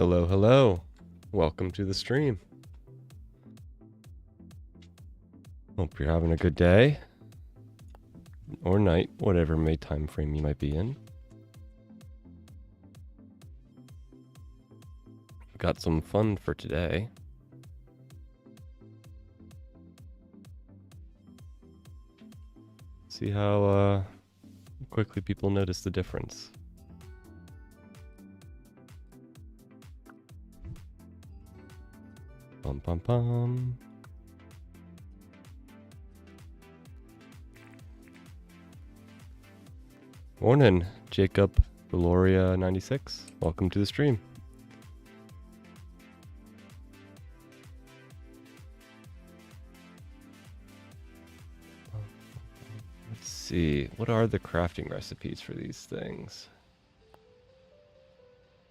Hello, hello. Welcome to the stream. Hope you're having a good day. Or night, whatever time frame you might be in. Got some fun for today. See how quickly people notice the difference. Bum bum bum. Morning, Jacob Valoria 96. Welcome to the stream. Let's see, what are the crafting recipes for these things?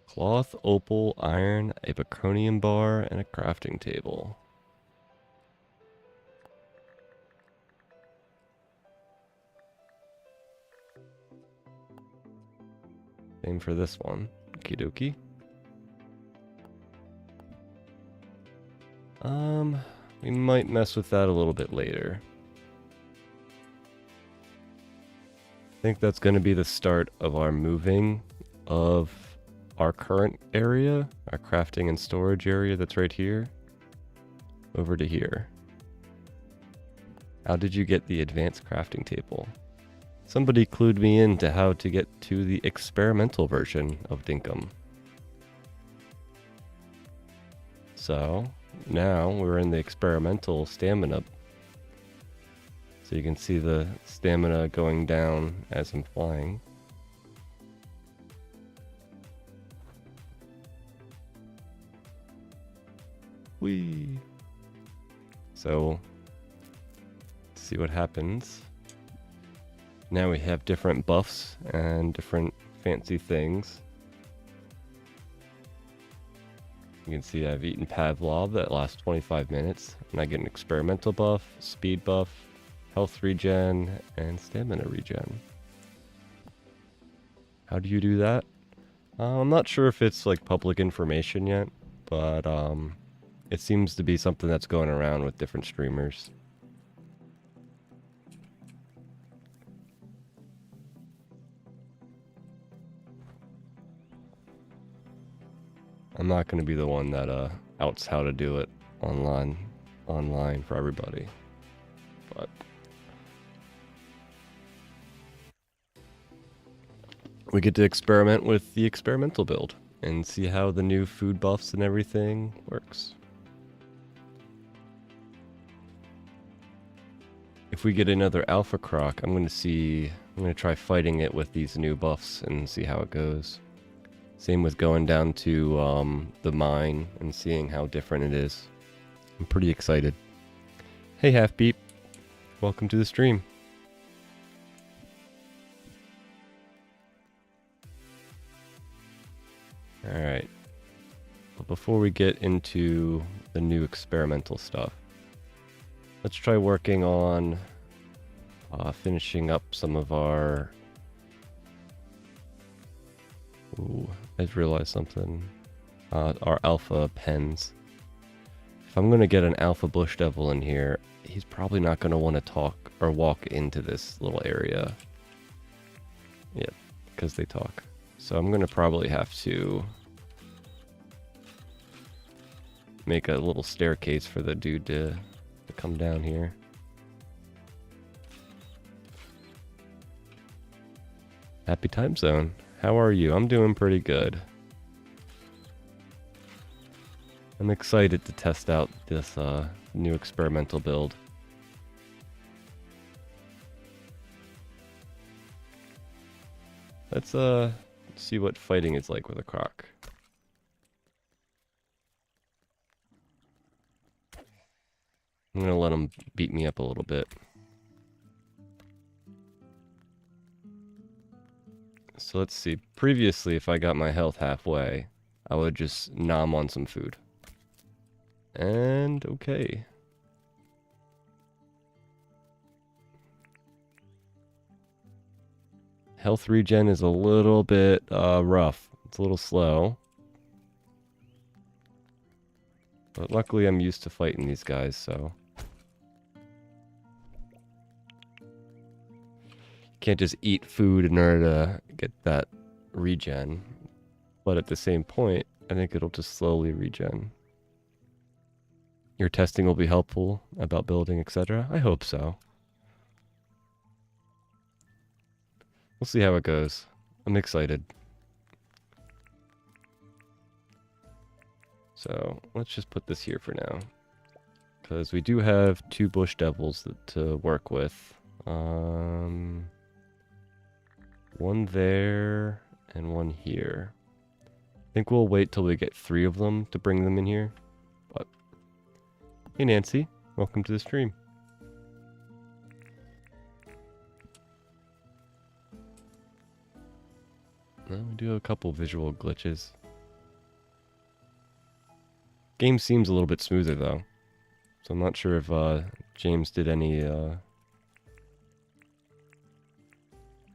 Cloth, opal, iron, a baconium bar, and a crafting table. Same for this one. Okie dokie. We might mess with that a little bit later. I think that's going to be the start of our moving of our current area, our crafting and storage area that's right here, over to here. How did you get the advanced crafting table? Somebody clued me in to how to get to the experimental version of Dinkum. So now we're in the experimental stamina. So you can see the stamina going down as I'm flying. Whee! So, let's see what happens. Now we have different buffs and different fancy things. You can see I've eaten Pavlov that lasts 25 minutes. And I get an experimental buff, speed buff, health regen, and stamina regen. How do you do that? I'm not sure if it's like public information yet, but it seems to be something that's going around with different streamers. I'm not going to be the one that outs how to do it online for everybody. But we get to experiment with the experimental build and see how the new food buffs and everything works. If we get another alpha croc, I'm going to try fighting it with these new buffs and see how it goes. Same with going down to the mine and seeing how different it is. I'm pretty excited. Hey Half Beep, welcome to the stream. Alright, but before we get into the new experimental stuff, let's try working on finishing up some of our... Ooh, I just realized something. Our alpha pens. If I'm going to get an alpha bush devil in here, he's probably not going to want to talk or walk into this little area. Yeah, because they talk. So I'm going to probably have to make a little staircase for the dude to come down here. Happy time zone. How are you? I'm doing pretty good. I'm excited to test out this new experimental build. Let's see what fighting is like with a croc. I'm gonna let him beat me up a little bit. So let's see. Previously, if I got my health halfway, I would just nom on some food. And okay. Health regen is a little bit rough. It's a little slow. But luckily I'm used to fighting these guys, so... Can't just eat food in order to get that regen. But at the same point, I think it'll just slowly regen. Your testing will be helpful about building, etc. I hope so. We'll see how it goes. I'm excited. So let's just put this here for now. Because we do have 2 bush devils to work with. One there and one here. I think we'll wait till we get 3 of them to bring them in here. But hey Nancy, welcome to the stream. Well, we do have a couple visual glitches. Game seems a little bit smoother though. So I'm not sure if James did any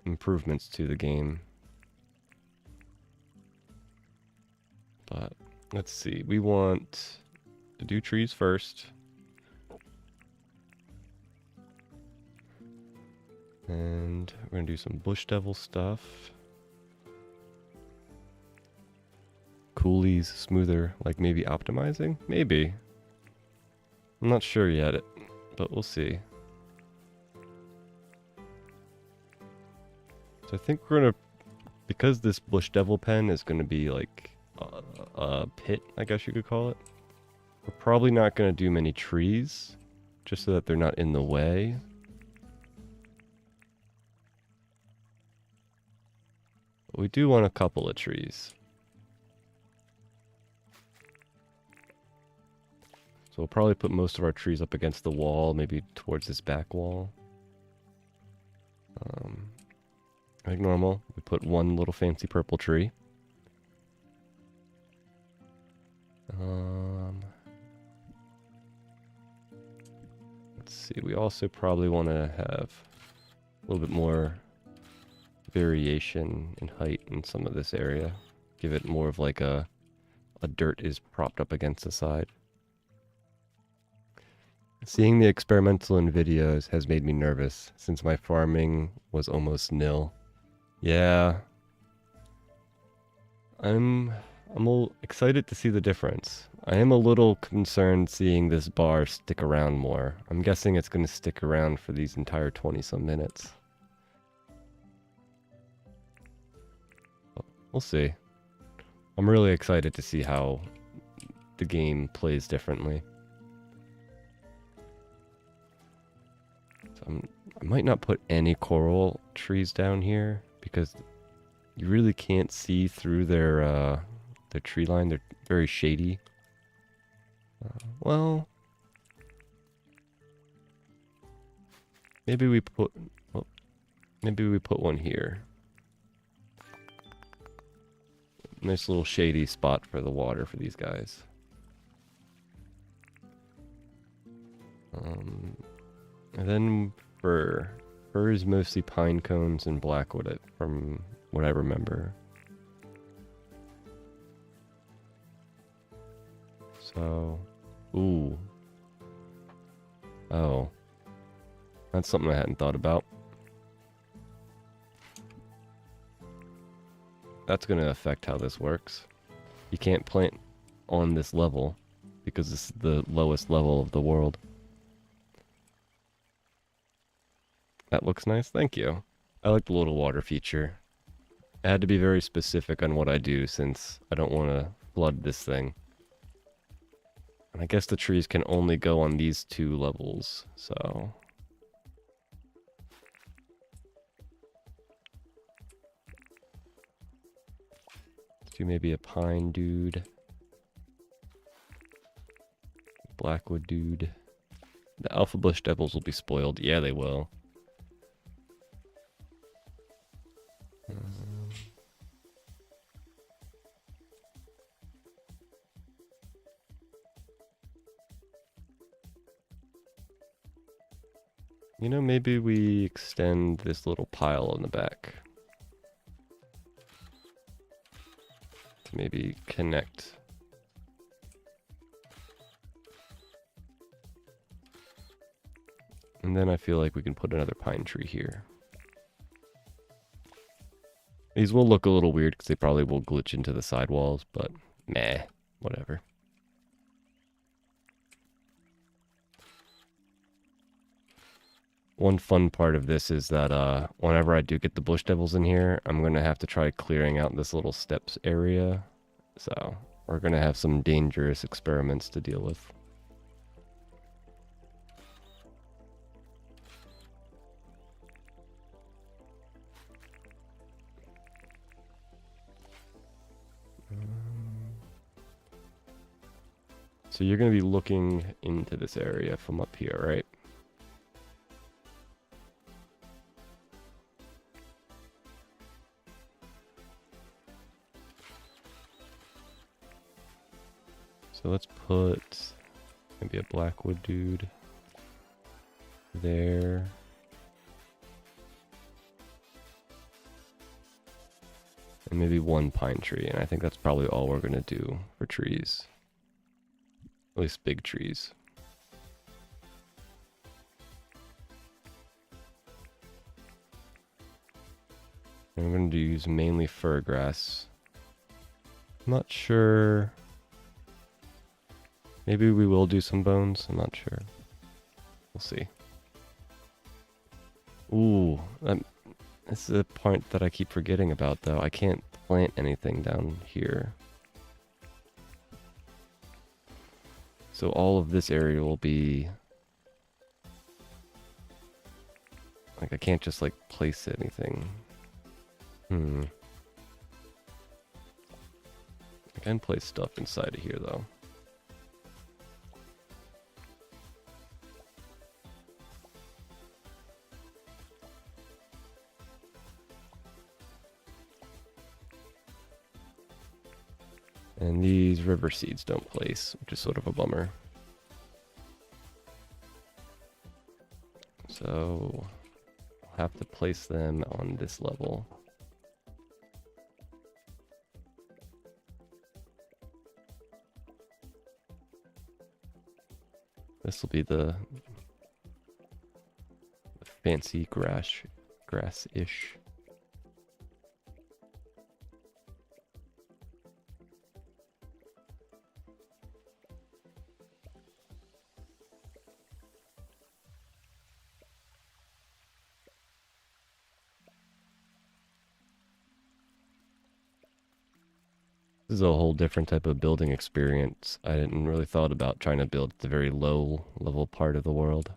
improvements to the game. But let's see. We want to do trees first. And we're going to do some bush devil stuff. Coolies smoother, like maybe optimizing? Maybe. I'm not sure yet, but we'll see. So I think we're going to, because this bush devil pen is going to be like a pit, I guess you could call it. We're probably not going to do many trees, just so that they're not in the way. But we do want a couple of trees. So we'll probably put most of our trees up against the wall, maybe towards this back wall. Like normal, we put one little fancy purple tree. Let's see, we also probably want to have a little bit more variation in height in some of this area. Give it more of like a dirt is propped up against the side. Seeing the experimental in videos has made me nervous, since my farming was almost nil. Yeah. I'm excited to see the difference. I am a little concerned seeing this bar stick around more. I'm guessing it's going to stick around for these entire 20-some minutes. We'll see. I'm really excited to see how the game plays differently. I might not put any coral trees down here because you really can't see through their tree line. They're very shady. Well, maybe we put one here. Nice little shady spot for the water for these guys. And then fir. Fir is mostly pine cones and blackwood, from what I remember. So, ooh. Oh. That's something I hadn't thought about. That's going to affect how this works. You can't plant on this level because this is the lowest level of the world. That looks nice, thank you. I like the little water feature. I had to be very specific on what I do since I don't want to flood this thing. And I guess the trees can only go on these 2 levels, so... Let's do maybe a pine dude. Blackwood dude. The alpha bush devils will be spoiled. Yeah, they will. You know, maybe we extend this little pile on the back to maybe connect And then I feel like we can put another pine tree here. These will look a little weird because they probably will glitch into the sidewalls, but meh, whatever. One fun part of this is that whenever I do get the bush devils in here, I'm going to have to try clearing out this little steps area. So we're going to have some dangerous experiments to deal with. So you're going to be looking into this area from up here, right? So let's put maybe a blackwood dude there. And maybe one pine tree, and I think that's probably all we're going to do for trees. At least big trees. And we're going to use mainly fir grass. I'm not sure. Maybe we will do some bones. I'm not sure. We'll see. Ooh, this is a point that I keep forgetting about, though. I can't plant anything down here. So all of this area will be... like, I can't just, like, place anything. I can place stuff inside of here, though. And these river seeds don't place, which is sort of a bummer. So I'll have to place them on this level. This will be the fancy grass-ish. This is a whole different type of building experience. I didn't really thought about trying to build the very low level part of the world.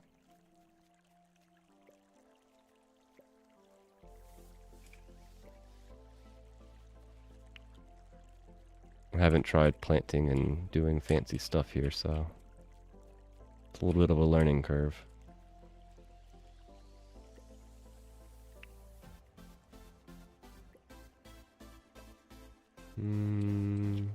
I haven't tried planting and doing fancy stuff here, so it's a little bit of a learning curve. And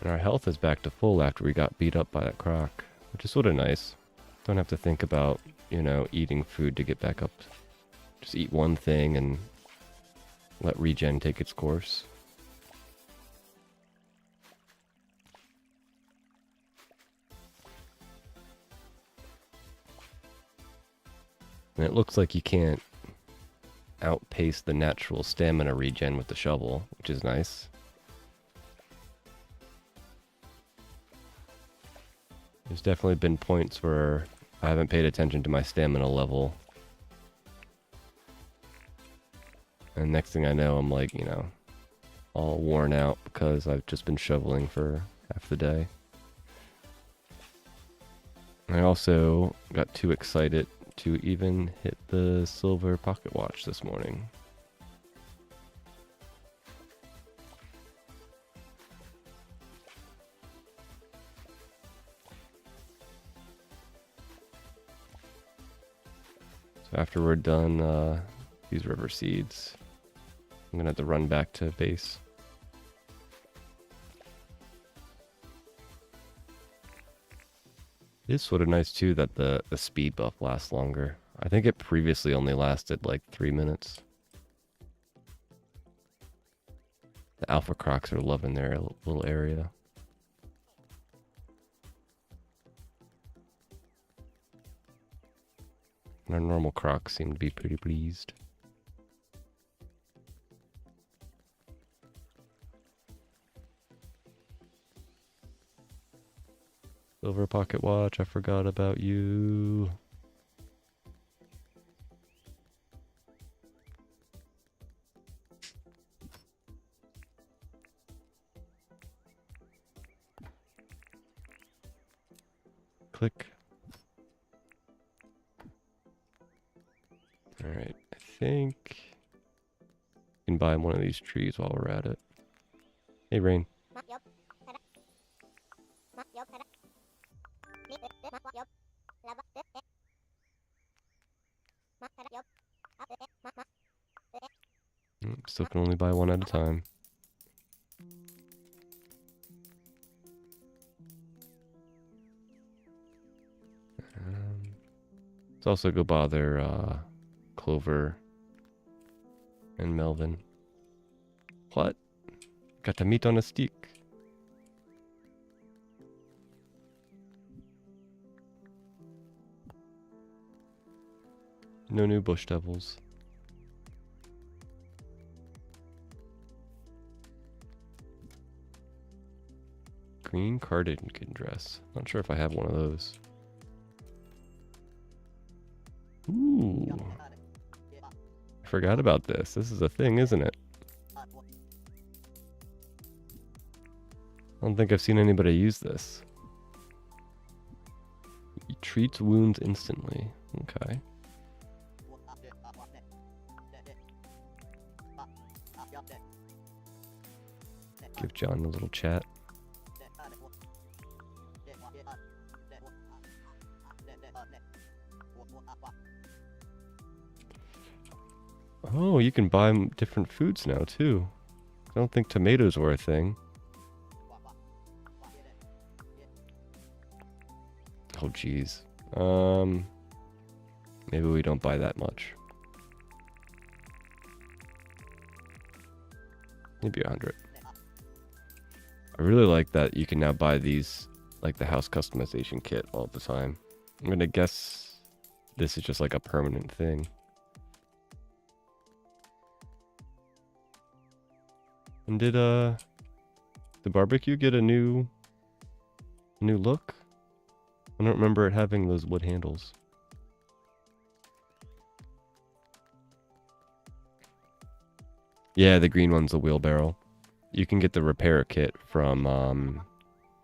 our health is back to full after we got beat up by that croc, which is sort of nice. Don't have to think about, you know, eating food to get back up. Just eat one thing and let regen take its course. And it looks like you can't outpace the natural stamina regen with the shovel, which is nice. There's definitely been points where I haven't paid attention to my stamina level. And next thing I know, I'm like, you know, all worn out because I've just been shoveling for half the day. I also got too excited to even hit the silver pocket watch this morning. So after we're done these river seeds, I'm gonna have to run back to base. It is sort of nice too that the speed buff lasts longer. I think it previously only lasted like 3 minutes. The alpha crocs are loving their little area. And our normal crocs seem to be pretty pleased. Silver pocket watch, I forgot about you. Click. Alright, I think we can buy one of these trees while we're at it. Hey, Rain. Still can only buy one at a time. Let's also go bother Clover and Melvin. What? Got the meat on a stick. No new bush devils. Green cardigan dress. Not sure if I have one of those. Ooh. I forgot about this. This is a thing, isn't it? I don't think I've seen anybody use this. It treats wounds instantly. Okay. Give John a little chat. Oh, you can buy different foods now, too. I don't think tomatoes were a thing. Oh, jeez. Maybe we don't buy that much. Maybe 100. I really like that you can now buy these, like the house customization kit all the time. I'm gonna guess this is just like a permanent thing. And did the barbecue get a new look? I don't remember it having those wood handles. Yeah, the green one's a wheelbarrow. You can get the repair kit from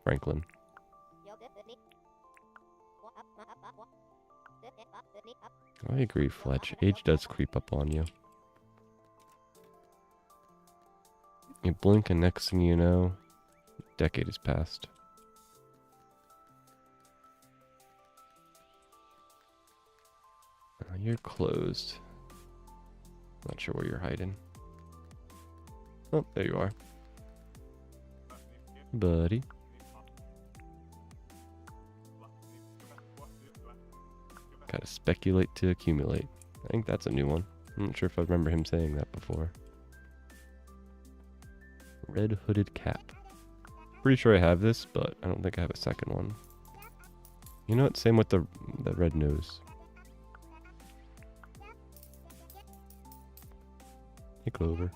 Franklin. I agree, Fletch. Age does creep up on you. You blink and next thing you know, a decade has passed. You're closed. Not sure where you're hiding. Oh, there you are. Buddy. Gotta speculate to accumulate. I think that's a new one. I'm not sure if I remember him saying that before. Red hooded cap. Pretty sure I have this, but I don't think I have a second one. You know what? Same with the red nose. Hey, Clover.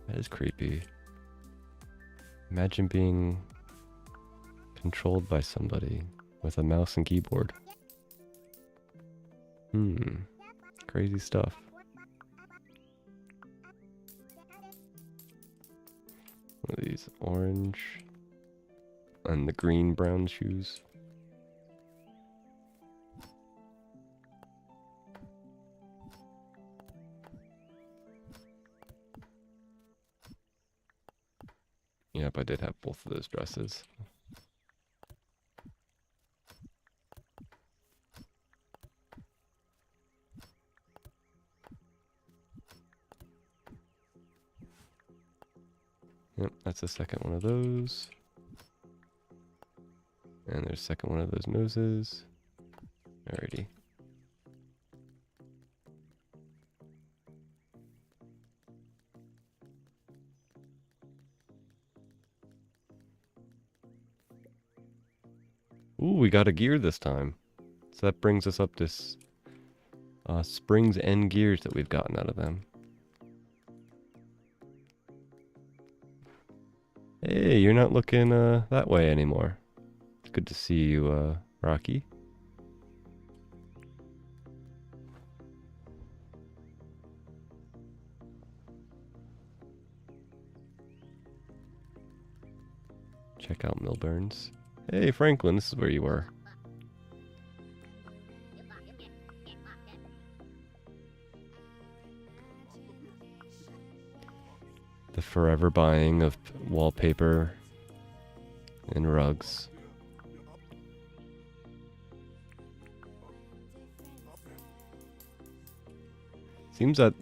That is creepy. Imagine being controlled by somebody with a mouse and keyboard. Crazy stuff. What are these? Orange. And the green brown shoes. Yep, I did have both of those dresses. Yep, that's the second one of those. And there's a second one of those noses. Alrighty. Ooh, we got a gear this time. So that brings us up to springs and gears that we've gotten out of them. Hey, you're not looking that way anymore. It's good to see you, Rocky. Check out Milburn's. Hey, Franklin, this is where you were. The forever buying of wallpaper and rugs. Seems that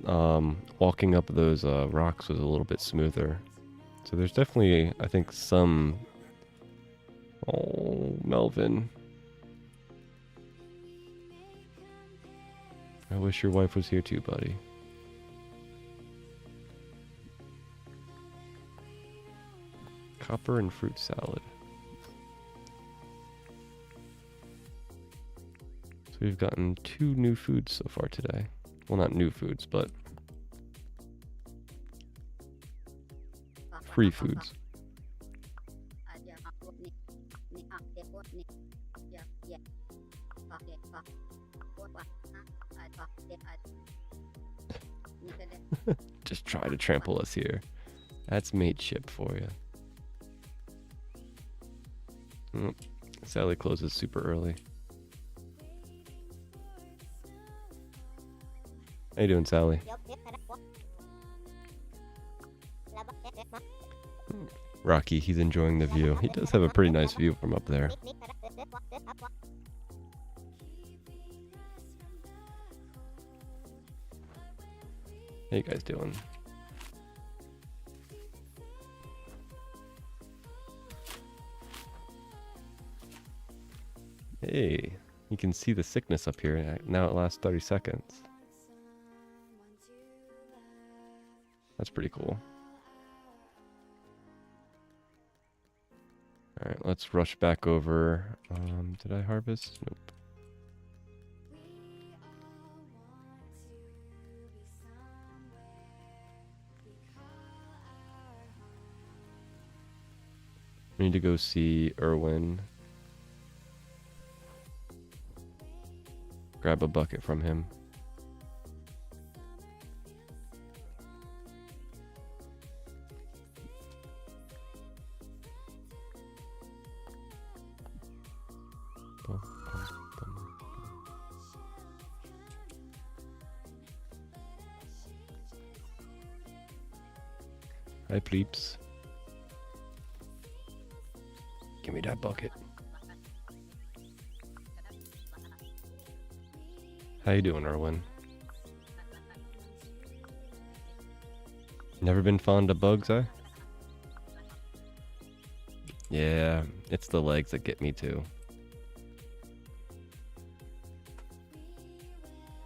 walking up those rocks was a little bit smoother. So there's definitely, I think, some... Oh, Melvin. I wish your wife was here too, buddy. Copper and fruit salad. So we've gotten 2 new foods so far today. Well, not new foods, but free foods. Just try to trample us here. That's mateship for you. Sally closes super early. How you doing, Sally? Rocky, he's enjoying the view. He does have a pretty nice view from up there. How you guys doing? Hey, you can see the sickness up here. Now it lasts 30 seconds. That's pretty cool. Alright, let's rush back over. Did I harvest? Nope. We need to go see Erwin. Grab a bucket from him. Hi, Pleeps. Give me that bucket. How you doing, Erwin? Never been fond of bugs, eh? Yeah, it's the legs that get me too.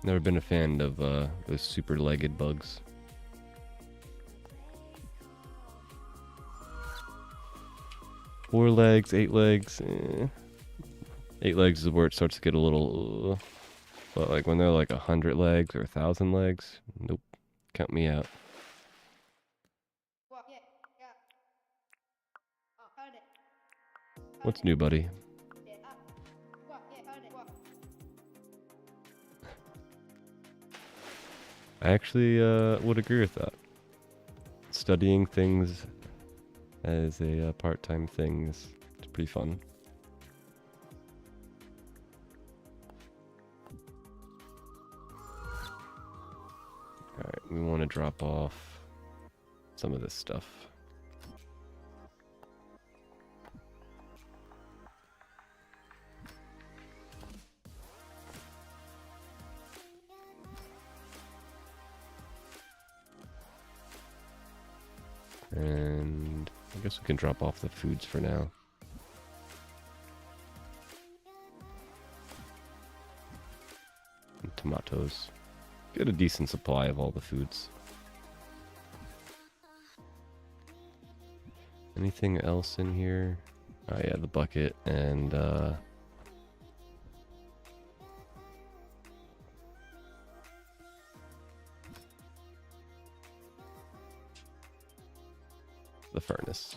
Never been a fan of those super legged bugs. Four legs, 8 legs. 8 legs is where it starts to get a little... but like when they're like 100 legs or 1,000 legs, nope. Count me out. What's new, buddy? I actually would agree with that. Studying things as a part-time thing is pretty fun. Alright, we want to drop off some of this stuff. And I guess we can drop off the foods for now. tomatoes. Get a decent supply of all the foods. Anything else in here? Oh yeah, the bucket and the furnace.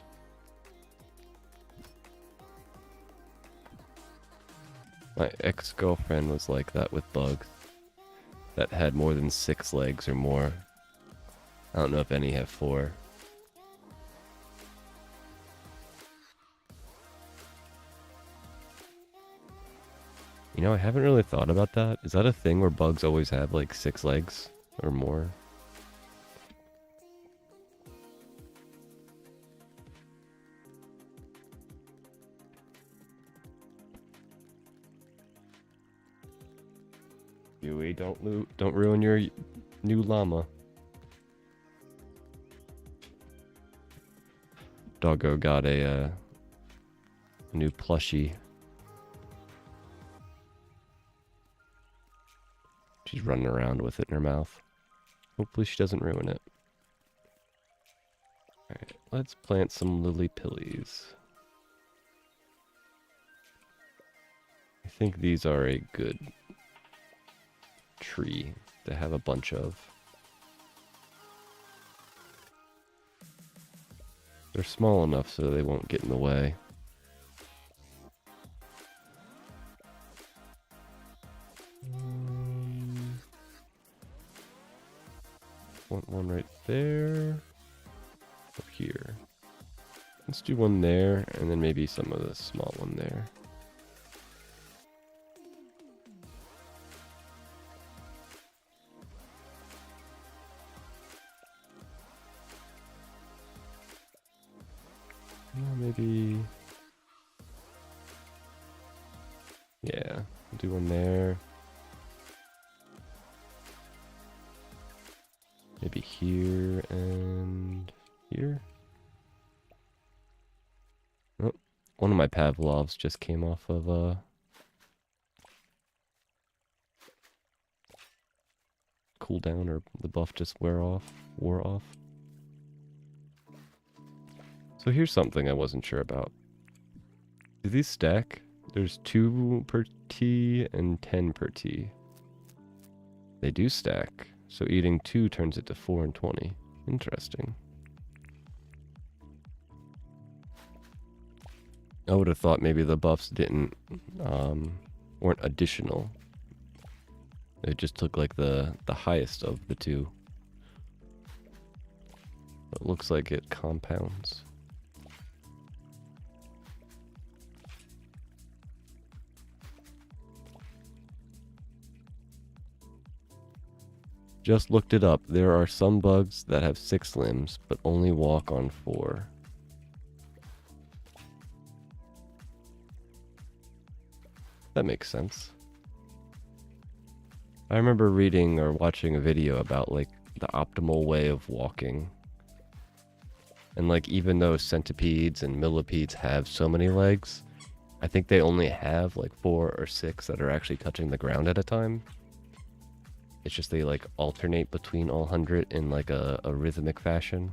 My ex-girlfriend was like that with bugs that had more than 6 legs or more. I don't know if any have 4. You know, I haven't really thought about that. Is that a thing where bugs always have like 6 legs or more? Yui, don't ruin your new llama. Doggo got a new plushie. She's running around with it in her mouth. Hopefully she doesn't ruin it. Alright, let's plant some lily pillies. I think these are a good tree to have a bunch of. They're small enough so they won't get in the way. Want one right there. Up here. Let's do one there, and then maybe some of the small one there. Maybe... yeah, do one there. Maybe here and here. Oh, one of my Pavlovs just came off of cooldown, or the buff just wore off. So here's something I wasn't sure about. Do these stack? There's 2 per tea and 10 per tea. They do stack. So eating 2 turns it to 4 and 20. Interesting. I would have thought maybe the buffs didn't, weren't additional. It just took like the highest of the 2. It looks like it compounds. Just looked it up. There are some bugs that have 6 limbs, but only walk on 4. That makes sense. I remember reading or watching a video about like the optimal way of walking. And like even though centipedes and millipedes have so many legs, I think they only have like 4 or 6 that are actually touching the ground at a time. It's just they like alternate between all 100 in like a rhythmic fashion.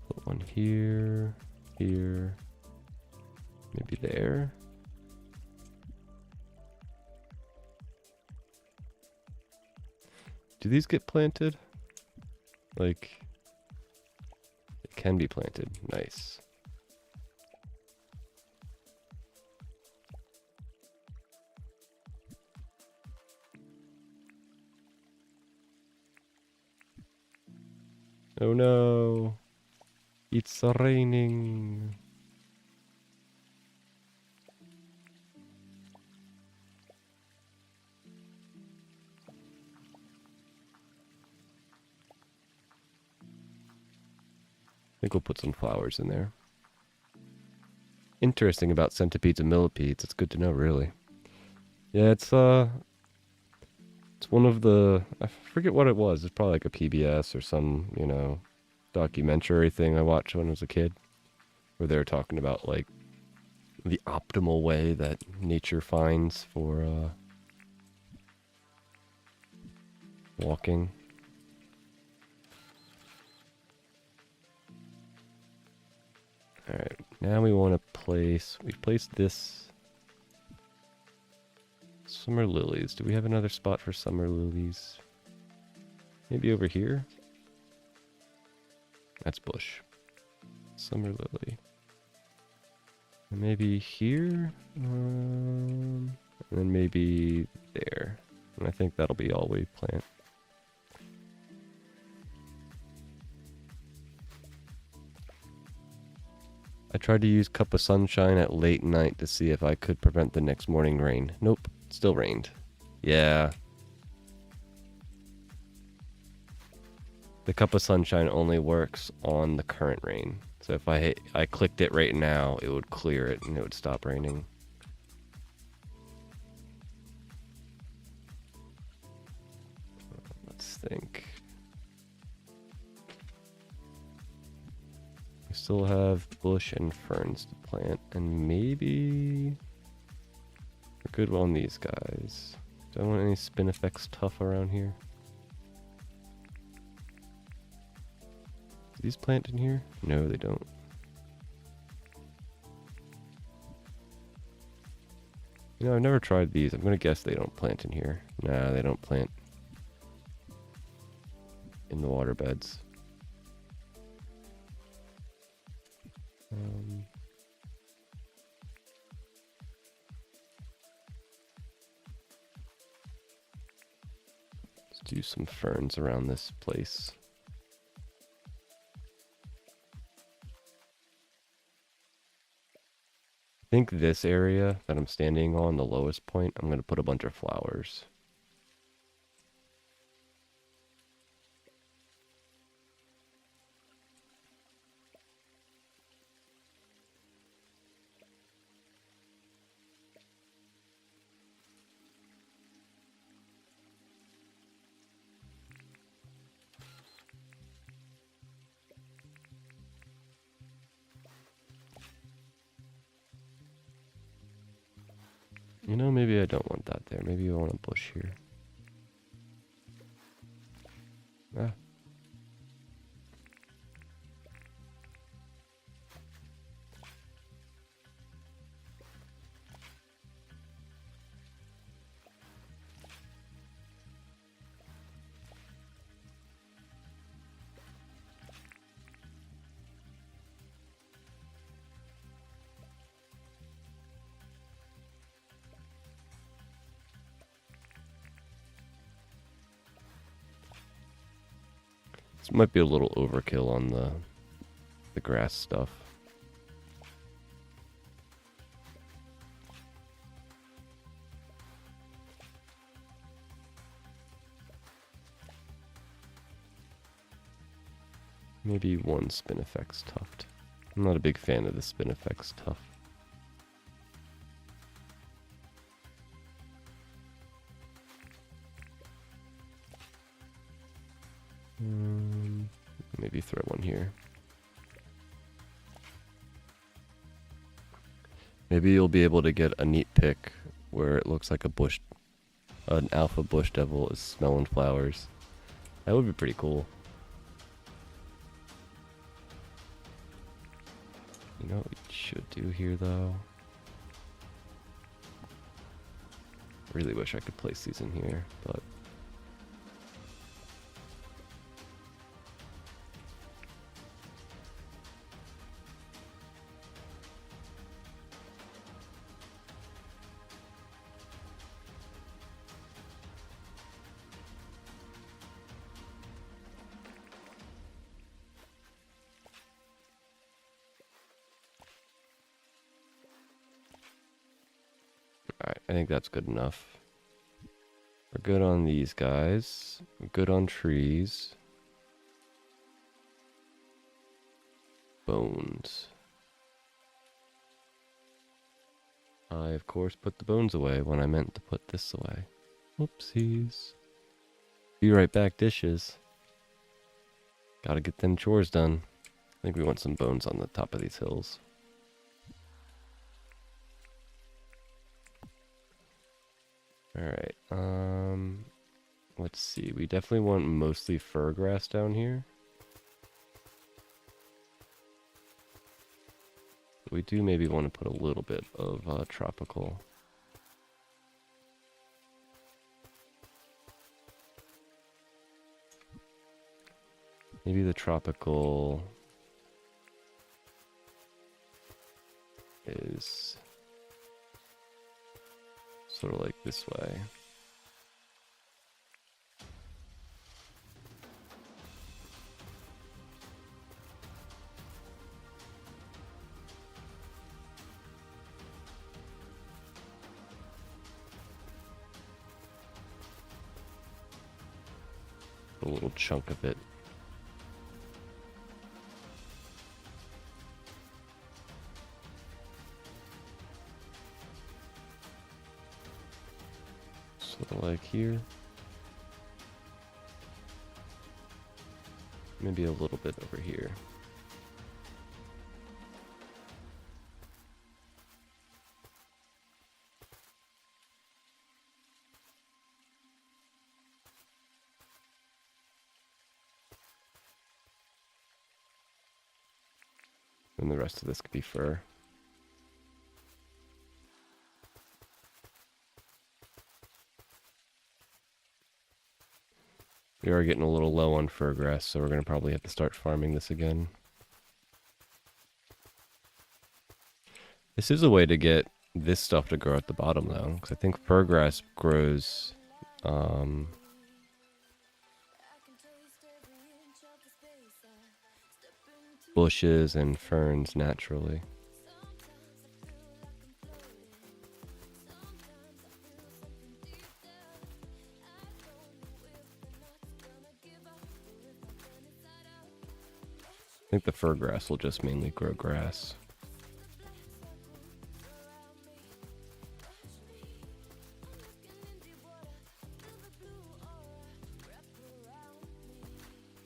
Put one here, here, maybe there. Do these get planted? Like... can be planted. Nice. Oh no. It's raining. I think we'll put some flowers in there. Interesting about centipedes and millipedes. It's good to know, really. Yeah, it's one of the... I forget what it was. It's probably like a PBS or some, you know, documentary thing I watched when I was a kid, where they were talking about like the optimal way that nature finds for walking. Alright, now we want to place, we placed this summer lilies. Do we have another spot for summer lilies? Maybe over here? That's bush. Summer lily. And maybe here? And then maybe there. And I think that'll be all we plant. I tried to use Cup of Sunshine at late night to see if I could prevent the next morning rain. Nope, still rained. Yeah. The Cup of Sunshine only works on the current rain. So if I clicked it right now, it would clear it and it would stop raining. Let's think. We still have bush and ferns to plant, and maybe we're good on these guys. Do I want any Spinifex Tough around here? Do these plant in here? No, they don't. You know, I've never tried these. I'm gonna guess they don't plant in here. Nah, they don't plant in the water beds. Let's do some ferns around this place. I think this area that I'm standing on, the lowest point, I'm going to put a bunch of flowers. You know, maybe I don't want that there. Maybe I want a bush here. Ah. This might be a little overkill on the grass stuff. Maybe one Spinifex Tuft. I'm not a big fan of the Spinifex Tuft. Maybe throw one here. Maybe you'll be able to get a neat pick where it looks like an alpha bush devil is smelling flowers. That would be pretty cool. You know what we should do here though? Really wish I could place these in here, but alright, I think that's good enough. We're good on these guys. We're good on trees. Bones. I, of course, put the bones away when I meant to put this away. Whoopsies. Be right back, dishes. Gotta get them chores done. I think we want some bones on the top of these hills. Alright, let's see. We definitely want mostly fir grass down here. We do maybe want to put a little bit of tropical. Maybe the tropical is sort of like this way. A little chunk of it. Sort of like here. Maybe a little bit over here. And the rest of this could be fur. We are getting a little low on fir grass, so we're going to probably have to start farming this again. This is a way to get this stuff to grow at the bottom, though, because I think fir grass grows bushes and ferns naturally. I think the fir grass will just mainly grow grass.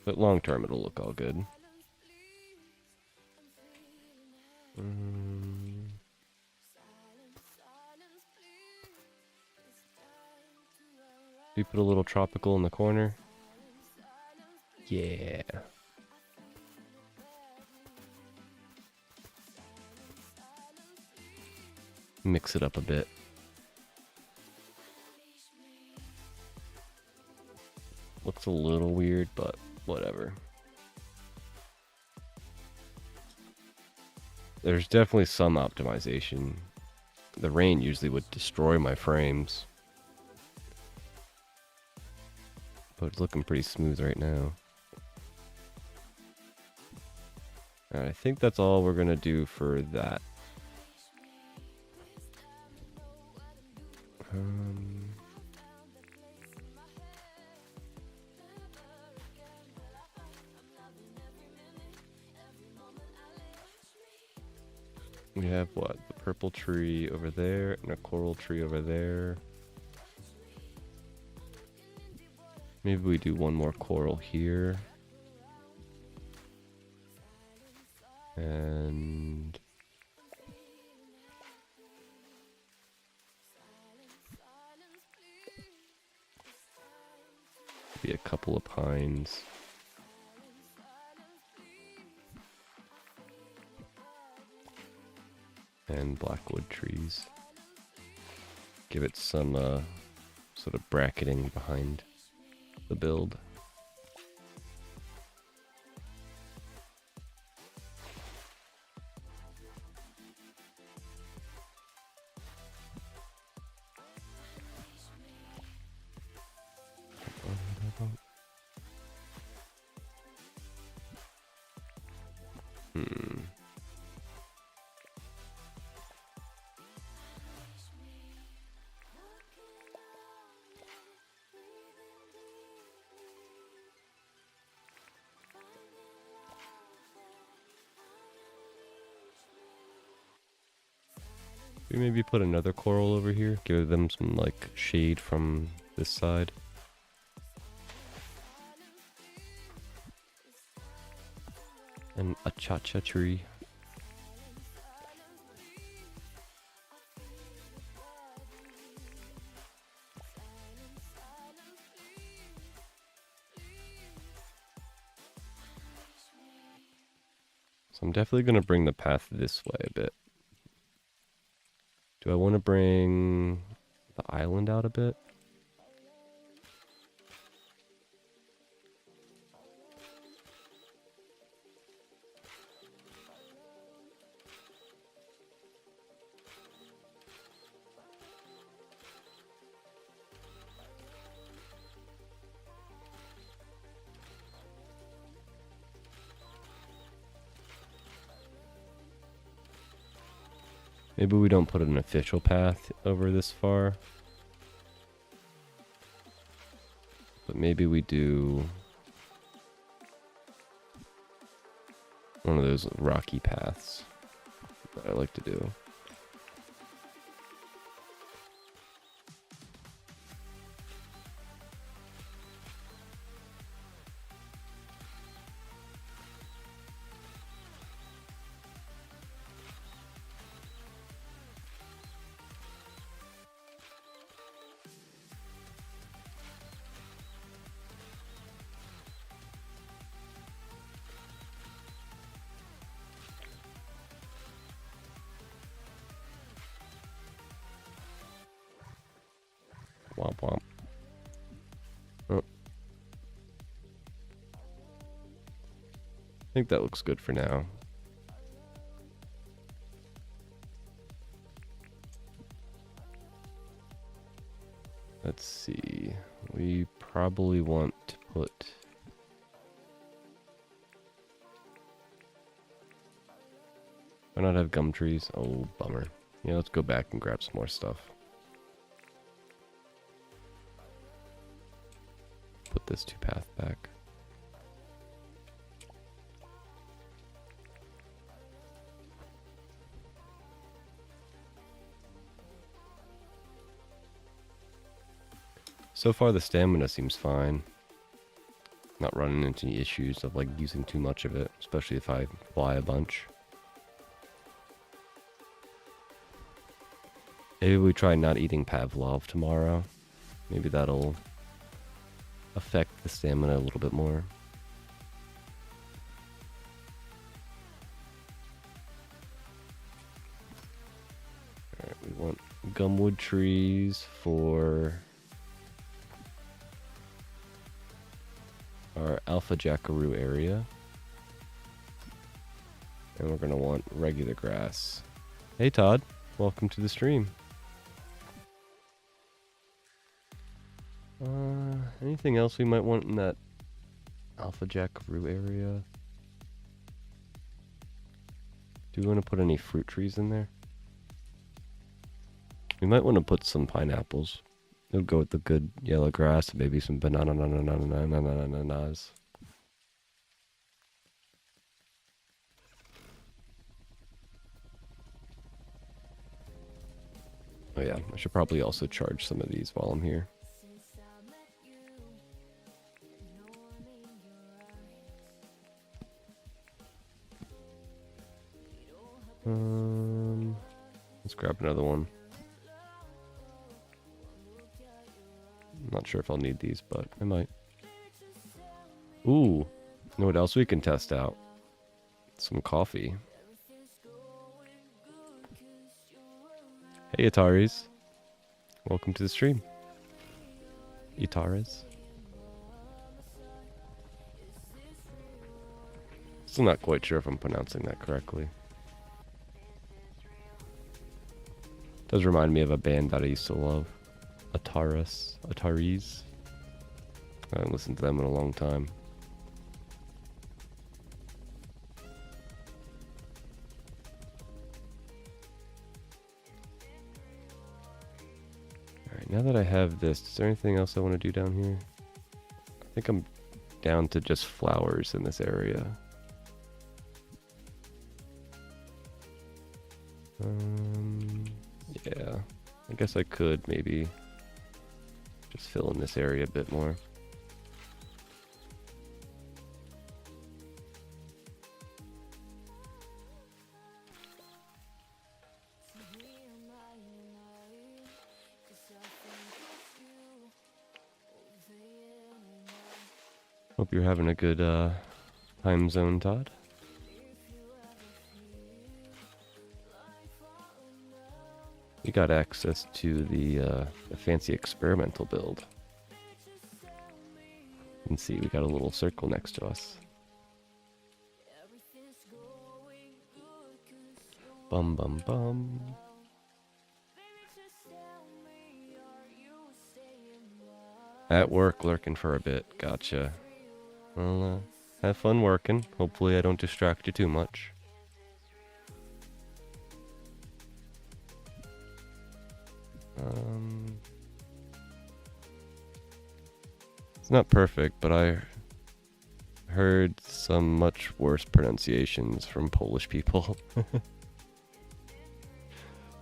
But long term, it'll look all good. We put a little tropical in the corner. Yeah. Mix it up a bit. Looks a little weird, but whatever. There's definitely some optimization. The rain usually would destroy my frames. But it's looking pretty smooth right now. Alright, I think that's all we're gonna do for that. We have what? The purple tree over there and a coral tree over there. Maybe we do one more coral here. And maybe a couple of pines. And blackwood trees. Give it some sort of bracketing behind the build. We maybe put another coral over here, give them some like shade from this side. And a cha-cha tree. So I'm definitely going to bring the path this way a bit. Do I want to bring the island out a bit? Maybe we don't put an official path over this far. But maybe we do one of those rocky paths that I like to do. Womp womp. Oh. I think that looks good for now. Let's see. We probably want to put... Why not have gum trees? Oh, bummer. Yeah, let's go back and grab some more stuff. Put this 2-path back. So far the stamina seems fine. Not running into any issues of like using too much of it, especially if I fly a bunch. Maybe we try not eating Pavlov tomorrow. Maybe that'll affect the stamina a little bit more. Alright, we want gumwood trees for our Alpha Jackaroo area. And we're gonna want regular grass. Hey Todd, welcome to the stream. Anything else we might want in that Alpha Jackaroo area? Do we want to put any fruit trees in there? We might want to put some pineapples. It'll go with the good yellow grass, maybe some bananas. Oh yeah, I should probably also charge some of these while I'm here. Let's grab another one. I'm not sure if I'll need these, but I might. Ooh, you know what else we can test out? Some coffee. Hey, Ataris. Welcome to the stream. Ataris. Still not quite sure if I'm pronouncing that correctly. Does remind me of a band that I used to love. Ataris. I haven't listened to them in a long time. Alright, now that I have this, is there anything else I want to do down here? I think I'm down to just flowers in this area. Yeah, I guess I could maybe just fill in this area a bit more. Hope you're having a good time zone, Todd. We got access to the fancy experimental build. You can see we got a little circle next to us. Bum bum bum. At work, lurking for a bit. Gotcha. Well, have fun working. Hopefully I don't distract you too much. It's not perfect, but I heard some much worse pronunciations from Polish people.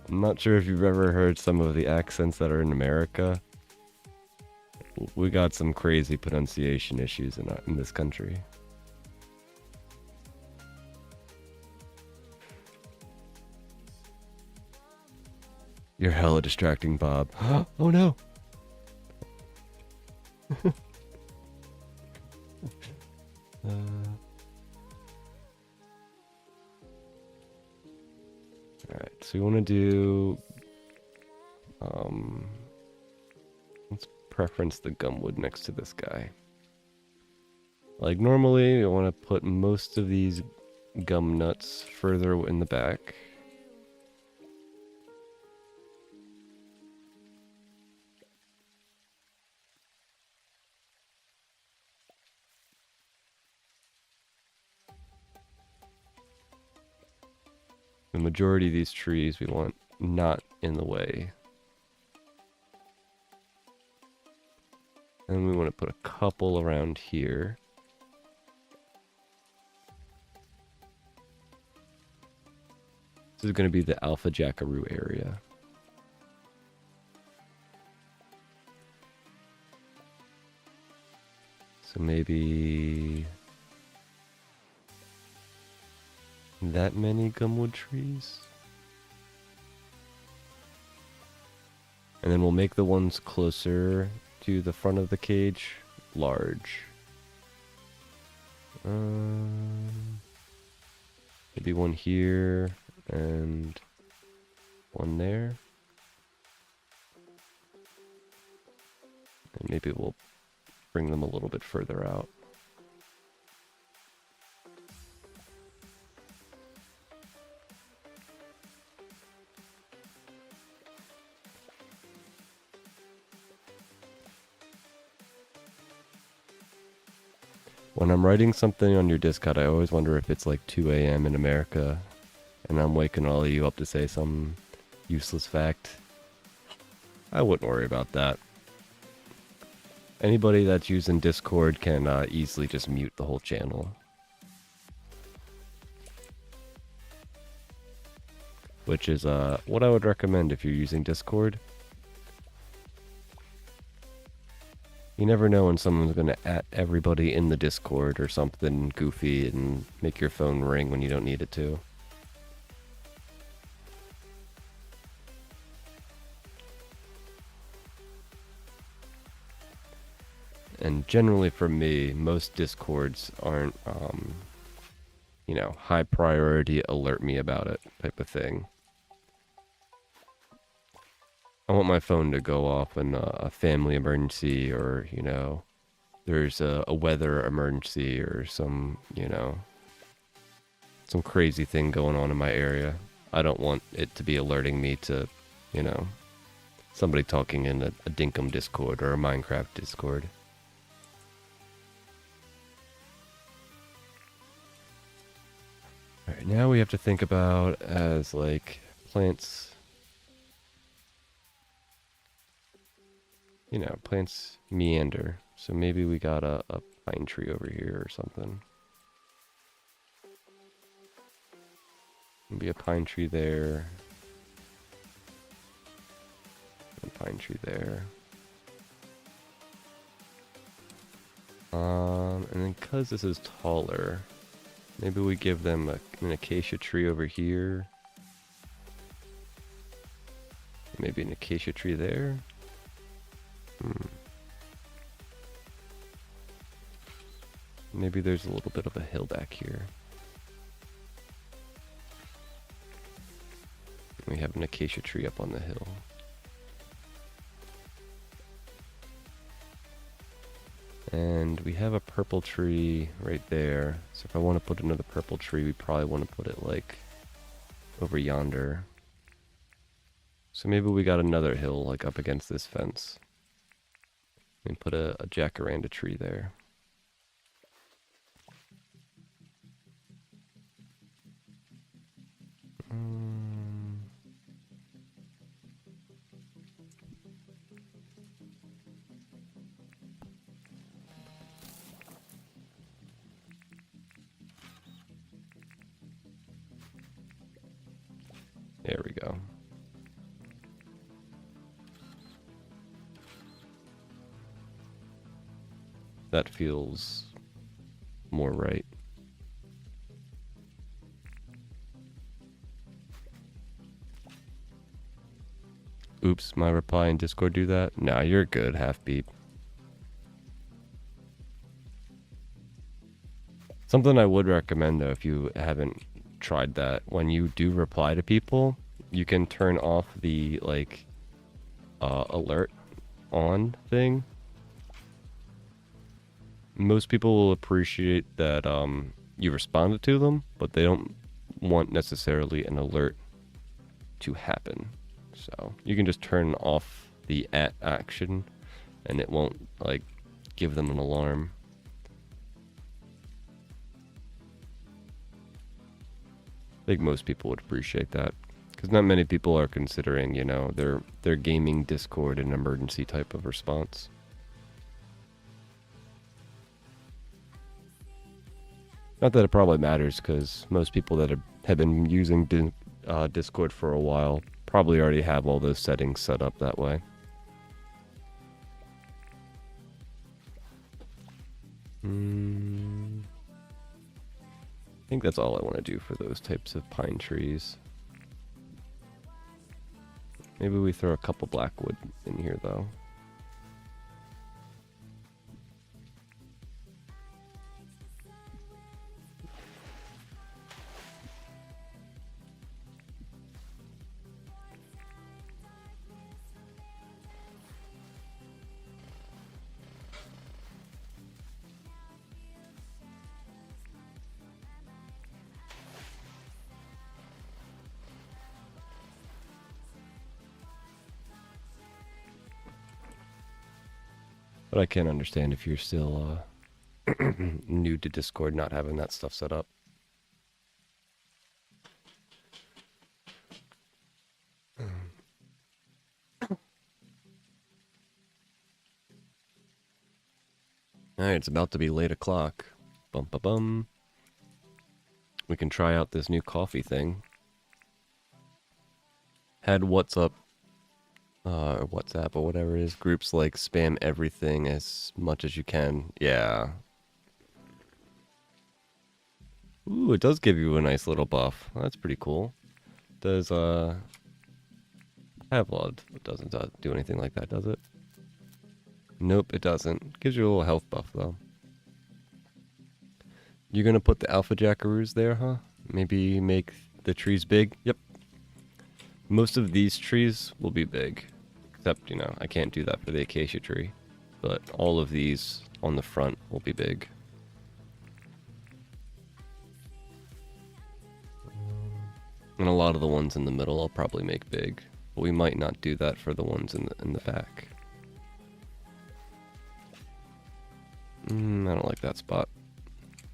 I'm not sure if you've ever heard some of the accents that are in America. We got some crazy pronunciation issues in this country. You're hella distracting, Bob. Oh no! Alright, so we want to do... let's preference the gumwood next to this guy. Like normally, I want to put most of these gum nuts further in the back. The majority of these trees we want not in the way. And we want to put a couple around here. This is going to be the Alpha Jackaroo area. So maybe that many gumwood trees. And then we'll make the ones closer to the front of the cage large. Maybe one here and one there. And maybe we'll bring them a little bit further out. When I'm writing something on your Discord, I always wonder if it's like 2 a.m. in America and I'm waking all of you up to say some useless fact. I wouldn't worry about that. Anybody that's using Discord can easily just mute the whole channel. Which is what I would recommend if you're using Discord. You never know when someone's going to @, everybody in the Discord or something goofy and make your phone ring when you don't need it to. And generally for me, most Discords aren't, you know, high priority, alert me about it type of thing. I want my phone to go off in a family emergency or, you know, there's a weather emergency or some, you know, some crazy thing going on in my area. I don't want it to be alerting me to, you know, somebody talking in a Dinkum Discord or a Minecraft Discord. Alright, now we have to think about as like plants. You know, plants meander. So maybe we got a pine tree over here or something. Maybe a pine tree there. A pine tree there. And then because this is taller, maybe we give them an acacia tree over here. Maybe an acacia tree there. Maybe there's a little bit of a hill back here. We have an acacia tree up on the hill. And we have a purple tree right there. So if I want to put another purple tree, we probably want to put it like over yonder. So maybe we got another hill like up against this fence. And put a jacaranda tree there. There we go. That feels more right. Oops, my reply in Discord do that? Nah, you're good, half beat. Something I would recommend though, if you haven't tried that, when you do reply to people, you can turn off the like alert on thing. Most people will appreciate that you responded to them, but they don't want necessarily an alert to happen. So you can just turn off the @ action and it won't like give them an alarm. I think most people would appreciate that because not many people are considering, you know, their gaming Discord an emergency type of response. Not that it probably matters because most people that have been using Discord for a while probably already have all those settings set up that way. I think that's all I want to do for those types of pine trees. Maybe we throw a couple blackwood in here though. But I can understand if you're still new to Discord not having that stuff set up. Alright, it's about to be late o'clock. Bum ba bum. We can try out this new coffee thing. Had WhatsApp or WhatsApp or whatever it is, groups like spam everything as much as you can. Yeah. Ooh, it does give you a nice little buff. That's pretty cool. Does Havlod doesn't do anything like that, does it? Nope, it doesn't. Gives you a little health buff though. You're gonna put the alpha jackaroos there, huh? Maybe make the trees big? Yep. Most of these trees will be big. Except, you know, I can't do that for the acacia tree. But all of these on the front will be big. And a lot of the ones in the middle I'll probably make big. But we might not do that for the ones in the back. I don't like that spot.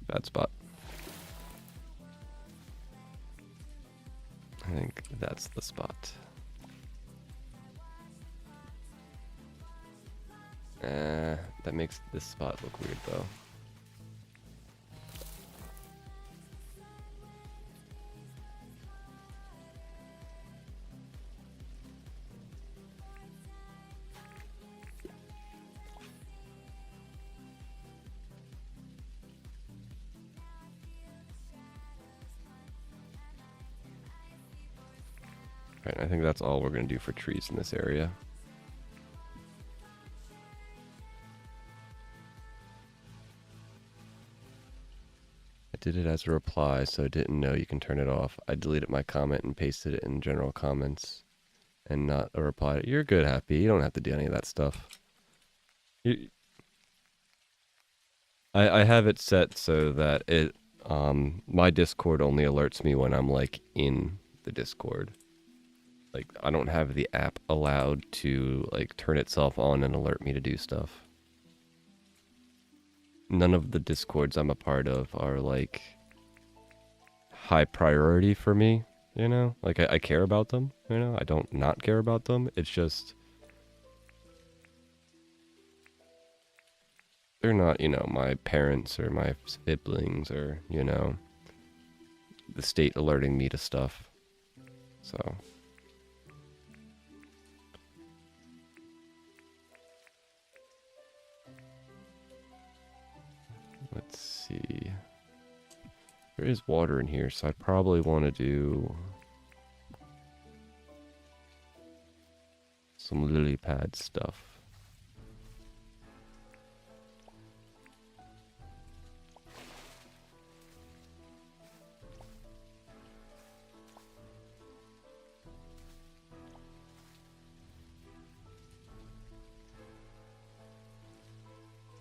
Bad spot. I think that's the spot. That makes this spot look weird though. Right, I think that's all we're going to do for trees in this area. I did it as a reply, so I didn't know you can turn it off. I deleted my comment and pasted it in general comments and not a reply. You're good, Happy. You don't have to do any of that stuff. You, I have it set so that it my Discord only alerts me when I'm like in the Discord. Like I don't have the app allowed to like turn itself on and alert me to do stuff. None of the Discords I'm a part of are like high priority for me, you know? Like I care about them, you know? I don't not care about them. It's just they're not, you know, my parents or my siblings or, you know, the state alerting me to stuff. So let's see. There is water in here, so I probably want to do some lily pad stuff.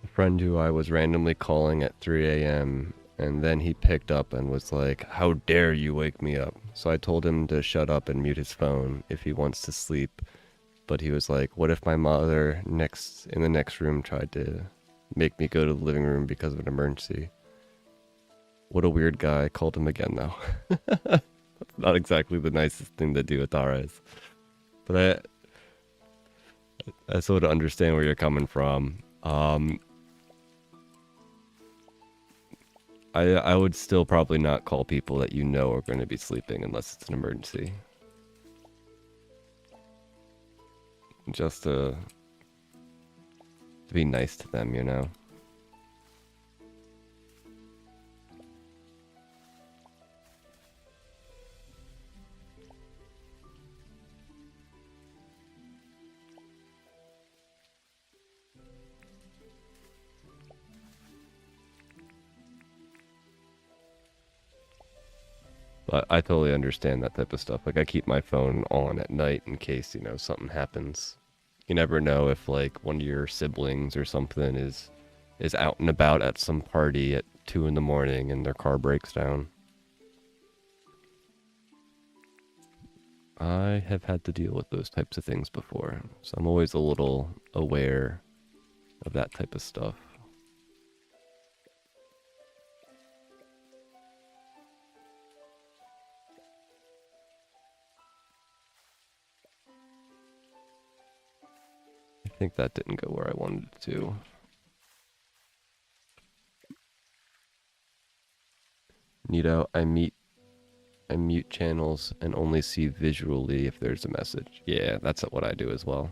A friend who I was randomly calling at 3 a.m. and then he picked up and was like, "How dare you wake me up?" So I told him to shut up and mute his phone if he wants to sleep. But he was like, "What if my mother in the next room tried to make me go to the living room because of an emergency?" What a weird guy. I called him again though. Not exactly the nicest thing to do with RS. But I sort of understand where you're coming from. I would still probably not call people that you know are going to be sleeping unless it's an emergency. Just to be nice to them, you know? But I totally understand that type of stuff. Like, I keep my phone on at night in case, you know, something happens. You never know if, like, one of your siblings or something is out and about at some party at 2 in the morning and their car breaks down. I have had to deal with those types of things before, so I'm always a little aware of that type of stuff. I think that didn't go where I wanted it to. Nito, I mute channels and only see visually if there's a message. Yeah, that's what I do as well.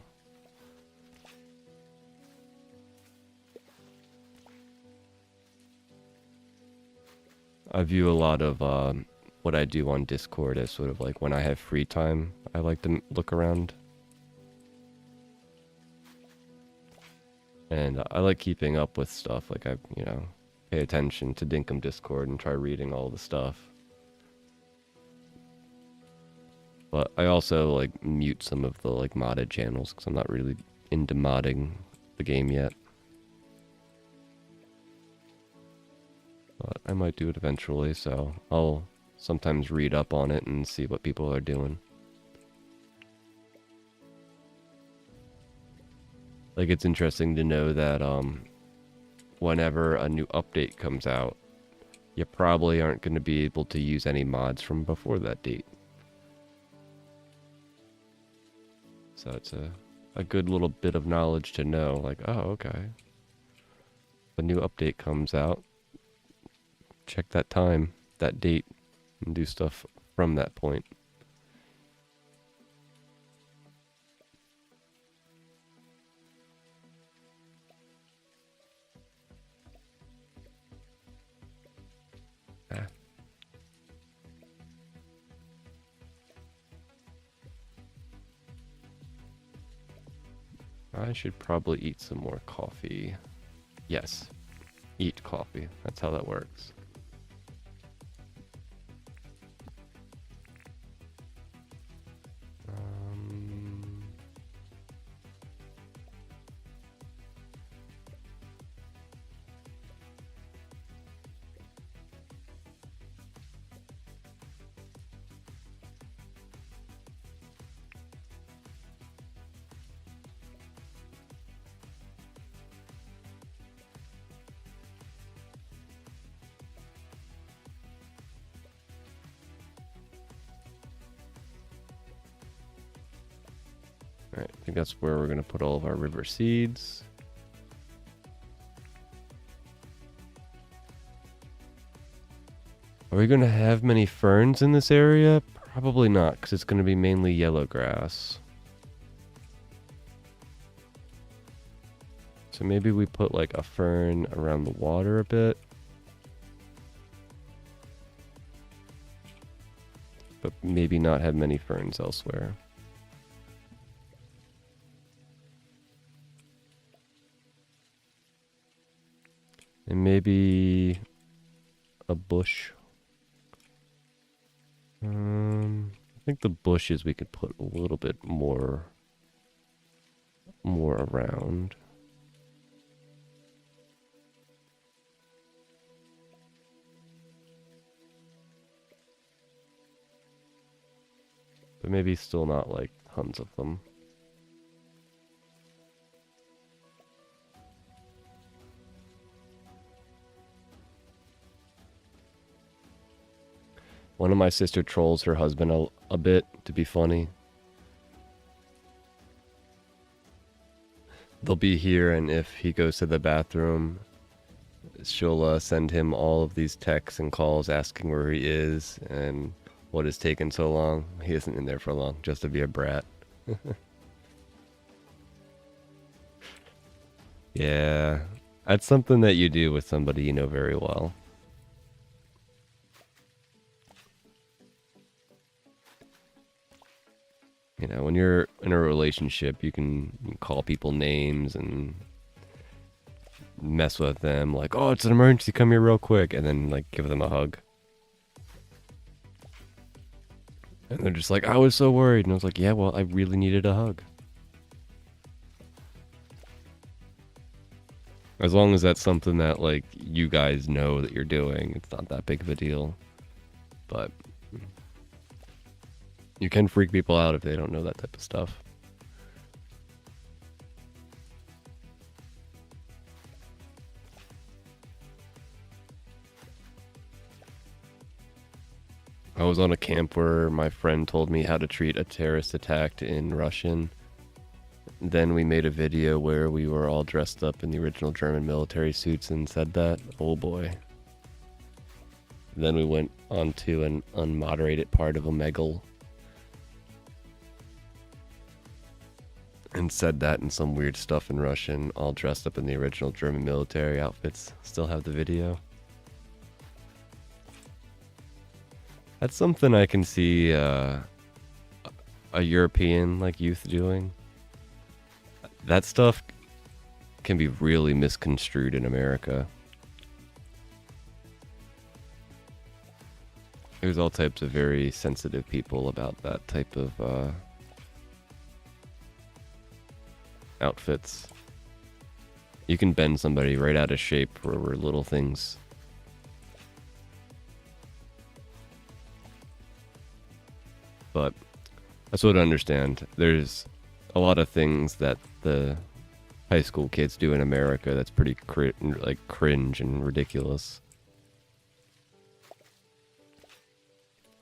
I view a lot of what I do on Discord as sort of like when I have free time, I like to look around. And I like keeping up with stuff. Like I, you know, pay attention to Dinkum Discord and try reading all the stuff. But I also like mute some of the like modded channels because I'm not really into modding the game yet. But I might do it eventually, so I'll sometimes read up on it and see what people are doing. Like it's interesting to know that whenever a new update comes out, you probably aren't going to be able to use any mods from before that date. So it's a good little bit of knowledge to know, like, oh, okay. A new update comes out, check that time, that date, and do stuff from that point. Ah. I should probably eat some more coffee. Yes, eat coffee. That's how that works. Alright, I think that's where we're going to put all of our river seeds. Are we going to have many ferns in this area? Probably not, because it's going to be mainly yellow grass. So maybe we put like a fern around the water a bit. But maybe not have many ferns elsewhere. And maybe a bush. I think the bushes we could put a little bit more around. But maybe still not like tons of them. One of my sister trolls her husband a bit to be funny. They'll be here, and if he goes to the bathroom, she'll send him all of these texts and calls asking where he is and what has taken so long. He isn't in there for long, just to be a brat. Yeah, that's something that you do with somebody you know very well. You know, when you're in a relationship, you can call people names and mess with them. Like, oh, it's an emergency, come here real quick. And then, like, give them a hug. And they're just like, I was so worried. And I was like, yeah, well, I really needed a hug. As long as that's something that, like, you guys know that you're doing, it's not that big of a deal. But you can freak people out if they don't know that type of stuff. I was on a camp where my friend told me how to treat a terrorist attack in Russian. Then we made a video where we were all dressed up in the original German military suits and said that. Oh boy. Then we went on to an unmoderated part of Omegle and said that in some weird stuff in Russian, all dressed up in the original German military outfits. Still have the video. That's something I can see a European like youth doing. That stuff can be really misconstrued in America. There's all types of very sensitive people about that type of outfits. You can bend somebody right out of shape for little things. But that's what I understand. There's a lot of things that the high school kids do in America that's pretty cringe and ridiculous.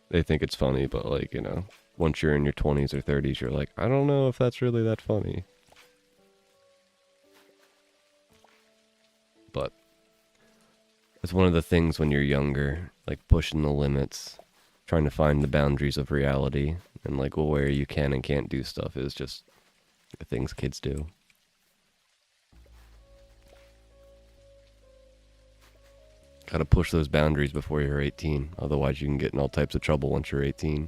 They think it's funny, but like, you know, once you're in your 20s or 30s, you're like, I don't know if that's really that funny. But it's one of the things when you're younger, like pushing the limits, trying to find the boundaries of reality, and like where you can and can't do stuff is just the things kids do. Gotta push those boundaries before you're 18, otherwise you can get in all types of trouble once you're 18.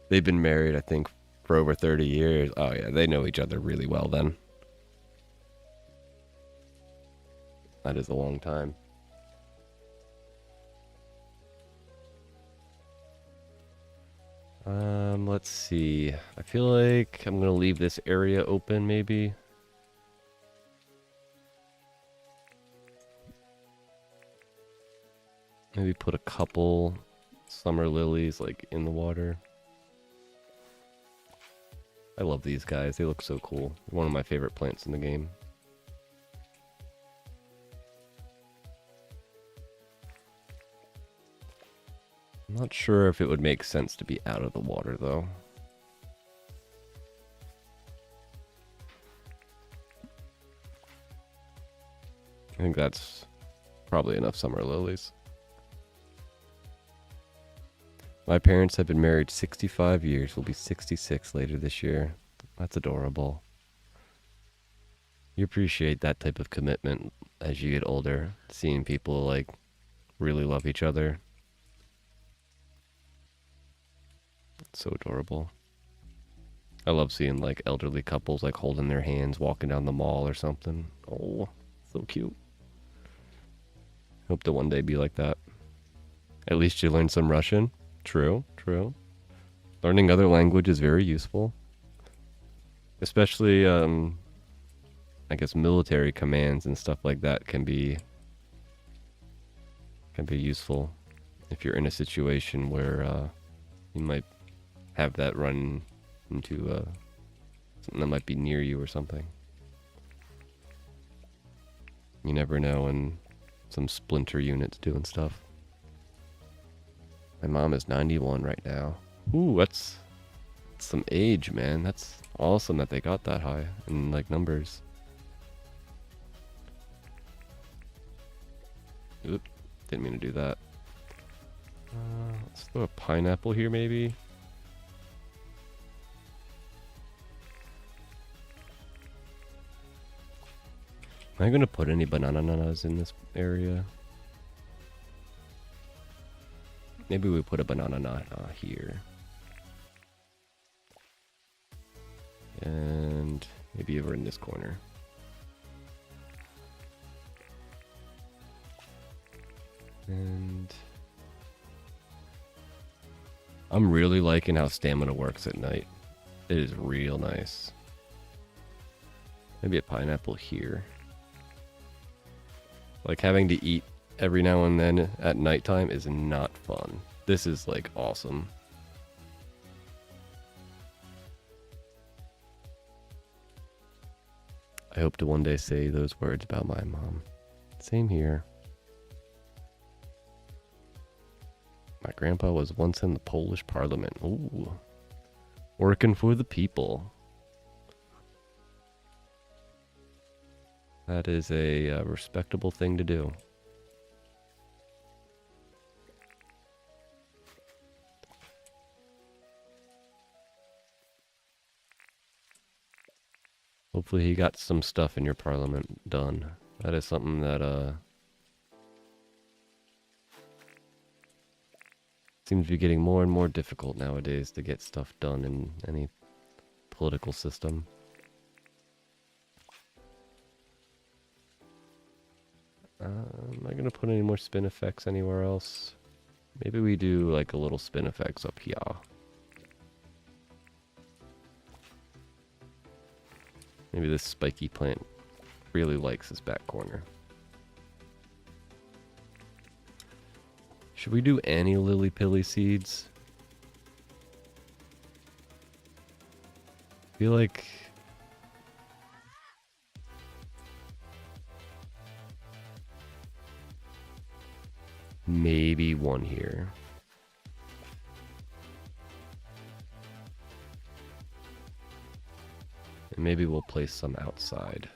They've been married, I think, for over 30 years. Oh yeah, they know each other really well then. That is a long time. Let's see. I feel like I'm gonna leave this area open, maybe. Maybe put a couple summer lilies, like, in the water. I love these guys. They look so cool. One of my favorite plants in the game. I'm not sure if it would make sense to be out of the water, though. I think that's probably enough summer lilies. My parents have been married 65 years. Will be 66 later this year. That's adorable. You appreciate that type of commitment as you get older, seeing people like really love each other. It's so adorable. I love seeing like elderly couples like holding their hands walking down the mall or something. Oh, so cute. Hope to one day be like that. At least you learn some Russian. True, true. Learning other language is very useful. Especially, I guess military commands and stuff like that can be useful if you're in a situation where you might have that run into something that might be near you or something. You never know when some splinter unit's doing stuff. My mom is 91 right now. Ooh, that's some age, man. That's awesome that they got that high in like numbers. Oop, didn't mean to do that. Let's throw a pineapple here, maybe. Am I gonna put any bananas in this area? Maybe we put a banana here. And maybe over in this corner. And I'm really liking how stamina works at night. It is real nice. Maybe a pineapple here. Like having to eat every now and then at nighttime is not fun. This is like awesome. I hope to one day say those words about my mom. Same here. My grandpa was once in the Polish parliament. Ooh. Working for the people. That is a respectable thing to do. Hopefully he got some stuff in your parliament done. That is something that seems to be getting more and more difficult nowadays to get stuff done in any political system. Am I gonna put any more spin effects anywhere else? Maybe we do like a little spin effects up here. Maybe this spiky plant really likes this back corner. Should we do any lily pilly seeds? I feel like maybe one here. And maybe we'll place some outside.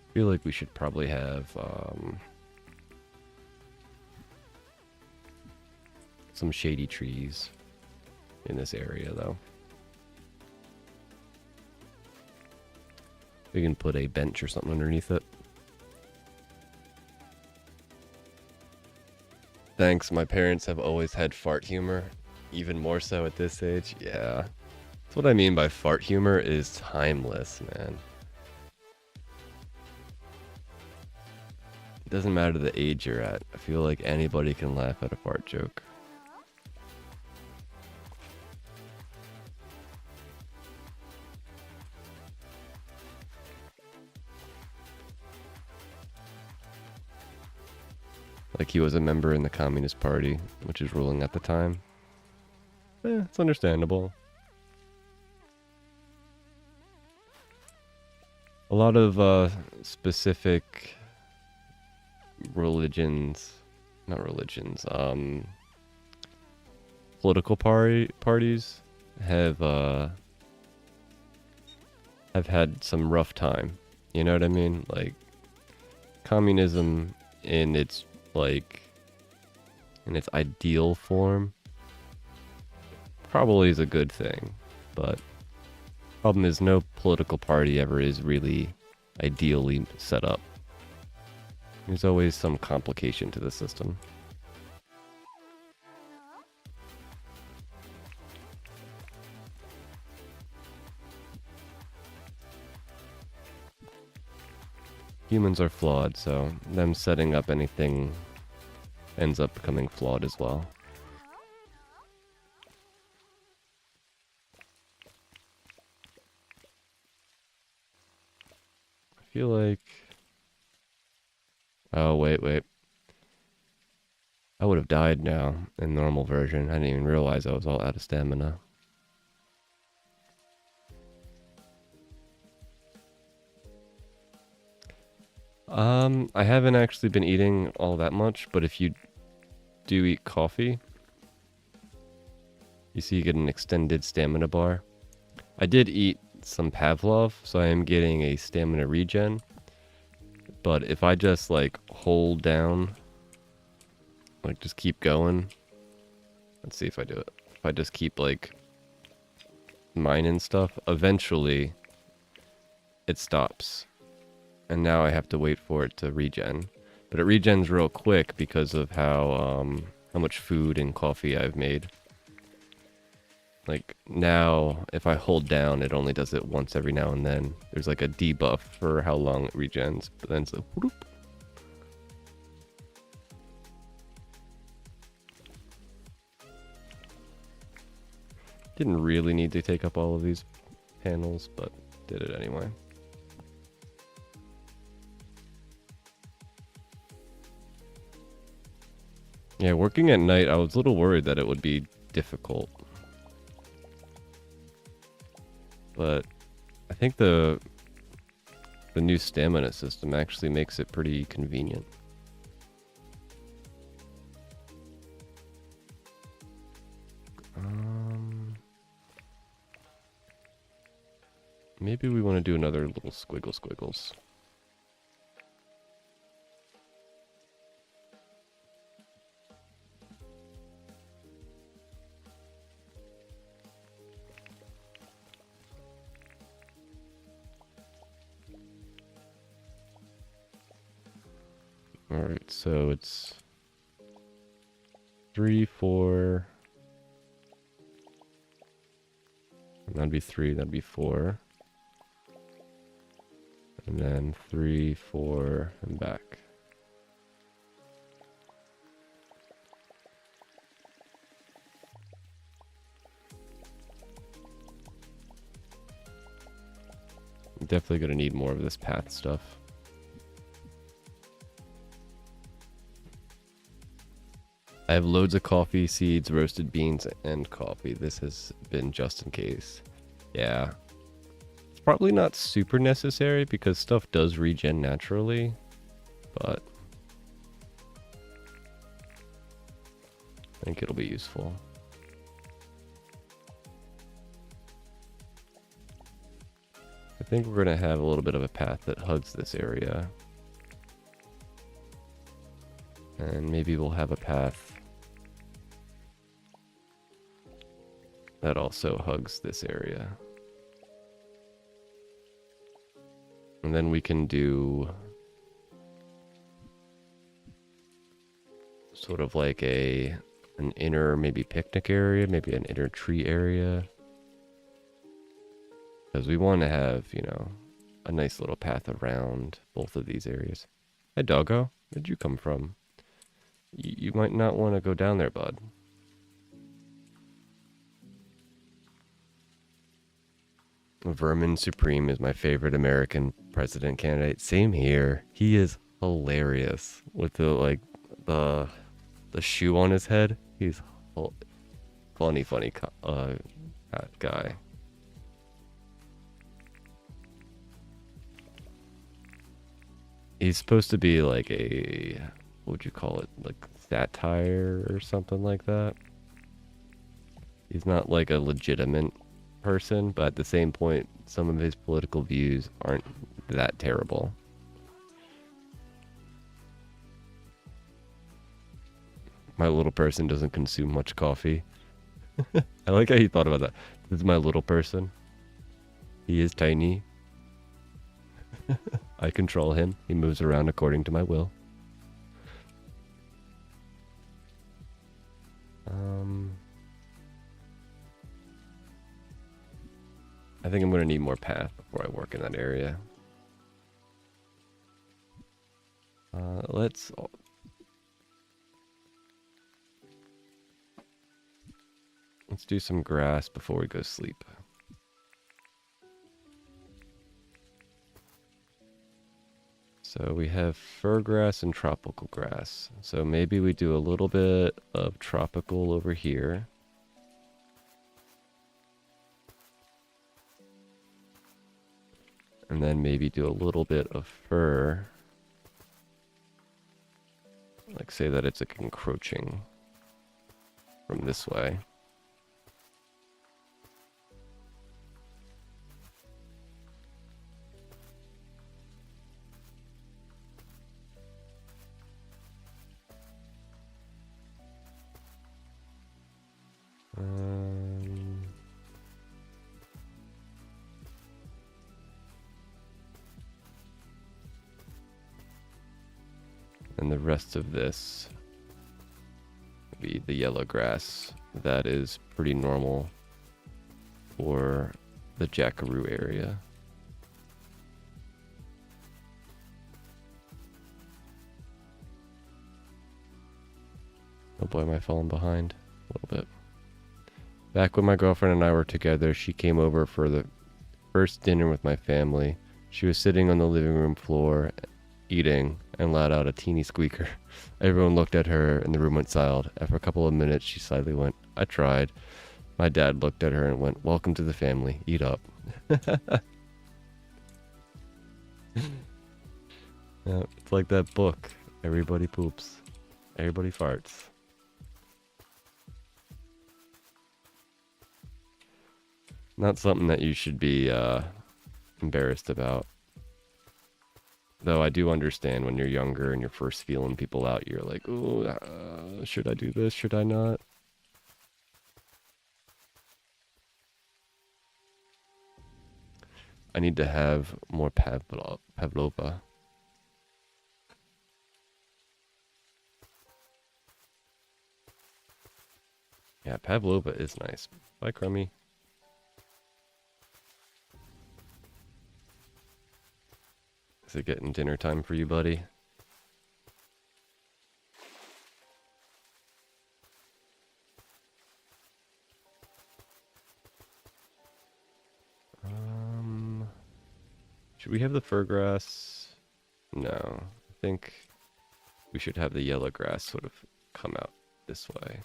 I feel like we should probably have some shady trees in this area, though. We can put a bench or something underneath it. Thanks, my parents have always had fart humor, even more so at this age. Yeah. That's what I mean by fart humor is timeless, man. It doesn't matter the age you're at. I feel like anybody can laugh at a fart joke. Like he was a member in the Communist Party, which is ruling at the time. It's understandable. A lot of specific religions, not religions, political parties have had some rough time. You know what I mean? Like communism in its ideal form probably is a good thing, but problem is no political party ever is really ideally set up. There's always some complication to the system. Humans are flawed, so them setting up anything ends up becoming flawed as well. I feel like... Oh, wait. I would have died now in normal version. I didn't even realize I was all out of stamina. I haven't actually been eating all that much, but if you do eat coffee, you see you get an extended stamina bar. I did eat some Pavlov, so I am getting a stamina regen. But if I just like hold down, like just keep going. Let's see if I do it. If I just keep like mining stuff, eventually it stops. And now I have to wait for it to regen. But it regens real quick because of how much food and coffee I've made. Like now, if I hold down, it only does it once every now and then. There's like a debuff for how long it regens, but then it's like whoop. Didn't really need to take up all of these panels, but did it anyway. Yeah, working at night, I was a little worried that it would be difficult. But I think the new stamina system actually makes it pretty convenient. Maybe we want to do another little squiggles. Alright, so it's 3, 4. That'd be 3, that'd be 4. And then 3, 4, and back. I'm definitely gonna need more of this path stuff. I have loads of coffee seeds, roasted beans, and coffee. This has been just in case. Yeah. It's probably not super necessary because stuff does regen naturally, but I think it'll be useful. I think we're going to have a little bit of a path that hugs this area. And maybe we'll have a path that also hugs this area. And then we can do sort of like an inner maybe picnic area, maybe an inner tree area. Because we want to have, you know, a nice little path around both of these areas. Hey, doggo, where'd you come from? You might not want to go down there, bud. Vermin Supreme is my favorite American president candidate. Same here. He is hilarious with the the shoe on his head. He's funny guy. He's supposed to be like a, what would you call it? Like satire or something like that. He's not like a legitimate person, but at the same point, some of his political views aren't that terrible. My little person doesn't consume much coffee. I like how you thought about that. This is my little person. He is tiny. I control him. He moves around according to my will. I think I'm going to need more path before I work in that area. Let's do some grass before we go sleep. So we have fir grass and tropical grass. So maybe we do a little bit of tropical over here. And then maybe do a little bit of fir. Like say that it's like encroaching from this way. And the rest of this will be the yellow grass. That is pretty normal for the Jackaroo area. Oh boy, am I falling behind a little bit. Back when my girlfriend and I were together, she came over for the first dinner with my family. She was sitting on the living room floor eating and let out a teeny squeaker. Everyone looked at her and the room went silent. After a couple of minutes, she slightly went, "I tried." My dad looked at her and went, "Welcome to the family. Eat up." Yeah, it's like that book. Everybody poops. Everybody farts. Not something that you should be embarrassed about. Though I do understand when you're younger and you're first feeling people out, you're like, "Oh, should I do this? Should I not?" I need to have more pavlova. Yeah, pavlova is nice. Bye, Crummy. Is it getting dinner time for you, buddy? Should we have the fir grass? No. I think we should have the yellow grass sort of come out this way.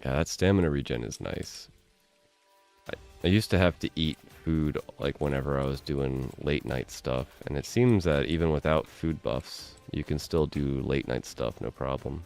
Yeah, that stamina regen is nice. I used to have to eat food like whenever I was doing late night stuff, and it seems that even without food buffs, you can still do late night stuff no problem.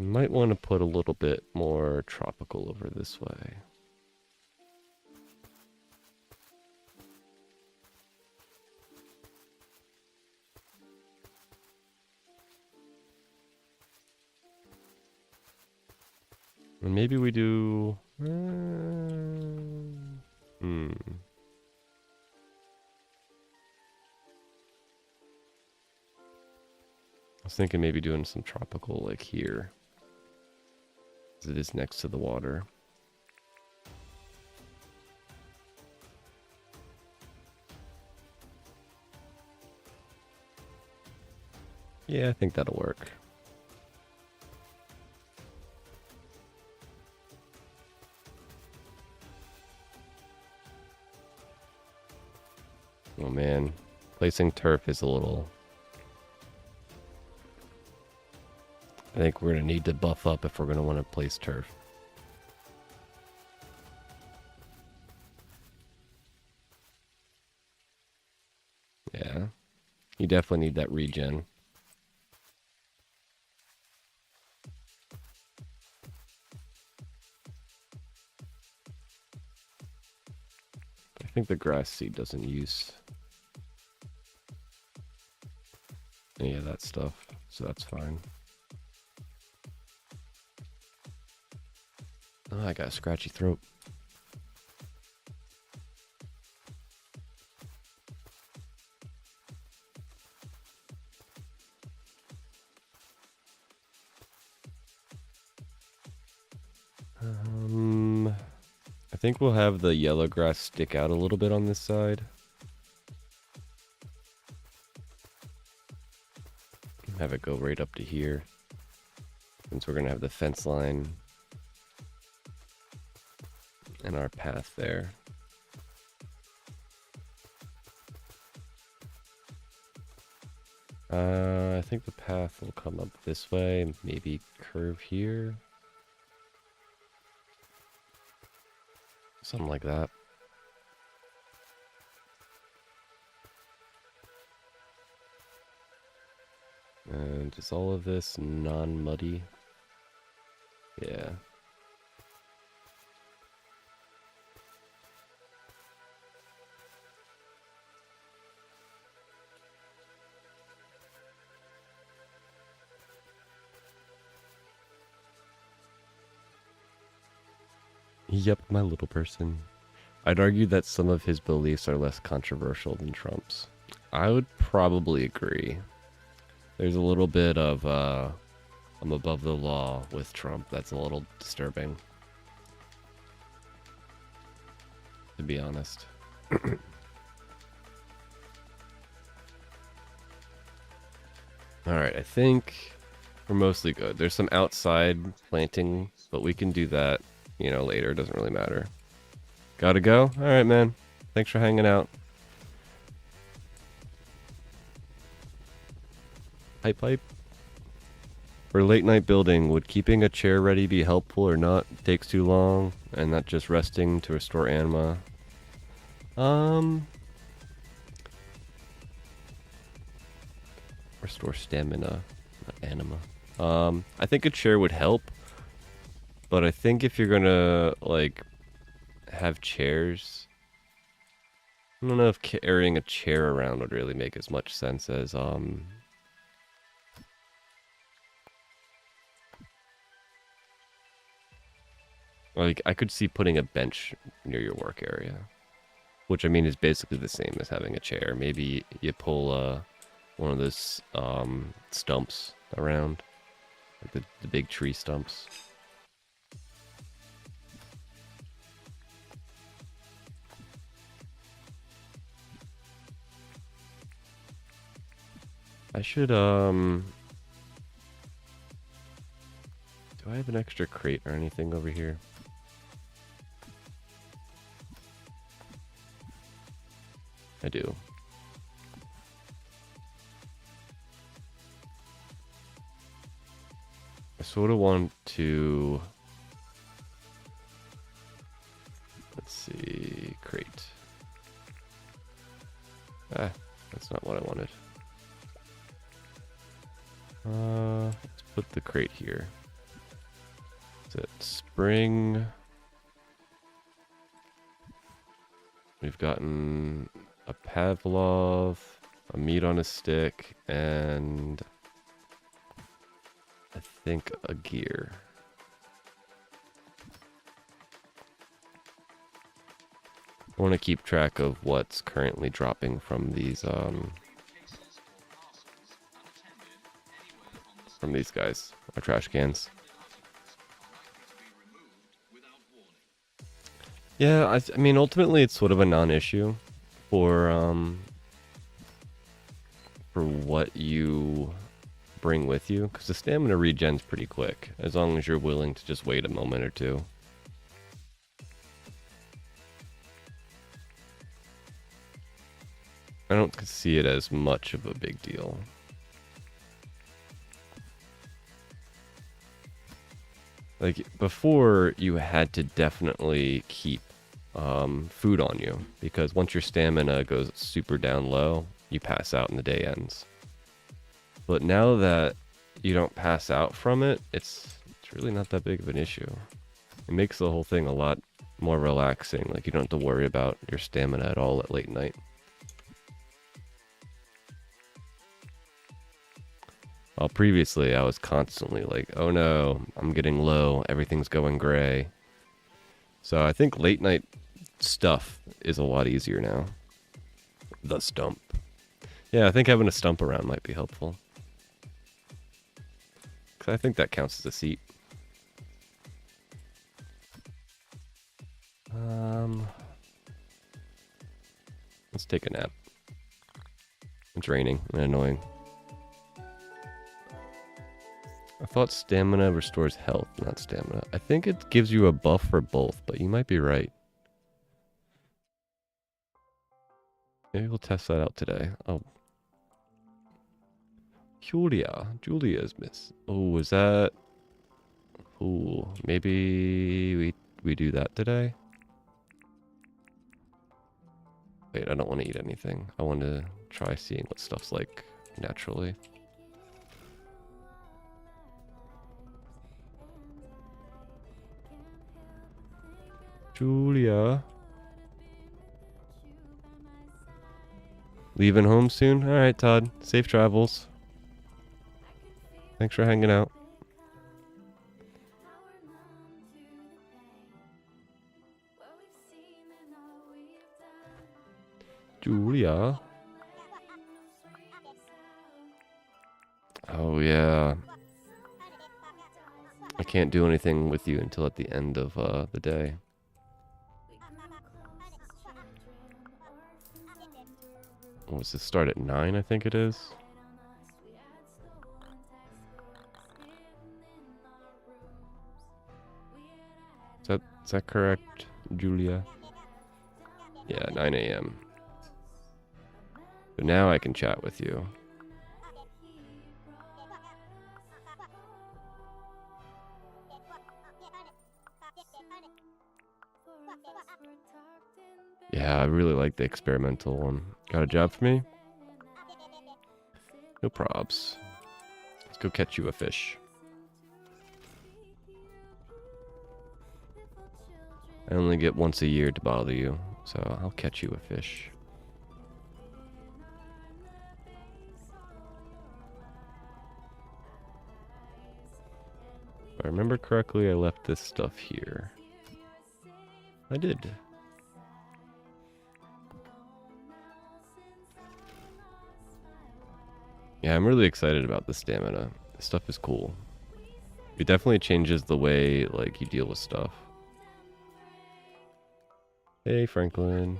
I might want to put a little bit more tropical over this way. And maybe we do... I was thinking maybe doing some tropical like here. As it is next to the water. Yeah, I think that'll work. Oh man, placing turf is a little... I think we're going to need to buff up if we're going to want to place turf. Yeah, you definitely need that regen. I think the grass seed doesn't use any of that stuff, so that's fine. Oh, I got a scratchy throat. I think we'll have the yellow grass stick out a little bit on this side. Have it go right up to here, since we're going to have the fence line and our path there. I think the path will come up this way, maybe curve here. Something like that. And is all of this non-muddy? Yeah. Yep, my little person. I'd argue that some of his beliefs are less controversial than Trump's. I would probably agree. There's a little bit of, I'm above the law with Trump. That's a little disturbing, to be honest. Alright, I think we're mostly good. There's some outside planting, but we can do that, you know, later. It doesn't really matter. Gotta go? Alright, man. Thanks for hanging out. Pipe pipe. For late night building, would keeping a chair ready be helpful or not? It takes too long, and not just resting to restore anima. Restore stamina, not anima. I think a chair would help, but I think if you're gonna like have chairs, I don't know if carrying a chair around would really make as much sense as like I could see putting a bench near your work area, which I mean is basically the same as having a chair. Maybe you pull one of those stumps around, like the big tree stumps. I should do I have an extra crate or anything over here? I do. I sort of want to... Let's see... Crate. Ah, that's not what I wanted. Let's put the crate here. Is it spring? We've gotten a Pavlov, a meat on a stick, and I think a gear. I want to keep track of what's currently dropping from these guys, our trash cans. Yeah, I mean, ultimately, it's sort of a non-issue for what you bring with you, because the stamina regen's pretty quick, as long as you're willing to just wait a moment or two. I don't see it as much of a big deal. Like, before, you had to definitely keep food on you, because once your stamina goes super down low, you pass out and the day ends. But now that you don't pass out from it, it's really not that big of an issue. It makes the whole thing a lot more relaxing. Like, you don't have to worry about your stamina at all at late night. While previously I was constantly like, oh no, I'm getting low, everything's going gray. So I think late night stuff is a lot easier now. The stump. Yeah, I think having a stump around might be helpful. Because I think that counts as a seat. Let's take a nap. It's raining and annoying. I thought stamina restores health, not stamina. I think it gives you a buff for both, but you might be right. Maybe we'll test that out today. Oh. Julia's miss. Oh, is that... Ooh, maybe we do that today? Wait, I don't want to eat anything. I want to try seeing what stuff's like naturally. Julia. Leaving home soon? Alright, Todd. Safe travels. Thanks for hanging out. Julia. Oh, yeah. I can't do anything with you until at the end of the day. What was this? Start at 9, I think it is. Is that correct, Julia? Yeah, 9 a.m. So now I can chat with you. Yeah, I really like the experimental one. Got a job for me? No probs. Let's go catch you a fish. I only get once a year to bother you, so I'll catch you a fish. If I remember correctly, I left this stuff here. I did. Yeah, I'm really excited about the stamina. This stuff is cool. It definitely changes the way, like, you deal with stuff. Hey, Franklin.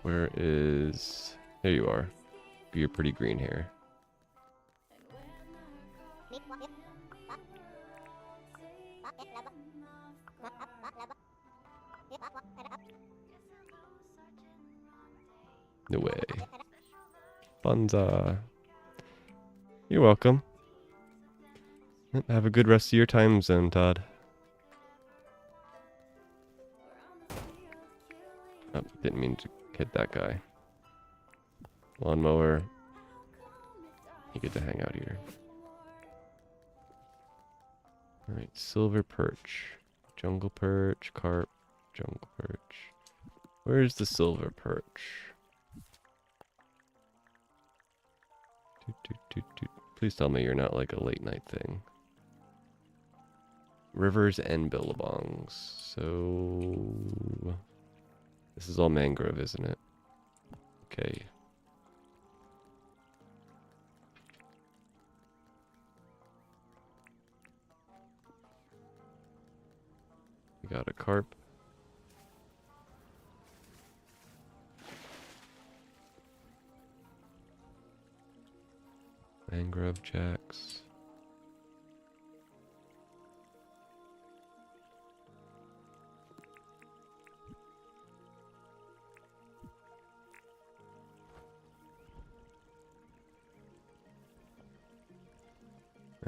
Where is... There you are. Your pretty green hair. No way. Bunza. You're welcome. Have a good rest of your time zone, Todd. Oh, didn't mean to hit that guy. lawnmower. You get to hang out here. Alright, silver perch. Jungle perch, carp, jungle perch. Where's the silver perch? Please tell me you're not like a late night thing. Rivers and billabongs. So this is all mangrove, isn't it? Okay. We got a carp. Mangrove jacks.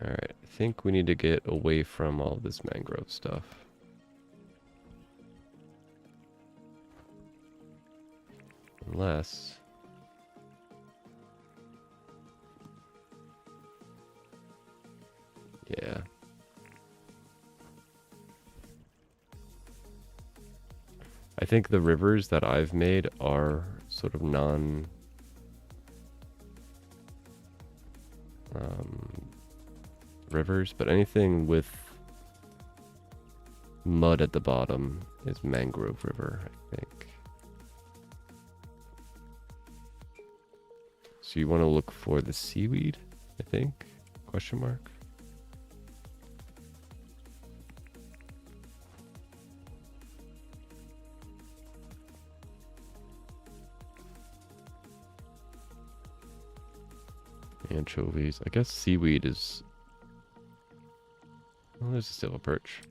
Alright, I think we need to get away from all this mangrove stuff. Unless... yeah. I think the rivers that I've made are sort of rivers, but anything with mud at the bottom is mangrove river, I think. So you want to look for the seaweed, I think? Question mark. Anchovies. I guess seaweed is... oh, there's a silver perch.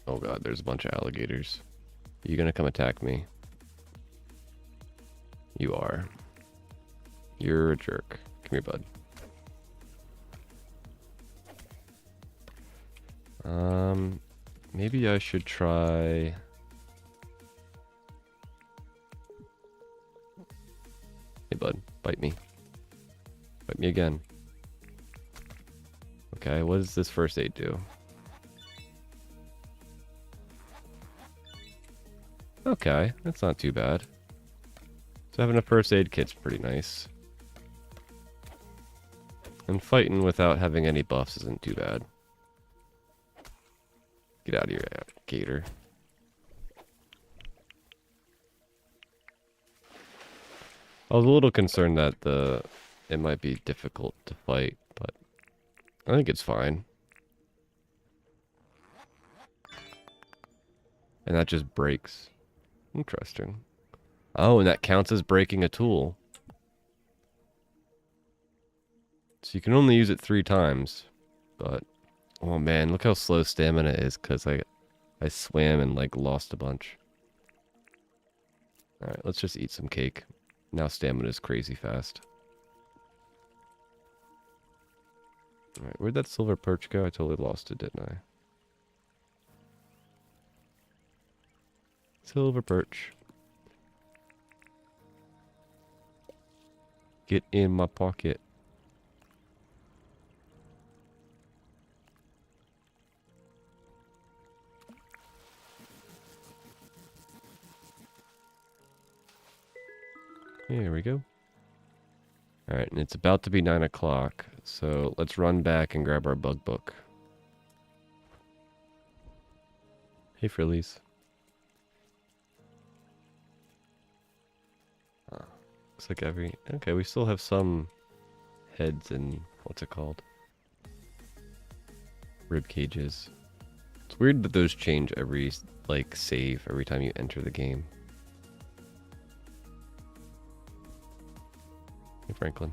Oh god, there's a bunch of alligators. Are you gonna come attack me? You are. You're a jerk. Come here, bud. Maybe I should try... hey, bud. Bite me. Bite me again. Okay, what does this first aid do? Okay, that's not too bad. So having a first aid kit's pretty nice. And fighting without having any buffs isn't too bad. Get out of here, gator. I was a little concerned that it might be difficult to fight, but I think it's fine. And that just breaks. Interesting. Oh, and that counts as breaking a tool. So you can only use it 3 times. But, oh man, look how slow stamina is, because I swam and like lost a bunch. Alright, let's just eat some cake. Now stamina is crazy fast. Alright, where'd that silver perch go? I totally lost it, didn't I? Silver perch. Get in my pocket. Here we go. Alright, and it's about to be 9 o'clock, so let's run back and grab our bug book. Hey, Frillies. Looks like okay, we still have some heads and, what's it called? Rib cages. It's weird that those change every, like, save every time you enter the game. Hey, Franklin.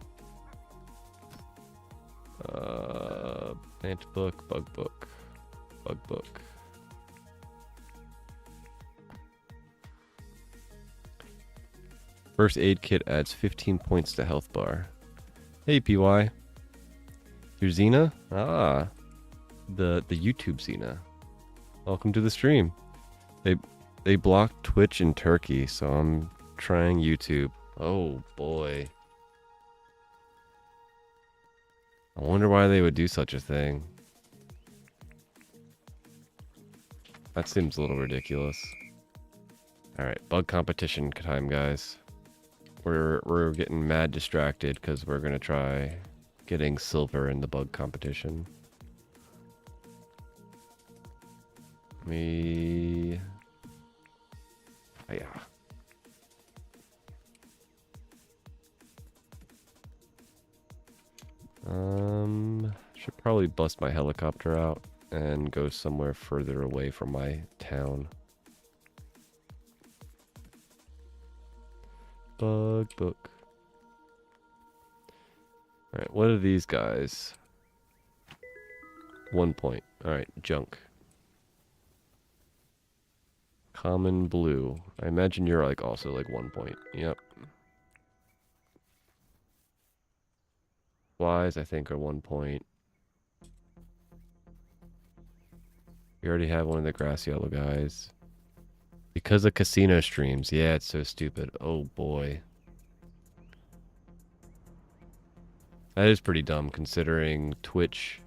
Plant book, bug book, bug book. First aid kit adds 15 points to health bar. Hey, PY. You're Xena? Ah, the YouTube Xena. Welcome to the stream. They blocked Twitch in Turkey, so I'm trying YouTube. Oh boy. I wonder why they would do such a thing. That seems a little ridiculous. Alright, bug competition time, guys. We're getting mad distracted because we're gonna try getting silver in the bug competition. Me... Oh, yeah. Should probably bust my helicopter out and go somewhere further away from my town. Bug book. Alright, what are these guys? 1 point. Alright, junk. Common blue. I imagine you're like also like 1 point. Yep. Flies, I think, are 1 point. We already have one of the grass yellow guys. Because of casino streams. Yeah, it's so stupid. Oh boy. That is pretty dumb considering Twitch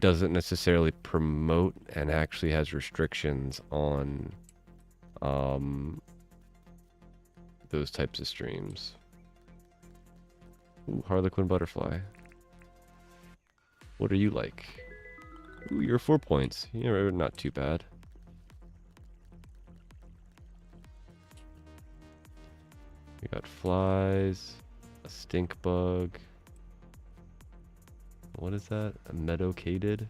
doesn't necessarily promote and actually has restrictions on those types of streams. Ooh, Harlequin butterfly. What are you like? Ooh, you're 4 points. You're not too bad. We got flies, a stink bug. What is that? A meadowcaded?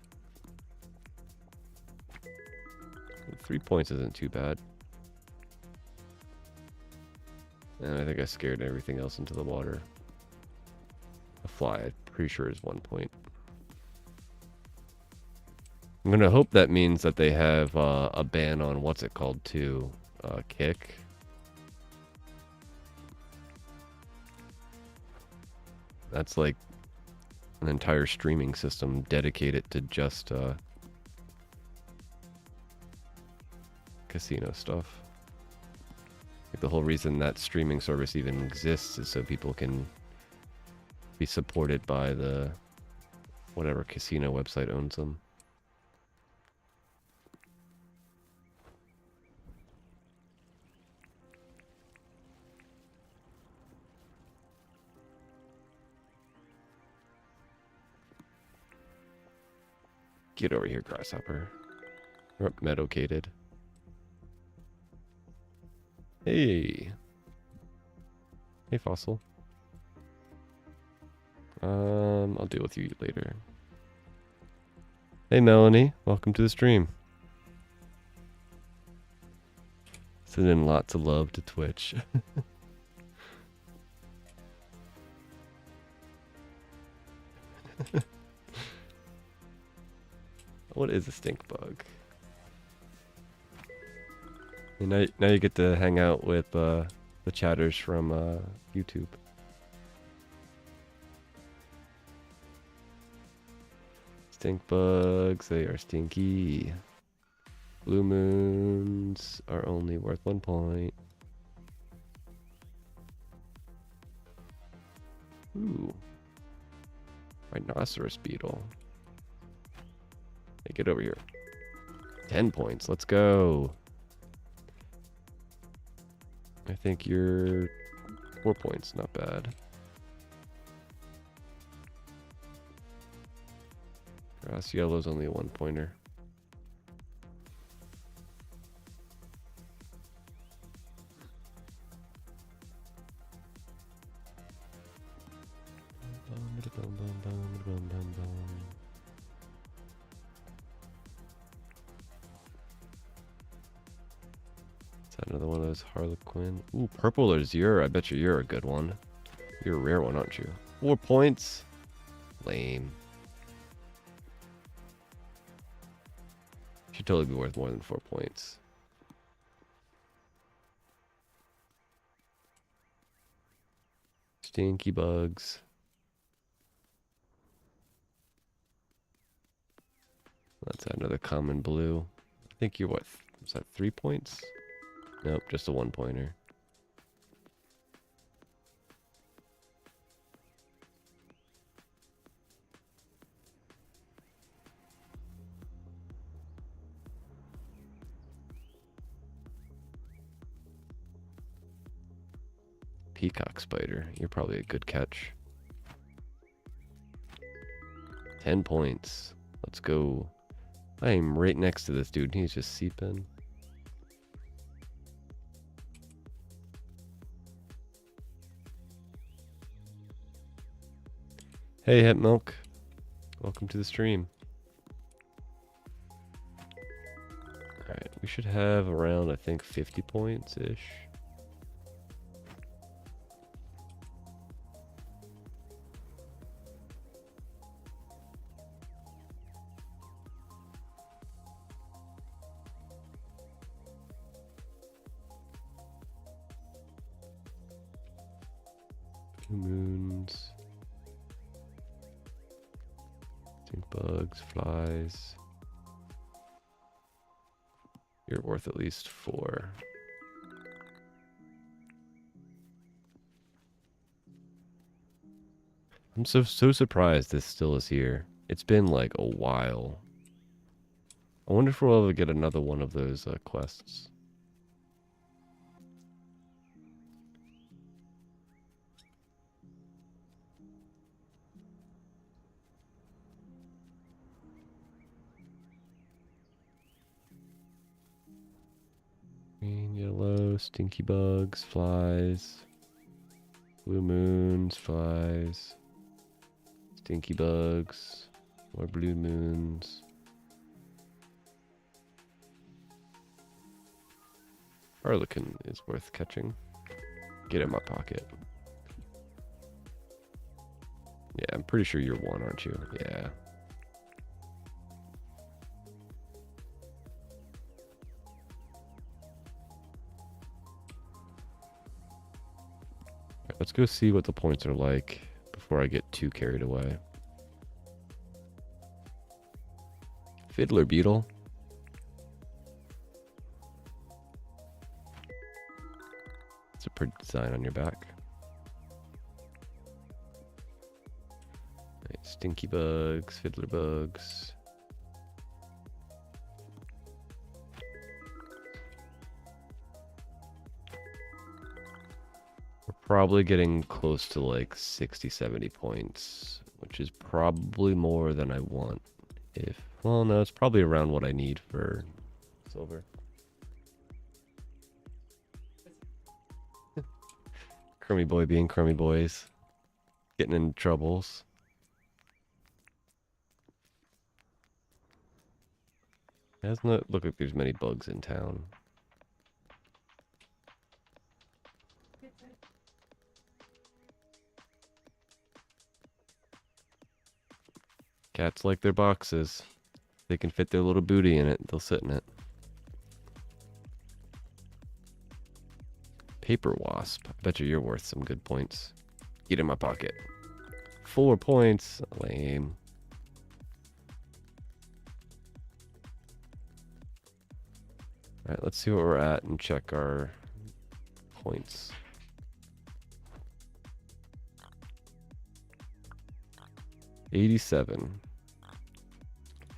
3 points isn't too bad. And I think I scared everything else into the water. A fly, I'm pretty sure is 1 point. I'm gonna hope that means that they have a ban on what's it called too, kick. That's like an entire streaming system dedicated to just casino stuff. Like the whole reason that streaming service even exists is so people can be supported by the whatever casino website owns them. Get over here, grasshopper. We're up meadowcaded. Hey. Hey, fossil. I'll deal with you later. Hey, Melanie. Welcome to the stream. Sending lots of love to Twitch. What is a stink bug? And now you get to hang out with the chatters from YouTube. Stink bugs, they are stinky. Blue moons are only worth 1 point. Ooh. Rhinoceros beetle. Hey, get over here. 10 points. Let's go. I think you're 4 points. Not bad. Grass yellow's only a 1 pointer. Is that another one of those Harlequin? Ooh, purple azure. I bet you're a good one. You're a rare one, aren't you? 4 points? Lame. Should totally be worth more than 4 points. Stinky bugs. That's another common blue. I think you're what? Was that 3 points? Nope, just a 1 pointer. peacock spider. You're probably a good catch. 10 points. Let's go. I am right next to this dude. He's just seeping. Hey, Het Milk. Welcome to the stream. Alright, we should have around, I think, 50 points-ish. Blue moons. Stink bugs, flies. You're worth at least 4. I'm so surprised this still is here. It's been like a while. I wonder if we'll ever get another one of those quests. Green, yellow, stinky bugs, flies. Blue moons, flies. Stinky bugs. More blue moons. Harlequin is worth catching. Get in my pocket. Yeah, I'm pretty sure you're 1, aren't you? Yeah. Let's go see what the points are like before I get too carried away. Fiddler beetle. It's a pretty design on your back. Right, stinky bugs, fiddler bugs. Probably getting close to like 60, 70 points, which is probably more than I want. Well, no, it's probably around what I need for silver. Crummy boy being crummy boys. Getting in troubles. It doesn't look like there's many bugs in town. Cats like their boxes. They can fit their little booty in it. They'll sit in it. Paper wasp. I bet you're worth some good points. Get in my pocket. 4 points. Lame. Alright, let's see what we're at and check our points. $87.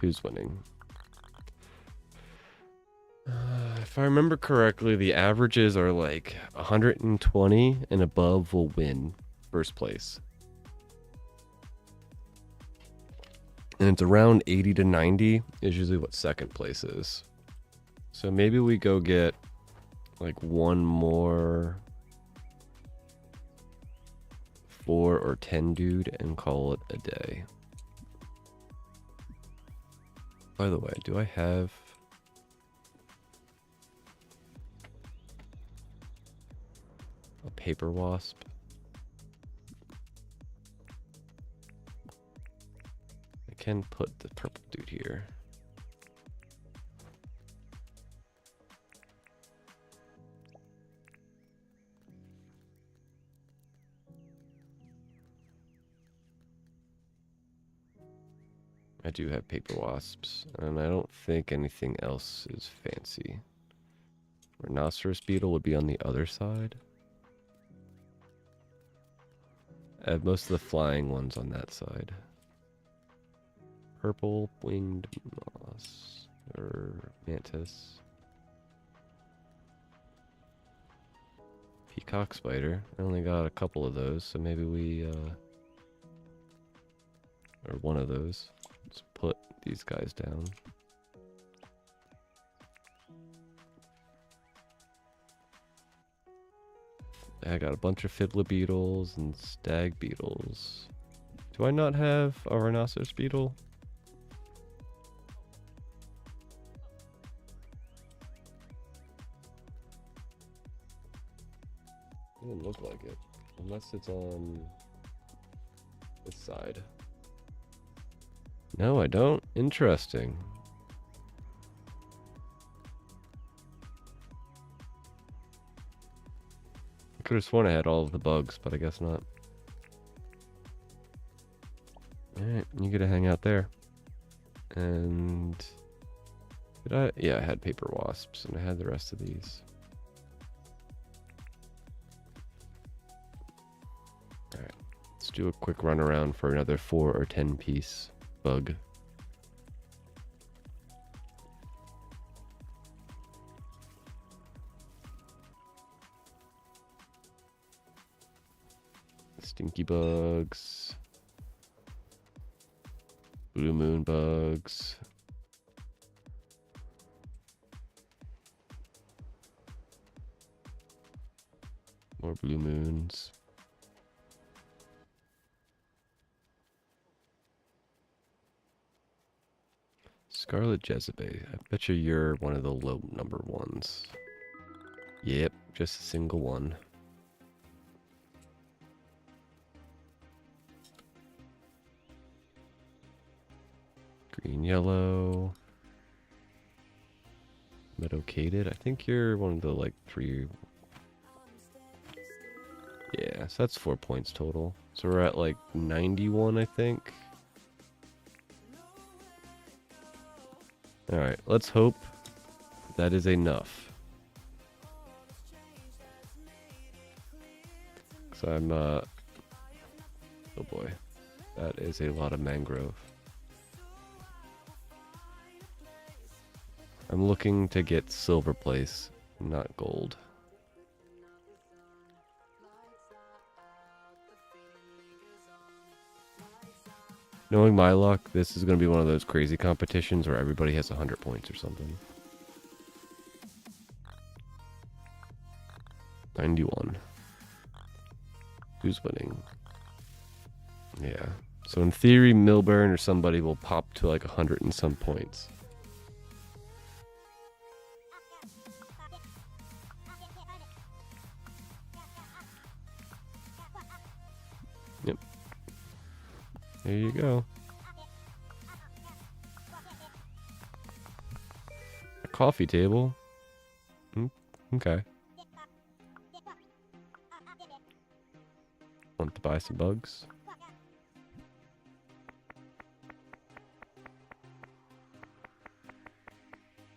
Who's winning? If I remember correctly, the averages are like 120 and above will win first place. And it's around 80 to 90 is usually what second place is. So maybe we go get like one more 4 or 10 dude and call it a day. By the way, do I have... a paper wasp? I can put the purple dude here. I do have paper wasps, and I don't think anything else is fancy. Rhinoceros beetle would be on the other side. I have most of the flying ones on that side. Purple winged moss, or mantis. Peacock spider. I only got a couple of those, so maybe we, or one of those. Let's put these guys down. I got a bunch of fiddler beetles and stag beetles. Do I not have a rhinoceros beetle? It doesn't look like it, unless it's on this side. No, I don't. Interesting. I could have sworn I had all of the bugs, but I guess not. Alright, you get to hang out there. And... did I? Yeah, I had paper wasps, and I had the rest of these. Alright, let's do a quick run around for another 4 or 10 piece bug. Stinky bugs. Blue moon bugs. More blue moons. Scarlet Jezebel. I bet you're one of the low number ones. Yep, just a single one. Green, yellow. Meadowcated. I think you're one of the like 3. Yeah, so that's 4 points total. So we're at like 91, I think. Alright, let's hope that is enough. So I'm, oh boy. That is a lot of mangrove. I'm looking to get silver place, not gold. Knowing my luck, this is going to be one of those crazy competitions where everybody has 100 points or something. 91. Who's winning? Yeah. So in theory, Milburn or somebody will pop to like 100 and some points. Yep. There you go. A coffee table. Okay. Want to buy some bugs?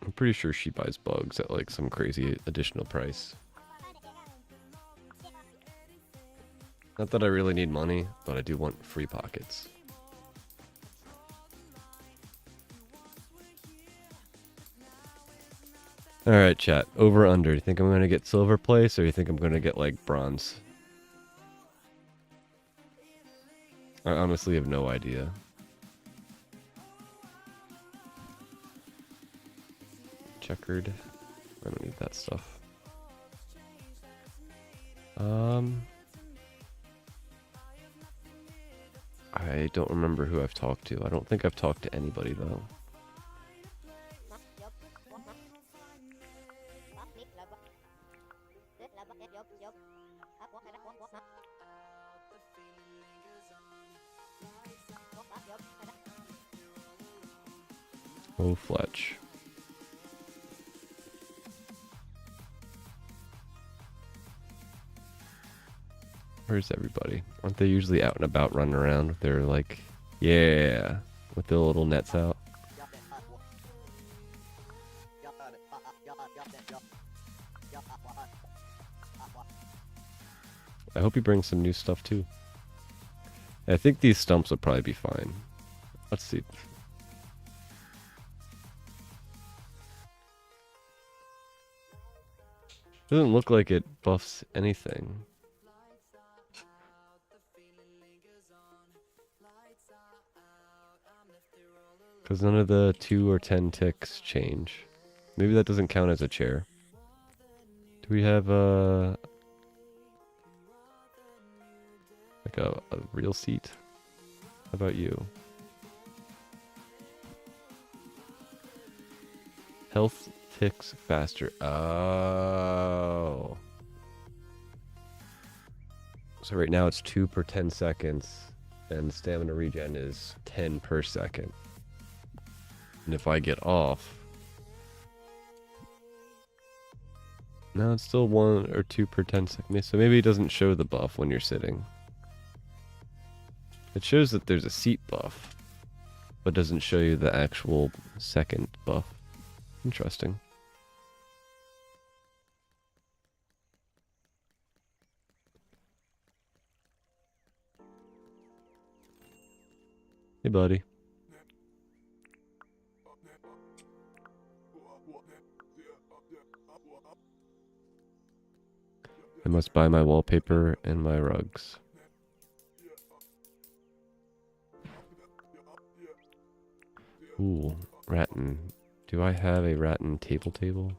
I'm pretty sure she buys bugs at like some crazy additional price. Not that I really need money, but I do want free pockets. Alright, chat. Over under. You think I'm going to get silver place, or you think I'm going to get like bronze? I honestly have no idea. Checkered. I don't need that stuff. I don't remember who I've talked to. I don't think I've talked to anybody though. Oh, Fletch. Where's everybody? Aren't they usually out and about running around? They're like, yeah, with the little nets out. I hope he brings some new stuff too. I think these stumps will probably be fine. Let's see. Doesn't look like it buffs anything. Because none of the 2 or 10 ticks change. Maybe that doesn't count as a chair. Do we have like a real seat? How about you? Health ticks faster. Oh. So right now it's 2 per 10 seconds, and stamina regen is 10 per second. And if I get off... No, it's still 1 or 2 per 10 seconds. So maybe it doesn't show the buff when you're sitting. It shows that there's a seat buff, but doesn't show you the actual second buff. Interesting. Hey, buddy. I must buy my wallpaper and my rugs. Ooh, rattan. Do I have a rattan table?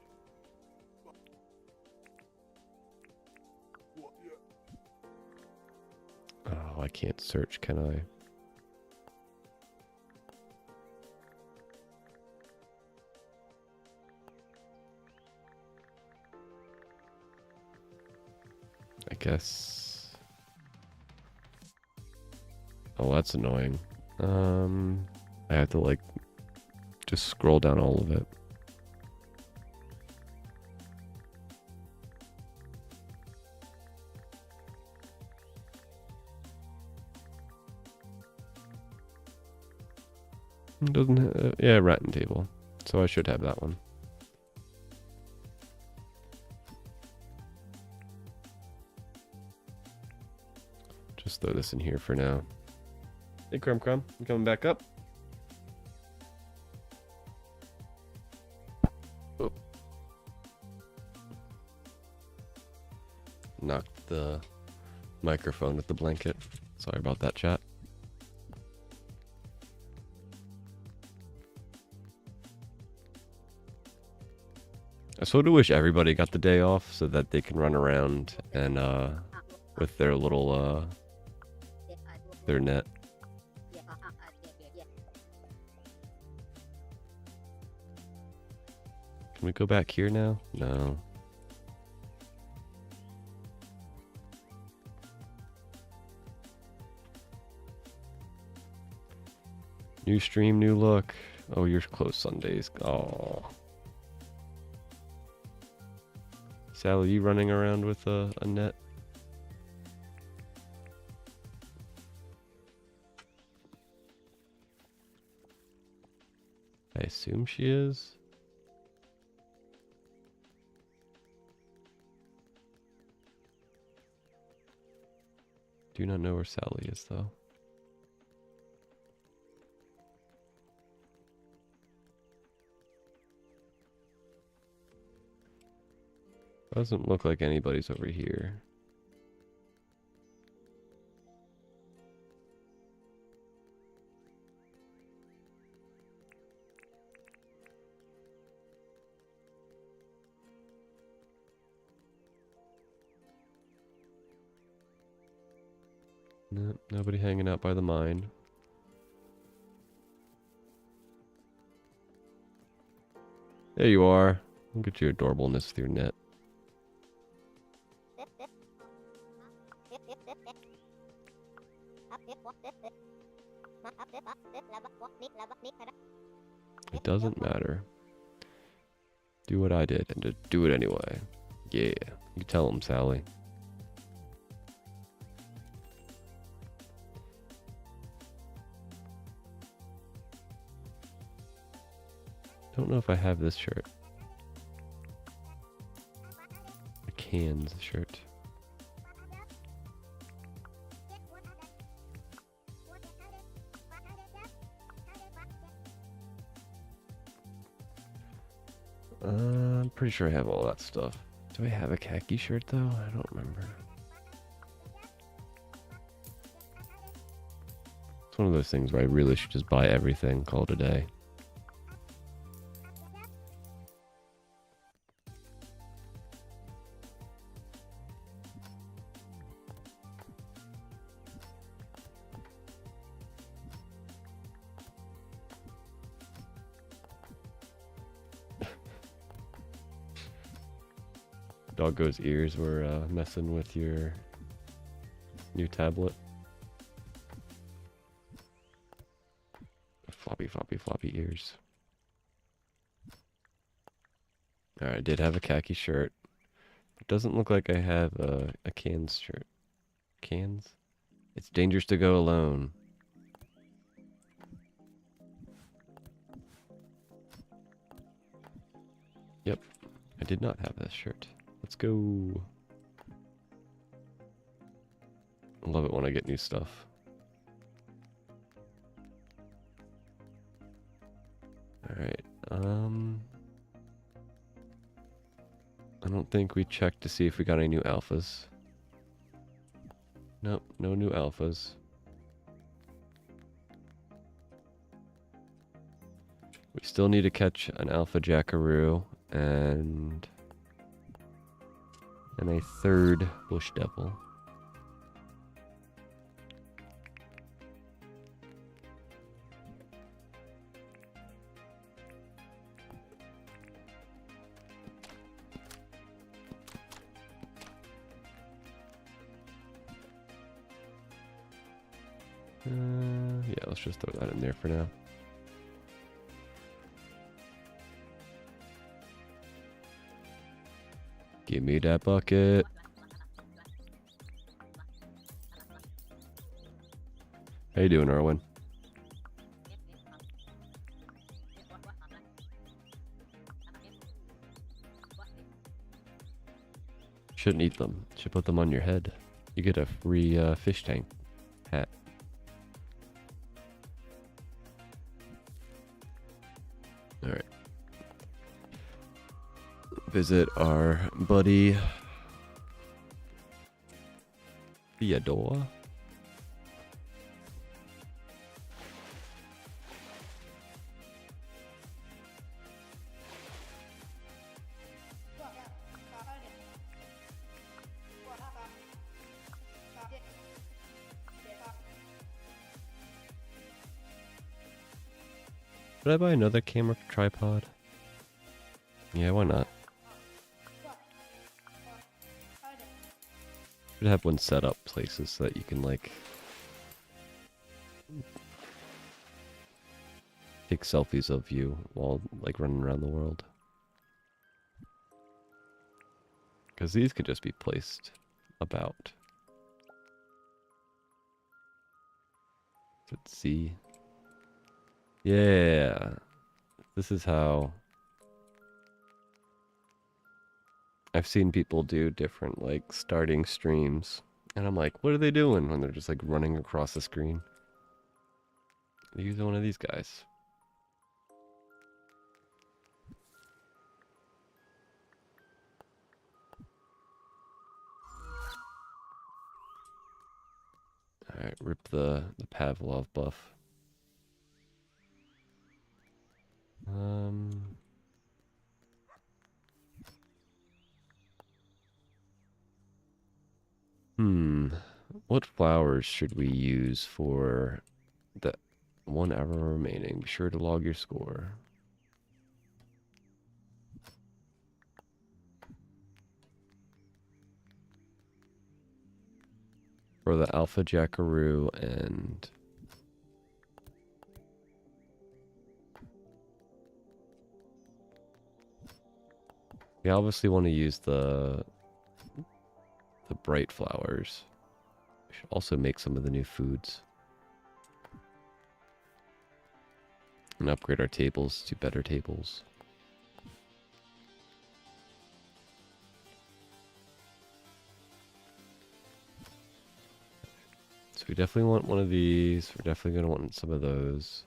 Oh, I can't search, can I? I guess... Oh, that's annoying. I have to, like, just scroll down all of it. It doesn't have... yeah, rattan table. So I should have that one. Just throw this in here for now. Hey, Crumb, you coming back up? Oh. Knocked the microphone with the blanket. Sorry about that, chat. I sort of wish everybody got the day off so that they can run around and with their little their net. Can we go back here now? No. New stream, new look. Oh, you're closed Sundays. Oh. Sally, you running around with a net? I assume she is. Do not know where Sally is, though. Doesn't look like anybody's over here. Nope, nobody hanging out by the mine. There you are. Look at your adorableness with your net. It doesn't matter. Do what I did and just do it anyway. Yeah, you tell him, Sally. Don't know if I have this shirt. A cans shirt. I'm pretty sure I have all that stuff. Do I have a khaki shirt though? I don't remember. It's one of those things where I really should just buy everything, call it a day. Doggo's ears were messing with your new tablet. Floppy, floppy, floppy ears. Alright, I did have a khaki shirt. It doesn't look like I have a cans shirt. Cans? It's dangerous to go alone. Yep, I did not have this shirt. Let's go. I love it when I get new stuff. Alright, I don't think we checked to see if we got any new alphas. Nope, no new alphas. We still need to catch an alpha jackaroo and a third bush devil. Yeah, let's just throw that in there for now. Give me that bucket. How you doing, Arwen? Shouldn't eat them. Should put them on your head. You get a free fish tank hat. Alright. Visit our buddy Theodore. Should I buy another camera tripod? Yeah, why not? Should have one set up places so that you can like take selfies of you while like running around the world. Because these could just be placed about. Let's see. Yeah, this is how I've seen people do different like starting streams, and I'm like, what are they doing when they're just like running across the screen? They're using one of these guys. All right, rip the Pavlov buff. What flowers should we use for the 1 hour remaining? Be sure to log your score. For the alpha jackaroo and we obviously want to use the bright flowers. We should also make some of the new foods. And upgrade our tables to better tables. So we definitely want one of these. We're definitely going to want some of those.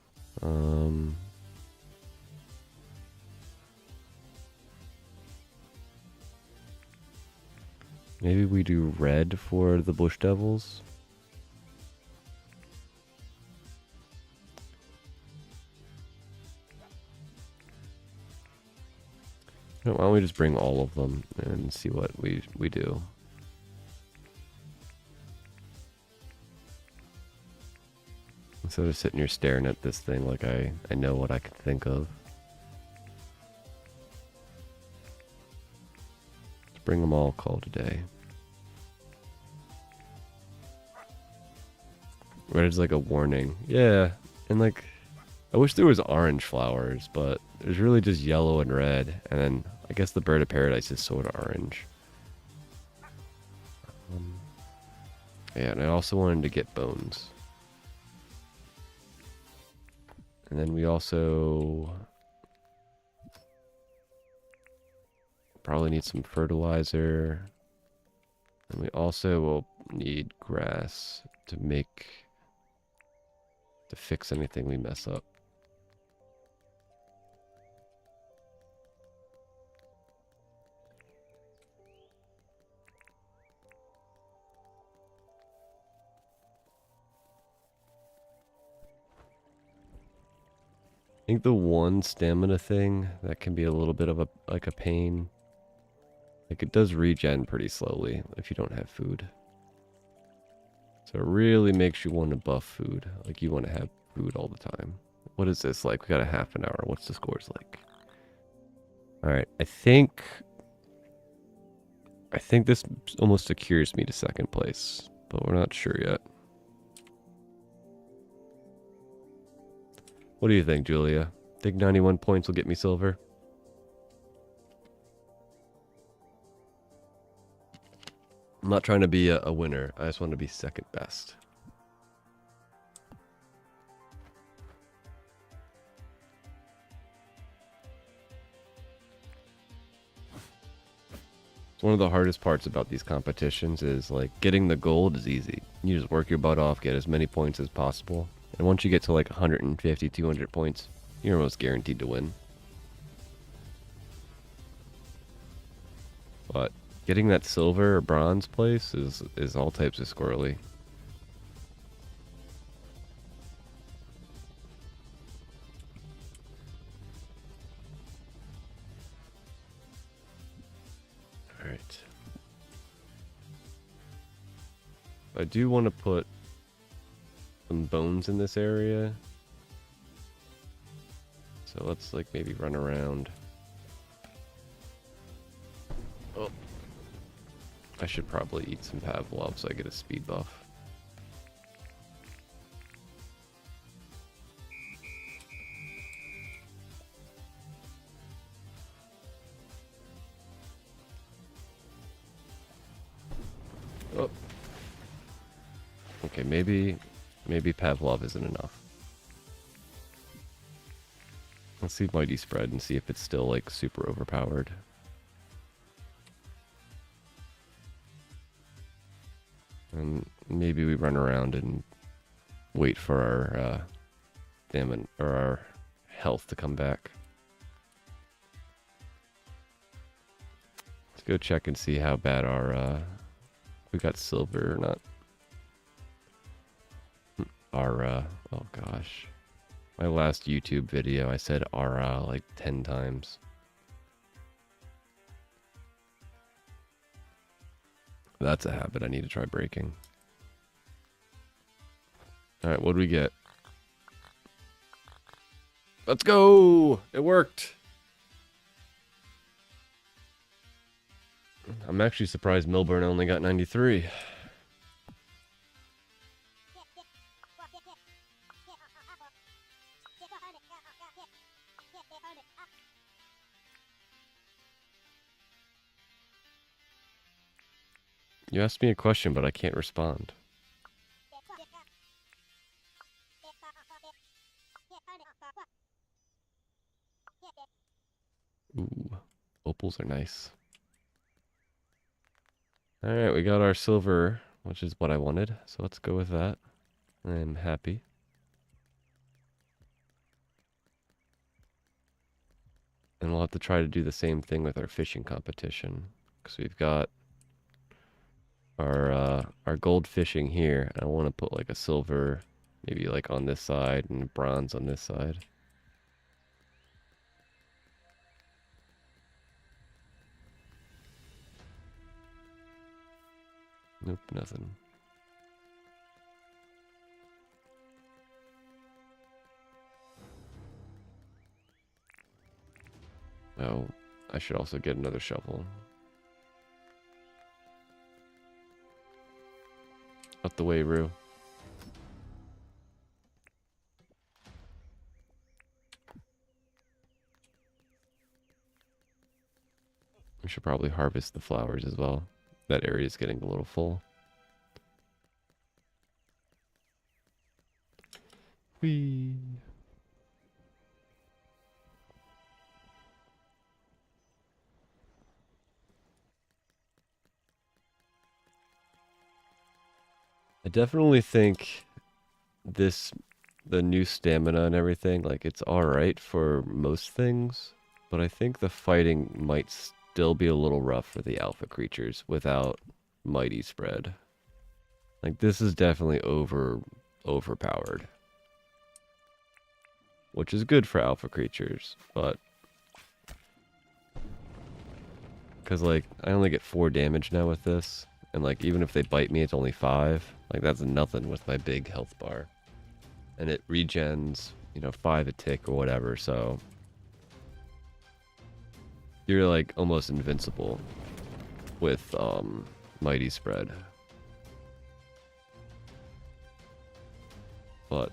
Maybe we do red for the bush devils. Why don't we just bring all of them and see what we do. Instead of sitting here staring at this thing like I know what I can think of. Let's bring them all, call it a day. Red is like a warning. Yeah, and like, I wish there was orange flowers, but there's really just yellow and red, and then I guess the bird of paradise is sort of orange. Yeah, and I also wanted to get bones. And then we also probably need some fertilizer. And we also will need grass to fix anything we mess up. I think the one stamina thing that can be a little bit of a pain. Like it does regen pretty slowly if you don't have food. So it really makes you want to buff food. Like you want to have food all the time. What is this like? We got a half an hour. What's the scores like? Alright, I think this almost secures me to second place, but we're not sure yet. What do you think, Julia? Think 91 points will get me silver? I'm not trying to be a winner. I just want to be second best. It's one of the hardest parts about these competitions is like getting the gold is easy. You just work your butt off, get as many points as possible. And once you get to like 150, 200 points, you're almost guaranteed to win. But getting that silver or bronze place is all types of squirrely. Alright. I do want to put some bones in this area. So let's like maybe run around. Oh. I should probably eat some Pavlov so I get a speed buff. Oh. Okay, maybe Pavlov isn't enough. Let's see Mighty Spread and see if it's still like super overpowered. And maybe we run around and wait for our stamina or our health to come back. Let's go check and see how bad our we got silver or not. Our oh gosh. My last YouTube video I said our like 10 times. That's a habit I need to try breaking. Alright, what do we get? Let's go! It worked! I'm actually surprised Milburn only got 93. You asked me a question, but I can't respond. Ooh, opals are nice. Alright, we got our silver, which is what I wanted. So let's go with that. I'm happy. And we'll have to try to do the same thing with our fishing competition. Because we've got our gold fishing here. I want to put like a silver, maybe like on this side and bronze on this side. Nope, nothing. Oh, I should also get another shovel. Out the way, Rue. We should probably harvest the flowers as well. That area is getting a little full. Whee! I definitely think the new stamina and everything, like it's alright for most things, but I think the fighting might still be a little rough for the alpha creatures without mighty spread. Like this is definitely overpowered. Which is good for alpha creatures, but because like I only get 4 damage now with this, and like even if they bite me it's only 5. Like that's nothing with my big health bar. And it regens, 5 a tick or whatever, so you're like almost invincible with mighty spread. But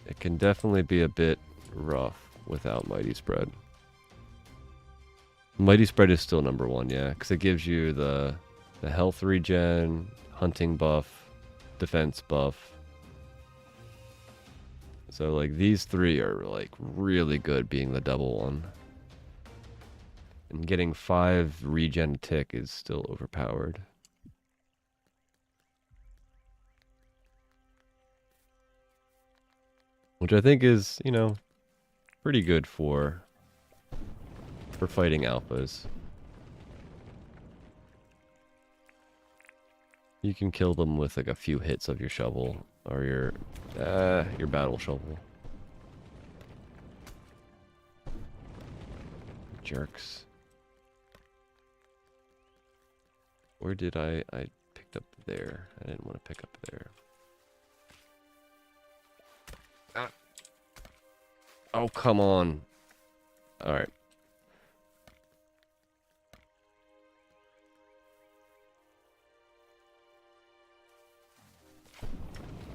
it can definitely be a bit rough without mighty spread. Mighty spread is still number 1, yeah, because it gives you the health regen, hunting buff, defense buff. So like these 3 are like really good being the double one. And getting 5 regen a tick is still overpowered. Which I think is, pretty good for fighting alphas. You can kill them with like a few hits of your shovel or your battle shovel. Jerks. Where did I picked up there? I didn't want to pick up there. Ah. Oh, come on. All right.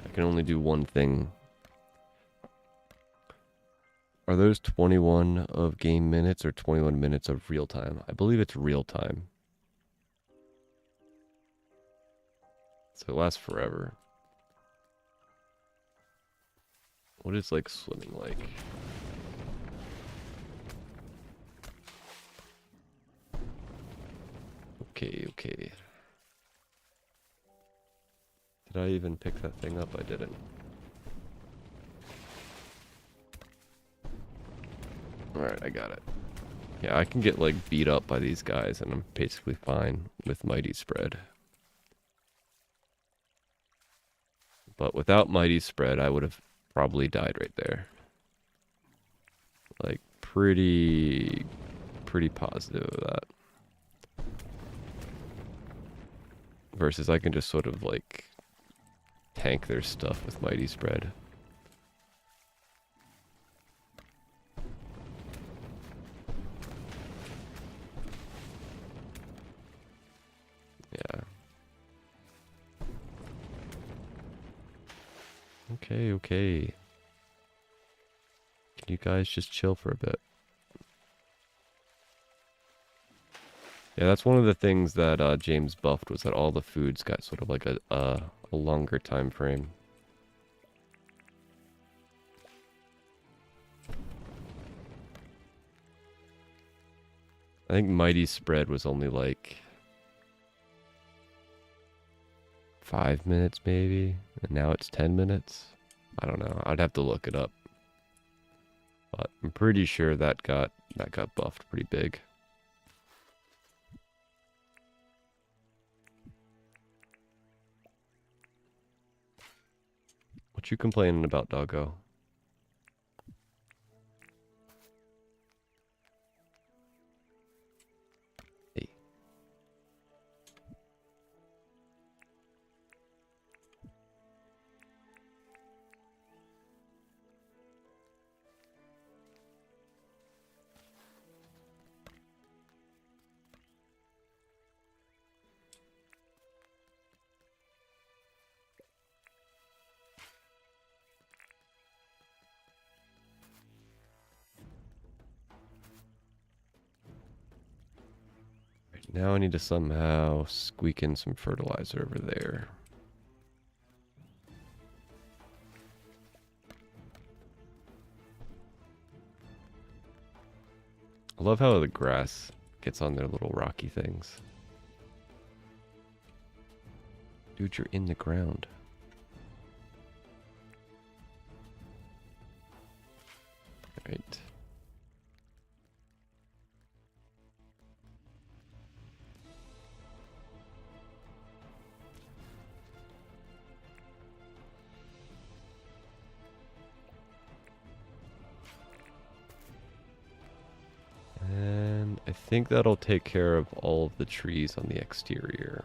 I can only do one thing. Are those 21 of game minutes or 21 minutes of real time? I believe it's real time. So it lasts forever. What is like swimming like? Okay. Did I even pick that thing up? I didn't. Alright, I got it. Yeah, I can get like beat up by these guys and I'm basically fine with mighty spread. But without mighty spread, I would have probably died right there. Like pretty positive of that. Versus I can just sort of like tank their stuff with mighty spread. Yeah. Okay. Can you guys just chill for a bit? Yeah, that's one of the things that James buffed, was that all the foods got sort of like a longer time frame. I think mighty spread was only like 5 minutes maybe, and now it's 10 minutes. I don't know. I'd have to look it up. But I'm pretty sure that got buffed pretty big. What you complaining about, doggo? Hey. Right, now I need to somehow squeak in some fertilizer over there. I love how the grass gets on their little rocky things. Dude, you're in the ground. Right. And I think that'll take care of all of the trees on the exterior.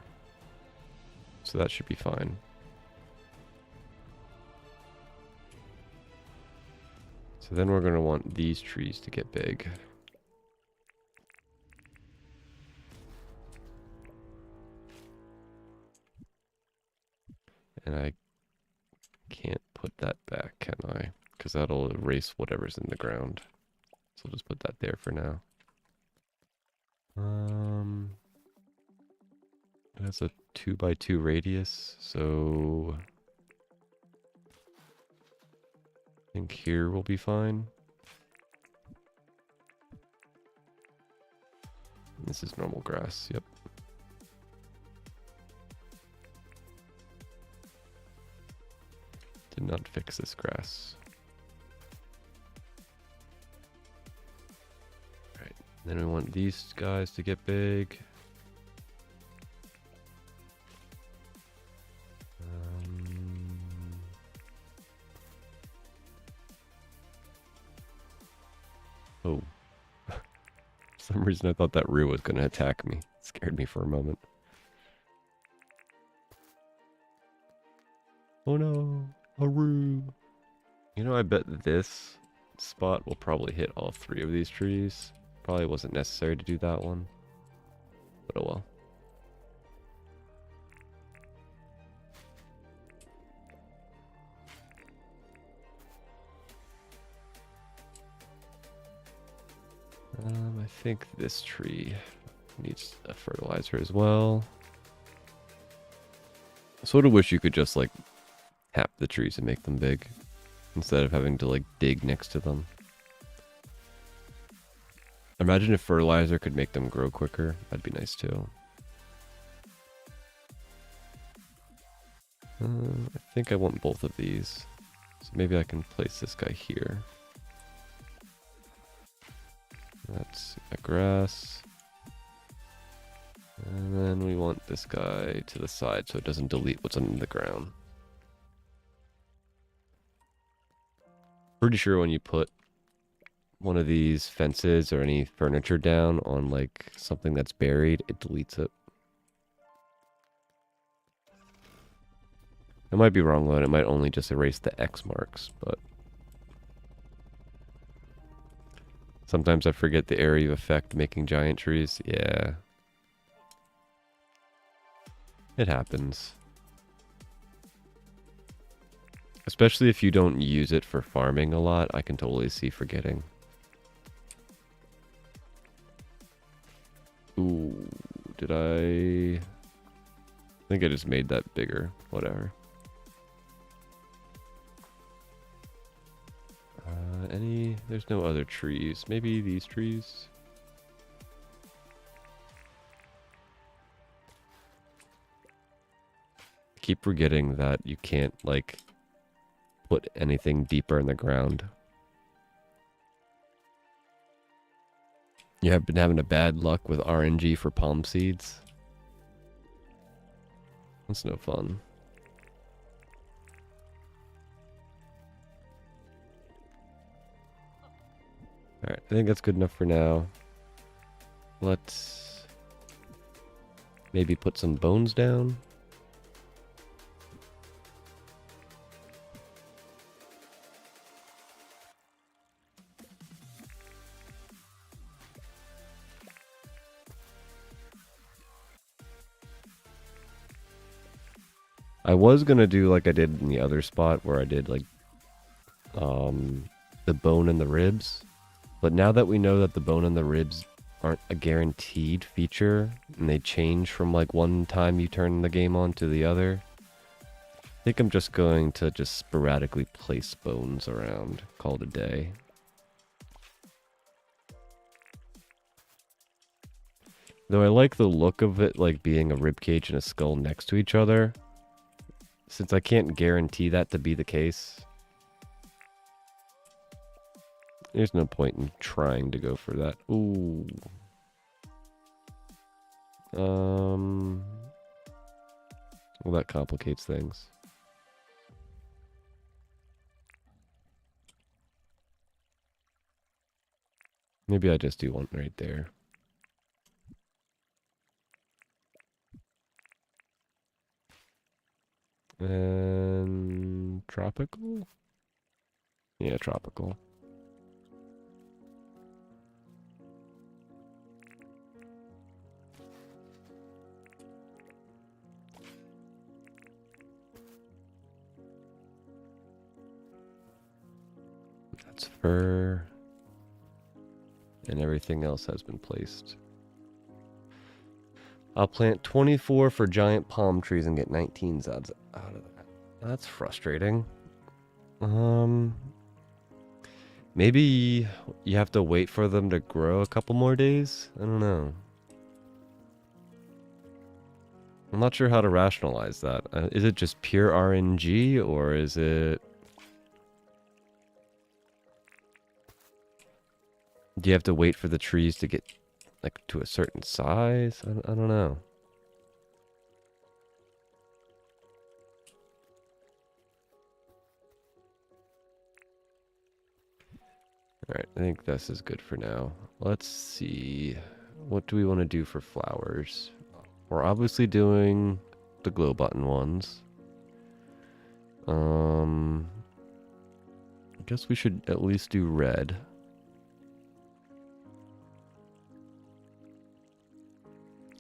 So that should be fine. So then we're going to want these trees to get big. And I can't put that back, can I? Because that'll erase whatever's in the ground. So I'll just put that there for now. That's a 2x2 radius, so I think here will be fine. This is normal grass, yep. Did not fix this grass. Alright, then we want these guys to get big. Oh. For some reason I thought that rue was going to attack me. It scared me for a moment. Oh no, a rue. You know, I bet this spot will probably hit all three of these trees. Probably wasn't necessary to do that one. But oh well. I think this tree needs a fertilizer as well. I sort of wish you could just like tap the trees and make them big instead of having to like dig next to them. Imagine if fertilizer could make them grow quicker. That'd be nice too. I think I want both of these. So maybe I can place this guy here. That's a grass. And then we want this guy to the side so it doesn't delete what's under the ground. Pretty sure when you put one of these fences or any furniture down on like something that's buried, it deletes it. I might be wrong though, and it might only just erase the X marks, but sometimes I forget the area of effect making giant trees. Yeah. It happens. Especially if you don't use it for farming a lot, I can totally see forgetting. Ooh, did I think I just made that bigger. Whatever. There's no other trees. Maybe these trees? I keep forgetting that you can't, like, put anything deeper in the ground. You have been having a bad luck with RNG for palm seeds. That's no fun. Alright, I think that's good enough for now. Let's maybe put some bones down. I was gonna do like I did in the other spot where I did like the bone and the ribs. But now that we know that the bone and the ribs aren't a guaranteed feature and they change from like one time you turn the game on to the other, I think I'm just going to just sporadically place bones around, call it a day. Though I like the look of it like being a ribcage and a skull next to each other. Since I can't guarantee that to be the case, there's no point in trying to go for that. Ooh. Well, that complicates things. Maybe I just do one right there. And tropical? Yeah, tropical. That's fur. And everything else has been placed. I'll plant 24 for giant palm trees and get 19 zads out of that. That's frustrating. Maybe you have to wait for them to grow a couple more days? I don't know. I'm not sure how to rationalize that. Is it just pure RNG or is it... Do you have to wait for the trees to get like to a certain size? I don't know. Alright, I think this is good for now. Let's see. What do we want to do for flowers? We're obviously doing the glow button ones. I guess we should at least do red.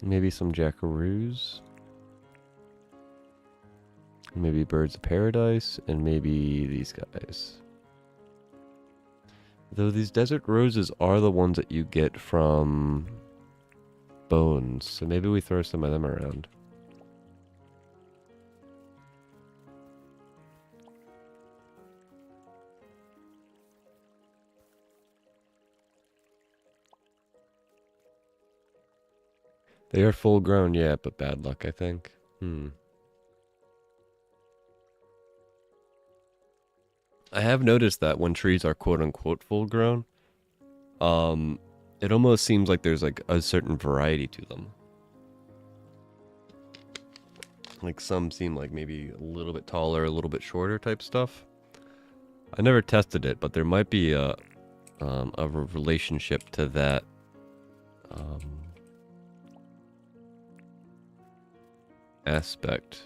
Maybe some jackaroos. Maybe birds of paradise. And maybe these guys. Though these desert roses are the ones that you get from bones. So maybe we throw some of them around. They are full grown, yeah, but bad luck, I think. I have noticed that when trees are quote unquote full grown, it almost seems like there's like a certain variety to them. Like some seem like maybe a little bit taller, a little bit shorter type stuff. I never tested it, but there might be a relationship to that. Aspect.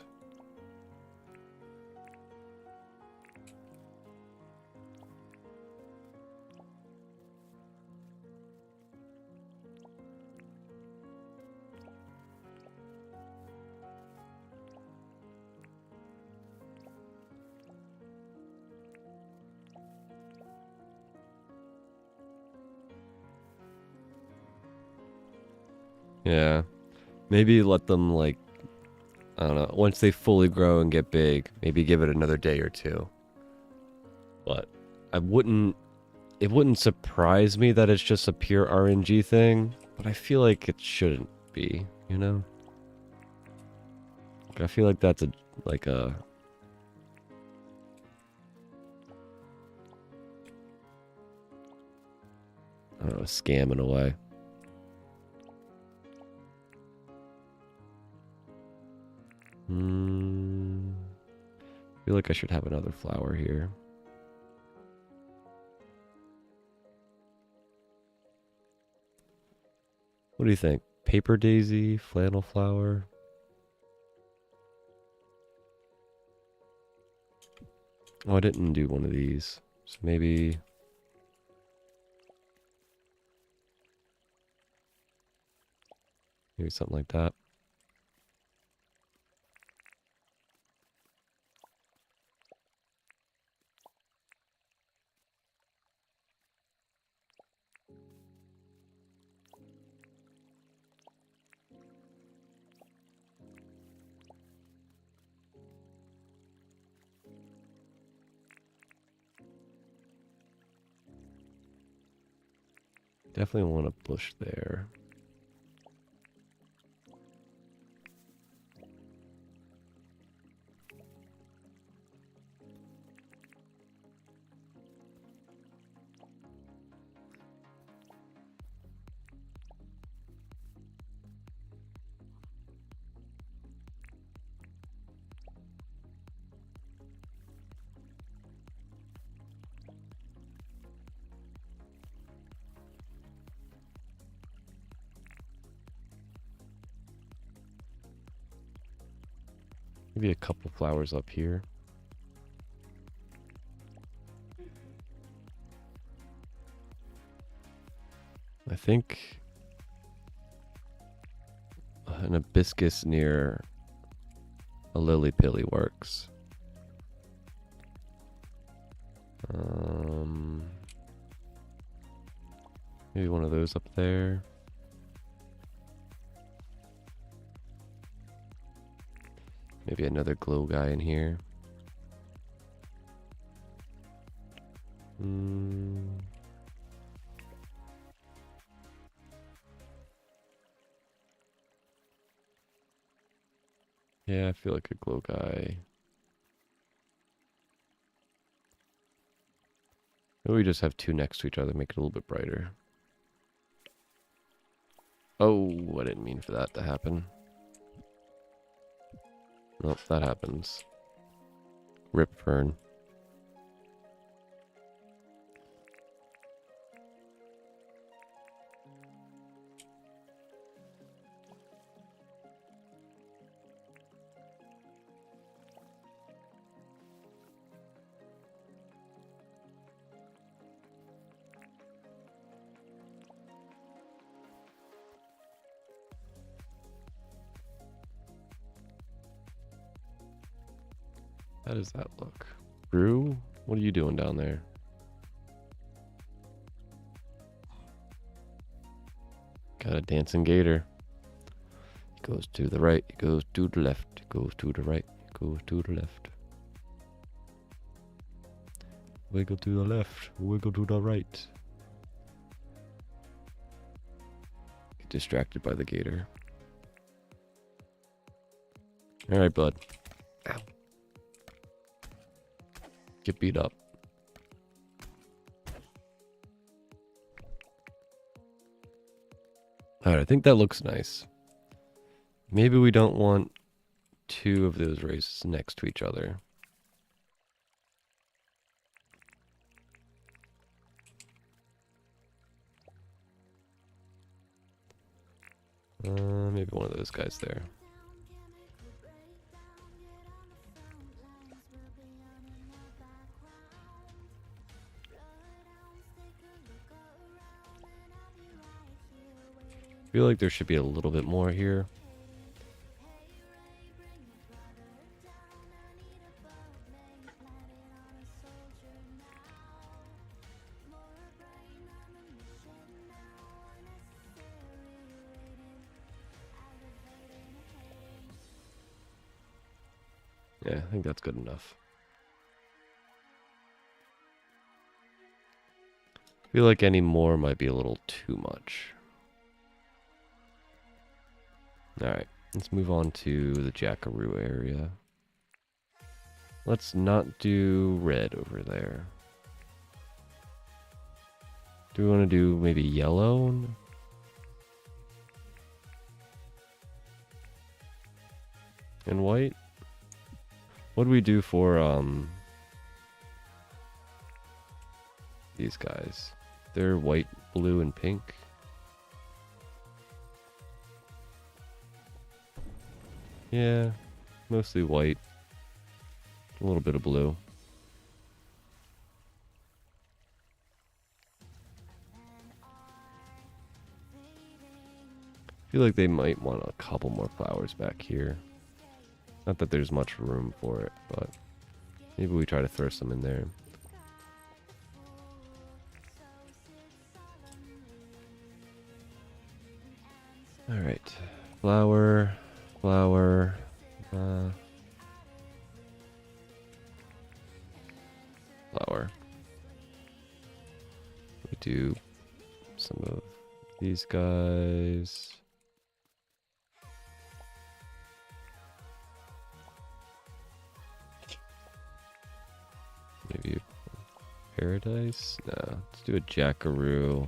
Yeah. Maybe let them like, I don't know, once they fully grow and get big, maybe give it another day or two. But it wouldn't surprise me that it's just a pure RNG thing, but I feel like it shouldn't be, you know? I feel like that's a I don't know, a scam in a way. I feel like I should have another flower here. What do you think? Paper daisy, flannel flower? Oh, I didn't do one of these. So maybe something like that. Definitely want a bush there. Maybe a couple flowers up here. I think an hibiscus near a lily pilly works. Maybe one of those up there. Maybe another glow guy in here. Yeah, I feel like a glow guy. Maybe we just have two next to each other, make it a little bit brighter. Oh, I didn't mean for that to happen. Nope, that happens. Rip fern. How does that look? Brew? What are you doing down there? Got a dancing gator. He goes to the right, he goes to the left, he goes to the right, he goes to the left. Wiggle to the left, wiggle to the right. Get distracted by the gator. Alright, bud. Ow. Get beat up. Alright, I think that looks nice. Maybe we don't want two of those races next to each other. Maybe one of those guys there. I feel like there should be a little bit more here. Yeah, I think that's good enough. I feel like any more might be a little too much. Alright, let's move on to the Jackaroo area. Let's not do red over there. Do we want to do maybe yellow? And white? What do we do for these guys? They're white, blue, and pink. Yeah, mostly white. A little bit of blue. I feel like they might want a couple more flowers back here. Not that there's much room for it, but maybe we try to throw some in there. Alright. Flower. Flower. Flower. We do some of these guys. Maybe paradise? No, let's do a jackaroo.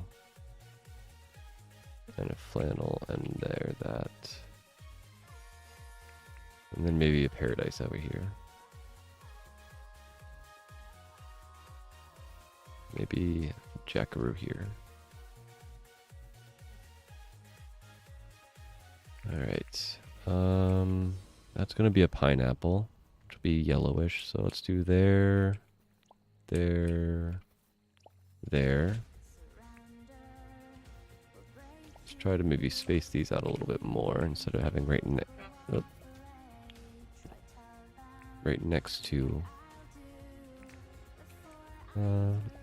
And a flannel, and there, that. And then maybe a paradise over here. Maybe jackaroo here. Alright. That's gonna be a pineapple, which will be yellowish. So let's do there, there, there. Let's try to maybe space these out a little bit more instead of having right next to.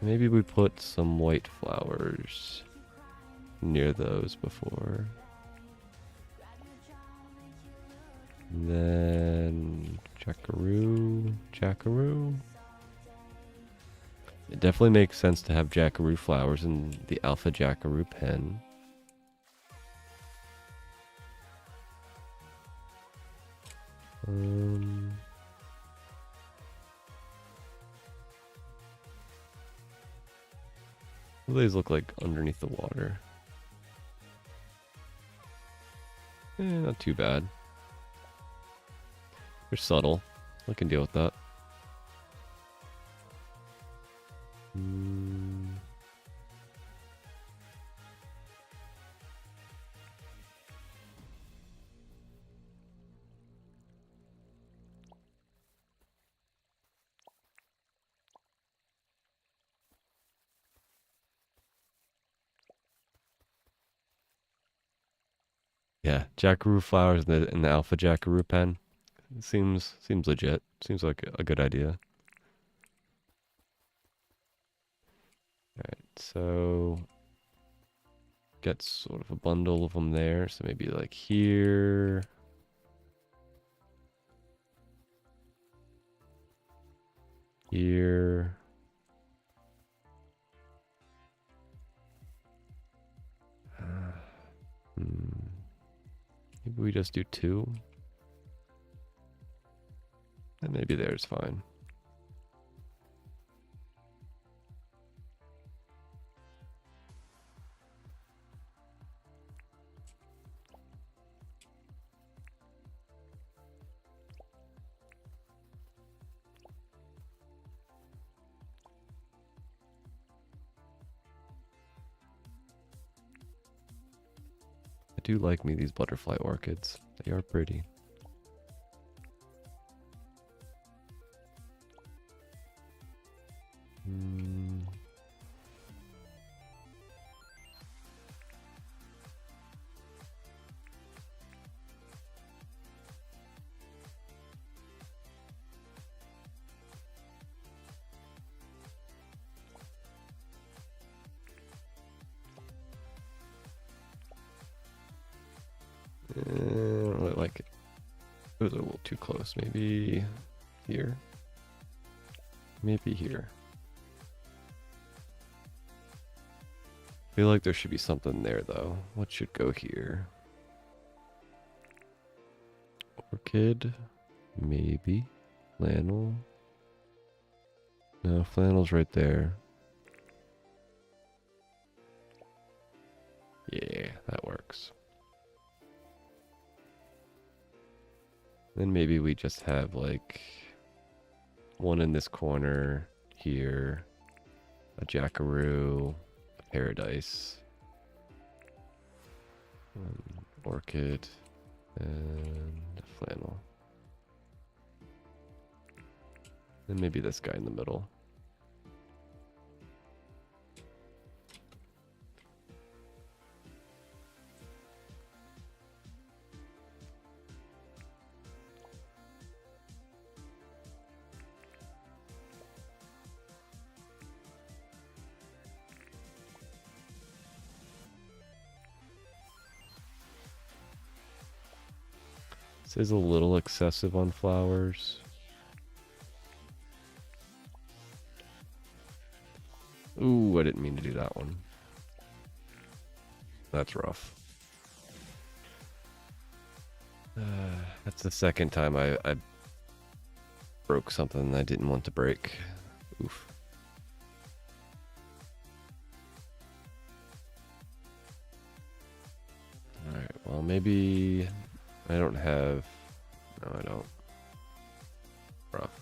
Maybe we put some white flowers near those before. And then jackaroo, jackaroo. It definitely makes sense to have jackaroo flowers in the alpha jackaroo pen. What do these look like underneath the water? Not too bad. They're subtle. I can deal with that. Yeah, jackaroo flowers in the alpha jackaroo pen. Seems legit. Seems like a good idea. Alright, so get sort of a bundle of them there. So maybe like here. Here. Maybe we just do 2. And maybe there's fine. I do like me these butterfly orchids. They are pretty. I don't really like it. It was a little too close. Maybe here. Maybe here. I feel like there should be something there though. What should go here? Orchid. Maybe. Flannel. No, flannel's right there. Yeah, that works. Then maybe we just have like one in this corner here, a jackaroo, a paradise, orchid, And flannel. And maybe this guy in the middle. This is a little excessive on flowers. Ooh, I didn't mean to do that one. That's rough. That's the second time I broke something I didn't want to break. Oof. Alright, well maybe I don't have... No, I don't. Rough.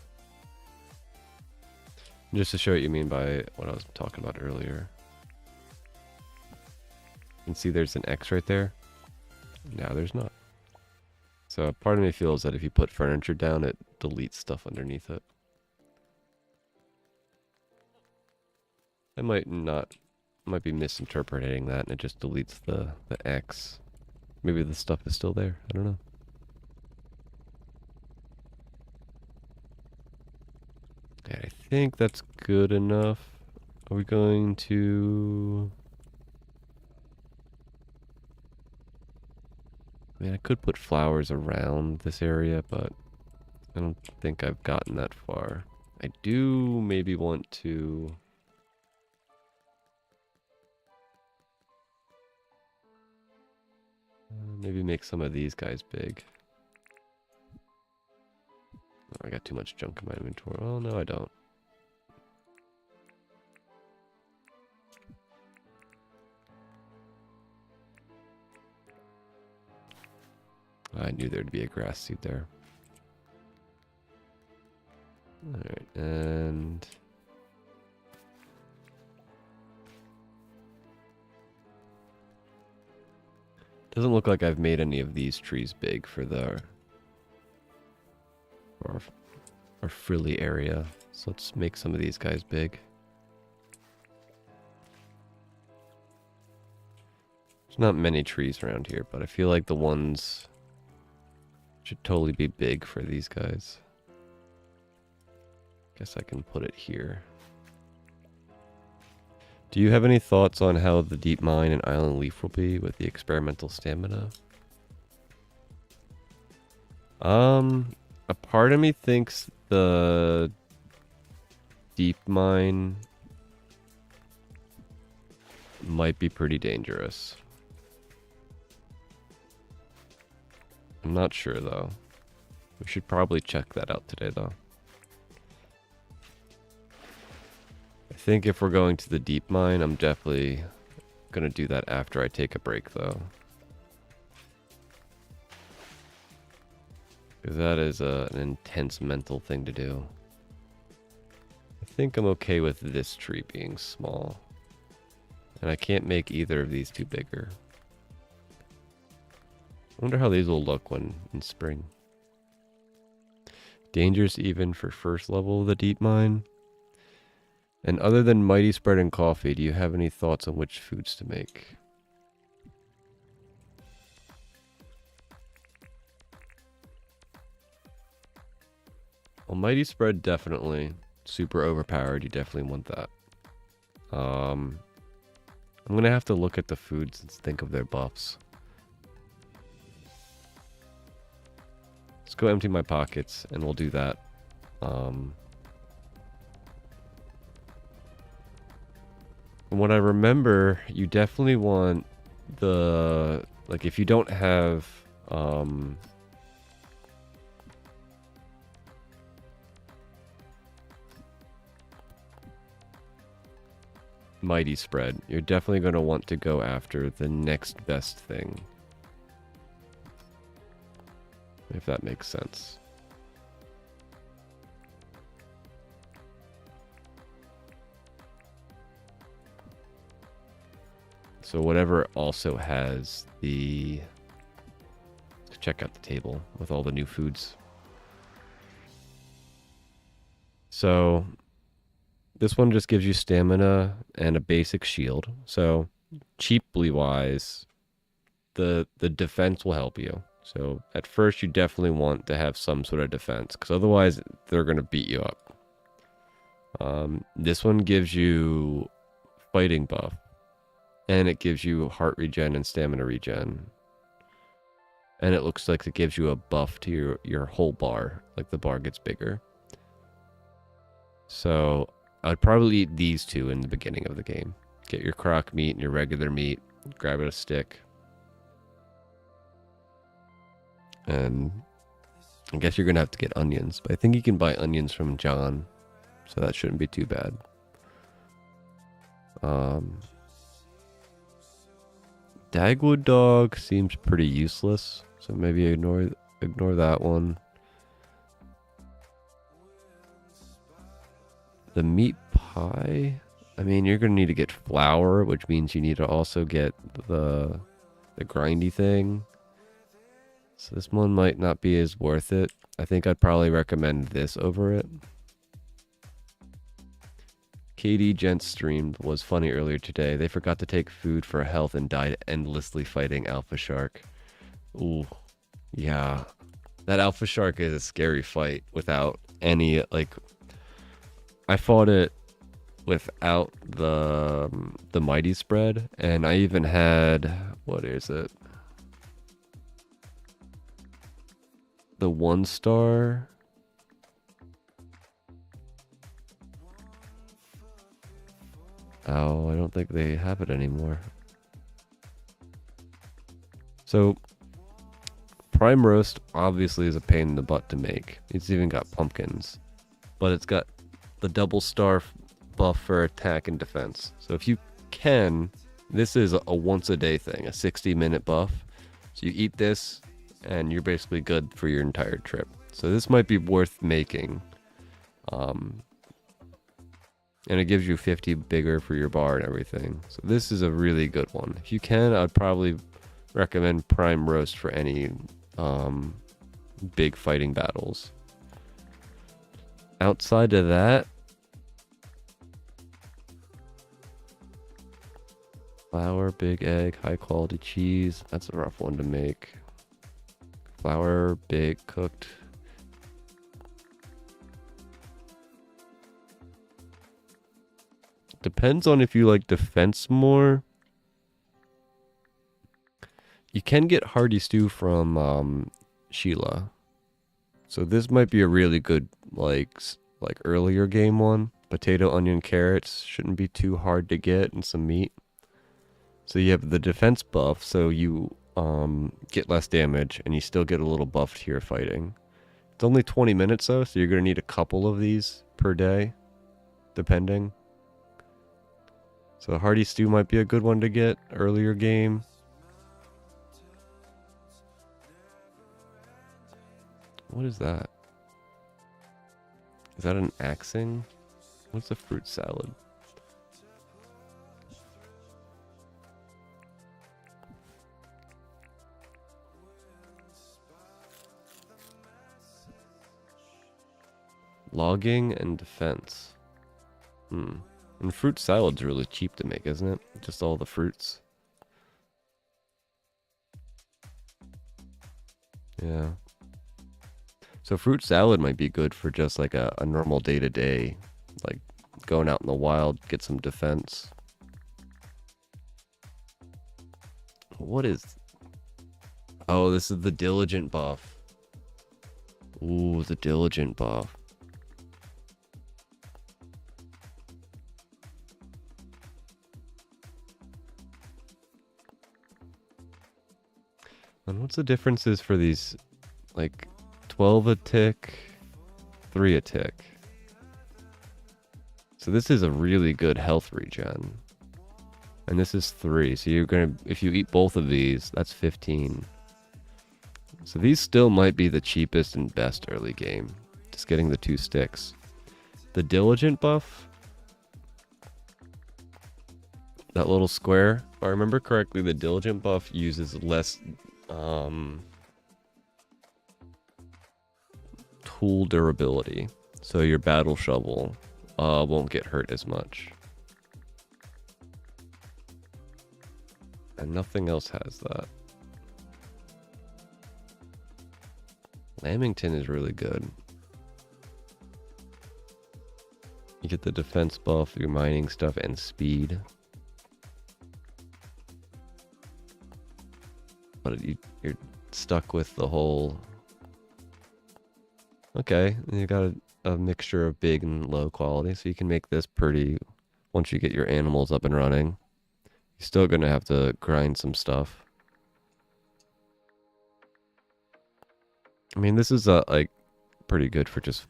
Just to show what you mean by what I was talking about earlier. You can see there's an X right there. Now there's not. So part of me feels that if you put furniture down, it deletes stuff underneath it. I might be misinterpreting that and it just deletes the X. Maybe the stuff is still there. I don't know. Yeah, I think that's good enough. Are we going to... I mean, I could put flowers around this area, but I don't think I've gotten that far. I do maybe want to... maybe make some of these guys big. Oh, I got too much junk in my inventory. Oh, no, I don't. I knew there'd be a grass seed there. Alright, and... doesn't look like I've made any of these trees big for our frilly area. So let's make some of these guys big. There's not many trees around here, but I feel like the ones should totally be big for these guys. Guess I can put it here. Do you have any thoughts on how the deep mine and island leaf will be with the experimental stamina? A part of me thinks the deep mine might be pretty dangerous. I'm not sure though. We should probably check that out today though. I think if we're going to the deep mine, I'm definitely gonna do that after I take a break though. Because that is an intense mental thing to do. I think I'm okay with this tree being small. And I can't make either of these two bigger. I wonder how these will look when in spring. Dangerous even for first level of the deep mine. And other than mighty spread and coffee, do you have any thoughts on which foods to make? Well, mighty spread definitely. Super overpowered, you definitely want that. I'm gonna have to look at the foods and think of their buffs. Let's go empty my pockets and we'll do that. From what I remember, you definitely want the, like if you don't have mighty spread, you're definitely going to want to go after the next best thing. If that makes sense. So whatever also has the... check out the table with all the new foods. So this one just gives you stamina and a basic shield. So cheaply wise, the defense will help you. So at first you definitely want to have some sort of defense, because otherwise they're going to beat you up. This one gives you fighting buff, and it gives you heart regen and stamina regen. And it looks like it gives you a buff to your whole bar, like the bar gets bigger. So I'd probably eat these two in the beginning of the game. Get your croc meat and your regular meat, grab it a stick. And I guess you're going to have to get onions, but I think you can buy onions from John, so that shouldn't be too bad. Dagwood dog seems pretty useless, so maybe ignore that one. The meat pie, I mean, you're going to need to get flour, which means you need to also get the grindy thing. So this one might not be as worth it. I think I'd probably recommend this over it. Katie Gents streamed was funny earlier today. They forgot to take food for health and died endlessly fighting Alpha Shark. Ooh, yeah. That Alpha Shark is a scary fight without any, like... I fought it without the Mighty Spread, and I even had... What is it? The 1-star... Oh, I don't think they have it anymore. So, Prime Roast obviously is a pain in the butt to make. It's even got pumpkins. But it's got the double star buff for attack and defense. So if you can, this is a once a day thing, a 60-minute buff. So you eat this, and you're basically good for your entire trip. So this might be worth making. And it gives you 50 bigger for your bar and everything. So this is a really good one. If you can, I'd probably recommend Prime Roast for any big fighting battles. Outside of that, flour, big egg, high quality cheese. That's a rough one to make. Flour, big, cooked. Depends on if you like defense more. You can get hearty stew from Sheila. So this might be a really good like earlier game one. Potato, onion, carrots shouldn't be too hard to get, and some meat. So you have the defense buff, so you get less damage, and you still get a little buff to your fighting. It's only 20 minutes though, so you're gonna need a couple of these per day, depending. So hearty stew might be a good one to get earlier game. What is that? Is that an axing? What's a fruit salad? Logging and defense. And fruit salad's really cheap to make, isn't it? Just all the fruits. Yeah. So fruit salad might be good for just like a normal day-to-day, like going out in the wild, get some defense. What is... Oh, this is the diligent buff. Ooh, the diligent buff. And what's the differences for these, like, 12 a tick, 3 a tick? So this is a really good health regen. And this is 3, so you're gonna, if you eat both of these, that's 15. So these still might be the cheapest and best early game. Just getting the 2 sticks. The diligent buff, that little square, if I remember correctly, the diligent buff uses less tool durability. So your battle shovel won't get hurt as much. And nothing else has that. Lamington is really good. You get the defense buff, your mining stuff, and speed. But you're stuck with the whole... Okay, you got a mixture of big and low quality, so you can make this pretty once you get your animals up and running. You're still gonna have to grind some stuff. I mean, this is like pretty good for just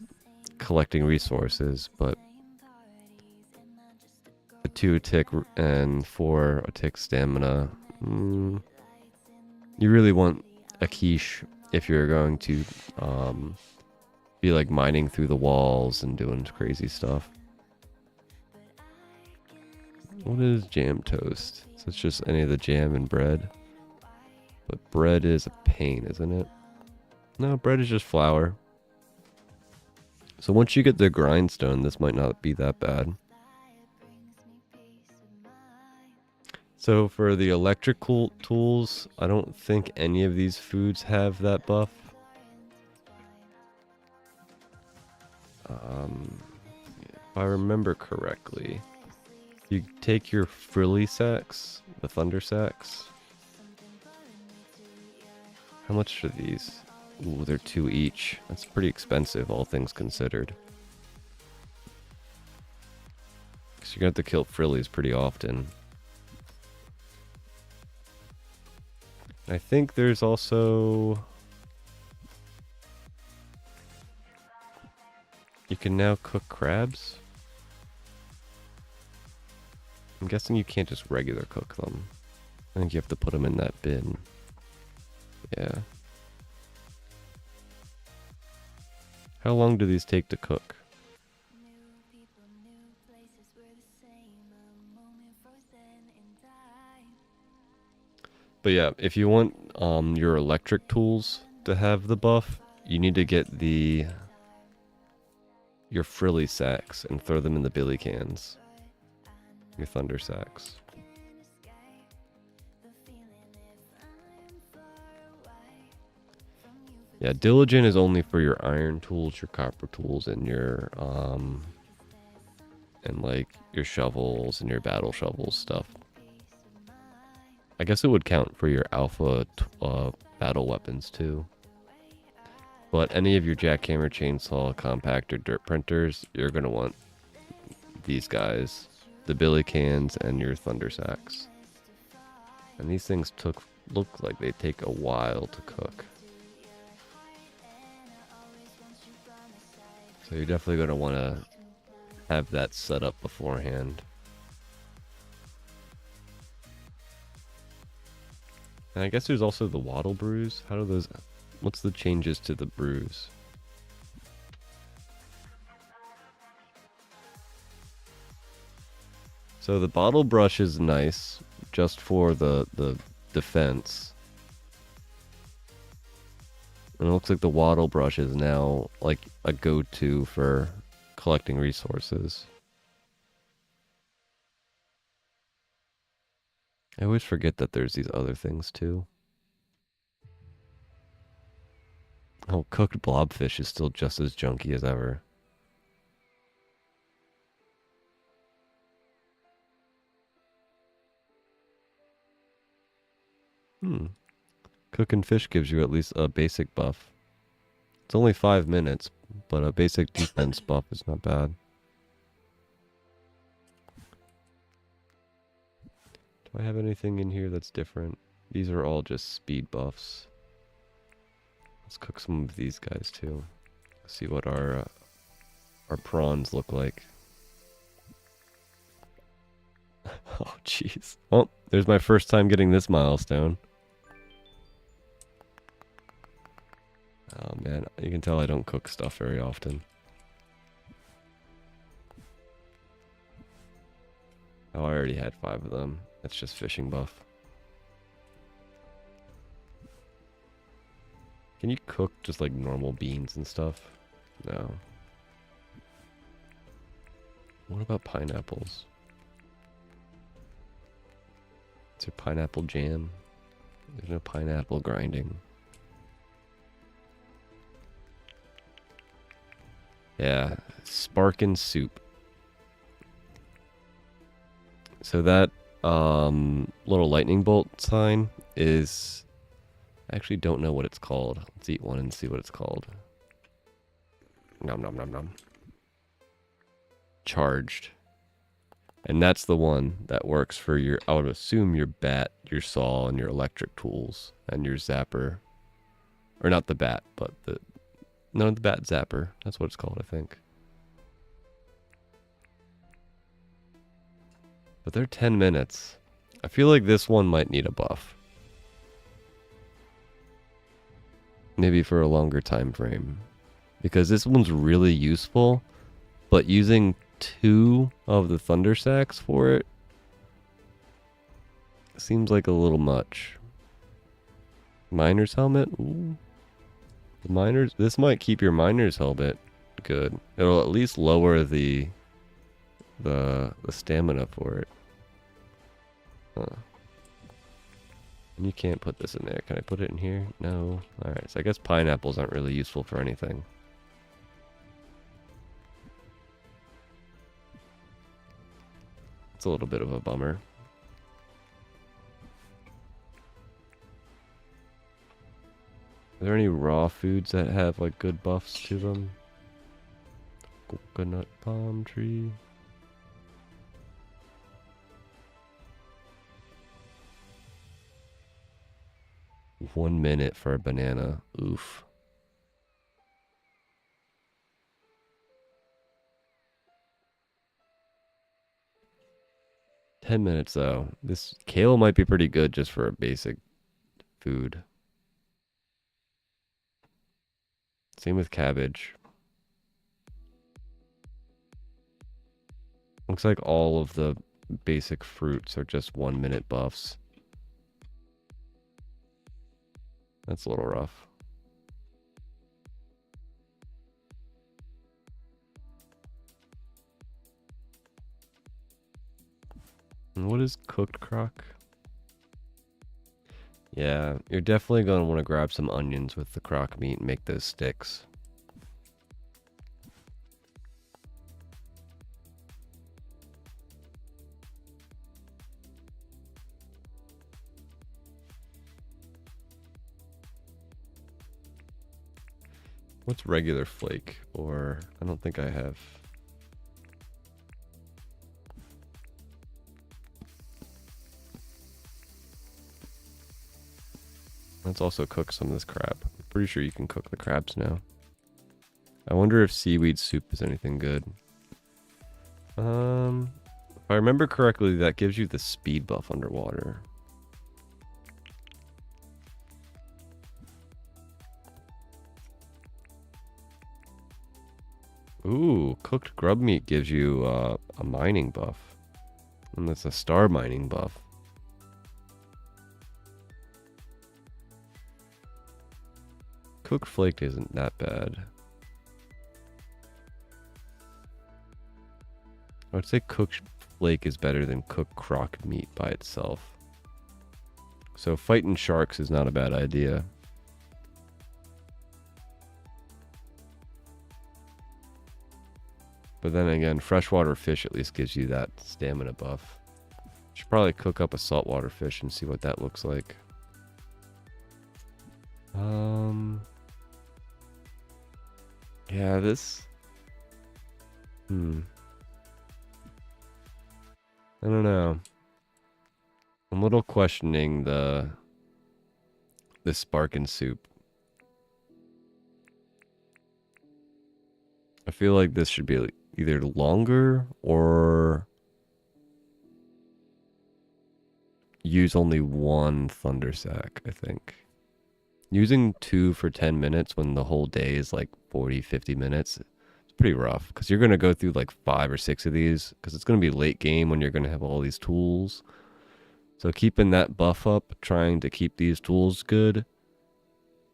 collecting resources, but a 2 tick and 4 a tick stamina. You really want a quiche if you're going to be like mining through the walls and doing crazy stuff. What is jam toast? So it's just any of the jam and bread. But bread is a pain, isn't it? No, bread is just flour. So once you get the grindstone, this might not be that bad. So for the electrical tools, I don't think any of these foods have that buff. If I remember correctly, you take your frilly sacks, the thunder sacks. How much are these? Ooh, they're 2 each. That's pretty expensive, all things considered. Because you're going to have to kill frillies pretty often. I think there's also... You can now cook crabs. I'm guessing you can't just regular cook them. I think you have to put them in that bin. Yeah. How long do these take to cook? But yeah, if you want your electric tools to have the buff, you need to get your frilly sacks and throw them in the billy cans. Your thunder sacks. Yeah, diligent is only for your iron tools, your copper tools, and your and like your shovels and your battle shovels stuff. I guess it would count for your alpha battle weapons too. But any of your jackhammer, chainsaw, compactor, dirt printers, you're gonna want these guys, the billy cans, and your thunder sacks. And these things look like they take a while to cook. So you're definitely gonna want to have that set up beforehand. And I guess there's also the wattle brews. How do those... What's the changes to the brews? So the bottle brush is nice, just for the defense. And it looks like the wattle brush is now like a go-to for collecting resources. I always forget that there's these other things too. Oh, cooked blobfish is still just as junky as ever. Cooking fish gives you at least a basic buff. It's only 5 minutes, but a basic defense buff is not bad. Do I have anything in here that's different? These are all just speed buffs. Let's cook some of these guys too. See what our prawns look like. Oh, jeez. Oh, there's my first time getting this milestone. Oh, man. You can tell I don't cook stuff very often. Oh, I already had 5 of them. That's just fishing buff. Can you cook just like normal beans and stuff? No. What about pineapples? Is there pineapple jam? There's no pineapple grinding. Yeah, sparkin' soup. So that little lightning bolt sign is... I actually don't know what it's called. Let's eat one and see what it's called. Nom nom nom nom. Charged. And that's the one that works for your, I would assume, your bat, your saw, and your electric tools, and your zapper. Or not the bat, but the... No, the bat zapper. That's what it's called, I think. But they're 10 minutes. I feel like this one might need a buff. Maybe for a longer time frame. Because this one's really useful, but using 2 of the thunder sacks for it seems like a little much. Miner's helmet? Ooh. The miner's... This might keep your miner's helmet good. It'll at least lower the stamina for it. Huh. And you can't put this in there. Can I put it in here? No. Alright, so I guess pineapples aren't really useful for anything. It's a little bit of a bummer. Are there any raw foods that have like good buffs to them? Coconut palm tree. One minute for a banana. Oof. $10 though. This kale might be pretty good just for a basic food. Same with cabbage. Looks like all of the basic fruits are just 1 minute buffs. That's a little rough. And what is cooked crock? Yeah, you're definitely going to want to grab some onions with the crock meat and make those sticks. What's regular flake? Or I don't think I have. Let's also cook some of this crab. I'm pretty sure you can cook the crabs now. I wonder if seaweed soup is anything good. If I remember correctly, that gives you the speed buff underwater. Ooh, cooked grub meat gives you a mining buff. And that's a star mining buff. Cooked flake isn't that bad. I would say cooked flake is better than cooked crock meat by itself. So fighting sharks is not a bad idea. But then again, freshwater fish at least gives you that stamina buff. Should probably cook up a saltwater fish and see what that looks like. Yeah, this... I don't know. I'm a little questioning the sparkin' soup. I feel like this should be either longer or use only 1 thunder sack, I think. Using 2 for 10 minutes when the whole day is like 40, 50 minutes, it's pretty rough. Because you're going to go through like 5 or 6 of these. Because it's going to be late game when you're going to have all these tools. So keeping that buff up, trying to keep these tools good,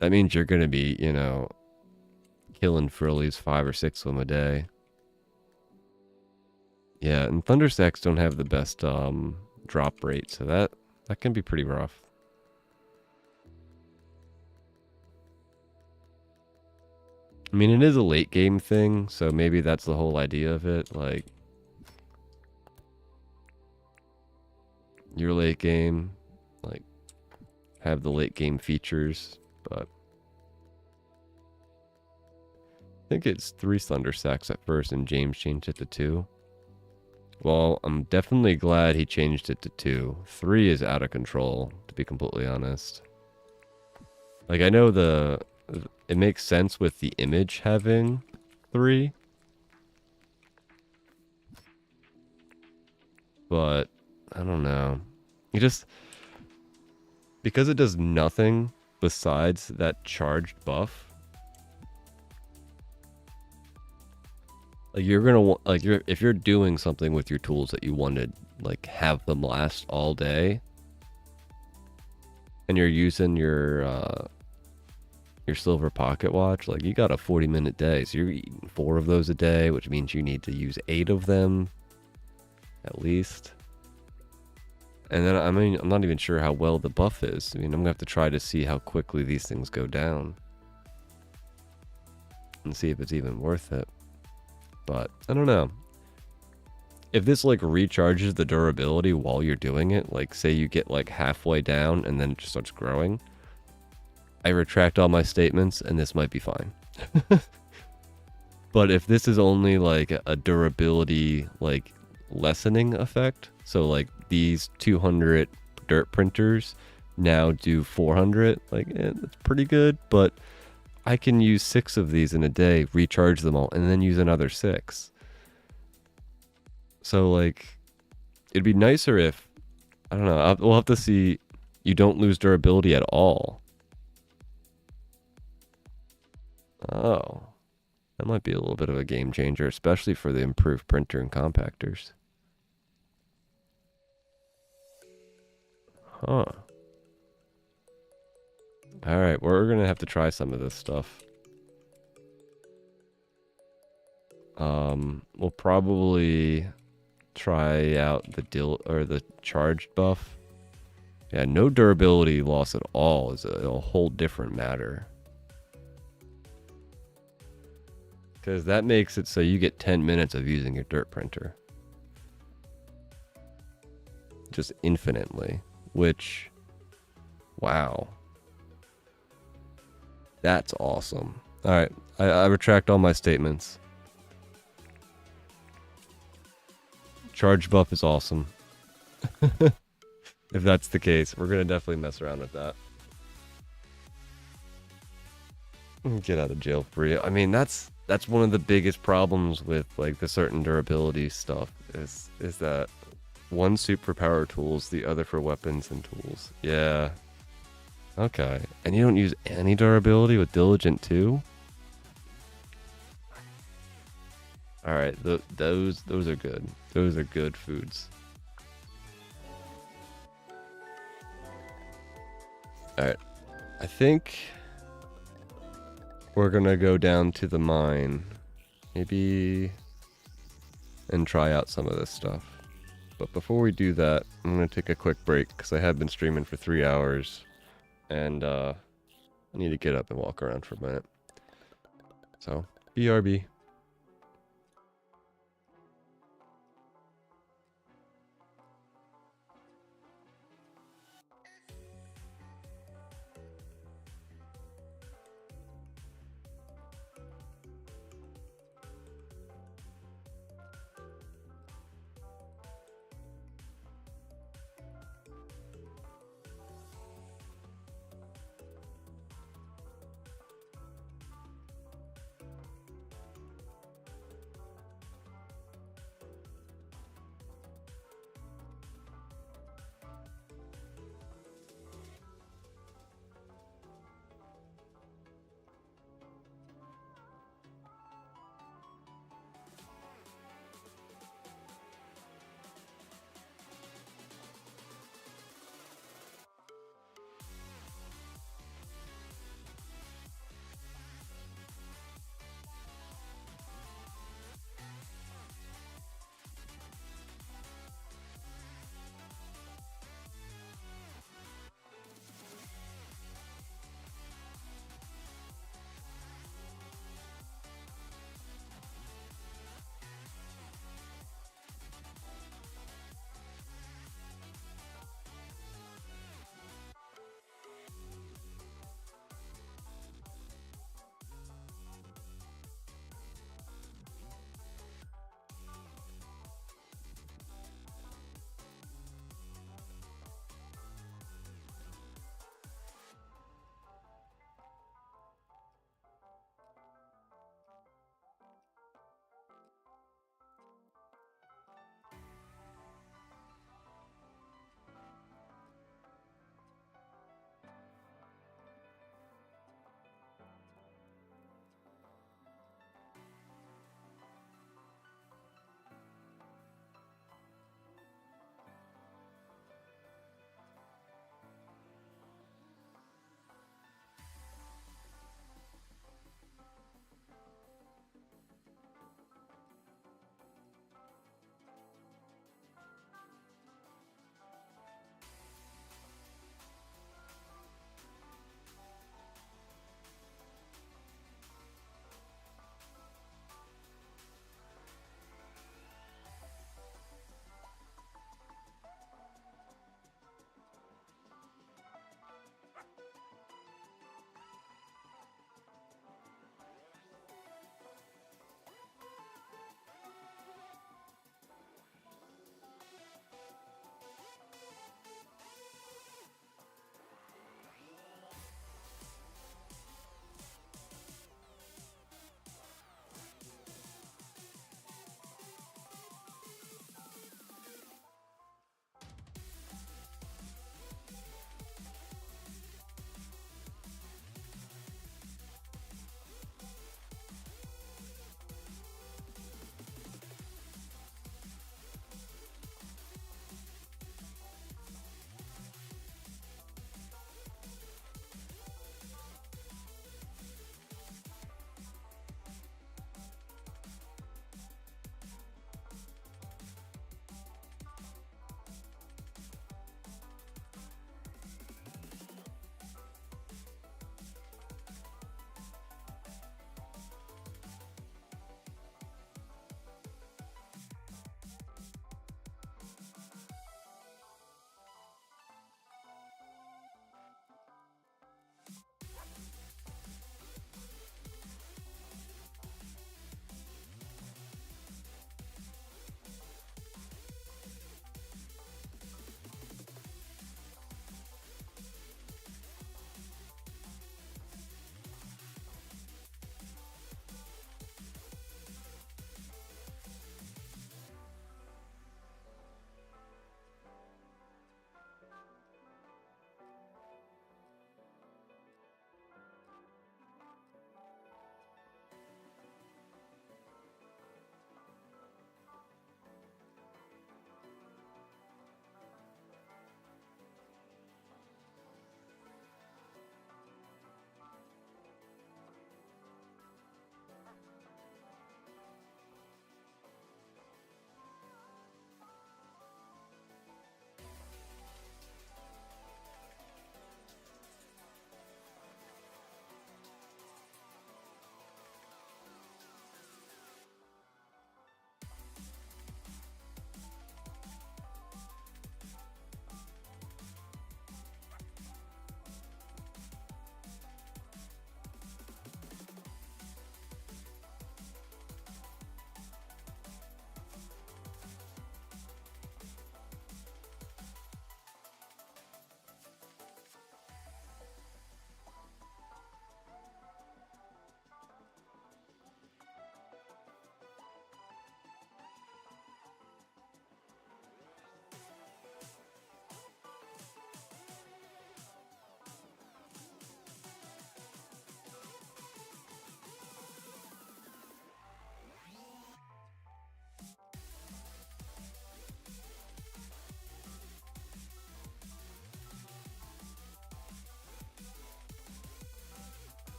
that means you're going to be, you know, killing frillies, 5 or 6 of them a day. Yeah, and thundersacks don't have the best drop rate, so that can be pretty rough. I mean, it is a late game thing, so maybe that's the whole idea of it. Like, your late game, like, have the late game features, but I think it's 3 thundersacks at first, and James changed it to 2. Well, I'm definitely glad he changed it to 2. 3 is out of control, to be completely honest. Like, I know it makes sense with the image having 3. But, I don't know. Because it does nothing besides that charged buff. Like, you're gonna want, like, if you're doing something with your tools that you wanted, like, have them last all day, and you're using your silver pocket watch, like, you got a 40-minute day, so you're eating 4 of those a day, which means you need to use 8 of them at least. And then, I mean, I'm not even sure how well the buff is. I mean, I'm gonna have to try to see how quickly these things go down and see if it's even worth it. But I don't know. If this like recharges the durability while you're doing it, like say you get like halfway down and then it just starts growing, I retract all my statements and this might be fine. But if this is only like a durability like lessening effect, so like these 200 dirt printers now do 400, like that's pretty good, but I can use 6 of these in a day, recharge them all, and then use another 6. So, like, it'd be nicer if, I don't know, we'll have to see, you don't lose durability at all. Oh, that might be a little bit of a game changer, especially for the improved printer and compactors. Huh. Alright, we're going to have to try some of this stuff. We'll probably try out the charged buff. Yeah, no durability loss at all is a whole different matter. Because that makes it so you get 10 minutes of using your dirt printer. Just infinitely. Which, wow. That's awesome. Alright, I retract all my statements. Charge buff is awesome. If that's the case, we're gonna definitely mess around with that. Get out of jail free. I mean, that's one of the biggest problems with like the certain durability stuff is that one suit for power tools, the other for weapons and tools. Yeah. Okay. And you don't use any durability with diligent too? All right, those are good. Those are good foods. All right, I think we're gonna go down to the mine, maybe, and try out some of this stuff. But before we do that, I'm gonna take a quick break because I have been streaming for 3 hours, and I need to get up and walk around for a minute. So, BRB.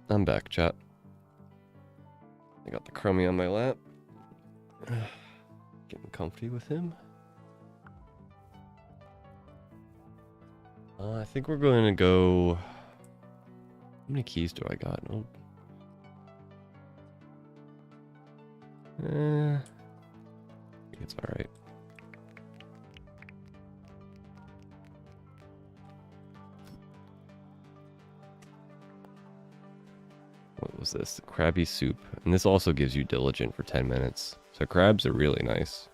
I'm back, chat. I got the crummy on my lap. Getting comfy with him. I think we're going to go... How many keys do I got? Oh. I think it's alright. What was this? Crabby soup. And this also gives you diligent for 10 minutes. So crabs are really nice.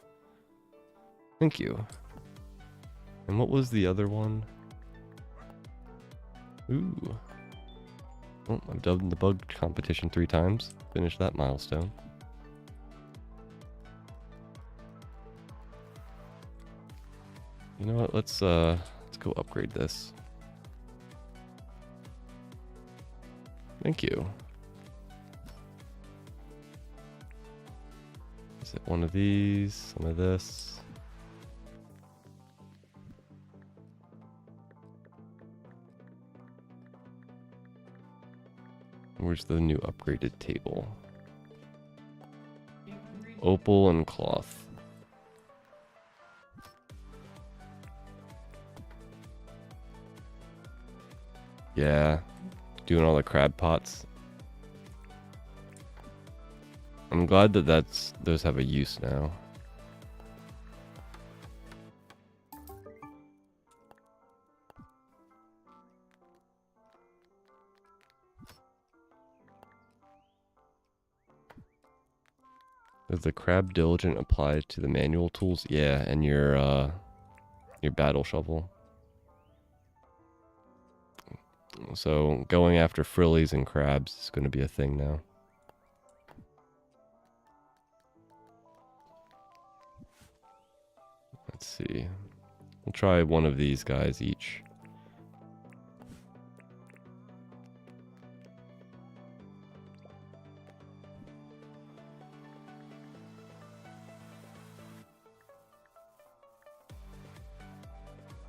Thank you. And what was the other one? Ooh. Oh, I've done the bug competition 3 times. Finished that milestone. You know what? Let's go upgrade this. Thank you. Is it one of these? Some of this? Where's the new upgraded table? Opal and cloth. Yeah, doing all the crab pots. I'm glad that those have a use now. Does the crab diligent apply to the manual tools? Yeah, and your battle shovel. So going after frillies and crabs is going to be a thing now. Let's see. We'll try one of these guys each.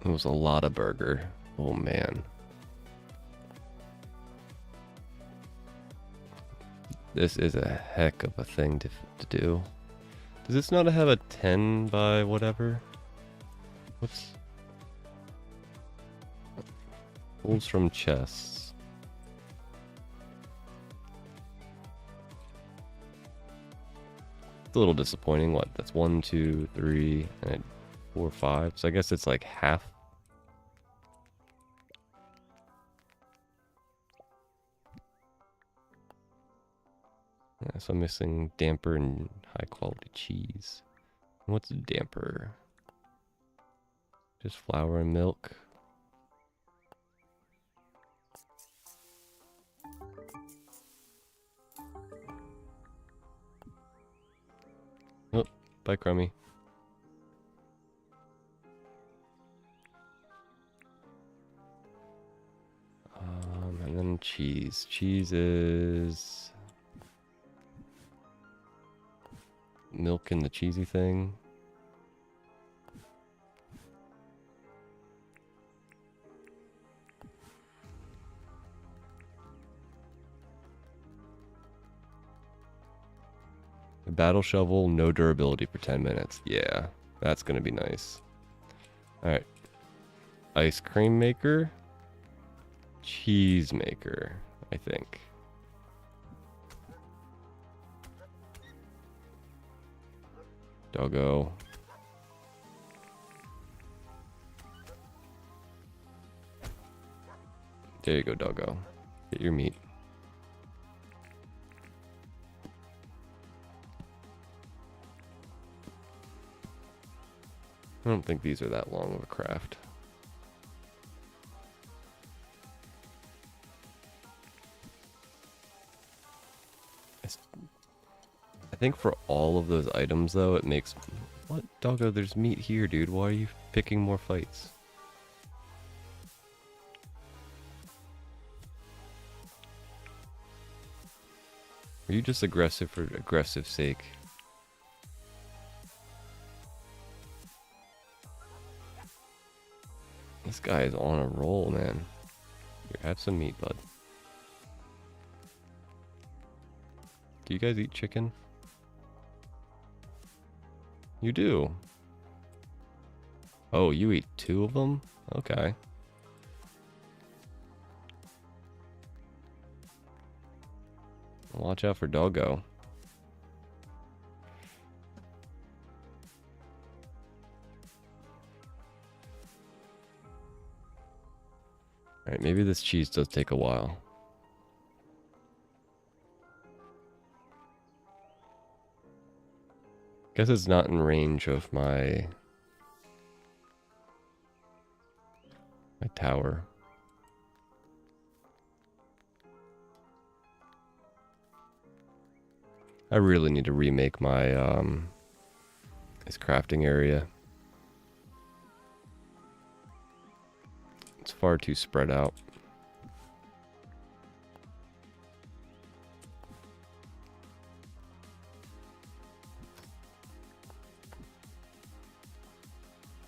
It was a lot of burger. Oh man. This is a heck of a thing to do. Does this not have a 10 by whatever? What's... Pulls from chests. It's a little disappointing. What? That's 1, 2, 3, and 4, 5. So I guess it's like half. Yeah, so I'm missing damper and high quality cheese. What's a damper? Just flour and milk. Oh, bye, Crummy. And then cheese. Cheese is milk in the cheesy thing. The battle shovel, no durability for 10 minutes. Yeah, that's gonna be nice. Alright. Ice cream maker. Cheese maker, I think. Doggo. There you go, doggo. Get your meat. I don't think these are that long of a craft. I think for all of those items, though, it makes... What? Doggo, there's meat here, dude. Why are you picking more fights? Are you just aggressive for aggressive sake? This guy is on a roll, man. Here, have some meat, bud. Do you guys eat chicken? You do. Oh, you eat 2 of them? Okay. Watch out for doggo. Alright, maybe this cheese does take a while. Guess it's not in range of my tower. I really need to remake my this crafting area. It's far too spread out.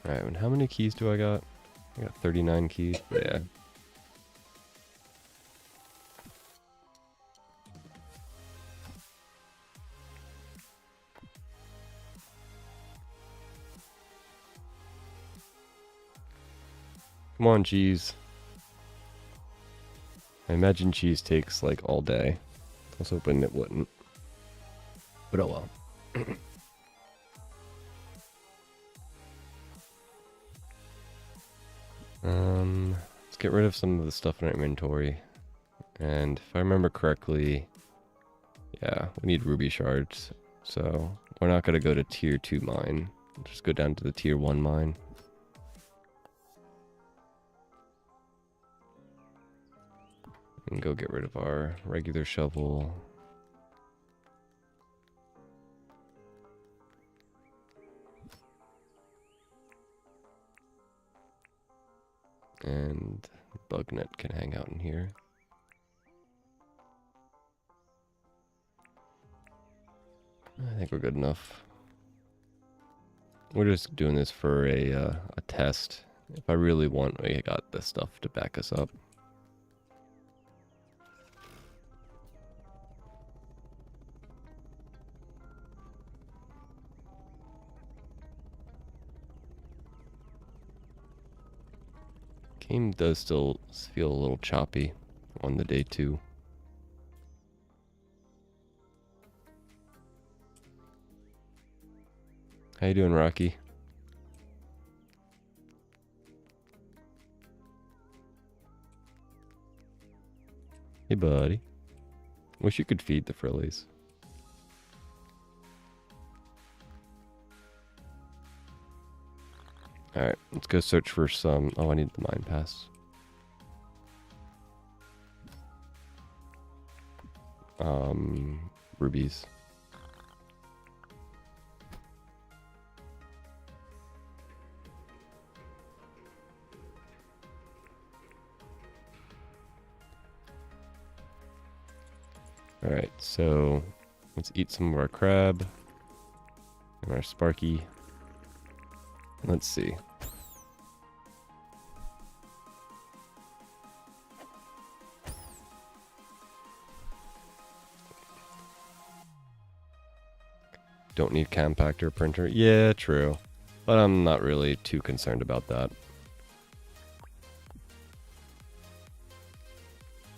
Alright, and how many keys do I got? I got 39 keys. Yeah. Come on, cheese. I imagine cheese takes like all day. I was hoping it wouldn't. But oh well. Let's get rid of some of the stuff in our inventory. And if I remember correctly, yeah, we need ruby shards. So we're not going to go to tier 2 mine. We'll just go down to the tier 1 mine. And go get rid of our regular shovel. And bug net can hang out in here. I think we're good enough. We're just doing this for a test. If I really want, I got this stuff to back us up. Game does still feel a little choppy on the day 2. How you doing, Rocky? Hey, buddy. Wish you could feed the frillies. Alright, let's go search for some... Oh, I need the mine pass. Rubies. Alright, so let's eat some of our crab and our sparky. Let's see. Don't need compactor printer. Yeah, true. But I'm not really too concerned about that.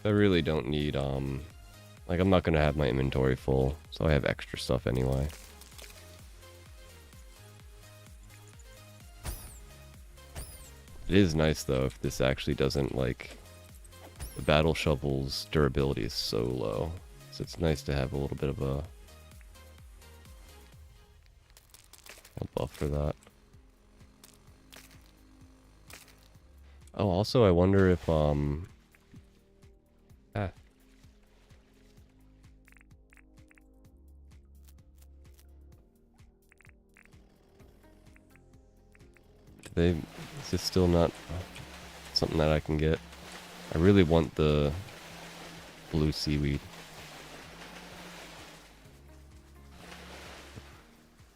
I really don't need, like, I'm not going to have my inventory full, so I have extra stuff anyway. It is nice, though, if this actually doesn't, like... The battle shovel's durability is so low. So it's nice to have a little bit of a buff for that. Oh, also, I wonder if, is this still not something that I can get? I really want the blue seaweed.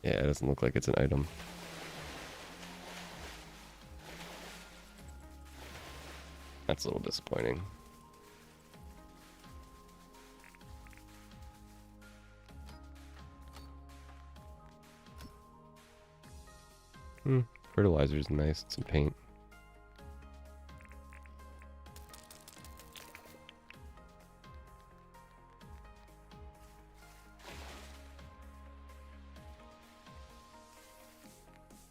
Yeah, it doesn't look like it's an item. That's a little disappointing. Fertilizer's nice. Some paint.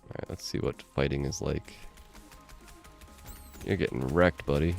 Alright, let's see what fighting is like. You're getting wrecked, buddy.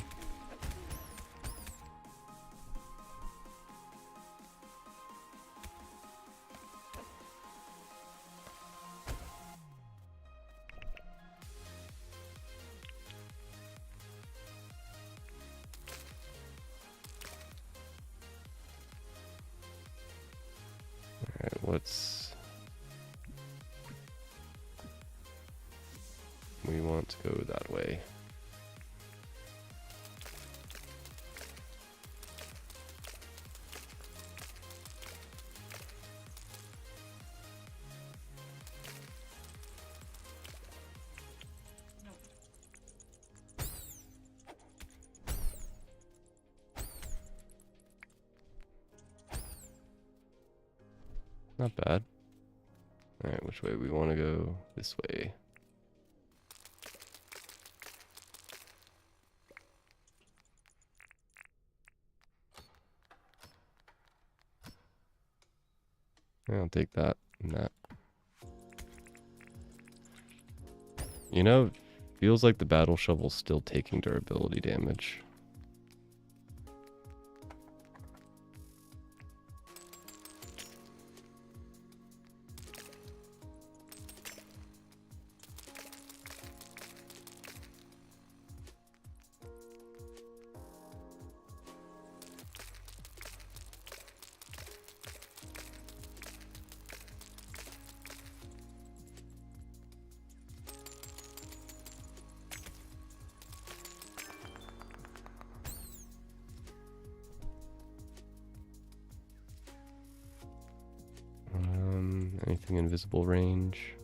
We want to go that way. Not bad. Alright, which way we want to go? This way. I'll take that and that. You know, feels like the battle shovel's still taking durability damage. Anything invisible range?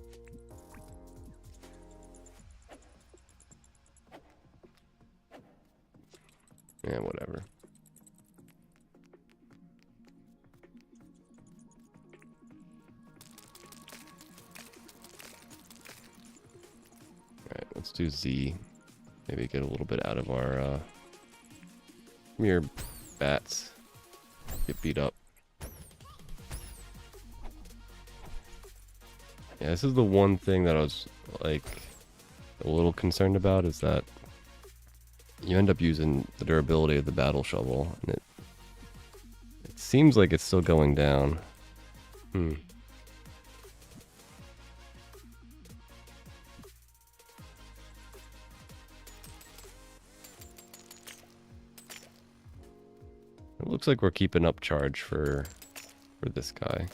Yeah, whatever. Alright, let's do Z. Maybe get a little bit out of our mere bats. Get beat up. Yeah, this is the one thing that I was, like, a little concerned about, is that you end up using the durability of the battle shovel, and it seems like it's still going down. It looks like we're keeping up charge for this guy.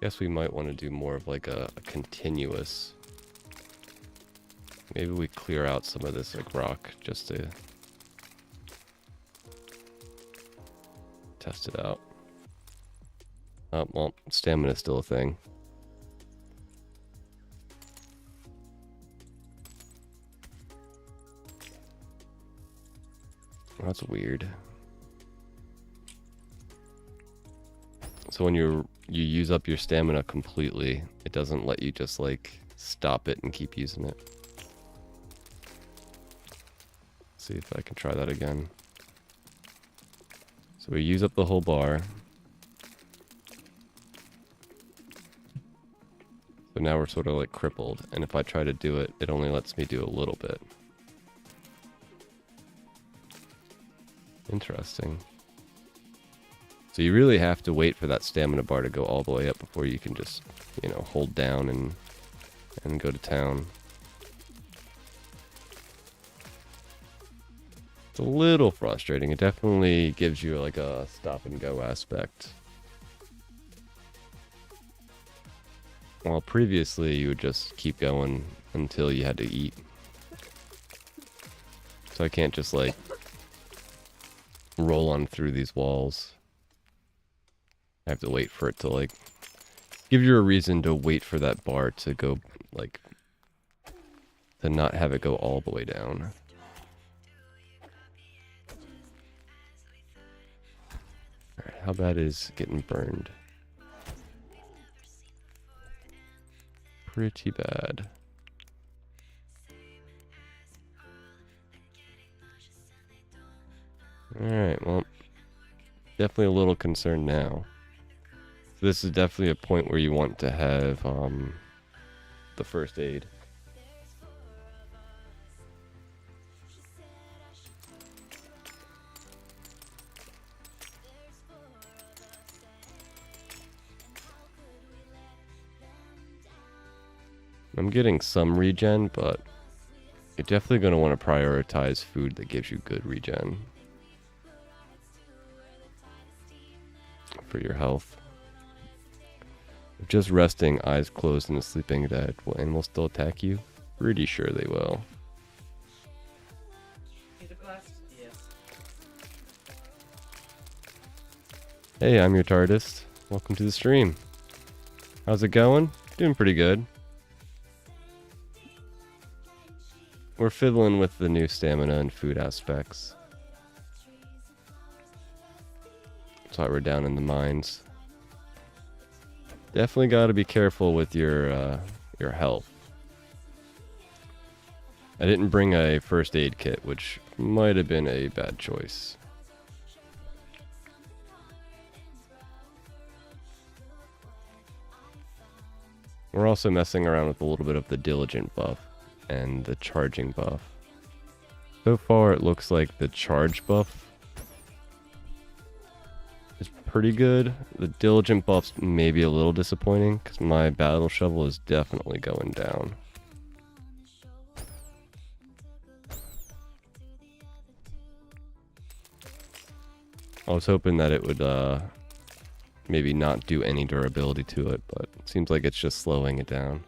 Guess we might want to do more of like a continuous. Maybe we clear out some of this like rock just to test it out. Oh, well, stamina's still a thing. That's weird. So when you use up your stamina completely, it doesn't let you just like stop it and keep using it. Let's see if I can try that again. So we use up the whole bar. So now we're sort of like crippled, and if I try to do it, it only lets me do a little bit. Interesting. So you really have to wait for that stamina bar to go all the way up before you can just, you know, hold down and go to town. It's a little frustrating. It definitely gives you like a stop and go aspect. While previously you would just keep going until you had to eat. So I can't just like roll on through these walls. I have to wait for it to like give you a reason to wait for that bar to go like to not have it go all the way down. Alright, how bad is getting burned? pretty bad. Alright, well, definitely a little concerned now. So this is definitely a point where you want to have the first aid. I'm getting some regen, but you're definitely going to want to prioritize food that gives you good regen for your health. If just resting, eyes closed, and sleeping dead, will animals still attack you? Pretty sure they will. Hey, I'm your TARDIS. Welcome to the stream. How's it going? Doing pretty good. We're fiddling with the new stamina and food aspects. That's why we're down in the mines. Definitely got to be careful with your health. I didn't bring a first aid kit, which might have been a bad choice. We're also messing around with a little bit of the diligent buff and the charging buff. So far it looks like the charge buff is pretty good. The diligent buff's maybe a little disappointing because my battle shovel is definitely going down. I was hoping that it would maybe not do any durability to it, but it seems like it's just slowing it down.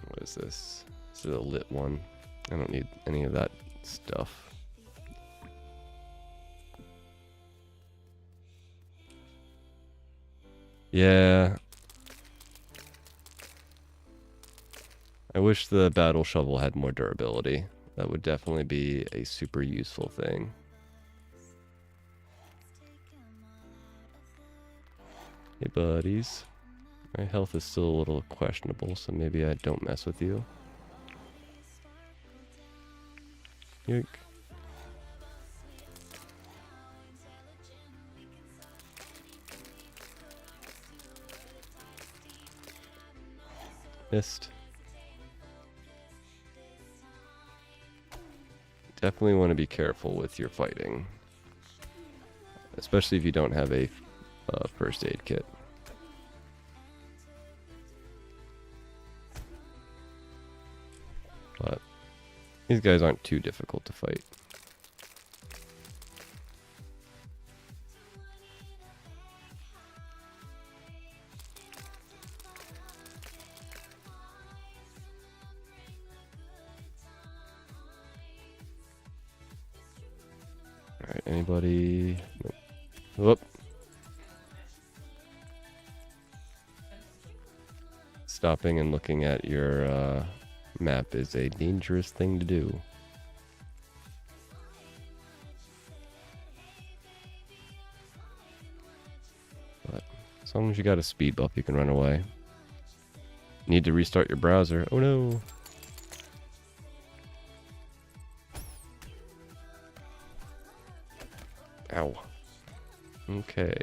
What is this? This is a lit one. I don't need any of that stuff. Yeah. I wish the battle shovel had more durability. That would definitely be a super useful thing. Hey buddies. My health is still a little questionable, so maybe I don't mess with you. Yoink. Missed. Definitely want to be careful with your fighting. Especially if you don't have a first aid kit. But these guys aren't too difficult to fight. Alright, anybody? Nope. Whoop. Stopping and looking at your map is a dangerous thing to do. But as long as you got a speed buff, you can run away. Need to restart your browser. Oh no! Ow. Okay.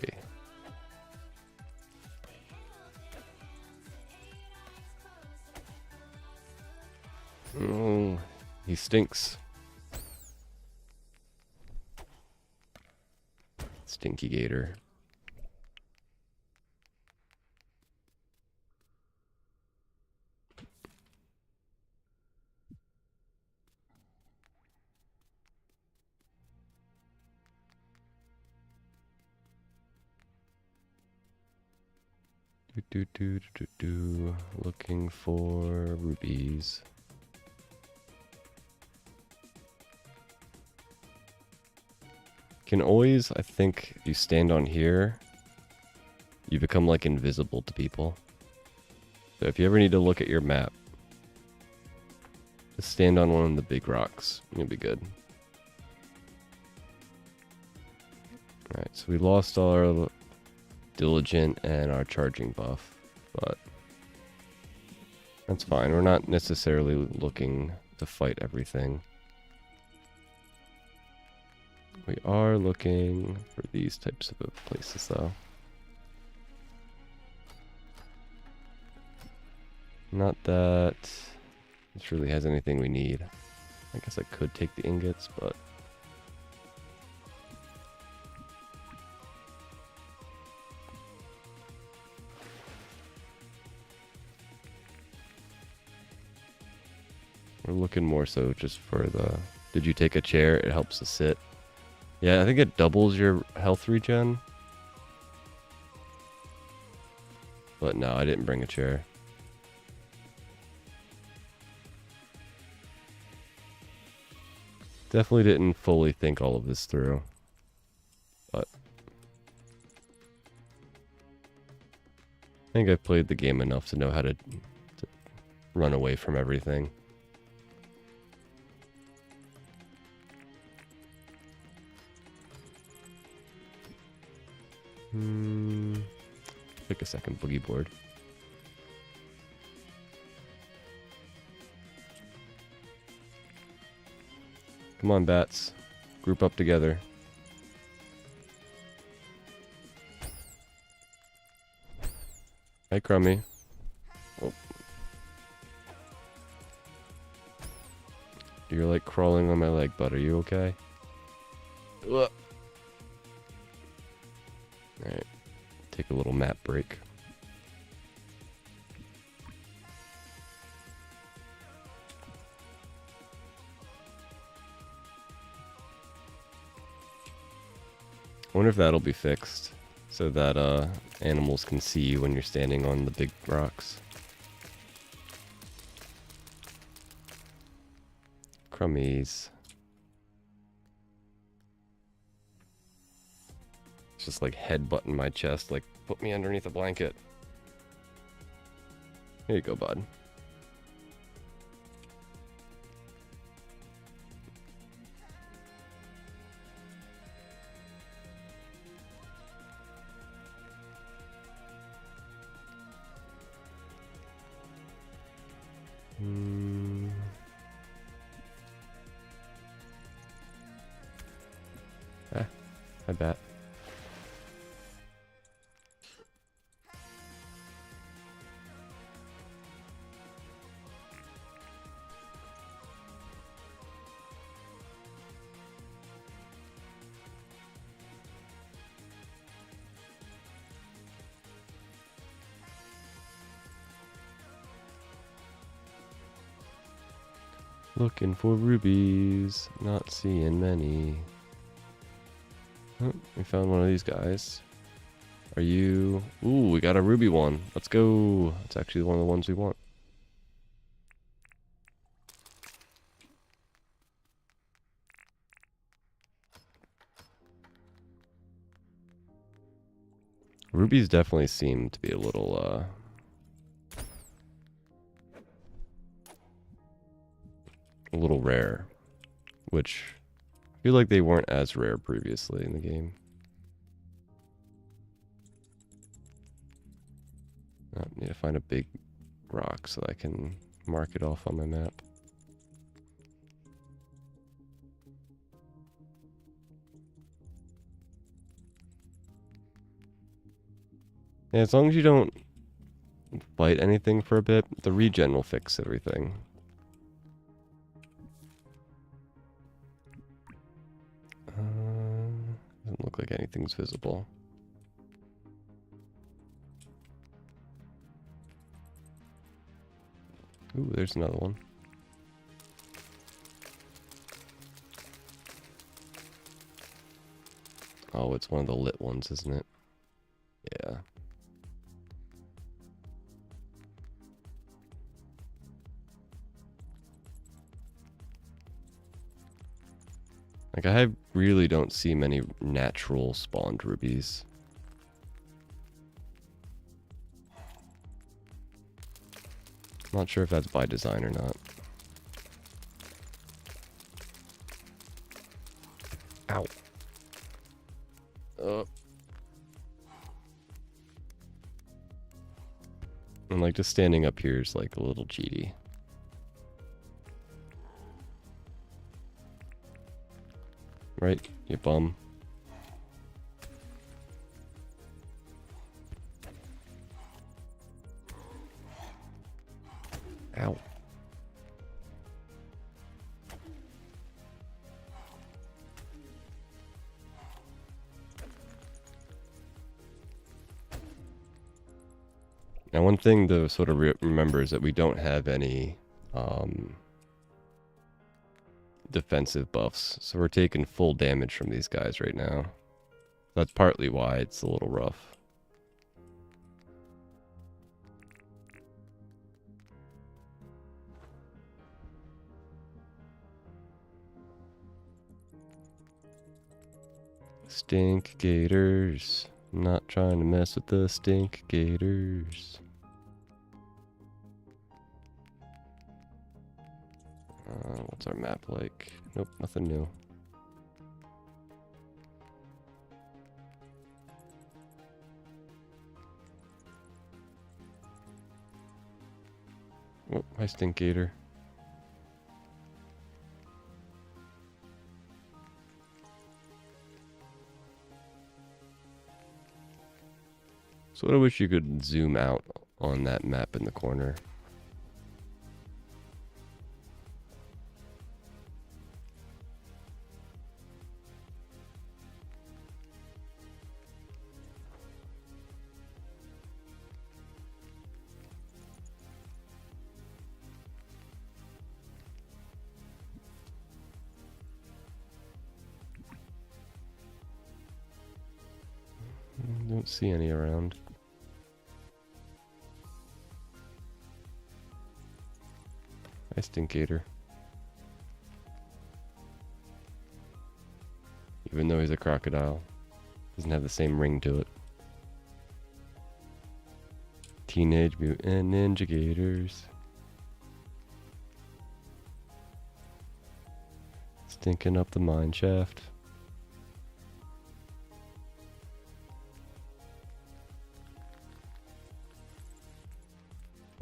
Oh, he stinks. Stinky gator. Looking for rubies. Can always, I think, if you stand on here, you become like invisible to people. So if you ever need to look at your map, just stand on one of the big rocks. You'll be good. Alright, so we lost our diligent and our charging buff, but that's fine. We're not necessarily looking to fight everything. We are looking for these types of places, though. Not that this really has anything we need. I guess I could take the ingots, but... we're looking more so just for the... Did you take a chair? It helps to sit. Yeah, I think it doubles your health regen. But no, I didn't bring a chair. Definitely didn't fully think all of this through. But I think I've played the game enough to know how to run away from everything. Pick a second boogie board. Come on, bats. Group up together. Hi, Crummy. Oh. You're like crawling on my leg, bud. Are you okay? Ugh. Alright. Take a little map break. I wonder if that'll be fixed so that animals can see you when you're standing on the big rocks. Crummies. It's just like headbutting my chest, like, put me underneath a blanket. Here you go, bud. I bet. Looking for rubies, not seeing many. Oh, we found one of these guys. Are you... Ooh, we got a ruby one. Let's go. It's actually one of the ones we want. Rubies definitely seem to be a little, a little rare, which I feel like they weren't as rare previously in the game. I need to find a big rock so I can mark it off on my map. Yeah, as long as you don't fight anything for a bit, the regen will fix everything. Doesn't look like anything's visible. Ooh, there's another one. Oh, it's one of the lit ones, isn't it? Yeah. Like, I really don't see many natural spawned rubies. I'm not sure if that's by design or not. Ow. And like just standing up here is like a little cheaty. Right, you bum. Ow. Now, one thing to sort of remember is that we don't have any defensive buffs, so we're taking full damage from these guys right now. That's partly why it's a little rough. Stink gators. I'm not trying to mess with the stink gators. What's our map like? Nope, nothing new. Oh, hi, stink gator. So I wish you could zoom out on that map in the corner. Don't see any around. Hi, Stinkator. Even though he's a crocodile, doesn't have the same ring to it. Teenage Mutant Ninja Gators. Stinking up the mine shaft.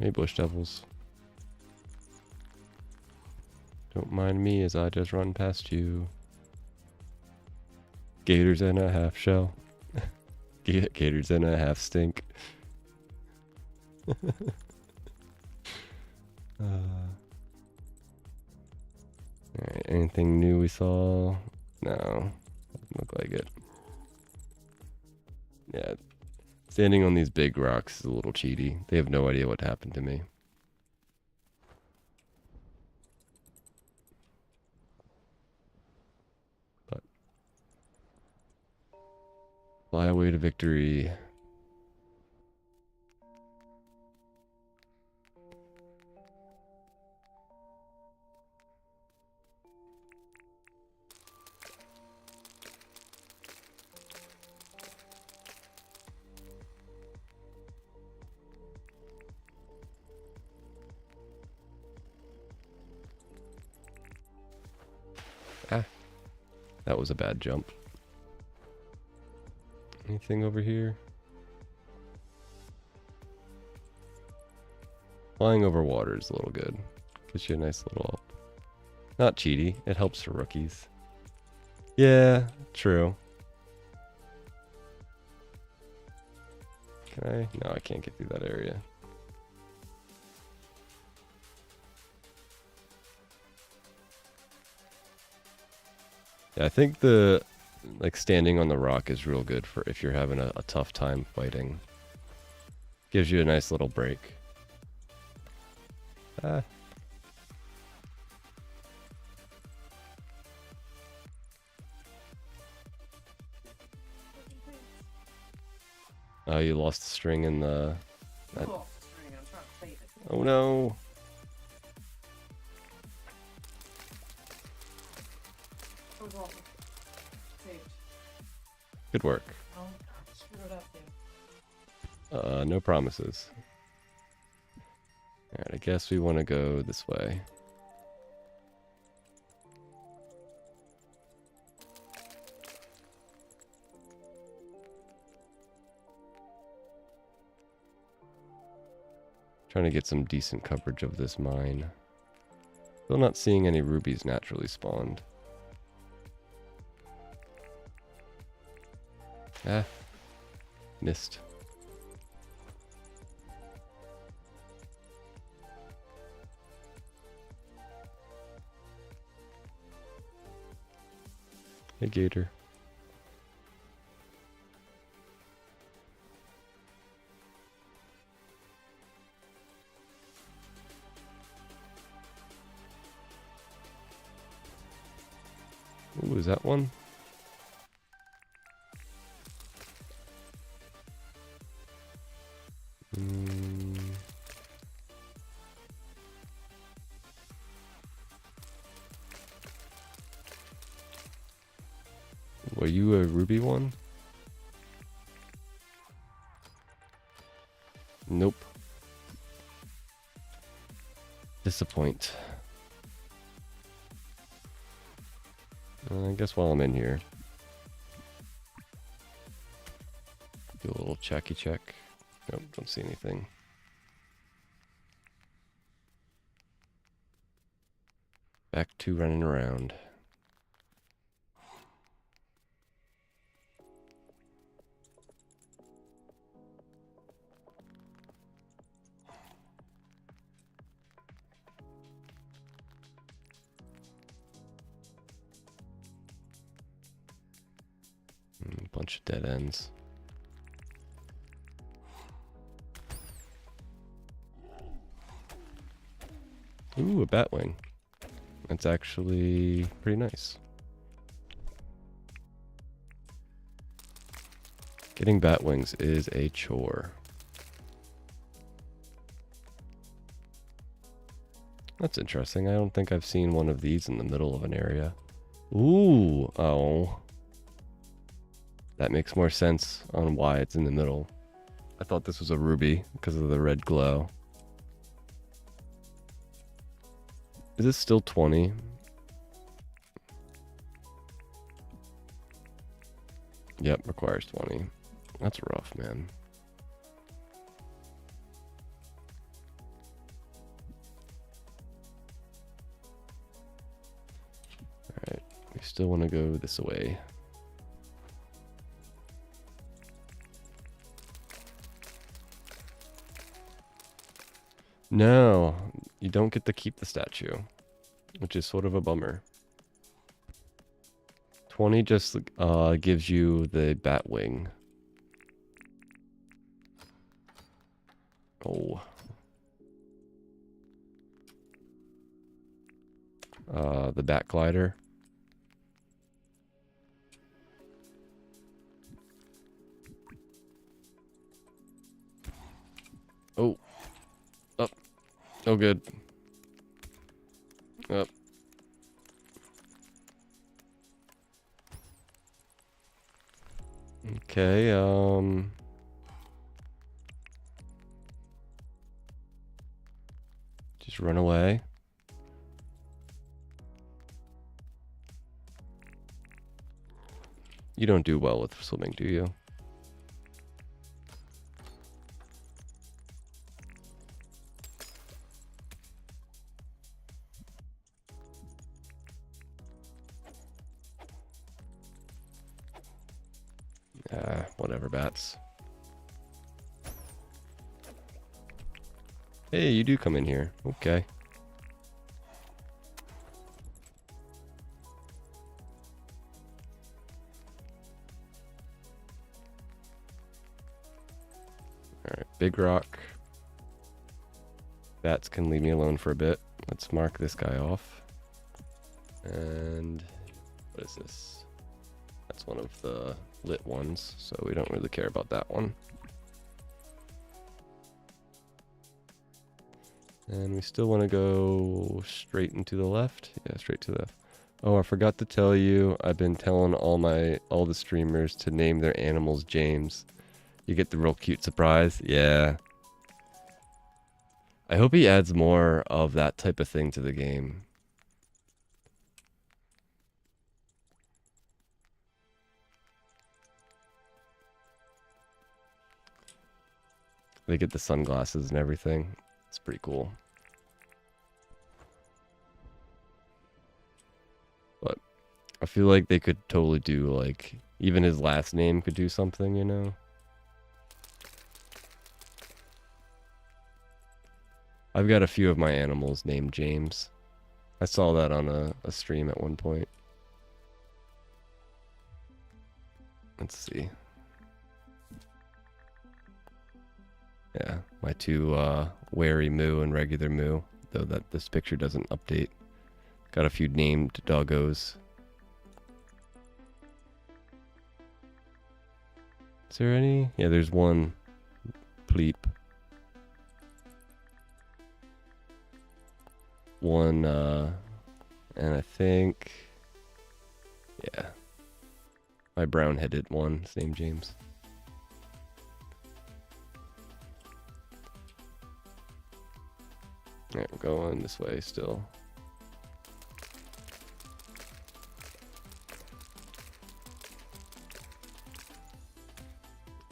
Hey, bush devils. Don't mind me as I just run past you. Gators and a half shell. Gators and a half stink. Alright, anything new we saw? No, doesn't look like it. Yeah, standing on these big rocks is a little cheaty. They have no idea what happened to me. But fly away to victory. Ah, that was a bad jump. Anything over here? Flying over water is a little good. Gives you a nice little up. Not cheaty. It helps for rookies. Yeah, true. Can I? No, I can't get through that area. Yeah, I think the like standing on the rock is real good for if you're having a tough time fighting. Gives you a nice little break. Ah. Oh, you lost the string in the... Oh no! Good work. No promises. Alright, I guess we want to go this way. Trying to get some decent coverage of this mine. Still not seeing any rubies naturally spawned. Ah, missed. Hey, Gator. Ooh, is that one? Were you a ruby one? Nope. Disappoint. I guess while I'm in here, do a little checky check. Nope, don't see anything. Back to running around. Bunch of dead ends. Ooh, a batwing. That's actually pretty nice. Getting batwings is a chore. That's interesting. I don't think I've seen one of these in the middle of an area. Ooh, oh. That makes more sense on why it's in the middle. I thought this was a ruby because of the red glow. Is this still 20? Yep, requires 20. That's rough, man. Alright, we still want to go this way. No, you don't get to keep the statue, which is sort of a bummer. 20 just gives you the bat wing. Oh. The bat glider. Oh. Up. Oh, good. Up. Okay, just run away. You don't do well with swimming, do you? Whatever, bats. Hey, you do come in here. Okay. Alright, big rock. Bats can leave me alone for a bit. Let's mark this guy off. And what is this? That's one of the lit ones, so we don't really care about that one. And we still want to go straight into the left. Yeah, straight to the left. Oh, I forgot to tell you, I've been telling all the streamers to name their animals James. You get the real cute surprise. Yeah. I hope he adds more of that type of thing to the game. They get the sunglasses and everything. It's pretty cool. But I feel like they could totally do, like, even his last name could do something, you know? I've got a few of my animals named James. I saw that on a stream at one point. Let's see. Yeah, my two wary moo and regular moo, though that this picture doesn't update. Got a few named doggos. Is there any? Yeah, there's one pleep. One, and I think, yeah, my brown-headed one, his name James. Alright, we're going this way still.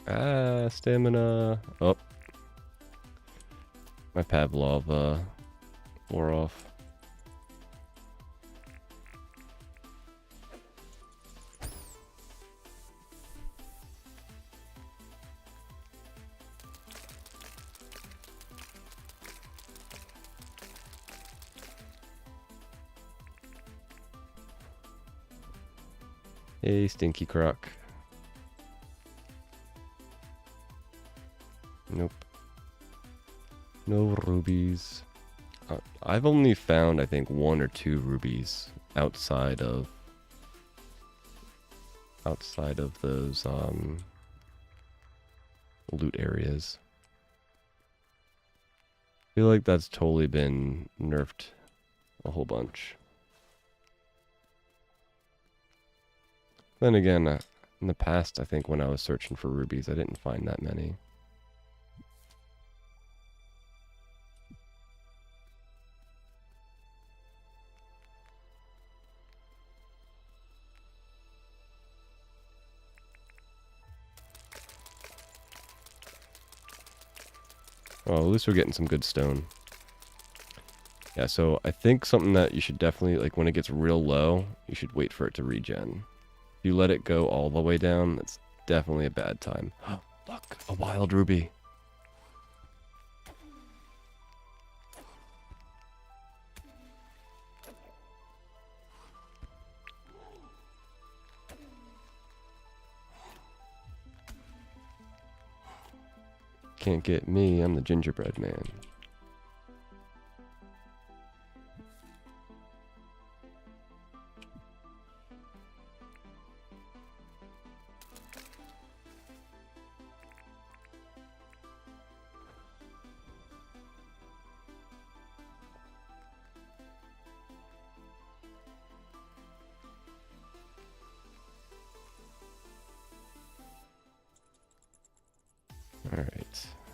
Ah, stamina. Oh. My Pavlov, wore off. Hey, Stinky Croc. Nope. No rubies. I've only found, I think, 1 or 2 rubies outside of those loot areas. I feel like that's totally been nerfed a whole bunch. Then again, in the past, I think when I was searching for rubies, I didn't find that many. Oh, at least we're getting some good stone. Yeah, so I think something that you should definitely, like, when it gets real low, you should wait for it to regen. If you let it go all the way down, that's definitely a bad time. Look, a wild ruby. Can't get me, I'm the gingerbread man.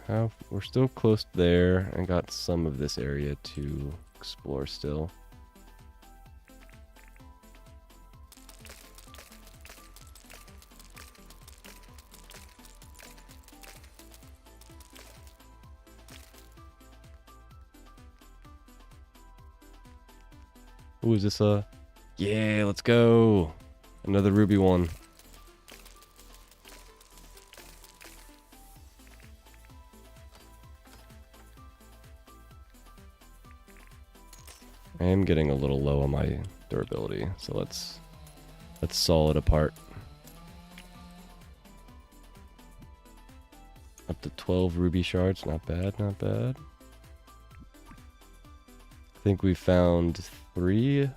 Alright, we're still close there. I got some of this area to explore still. Ooh, is this a... Yeah, let's go! Another ruby one. I am getting a little low on my durability, so let's saw it apart. Up to 12 ruby shards, not bad, not bad. I think we found 3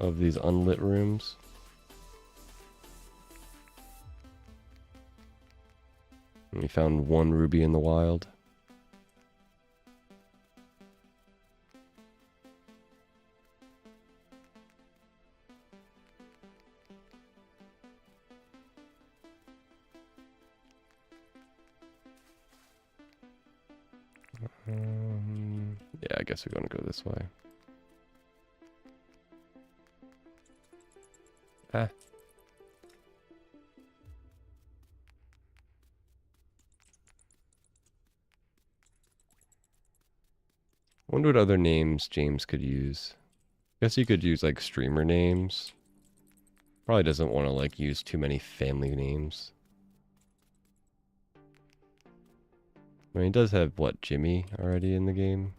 of these unlit rooms. And we found 1 ruby in the wild. Yeah, I guess we're gonna go this way. Ah. wonder what other names James could use. Guess he could use like streamer names. Probably doesn't want to like use too many family names. I mean, he does have, what, Jimmy already in the game?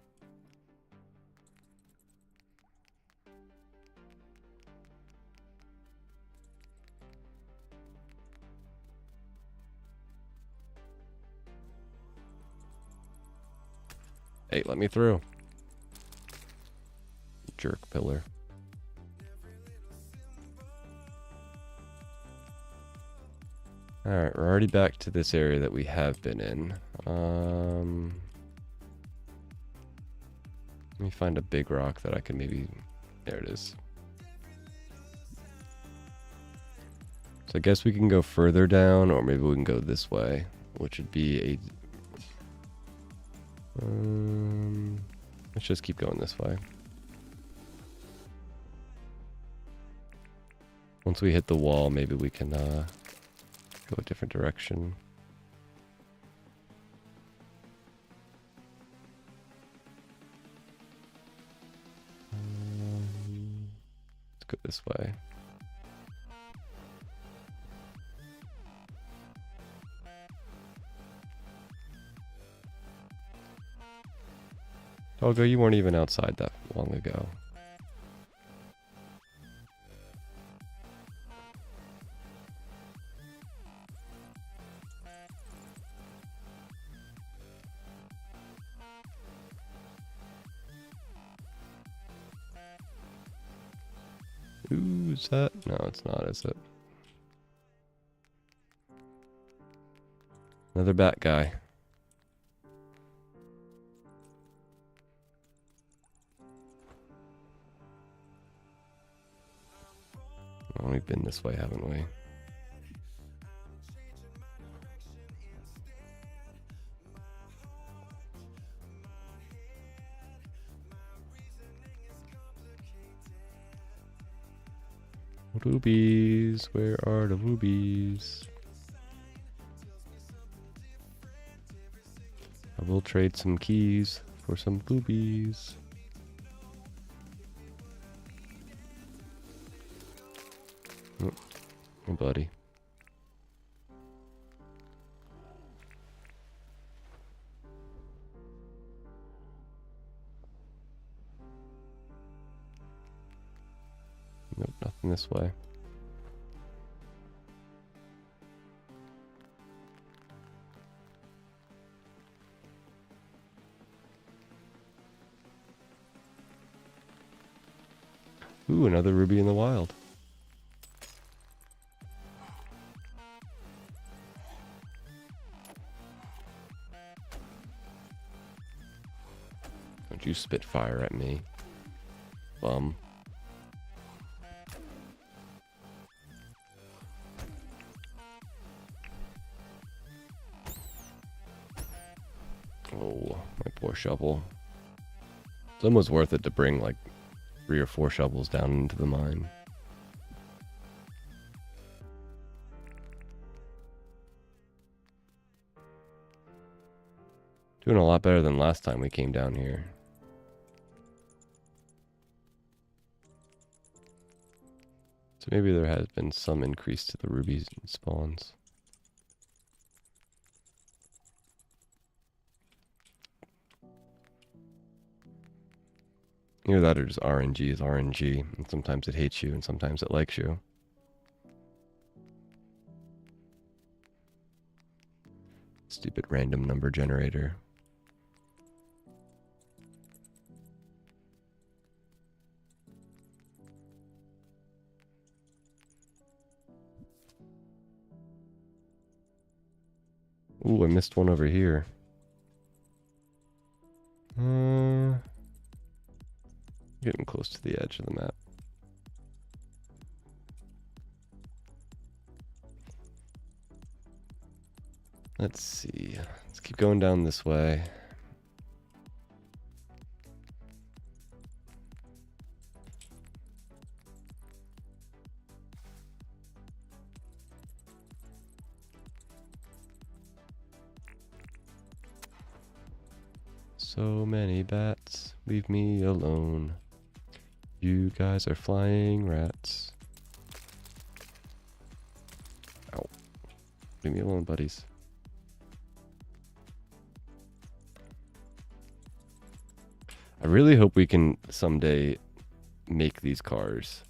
Hey, let me through. Jerk pillar. Alright, we're already back to this area that we have been in. Let me find a big rock that I can maybe... There it is. So I guess we can go further down, or maybe we can go this way, which would be a... let's just keep going this way. Once we hit the wall, maybe we can go a different direction. Let's go this way. Doggo, you weren't even outside that long ago. Ooh, is that? No, it's not, is it? Another bat guy. Oh, we've been this way, haven't we? Rubies, where are the rubies? I will trade some keys for some rubies. Oh, hey buddy. Nope, nothing this way. Ooh, another ruby in the wild. Don't you spit fire at me, bum. Oh, my poor shovel. It's almost worth it to bring like 3 or 4 shovels down into the mine. Doing a lot better than last time we came down here. So maybe there has been some increase to the ruby spawns. Either that or just RNG is RNG, and sometimes it hates you and sometimes it likes you. Stupid random number generator. Ooh, I missed one over here. Getting close to the edge of the map. Let's see. Let's keep going down this way. So many bats, leave me alone. You guys are flying rats. Ow. Leave me alone, buddies. I really hope we can someday make these cars.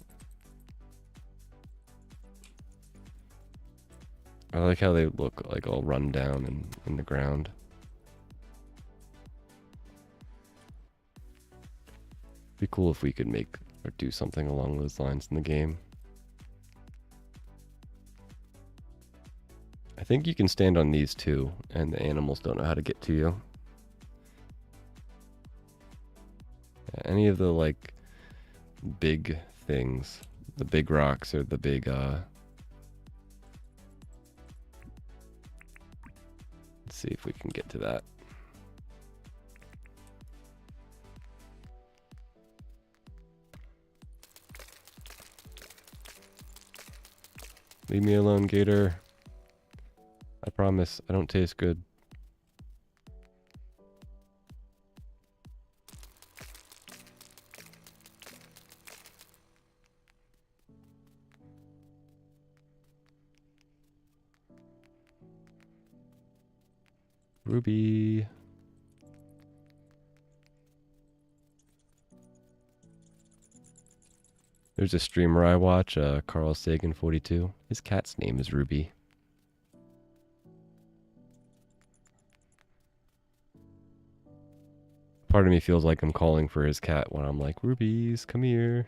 I like how they look like all run down and in the ground. Be cool if we could make or do something along those lines in the game. I think you can stand on these too, and the animals don't know how to get to you. Any of the like big things, the big rocks or the big let's see if we can get to that. Leave me alone, Gator. I promise, I don't taste good. Ruby. There's a streamer I watch, Carl Sagan 42. His cat's name is Ruby. Part of me feels like I'm calling for his cat when I'm like, Rubies, come here.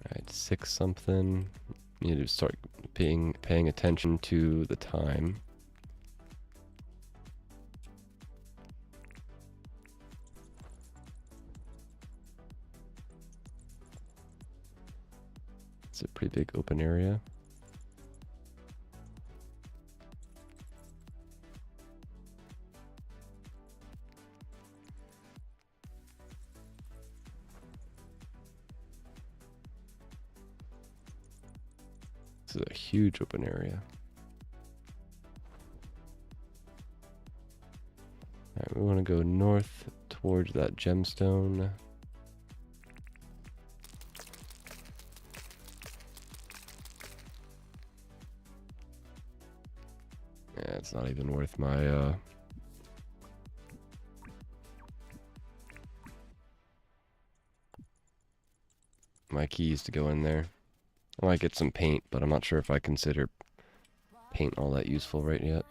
Alright, 6 something. Need to start paying attention to the time. It's a pretty big open area. This is a huge open area. Alright, we want to go north towards that gemstone. Yeah, it's not even worth my my keys to go in there. I might get some paint, but I'm not sure if I consider paint all that useful right yet.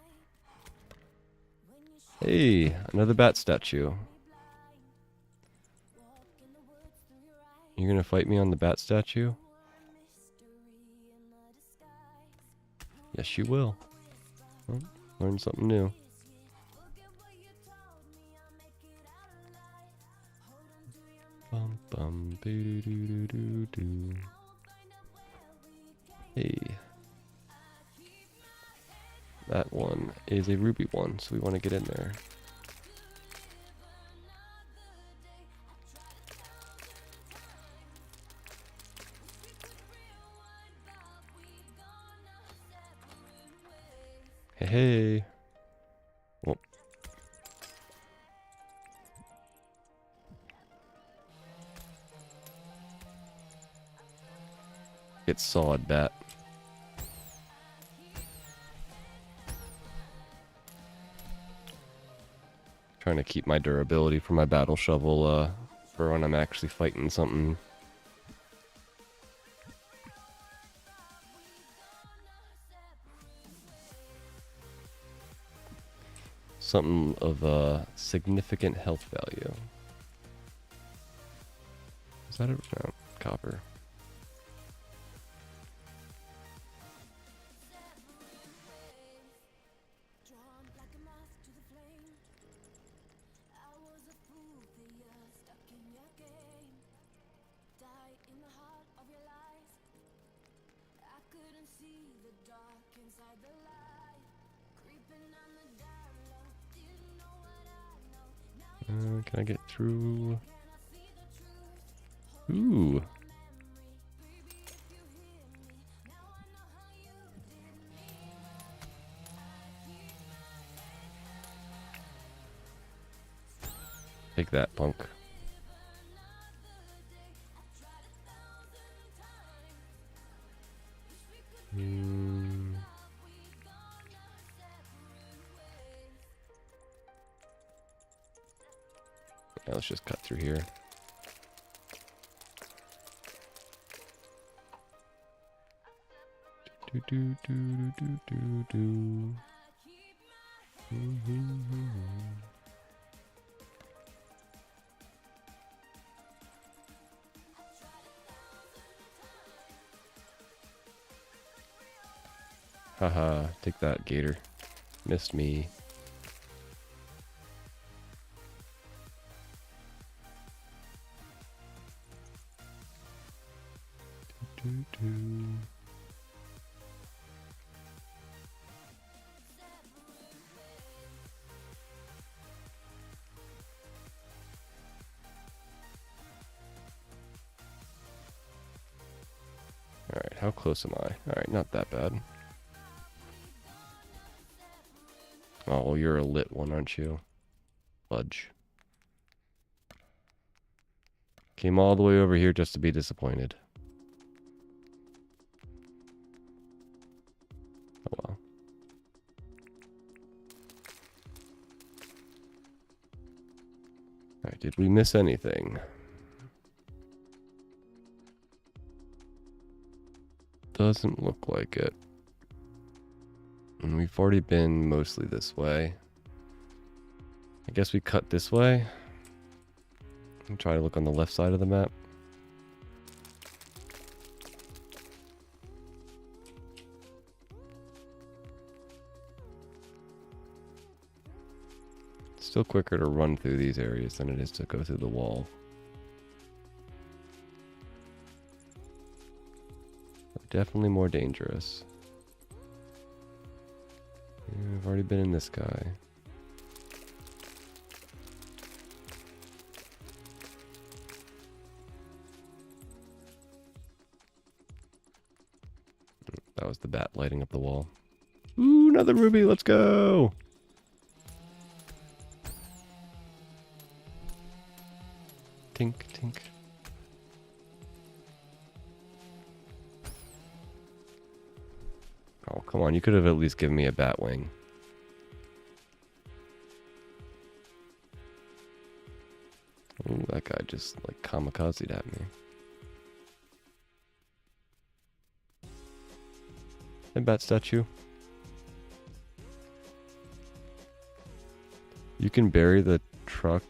Hey, another bat statue. You're gonna fight me on the bat statue? Yes, you will. Well, learn something new. Bum bum doo doo doo doo doo. Hey. That one is a ruby one, so we want to get in there. Hey, hey. Well. Get sawed, bat. Trying to keep my durability for my battle shovel for when I'm actually fighting something. Something of significant health value. Is that a no, copper? Can I get through? Ooh. Take that, punk. Yeah, let's just cut through here. Do do do do do do. Haha, take that, gator. Missed me. Do, do. Alright, how close am I? Alright, not that bad. Oh, well, you're a lit one, aren't you? Fudge. Came all the way over here just to be disappointed. Oh well. Alright, did we miss anything? Doesn't look like it. And we've already been mostly this way. I guess we cut this way. And try to look on the left side of the map. It's still quicker to run through these areas than it is to go through the wall. Definitely more dangerous. Yeah, I've already been in this guy. That was the bat lighting up the wall. Ooh, another ruby, let's go! Tink, tink. Oh, come on, you could have at least given me a bat wing. Ooh, that guy just, like, kamikazed at me. Hey, bat statue. You can bury the truck,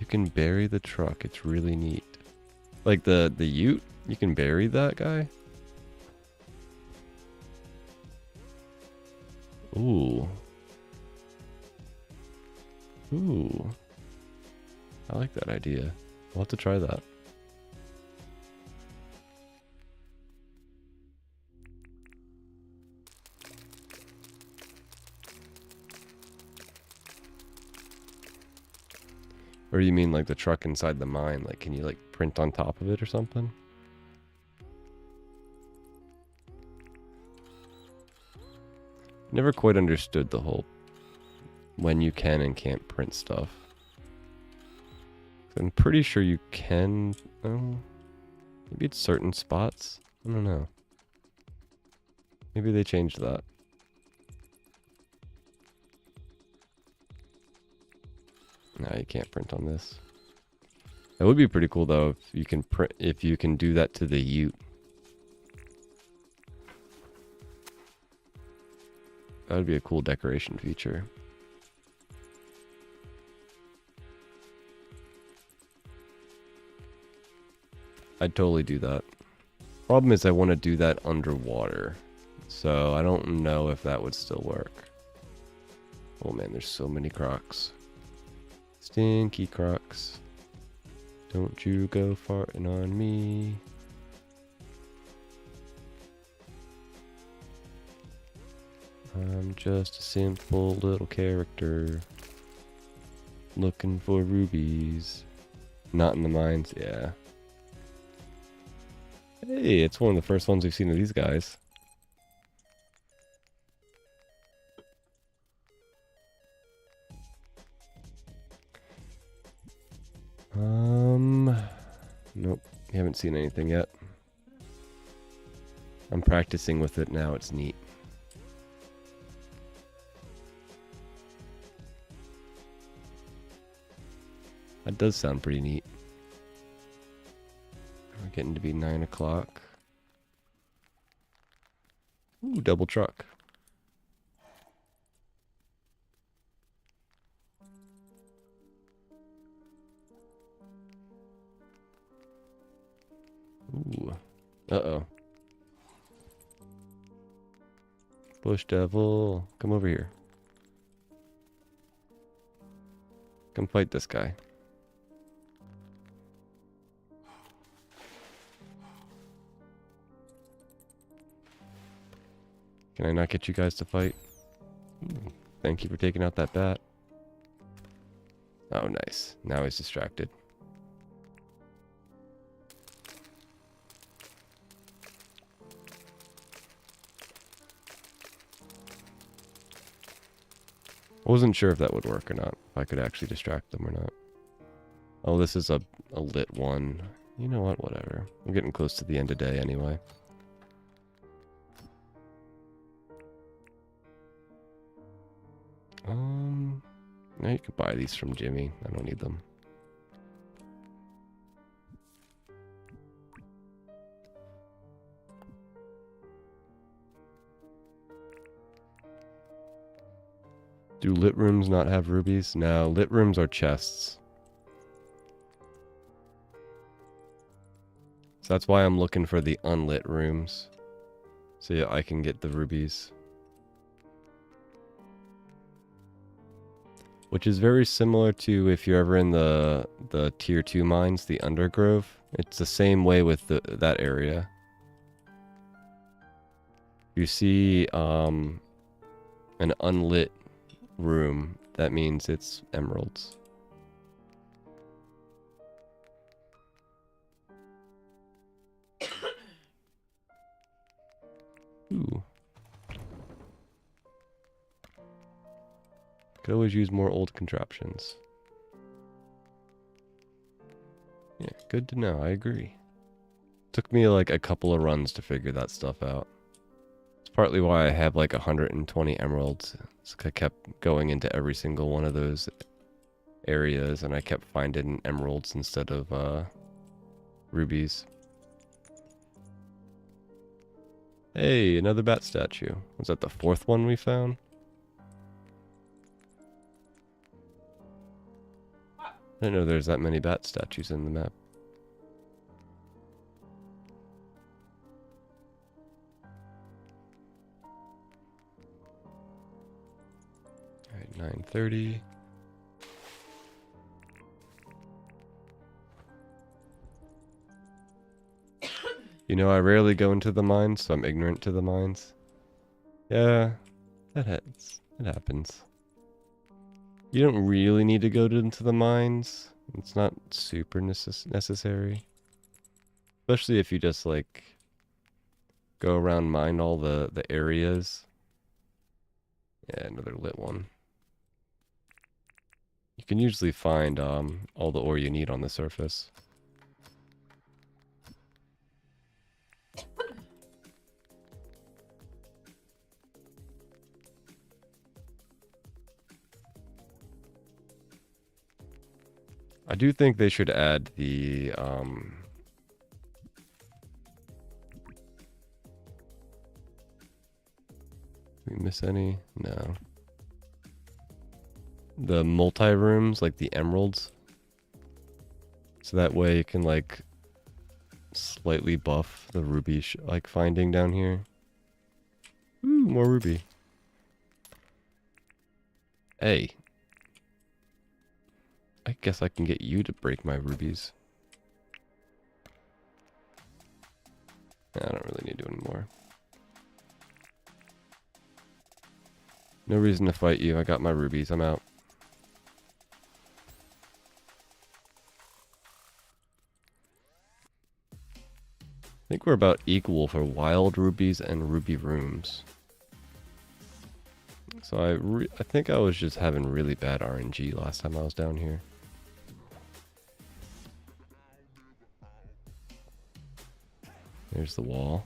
You can bury the truck, it's really neat. Like, the ute, you can bury that guy? Ooh. Ooh. I like that idea. I'll have to try that. Or do you mean like the truck inside the mine? Like, can you like print on top of it or something? Never quite understood the whole when you can and can't print stuff. I'm pretty sure you can. Oh, maybe it's certain spots. I don't know. Maybe they changed that. No, you can't print on this. That would be pretty cool though if you can print, if you can do that to the ute. That would be a cool decoration feature. I'd totally do that. Problem is I want to do that underwater. So I don't know if that would still work. Oh man, there's so many crocs. Stinky crocs. Don't you go farting on me. I'm just a simple little character. Looking for rubies. Not in the mines, yeah. Hey, it's one of the first ones we've seen of these guys. Nope, haven't seen anything yet. I'm practicing with it now, it's neat. That does sound pretty neat. We're getting to be 9 o'clock. Ooh, double truck. Ooh. Uh-oh. Bush devil, come over here. Come fight this guy. Can I not get you guys to fight? Ooh, thank you for taking out that bat. Oh, nice. Now he's distracted. I wasn't sure if that would work or not. If I could actually distract them or not. Oh, this is a lit one. You know what? Whatever. We're getting close to the end of day anyway. Now you can buy these from Jimmy. I don't need them. Do lit rooms not have rubies? No, lit rooms are chests. So that's why I'm looking for the unlit rooms. So yeah, I can get the rubies. Which is very similar to if you're ever in the tier 2 mines, the Undergrove. It's the same way with that area. You see an unlit room, that means it's emeralds. Ooh. Could always use more old contraptions. Yeah, good to know, I agree. Took me like a couple of runs to figure that stuff out. It's partly why I have like 120 emeralds. So I kept going into every single one of those areas and I kept finding emeralds instead of rubies. Hey, another bat statue. Was that the 4th one we found? I didn't know there's that many bat statues in the map. Alright, 9:30. You know, I rarely go into the mines, so I'm ignorant to the mines. Yeah, it happens. You don't really need to go into the mines. It's not super necessary. Especially if you just, like, go around mine all the areas. Yeah, another lit one. You can usually find all the ore you need on the surface. I do think they should add the we miss any? No. The multi-rooms, like the emeralds. So that way you can like slightly buff the ruby like finding down here. Ooh, more ruby. Hey. I guess I can get you to break my rubies. I don't really need to anymore. No reason to fight you. I got my rubies. I'm out. think we're about equal for wild rubies and ruby rooms. So I think I was just having really bad RNG last time I was down here. There's the wall.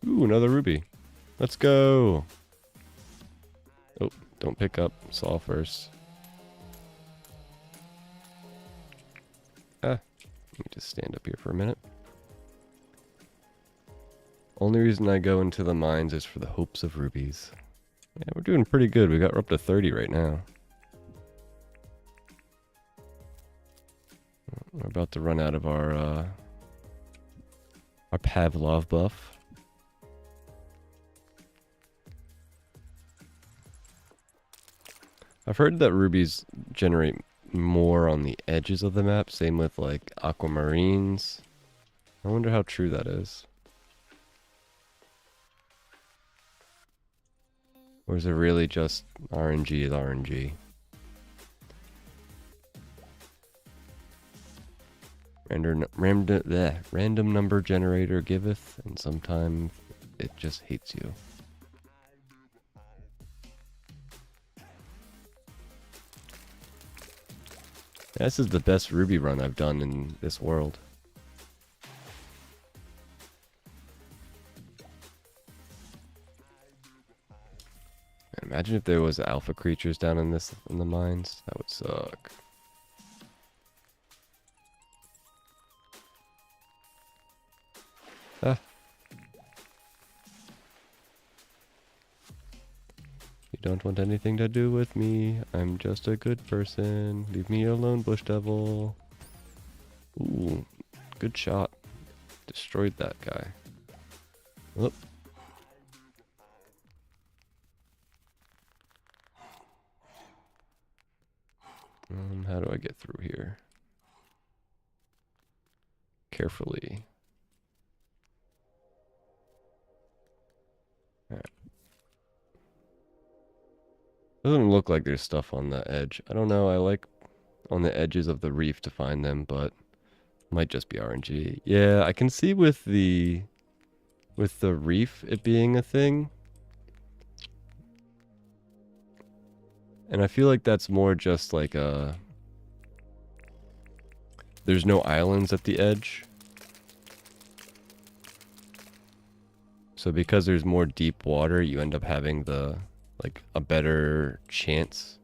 Ooh, another ruby. Let's go. Oh, don't pick up. Saw first. Let me just stand up here for a minute. Only reason I go into the mines is for the hopes of rubies. Yeah, we're doing pretty good. We're up to 30 right now. We're about to run out of our Pavlov buff. I've heard that rubies generate more on the edges of the map, same with like aquamarines. I wonder how true that is. Or is it really just RNG is RNG? Random number generator giveth, and sometimes it just hates you. This is the best ruby run I've done in this world. Man, imagine if there was alpha creatures down in the mines. That would suck. Ah. You don't want anything to do with me. I'm just a good person. Leave me alone, bush devil. Ooh, good shot. Destroyed that guy. Whoop. How do I get through here? Carefully. Alright. Doesn't look like there's stuff on the edge. I don't know, I like on the edges of the reef to find them, but might just be RNG. Yeah, I can see with the reef it being a thing. And I feel like that's more just like there's no islands at the edge. So because there's more deep water, you end up having a better chance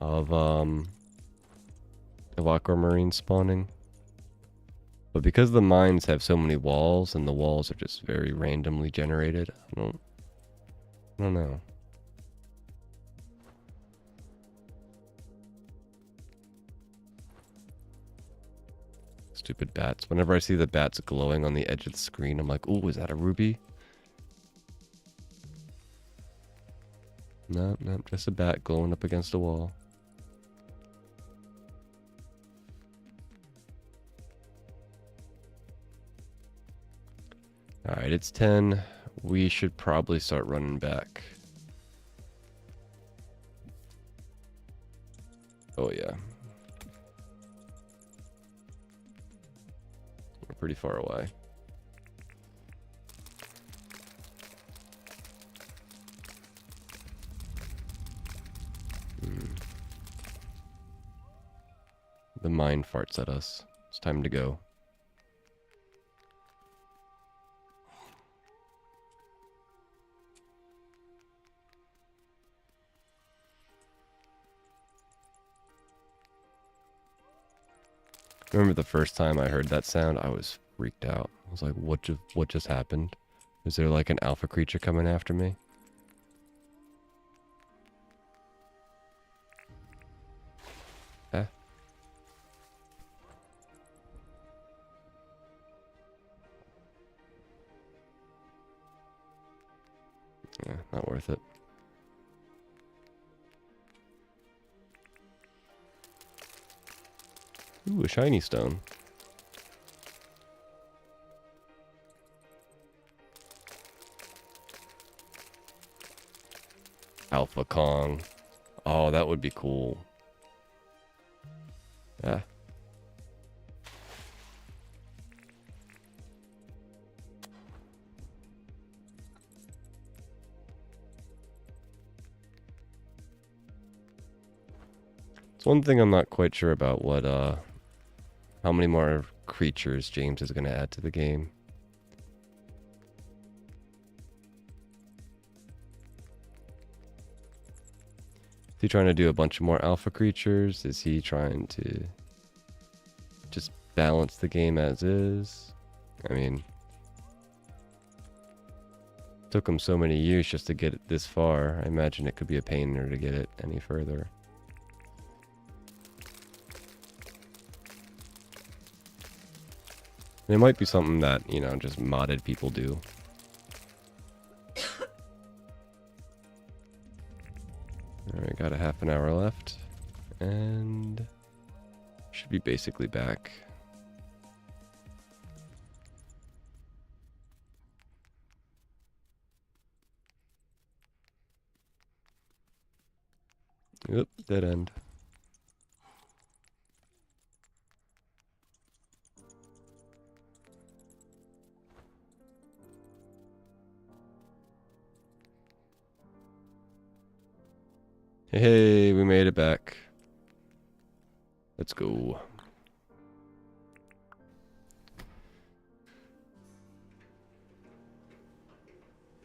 of aquamarine spawning. But because the mines have so many walls and the walls are just very randomly generated, I don't know. Stupid bats. Whenever I see the bats glowing on the edge of the screen, I'm like, ooh, is that a ruby? No, just a bat glowing up against a wall. Alright, it's 10. We should probably start running back. Oh yeah. We're pretty far away. The mine farts at us. It's time to go. Remember the first time I heard that sound, I was freaked out. I was like, what just happened? Is there like an alpha creature coming after me? Eh? Yeah, not worth it. Ooh, a shiny stone. Alpha Kong. Oh, that would be cool. Ah. It's one thing I'm not quite sure about what, how many more creatures James is going to add to the game. Is he trying to do a bunch of more alpha creatures? Is he trying to just balance the game as is? I mean, it took him so many years just to get it this far. I imagine it could be a pain in her to get it any further. And it might be something that, you know, just modded people do. Alright, got a half an hour left. And should be basically back. Oop, dead end. Hey, we made it back. Let's go.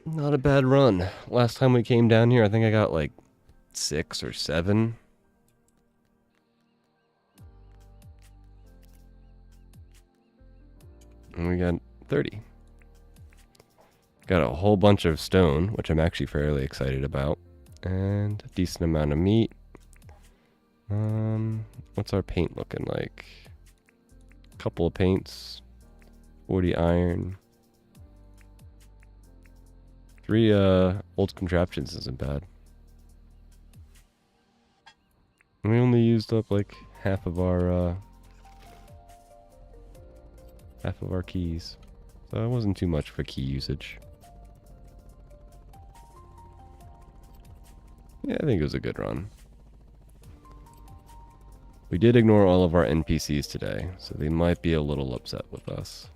Not a bad run. Last time we came down here, I think I got like 6 or 7. And we got 30. Got a whole bunch of stone, which I'm actually fairly excited about. And a decent amount of meat. What's our paint looking like? Couple of paints. 40 iron. 3 old contraptions isn't bad. And we only used up like half of our keys. So it wasn't too much for key usage. Yeah, I think it was a good run. We did ignore all of our NPCs today, so they might be a little upset with us.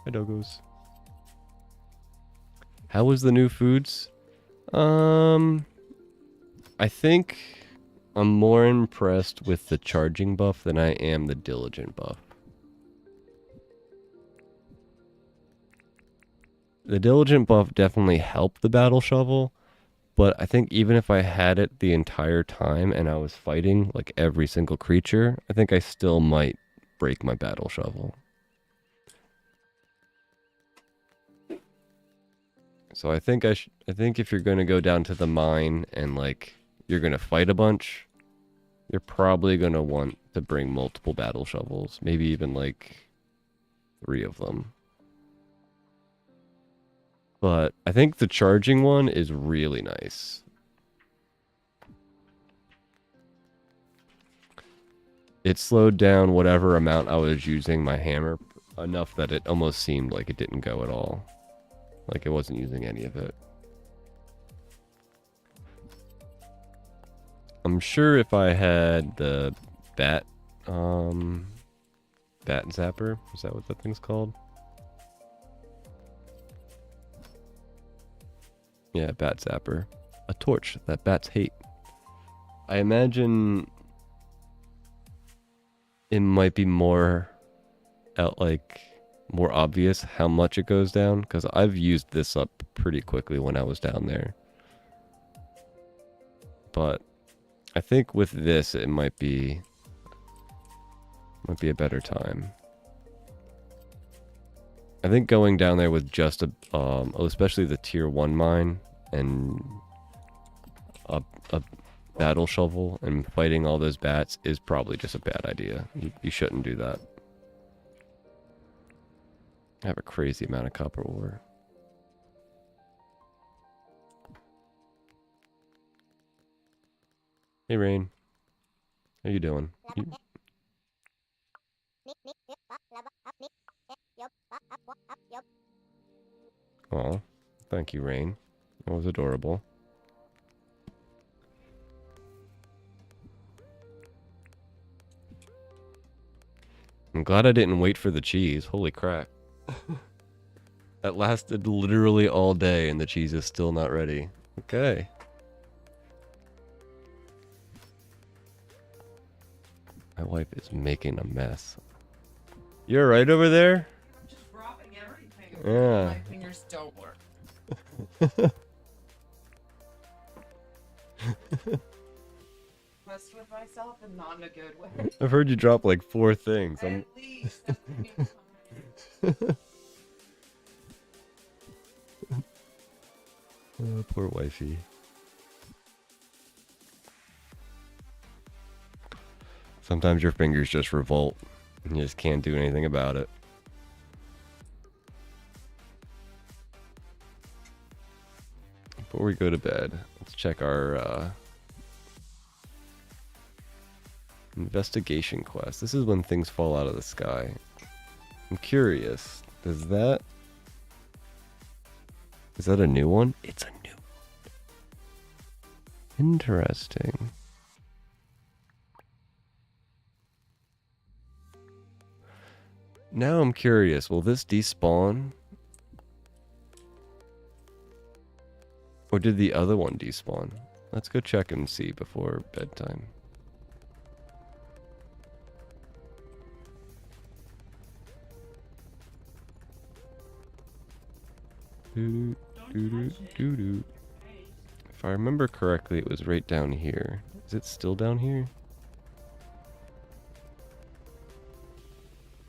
Hi, doggos. How was the new foods? I think I'm more impressed with the charging buff than I am the diligent buff. The diligent buff definitely helped the battle shovel, but I think even if I had it the entire time and I was fighting like every single creature, I think I still might break my battle shovel. So I think I think if you're going to go down to the mine and like you're going to fight a bunch, you're probably going to want to bring multiple battle shovels, maybe even like 3 of them. But I think the charging one is really nice. It slowed down whatever amount I was using my hammer enough that it almost seemed like it didn't go at all. Like it wasn't using any of it. I'm sure if I had the bat zapper, is that what that thing's called? Yeah, bat zapper. A torch that bats hate. I imagine it might be more more obvious how much it goes down, because I've used this up pretty quickly when I was down there. But I think with this it might be a better time. I think going down there with just a especially the tier 1 mine and a battle shovel and fighting all those bats is probably just a bad idea. You shouldn't do that. I have a crazy amount of copper ore. Hey Rain, how you doing? Oh, thank you, Rain. That was adorable. glad I didn't wait for the cheese. Holy crap. That lasted literally all day and the cheese is still not ready. Okay. My wife is making a mess. You're right over there? I'm just dropping everything. Yeah. My fingers don't work. Messed with myself and not in a good way. I've heard you drop like 4 things. At least. That's what means. Oh, poor wifey. Sometimes your fingers just revolt and you just can't do anything about it. Before we go to bed, let's check our investigation quest. This is when things fall out of the sky. I'm curious, is that a new one? It's a new one. Interesting. Now I'm curious, will this despawn? Or did the other one despawn? Let's go check and see before bedtime. Doo doo doo doo. If I remember correctly, it was right down here. Is it still down here?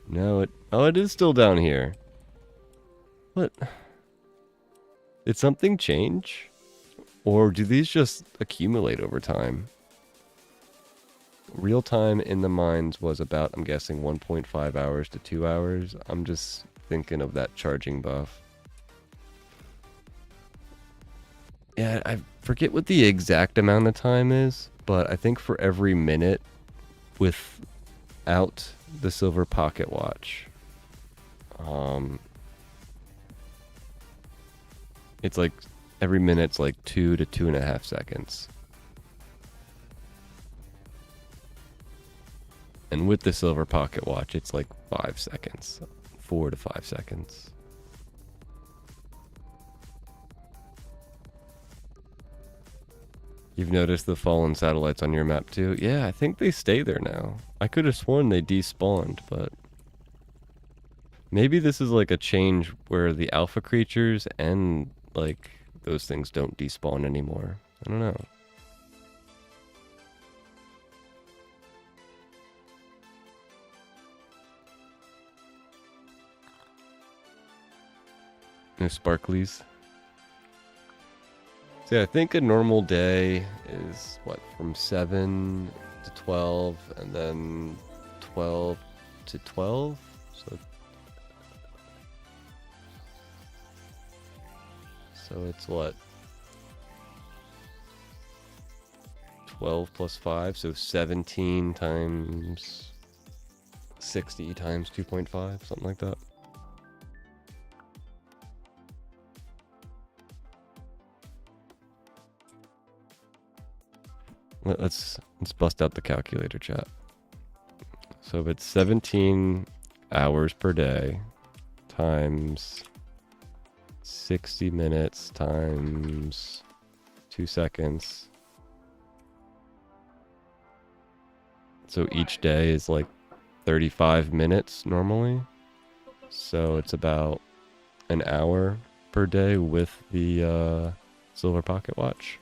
No, it is still down here. What? Did something change? Or do these just accumulate over time? Real time in the mines was about, I'm guessing, 1.5 hours to 2 hours. I'm just thinking of that charging buff. Yeah, I forget what the exact amount of time is, but I think for every minute without the silver pocket watch, it's like every minute's like 2 to 2.5 seconds. And with the silver pocket watch, it's like 5 seconds, 4 to 5 seconds. You've noticed the fallen satellites on your map too? Yeah, I think they stay there now. I could have sworn they despawned, but maybe this is like a change where the alpha creatures and like those things don't despawn anymore. I don't know. No sparklies. See, I think a normal day is, what, from 7 to 12, and then 12 to 12? So it's what? 12 plus 5, so 17 times 60 times 2.5, something like that. Let's bust out the calculator, chat. So if it's 17 hours per day times 60 minutes times 2 seconds. So each day is like 35 minutes normally. So it's about an hour per day with the silver pocket watch.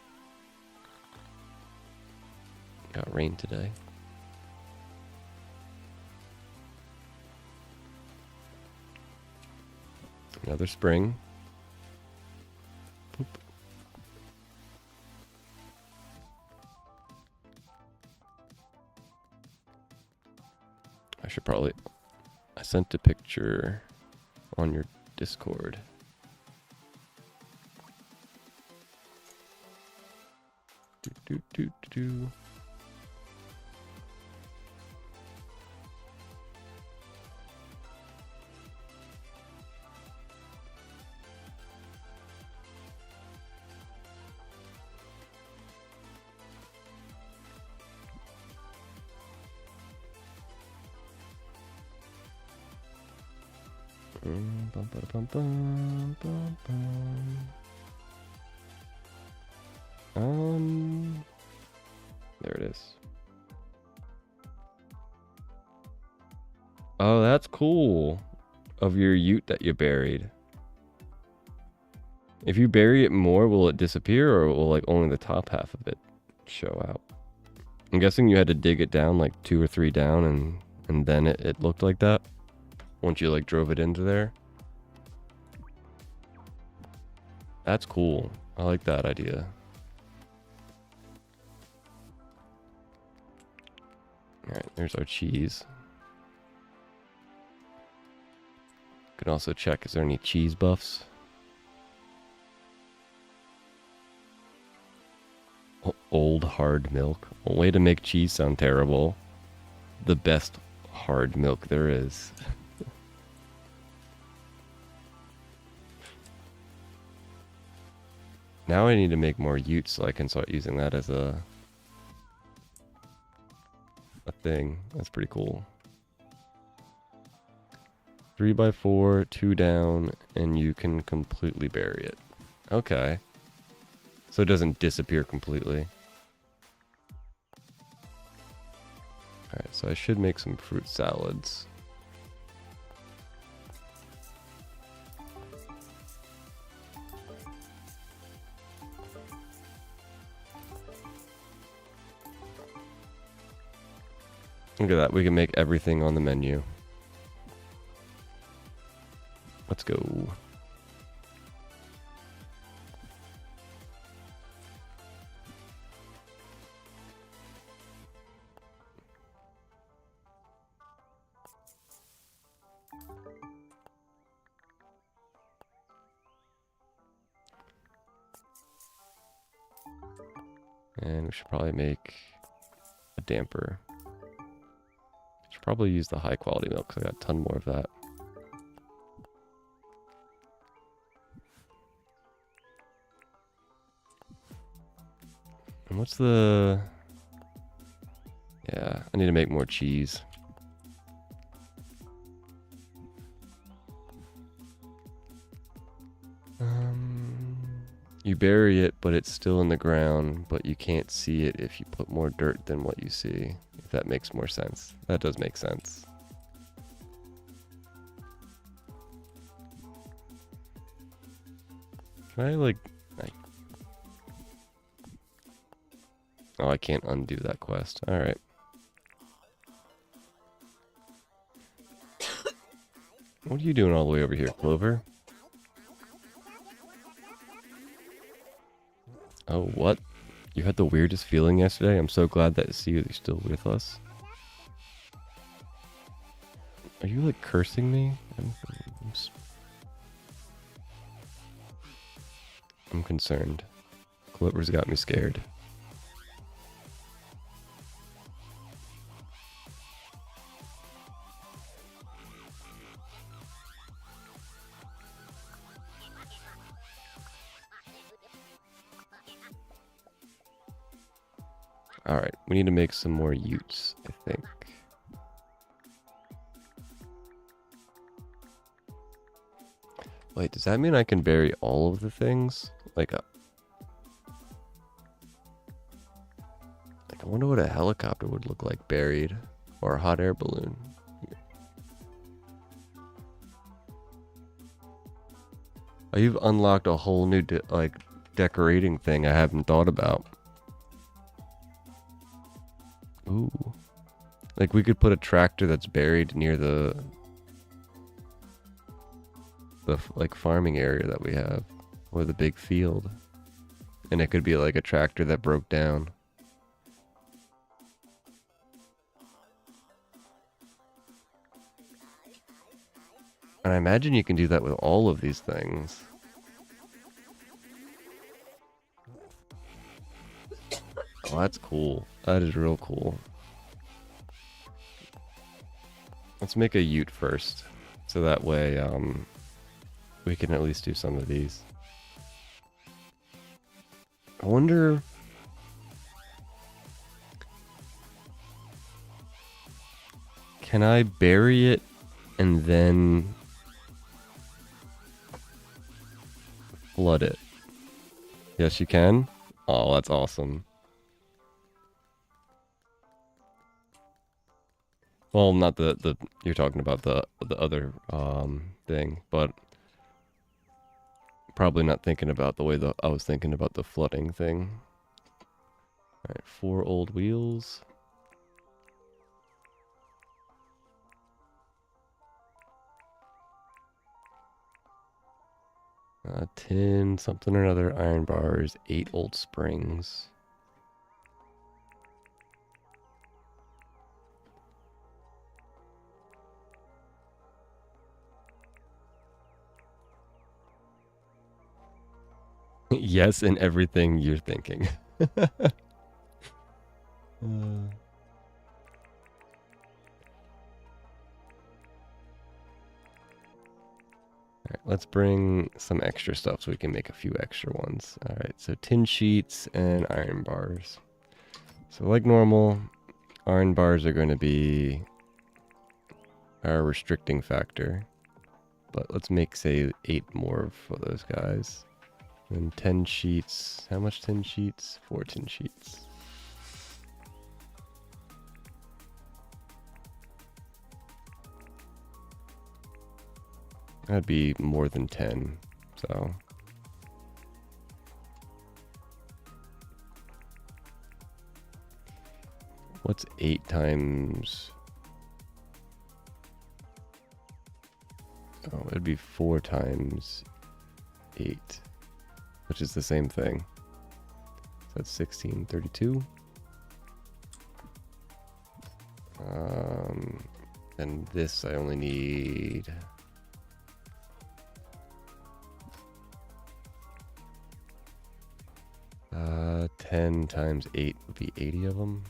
Got rain today. Another spring. Boop. I sent a picture on your Discord. Do. Bum, bada, bum, bum, bum, bum. There it is. Oh, that's cool. Of your ute that you buried. If you bury it more, will it disappear, or will like only the top half of it show out? I'm guessing you had to dig it down like 2 or 3 down, and then it looked like that once you like drove it into there. That's cool. I like that idea. Alright, there's our cheese. Can also check, is there any cheese buffs? Old hard milk. A way to make cheese sound terrible. The best hard milk there is. Now I need to make more utes so I can start using that as a thing. That's pretty cool. 3x4, 2 down, and you can completely bury it. Okay. So it doesn't disappear completely. Alright, so I should make some fruit salads. Look at that, we can make everything on the menu. Let's go. And we should probably make a damper. Should probably use the high quality milk because I got a ton more of that. And what's the... Yeah, I need to make more cheese. You bury it, but it's still in the ground, but you can't see it if you put more dirt than what you see. If that makes more sense. That does make sense. Can I, like... Oh, I can't undo that quest. Alright. What are you doing all the way over here, Clover? Oh, what? You had the weirdest feeling yesterday? I'm so glad that you're still with us. Are you, like, cursing me? I'm concerned. Clover's got me scared. Alright, we need to make some more utes, I think. Wait, does that mean I can bury all of the things? I wonder what a helicopter would look like buried. Or a hot air balloon. Oh, you've unlocked a whole new, decorating thing I haven't thought about. Ooh. Like, we could put a tractor that's buried near the farming area that we have. Or the big field. And it could be like a tractor that broke down. And I imagine you can do that with all of these things. Oh, that's cool. That is real cool. Let's make a ute first. So that way, we can at least do some of these. I wonder... Can I bury it and then flood it. Yes, you can? Oh, that's awesome. Well, not the you're talking about the other thing, but probably not thinking about the way that I was thinking about the flooding thing. All right, 4 old wheels. Tin something or another, iron bars, 8 old springs. Yes, in everything you're thinking. Alright, let's bring some extra stuff so we can make a few extra ones. Alright, so tin sheets and iron bars. So like normal, iron bars are going to be our restricting factor. But let's make, say, 8 more for those guys. And 10 sheets. How much 10 sheets? 4 tin sheets. That'd be more than 10, so. What's 8 times? Oh, it'd be 4 times 8, which is the same thing. So that's 16, 32. And this I only need... 10 times 8 would be 80 of them.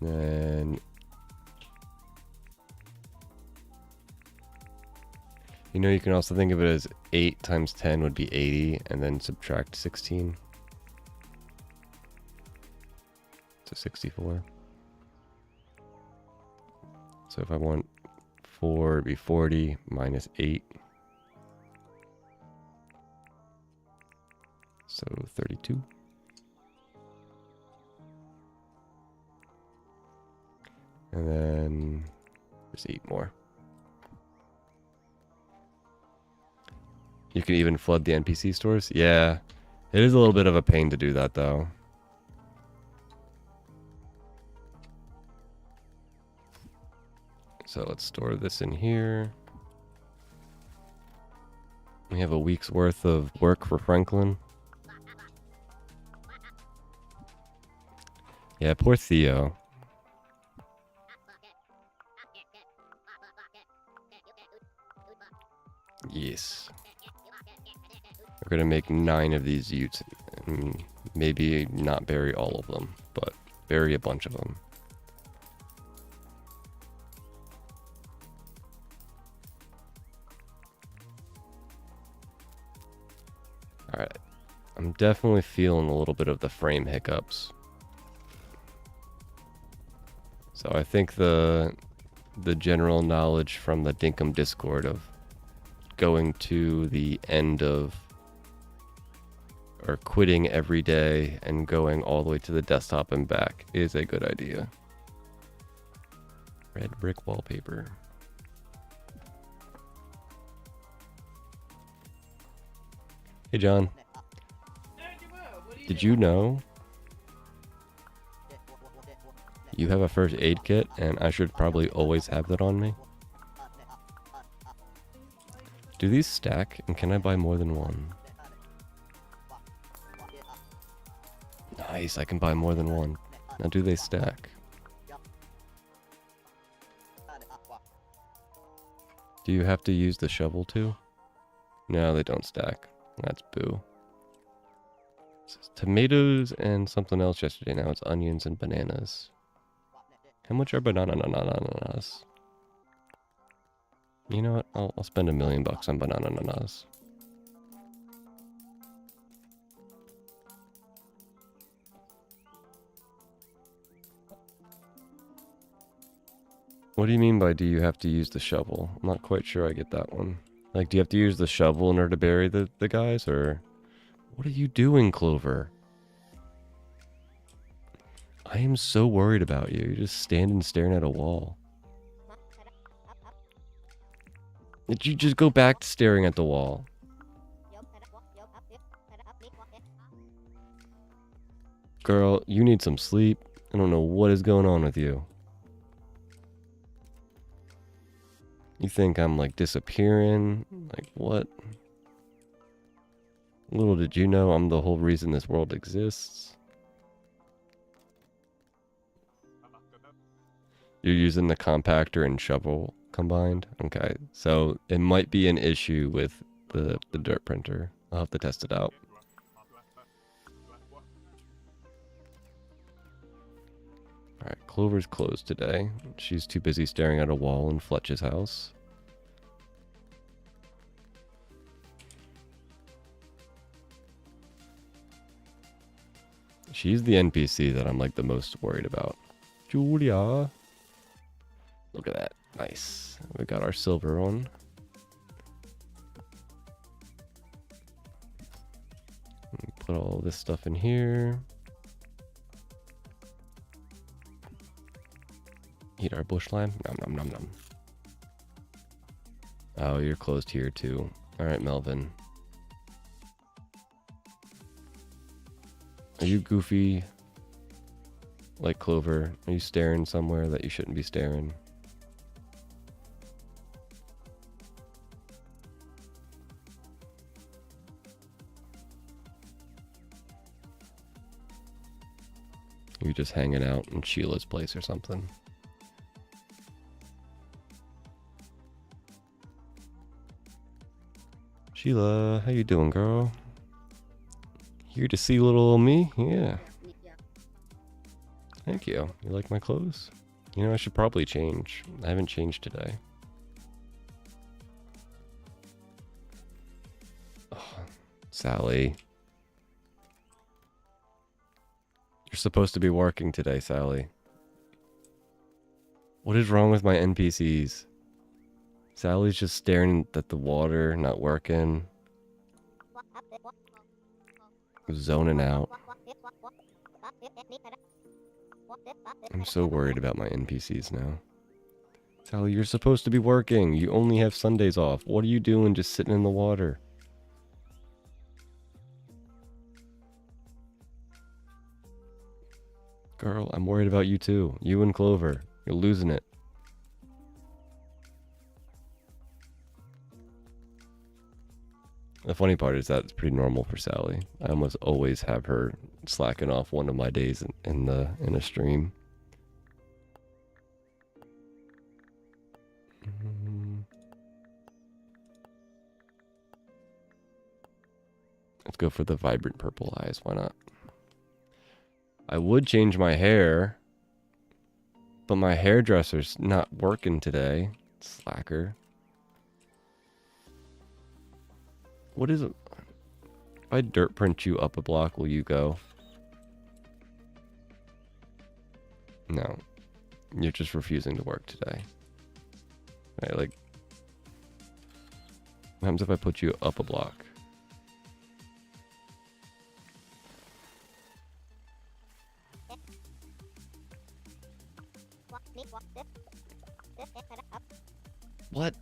Then, you know, you can also think of it as 8 times 10 would be 80, and then subtract 16. So 64. So if I want 4, it'd be 40 minus 8. So 32. And then there's 8 more. You can even flood the NPC stores? Yeah. It is a little bit of a pain to do that though. So let's store this in here. We have a week's worth of work for Franklin. Yeah, poor Theo. Yes. We're gonna make 9 of these utes. And maybe not bury all of them, but bury a bunch of them. Alright. I'm definitely feeling a little bit of the frame hiccups. So I think the general knowledge from the Dinkum Discord of going to the end of, or quitting every day and going all the way to the desktop and back is a good idea. Red brick wallpaper. Hey John, did you know you have a first aid kit and I should probably always have that on me? Do these stack and can I buy more than one? Nice, I can buy more than one. Now do they stack? Do you have to use the shovel too? No, they don't stack. That's boo. It's tomatoes and something else yesterday. Now it's onions and bananas. How much are bananas? You know what? I'll spend $1 million on bananas. What do you mean by do you have to use the shovel? I'm not quite sure I get that one. Like, do you have to use the shovel in order to bury the guys, or... What are you doing, Clover? I am so worried about you. You're just standing staring at a wall. Did you just go back to staring at the wall? Girl, you need some sleep. I don't know what is going on with you. You think I'm like disappearing? Like what? Little did you know I'm the whole reason this world exists. You're using the compactor and shovel combined? Okay, so it might be an issue with the dirt printer. I'll have to test it out. Alright, Clover's closed today. She's too busy staring at a wall in Fletch's house. She's the NPC that I'm like the most worried about. Julia! Look at that. Nice. We got our silver on. Put all this stuff in here. Eat our bush lime. Nom nom nom nom. Oh, you're closed here too. Alright, Melvin. Are you goofy like Clover? Are you staring somewhere that you shouldn't be staring? You're just hanging out in Sheila's place or something. Sheila, how you doing, girl? Here to see little old me? Yeah. Thank you. You like my clothes? You know, I should probably change. I haven't changed today. Oh, Sally. You're supposed to be working today, Sally. What is wrong with my NPCs? Sally's just staring at the water, not working. Zoning out. I'm so worried about my NPCs now. Sally, you're supposed to be working. You only have Sundays off. What are you doing just sitting in the water? Girl, I'm worried about you too. You and Clover. You're losing it. The funny part is that it's pretty normal for Sally. I almost always have her slacking off one of my days in a stream. Let's go for the vibrant purple eyes. Why not? I would change my hair, but my hairdresser's not working today. Slacker. What is it? If I dirt print you up a block, will you go? No. You're just refusing to work today. Right, like... What happens if I put you up a block? What?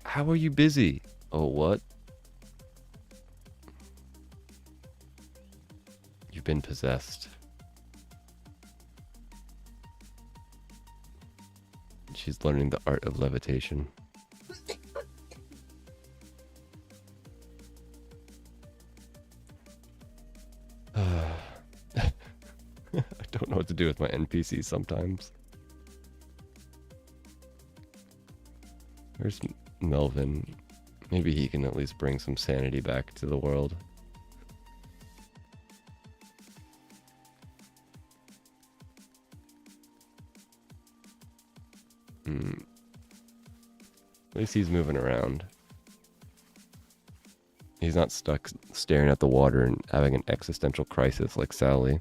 How are you busy? Oh, what? You've been possessed. She's learning the art of levitation. I don't know what to do with my NPCs sometimes. Where's Melvin? Maybe he can at least bring some sanity back to the world. At least he's moving around. He's not stuck staring at the water and having an existential crisis like Sally.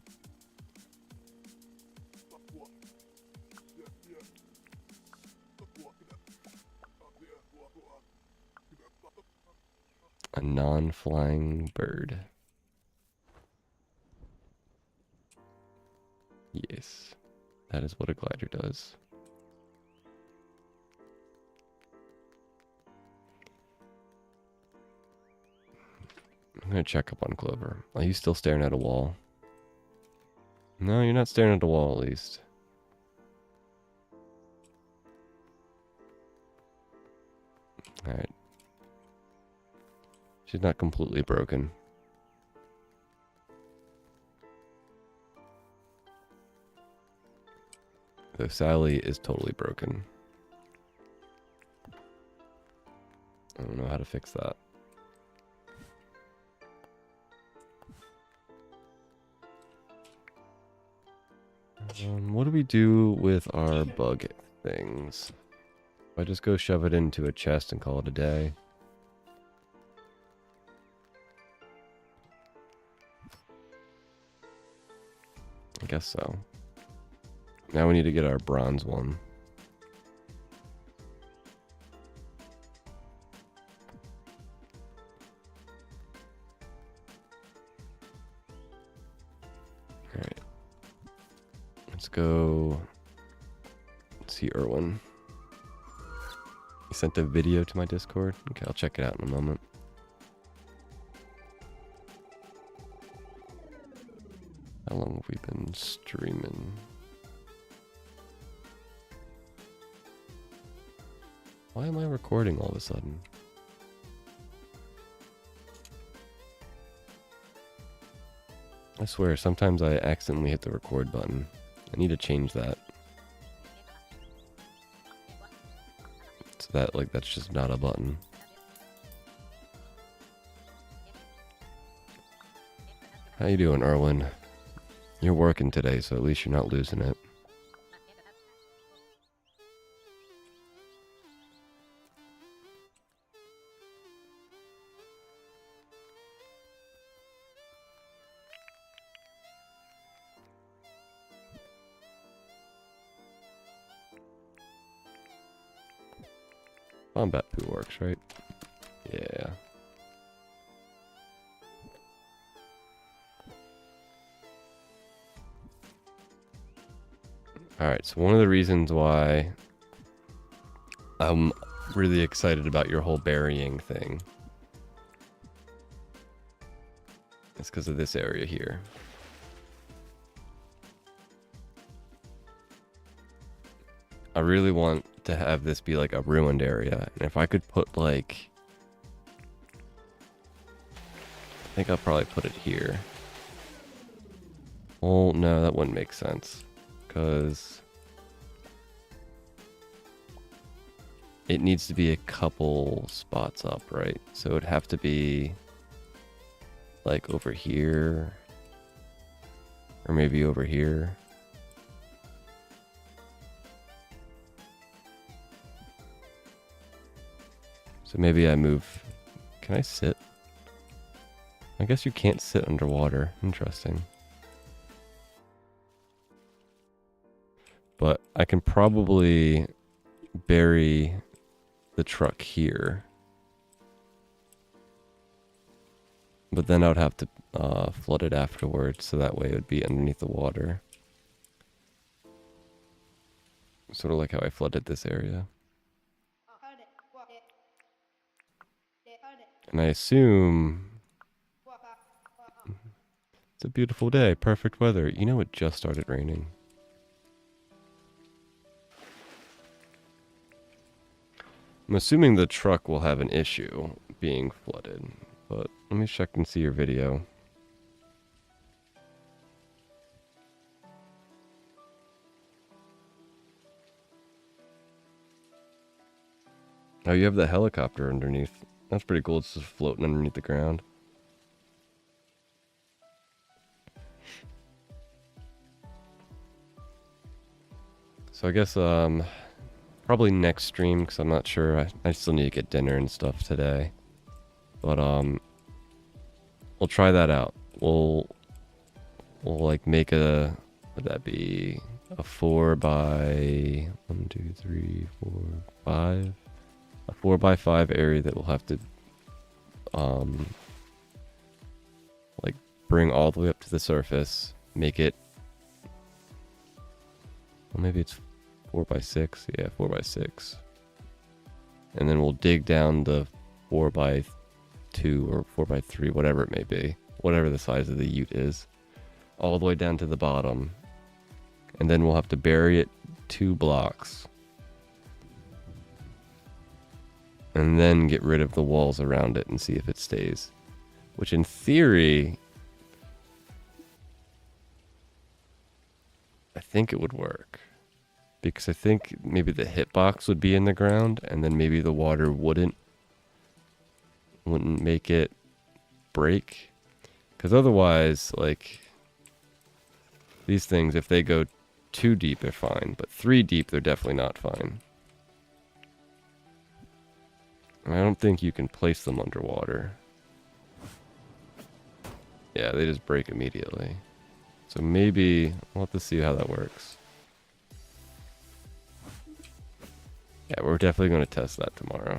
A non-flying bird. Yes, that is what a glider does. I'm gonna check up on Clover. Are you still staring at a wall? No, you're not staring at a wall, at least. Alright. She's not completely broken. Though Sally is totally broken. I don't know how to fix that. What do we do with our bug things? I just go shove it into a chest and call it a day. I guess so. Now we need to get our bronze one. Alright. Let's go see Erwin. He sent a video to my Discord. Okay, I'll check it out in a moment. How long have we been streaming? Why am I recording all of a sudden? I swear, sometimes I accidentally hit the record button. I need to change that. So that, like, that's just not a button. How you doing, Erwin? You're working today, so at least you're not losing it. Combat poo works, right? Yeah. Alright, so one of the reasons why I'm really excited about your whole burying thing is because of this area here. I really want to have this be like a ruined area, and if I could put like, I think I'll probably put it here. Well, no, that wouldn't make sense, because it needs to be a couple spots up, right? So it would have to be like over here, or maybe over here. So maybe I move. Can I sit? I guess you can't sit underwater. Interesting. But I can probably bury the truck here. But then I would have to flood it afterwards, so that way it would be underneath the water. Sort of like how I flooded this area. And I assume it's a beautiful day, perfect weather. You know, it just started raining. I'm assuming the truck will have an issue being flooded, but let me check and see your video. Oh, you have the helicopter underneath. That's pretty cool. It's just floating underneath the ground. So I guess probably next stream, because I'm not sure. I still need to get dinner and stuff today. But we'll try that out. We'll like make a, would that be a 4 by 1, 2, 3, 4, 5? A 4 by 5 area that will have to like bring all the way up to the surface, make it, well, maybe it's 4x6. Yeah, 4x6. And then we'll dig down the 4x2 or 4x3, whatever it may be, whatever the size of the ute is, all the way down to the bottom. And then we'll have to bury it 2 blocks. And then get rid of the walls around it and see if it stays. Which in theory, I think it would work. Because I think maybe the hitbox would be in the ground, and then maybe the water wouldn't make it break. Because otherwise, like, these things, if they go 2 deep, they're fine. But 3 deep, they're definitely not fine. And I don't think you can place them underwater. Yeah, they just break immediately. So maybe we'll have to see how that works. Yeah, we're definitely going to test that tomorrow.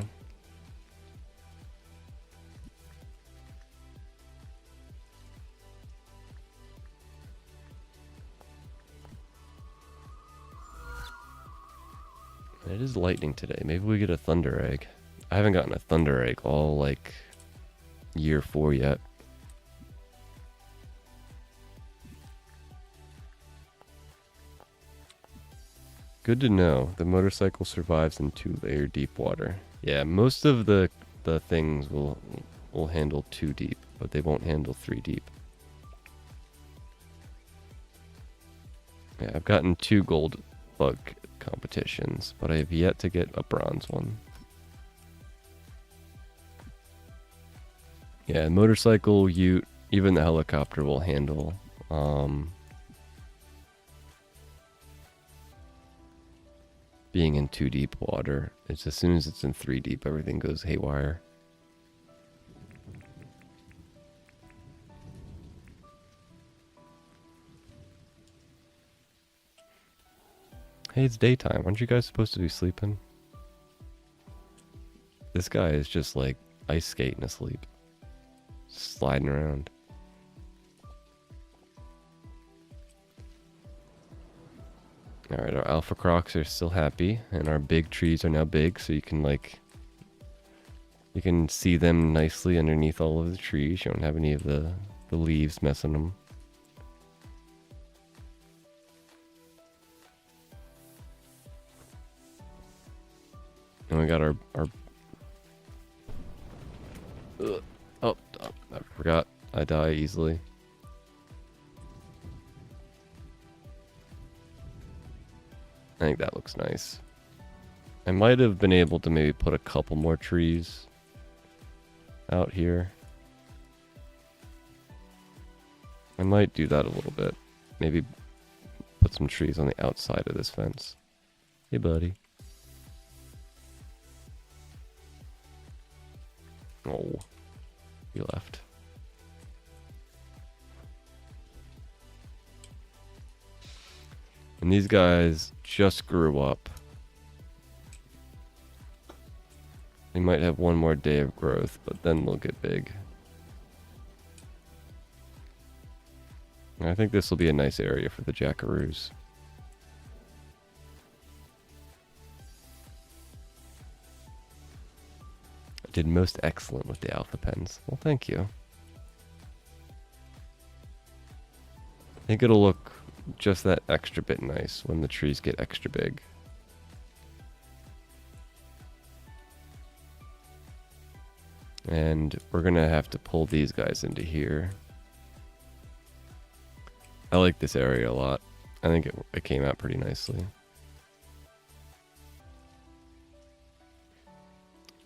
It is lightning today. Maybe we get a thunder egg. I haven't gotten a thunder egg all like year 4 yet. Good to know. The motorcycle survives in 2-layer deep water. Yeah, most of the things will handle 2 deep, but they won't handle 3 deep. Yeah, I've gotten 2 gold bug competitions, but I have yet to get a bronze one. Yeah, motorcycle, ute, even the helicopter will handle being in 2 deep water. It's as soon as it's in 3 deep, everything goes haywire. Hey, it's daytime. Aren't you guys supposed to be sleeping? This guy is just like ice skating asleep. Sliding around. Alright, our alpha crocs are still happy, and our big trees are now big, so you can see them nicely underneath all of the trees. You don't have any of the leaves messing them. And we got our oh, I forgot. I die easily. I think that looks nice. I might have been able to maybe put a couple more trees out here. I might do that a little bit. Maybe put some trees on the outside of this fence. Hey, buddy. Oh, he left. And these guys just grew up. They might have one more day of growth, but then they'll get big. And I think this will be a nice area for the jackaroos. I did most excellent with the alpha pens. Well, thank you. I think it'll look just that extra bit nice when the trees get extra big. And we're gonna have to pull these guys into here. I like this area a lot. I think it came out pretty nicely.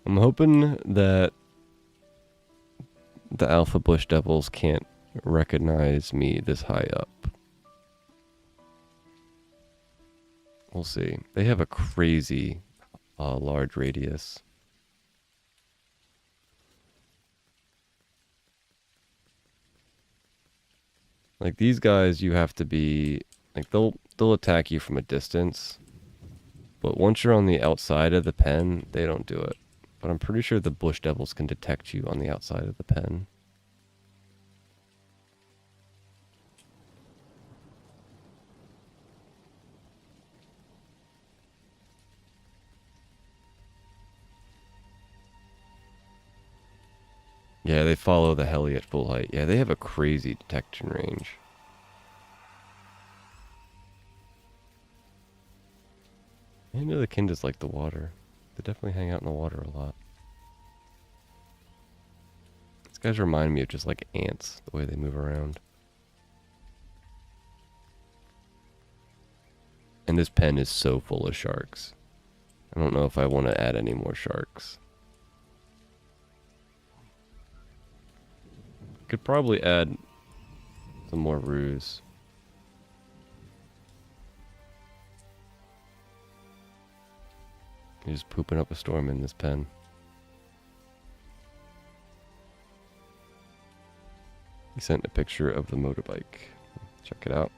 I'm hoping that the alpha bush devils can't recognize me this high up. We'll see. They have a crazy large radius. Like these guys, you have to be like they'll attack you from a distance, but once you're on the outside of the pen, they don't do it. But I'm pretty sure the bush devils can detect you on the outside of the pen. Yeah, they follow the heli at full height. Yeah, they have a crazy detection range. I know the kindas like the water. They definitely hang out in the water a lot. These guys remind me of just like ants, the way they move around. And this pen is so full of sharks. I don't know if I want to add any more sharks. Could probably add some more roos. He's pooping up a storm in this pen. He sent a picture of the motorbike. Check it out.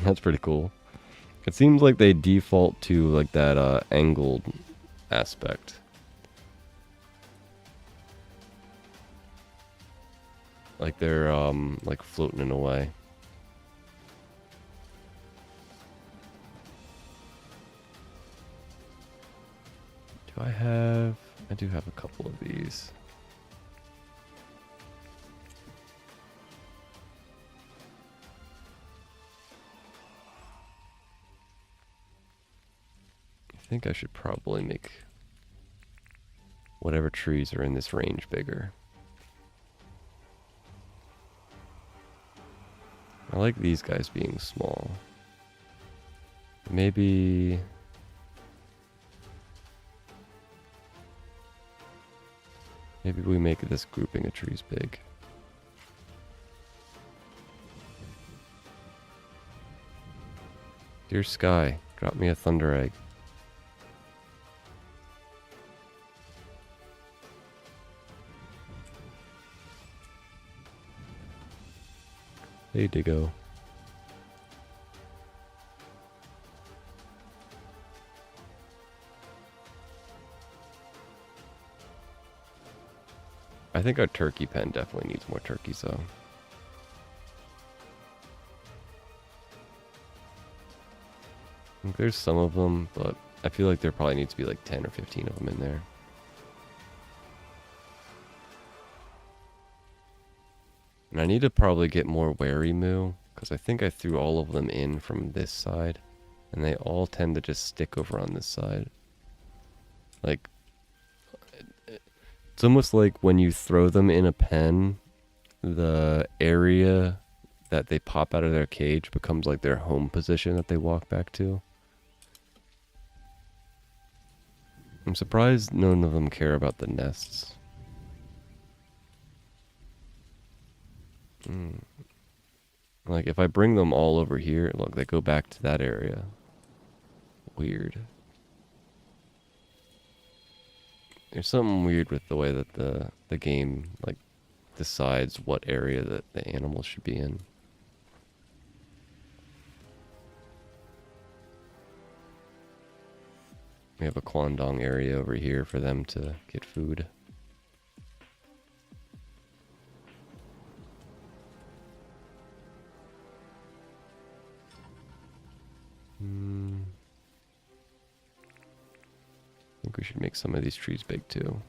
That's pretty cool. It seems like they default to like that angled aspect. Like they're like floating in a way. I do have a couple of these. I think I should probably make whatever trees are in this range bigger. I like these guys being small. Maybe we make this grouping of trees big. Dear Sky, drop me a thunder egg. Hey, Diggo. I think our turkey pen definitely needs more turkeys, though. I think there's some of them, but I feel like there probably needs to be like 10 or 15 of them in there. And I need to probably get more wary moo, because I think I threw all of them in from this side, and they all tend to just stick over on this side. Like, it's almost like when you throw them in a pen, the area that they pop out of their cage becomes like their home position that they walk back to. I'm surprised none of them care about the nests. Like, if I bring them all over here, look, they go back to that area. Weird. There's something weird with the way that the game, like, decides what area that the animals should be in. We have a Kwandong area over here for them to get food. I think we should make some of these trees big too.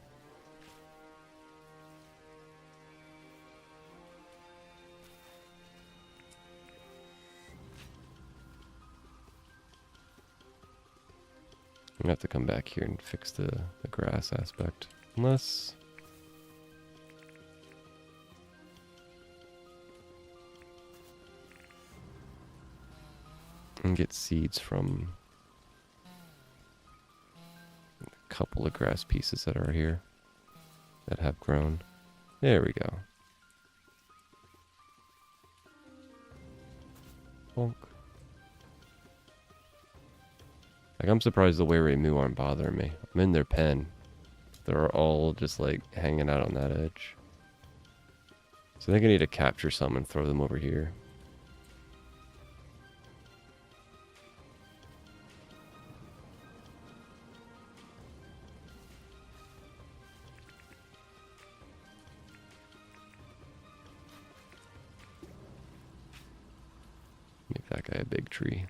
I'm gonna have to come back here and fix the grass aspect. Unless... and get seeds from a couple of grass pieces that are here that have grown. There we go. Bonk. Like, I'm surprised the Wei Moo aren't bothering me. I'm in their pen. They're all just like hanging out on that edge. So I think I need to capture some and throw them over here. Make that guy a big tree.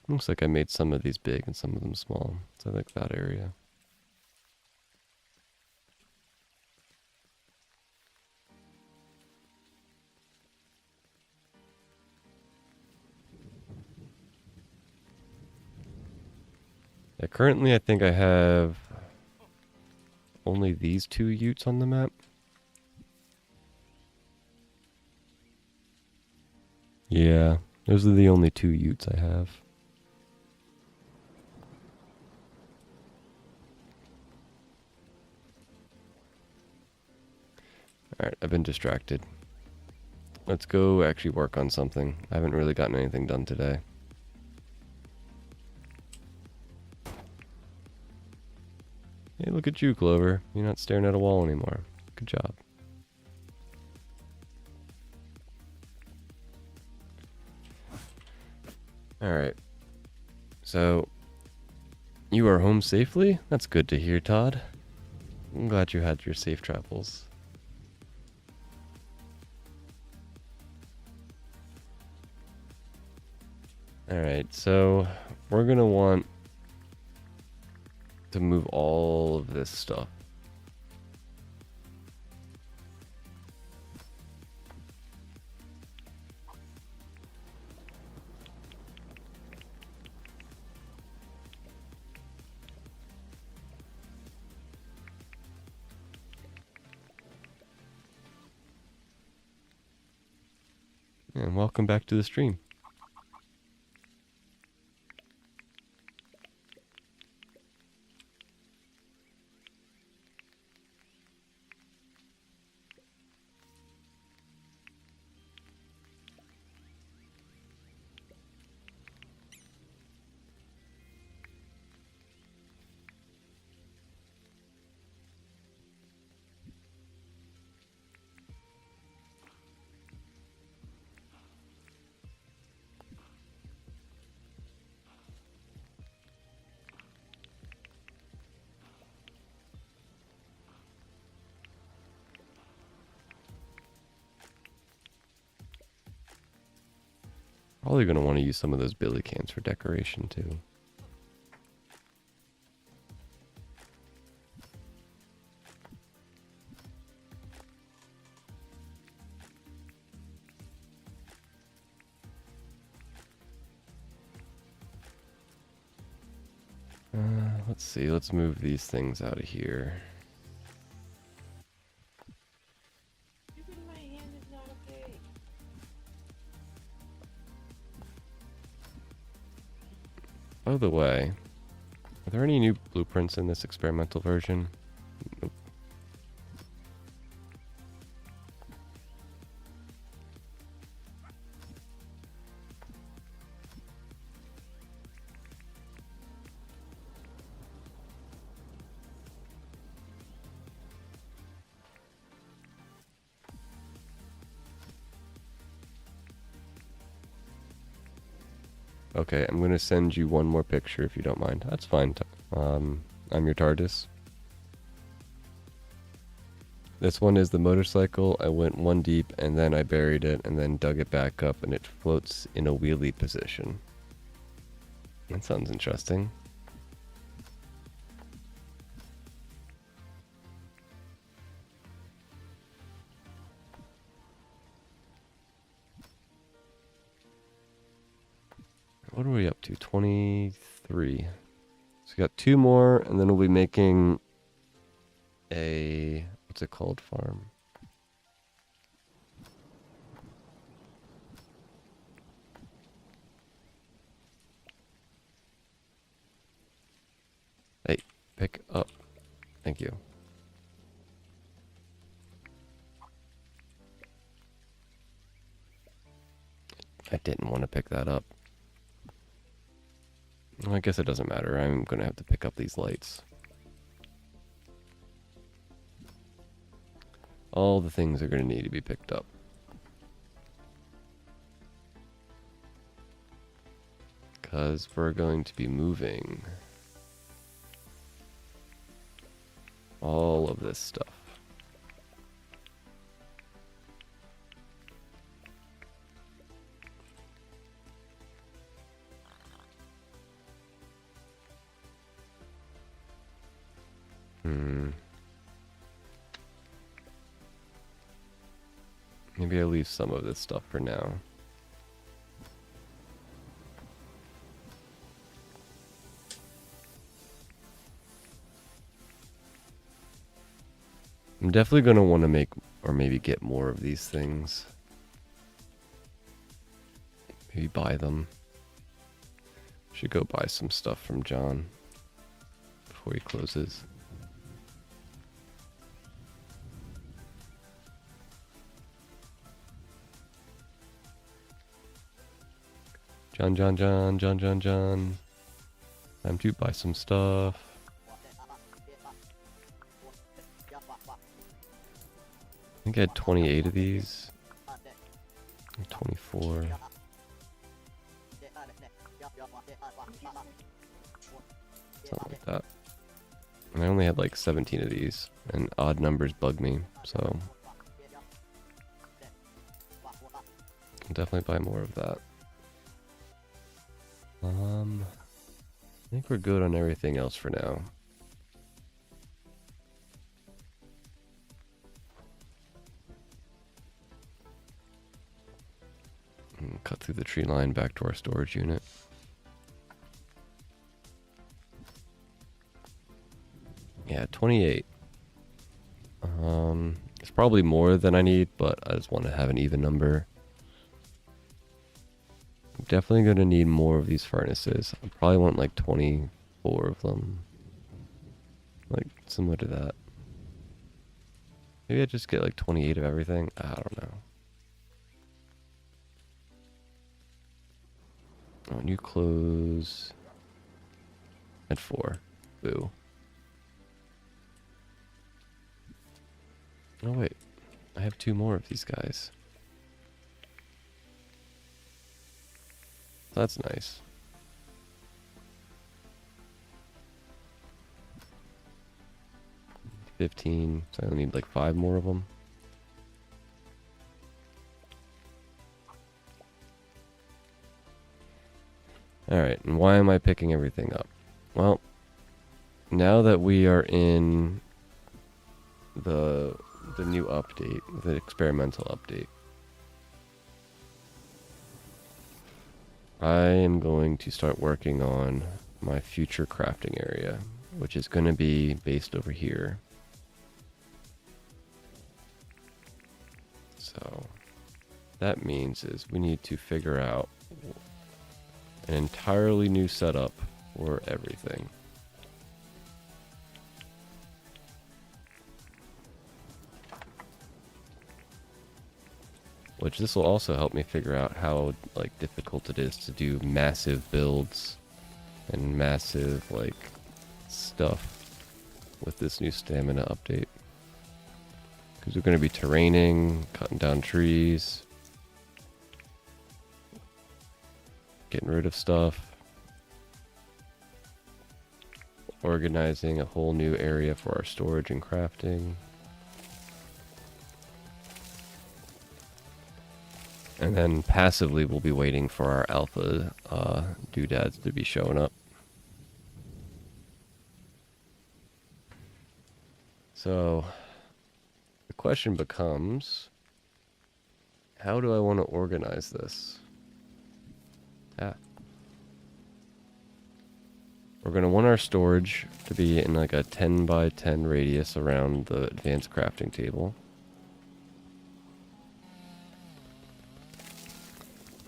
Looks like I made some of these big and some of them small. So I like that area. Yeah, currently I think I have only these 2 utes on the map. Yeah, those are the only 2 utes I have. Alright, I've been distracted. Let's go actually work on something. I haven't really gotten anything done today. Hey, look at you, Clover. You're not staring at a wall anymore. Good job. Alright. So, you are home safely? That's good to hear, Todd. I'm glad you had your safe travels. Alright, so we're gonna want to move all of this stuff. And welcome back to the stream. Probably going to want to use some of those billy cans for decoration too. Let's see, let's move these things out of here. Keeping my hand is not okay. By the way, are there any new blueprints in this experimental version? Nope. Okay, I'm gonna send you one more picture if you don't mind. That's fine. I'm your TARDIS. This one is the motorcycle. I went 1 deep and then I buried it and then dug it back up and it floats in a wheelie position. That sounds interesting. What are we up to? 23. So we got 2 more, and then we'll be making a, what's it called, farm? Hey, pick up. Thank you. I didn't want to pick that up. Well, I guess it doesn't matter. I'm going to have to pick up these lights. All the things are going to need to be picked up. Because we're going to be moving all of this stuff. Maybe I'll leave some of this stuff for now. I'm definitely going to want to make, or maybe get more of these things. Maybe buy them. Should go buy some stuff from John before he closes. John. Time to buy some stuff. I think I had 28 of these. 24. Something like that. And I only had like 17 of these, and odd numbers bug me, so I'll definitely buy more of that. I think we're good on everything else for now. And cut through the tree line back to our storage unit. Yeah, 28. It's probably more than I need, but I just want to have an even number. I'm definitely going to need more of these furnaces. I probably want like 24 of them. Like, similar to that. Maybe I just get like 28 of everything. I don't know. Oh, new clothes. At 4. Boo. Oh wait, I have 2 more of these guys. That's nice. $15, so I only need like 5 more of them. Alright, and why am I picking everything up? Well, now that we are in the new update, the experimental update, I am going to start working on my future crafting area, which is going to be based over here. So that means is we need to figure out an entirely new setup for everything. Which this will also help me figure out how like difficult it is to do massive builds and massive like stuff with this new stamina update. Because we're going to be terraining, cutting down trees, getting rid of stuff, organizing a whole new area for our storage and crafting. And then passively, we'll be waiting for our alpha doodads to be showing up. So, the question becomes, how do I want to organize this? We're going to want our storage to be in like a 10 by 10 radius around the advanced crafting table.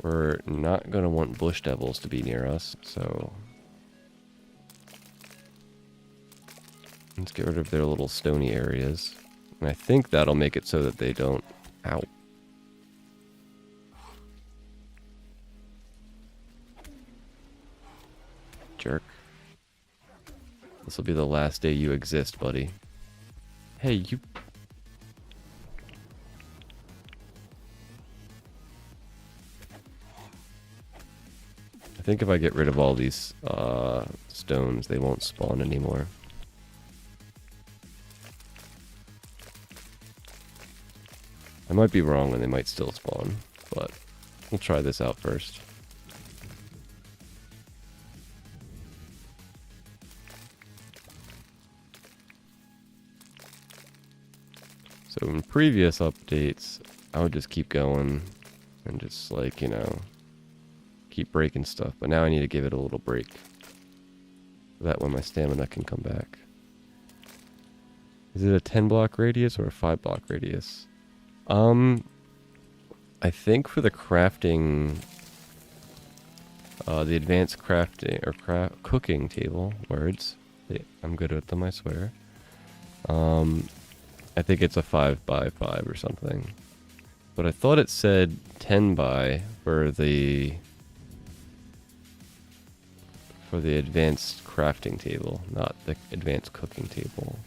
We're not going to want bush devils to be near us, so let's get rid of their little stony areas. And I think that'll make it so that they don't... Ow. Jerk. This will be the last day you exist, buddy. Hey, you... I think if I get rid of all these stones, they won't spawn anymore. I might be wrong and they might still spawn, but we'll try this out first. So in previous updates, I would just keep going and just like, you know, keep breaking stuff. But now I need to give it a little break. That way my stamina can come back. Is it a 10 block radius or a 5 block radius? I think for the crafting, the advanced crafting or cooking table words, I'm good with them, I swear. I think it's a 5 by 5 or something. But I thought it said 10 by for the advanced crafting table, not the advanced cooking table.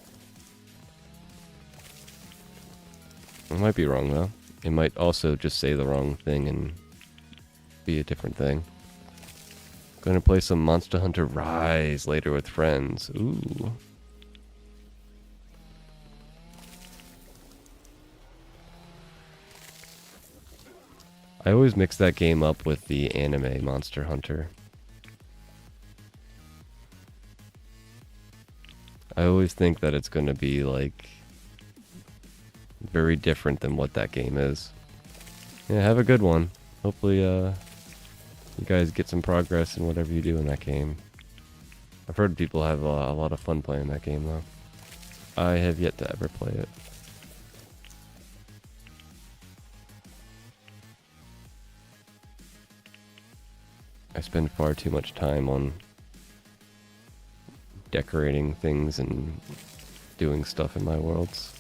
I might be wrong though. It might also just say the wrong thing and be a different thing. Gonna play some Monster Hunter Rise later with friends. Ooh. I always mix that game up with the anime Monster Hunter. I always think that it's gonna be like very different than what that game is. Yeah, have a good one. Hopefully, you guys get some progress in whatever you do in that game. I've heard people have a lot of fun playing that game, though. I have yet to ever play it. I spend far too much time on decorating things and doing stuff in my worlds.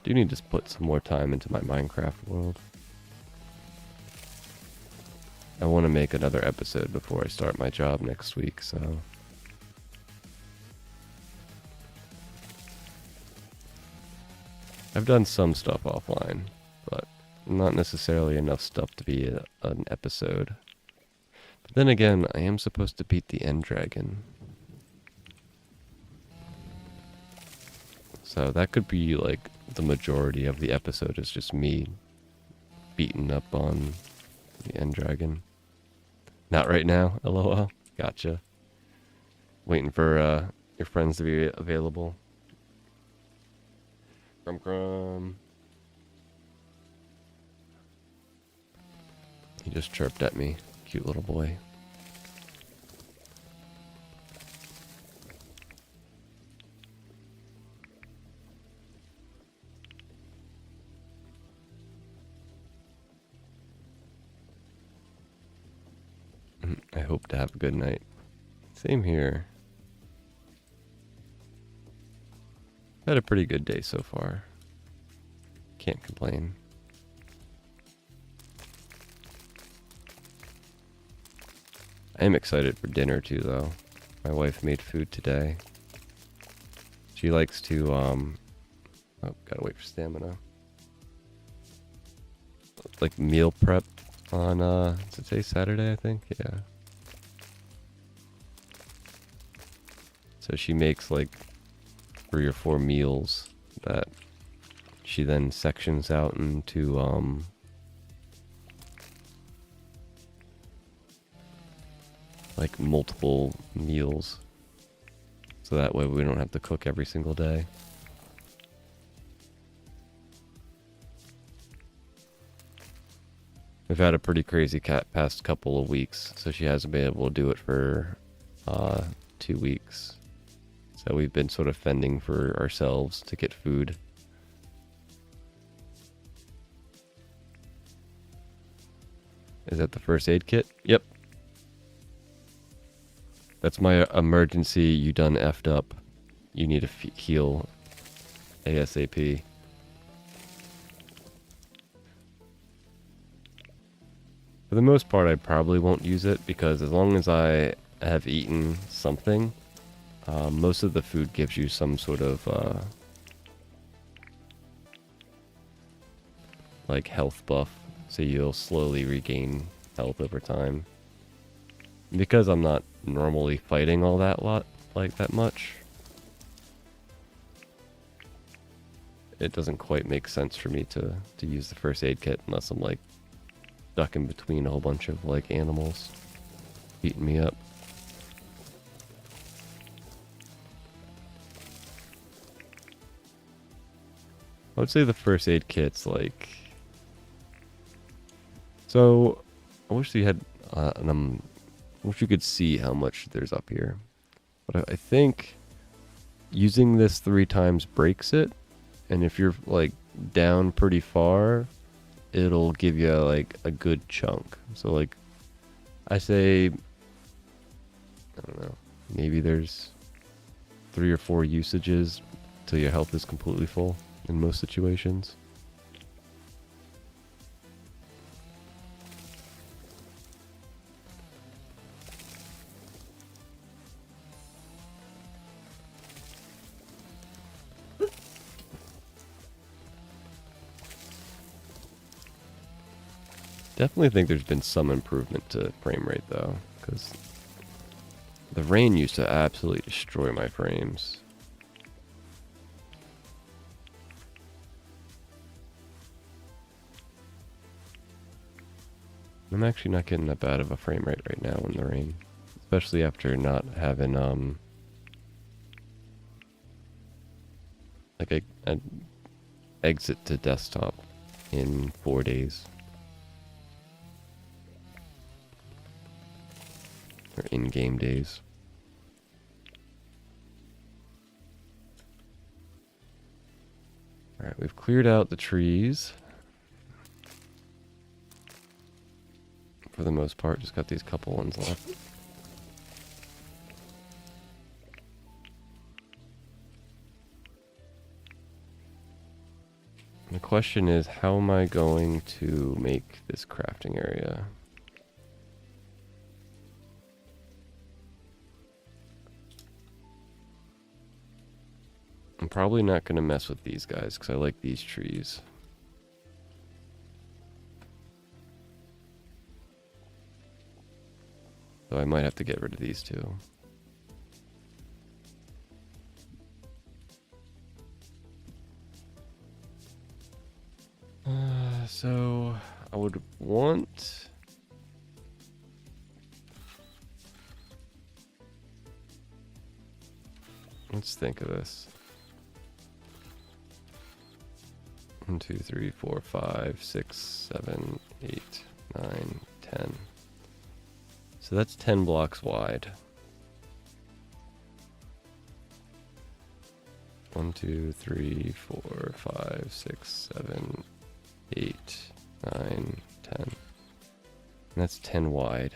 Do need to put some more time into my Minecraft world. I want to make another episode before I start my job next week, so... I've done some stuff offline, but not necessarily enough stuff to be an episode. But then again, I am supposed to beat the End Dragon. So that could be like the majority of the episode is just me beating up on the End Dragon. Not right now, lol. Gotcha. Waiting for your friends to be available. Crumb crumb. He just chirped at me. Cute little boy. I hope to have a good night. Same here. Had a pretty good day so far. Can't complain. I am excited for dinner too, though. My wife made food today. She likes to, oh, gotta wait for stamina. Like meal prep on, is it today Saturday, I think? Yeah. So she makes like 3 or 4 meals that she then sections out into, like multiple meals. So that way we don't have to cook every single day. We've had a pretty crazy past couple of weeks, so she hasn't been able to do it for 2 weeks. So we've been sort of fending for ourselves to get food. Is that the first aid kit? Yep. That's my emergency, you done effed up. You need to heal ASAP. For the most part, I probably won't use it because as long as I have eaten something, most of the food gives you some sort of like health buff, so you'll slowly regain health over time. Because I'm not normally fighting all that that much, it doesn't quite make sense for me to use the first aid kit unless I'm like stuck in between a whole bunch of like animals eating me up. I would say the first aid kit's like... So, I wish you had... I wish you could see how much there's up here. But I think using this 3 times breaks it. And if you're like down pretty far, it'll give you like a good chunk. So like, I say, I don't know, maybe there's 3 or 4 usages till your health is completely full in most situations. Definitely think there's been some improvement to frame rate though, because the rain used to absolutely destroy my frames. I'm actually not getting that bad of a frame rate right now in the rain, especially after not having like a exit to desktop in 4 days. Or in-game days. Alright, we've cleared out the trees. For the most part, just got these couple ones left. The question is, how am I going to make this crafting area? I'm probably not going to mess with these guys because I like these trees. So I might have to get rid of these two. So I would want... Let's think of this. 1, 2, 3, 4, 5, 6, 7, 8, 9, 10. So that's 10 blocks wide. 1, 2, 3, 4, 5, 6, 7, 8, 9, 10. And that's 10 wide.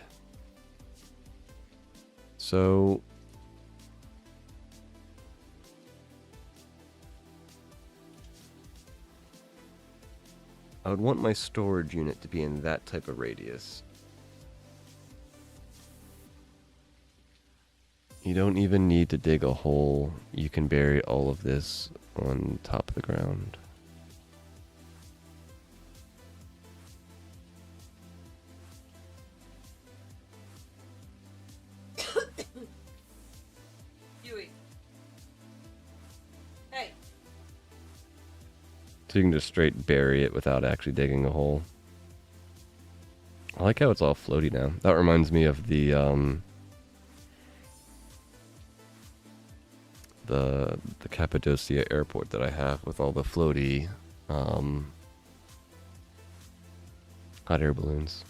So I would want my storage unit to be in that type of radius. You don't even need to dig a hole. You can bury all of this on top of the ground. Huey. Hey. So you can just straight bury it without actually digging a hole. I like how it's all floaty now. That reminds me of the Cappadocia airport that I have with all the floaty hot air balloons.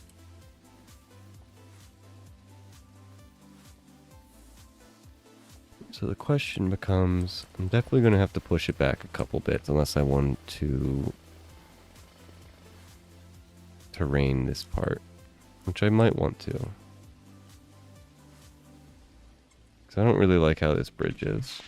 So the question becomes, I'm definitely going to have to push it back a couple bits unless I want to terrain this part, which I might want to. Because I don't really like how this bridge is.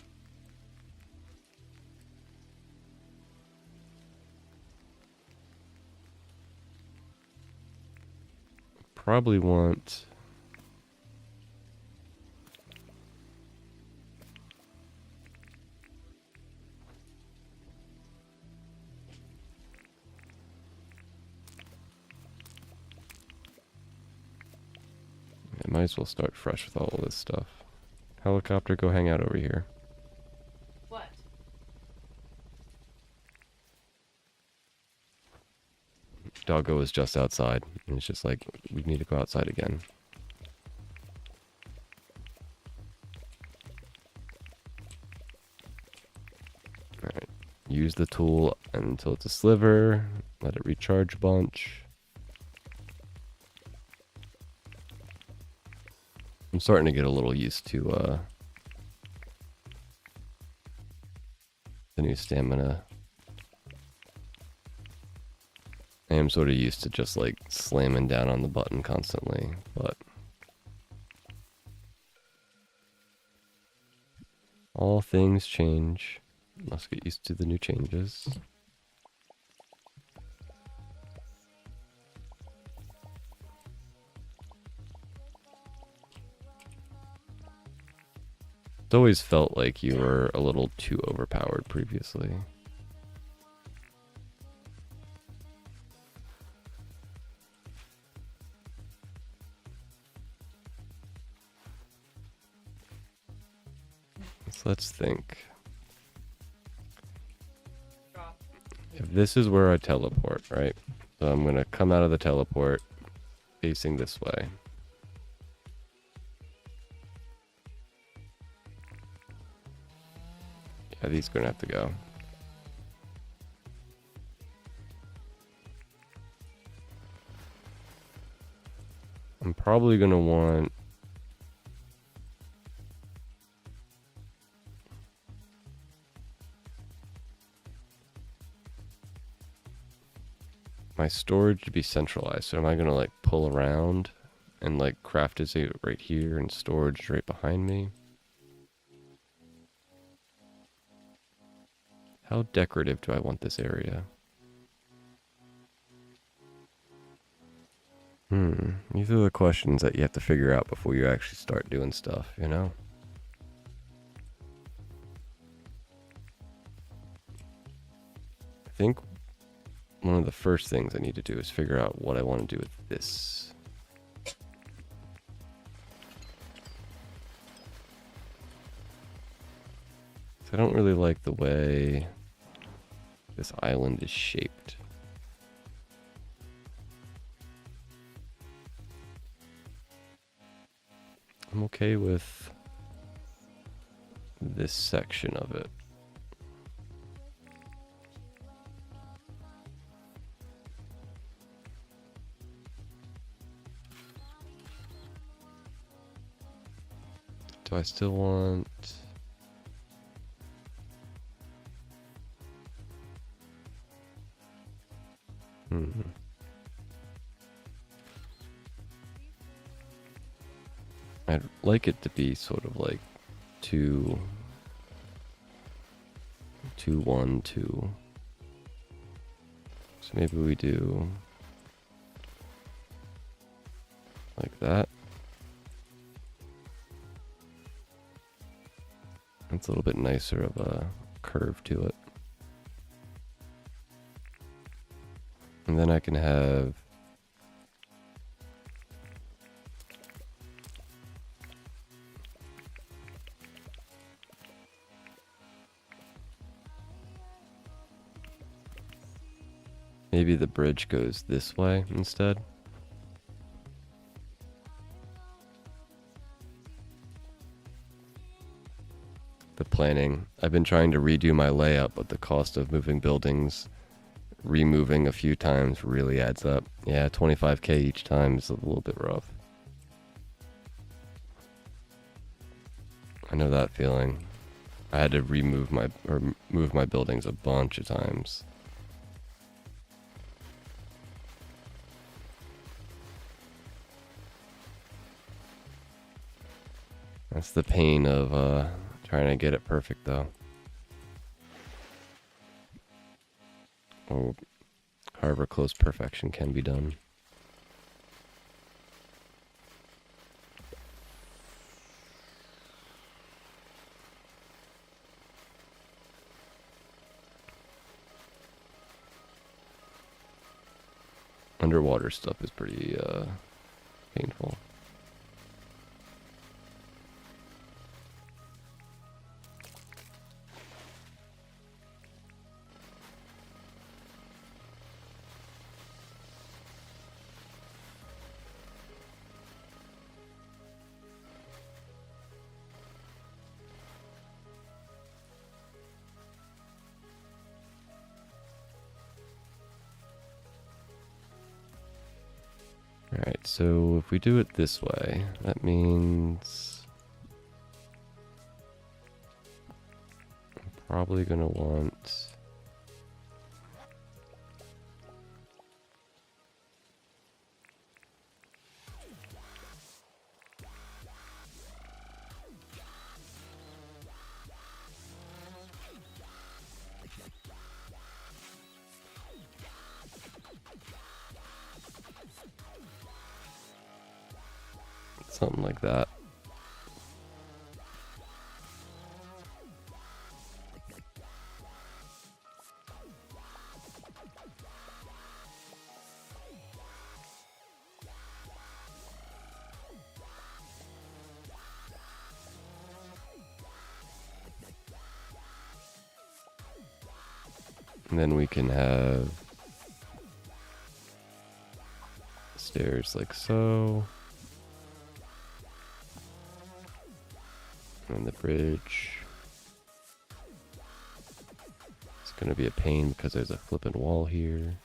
Probably want... I might as well start fresh with all of this stuff. Helicopter, go hang out over here. What? Doggo is just outside, and it's just like, we need to go outside again. Alright. Use the tool until it's a sliver. Let it recharge a bunch. I'm starting to get a little used to the new stamina. I am sort of used to just like slamming down on the button constantly, but all things change. Must get used to the new changes. It's always felt like you were a little too overpowered previously. So let's think. If this is where I teleport, right? So I'm going to come out of the teleport facing this way. Yeah, these are going to have to go. I'm probably going to want my storage to be centralized. So am I going to like pull around and like craft is right here and storage right behind me? How decorative do I want this area? These are the questions that you have to figure out before you actually start doing stuff, you know? I think one of the first things I need to do is figure out what I want to do with this. I don't really like the way this island is shaped. I'm okay with this section of it. Do I still want... I'd like it to be sort of like 2, 2, 1, 2. So maybe we do like that. That's a little bit nicer of a curve to it. And then I can have maybe the bridge goes this way instead. The planning. I've been trying to redo my layout, but the cost of moving buildings, removing a few times really adds up. Yeah, 25k each time is a little bit rough. I know that feeling. I had to move my buildings a bunch of times. That's the pain of trying to get it perfect, though. Or however close perfection can be done. Underwater stuff is pretty painful. So if we do it this way, that means I'm probably gonna want something like that. And then we can have stairs like so. And the bridge. It's going to be a pain because there's a flipping wall here.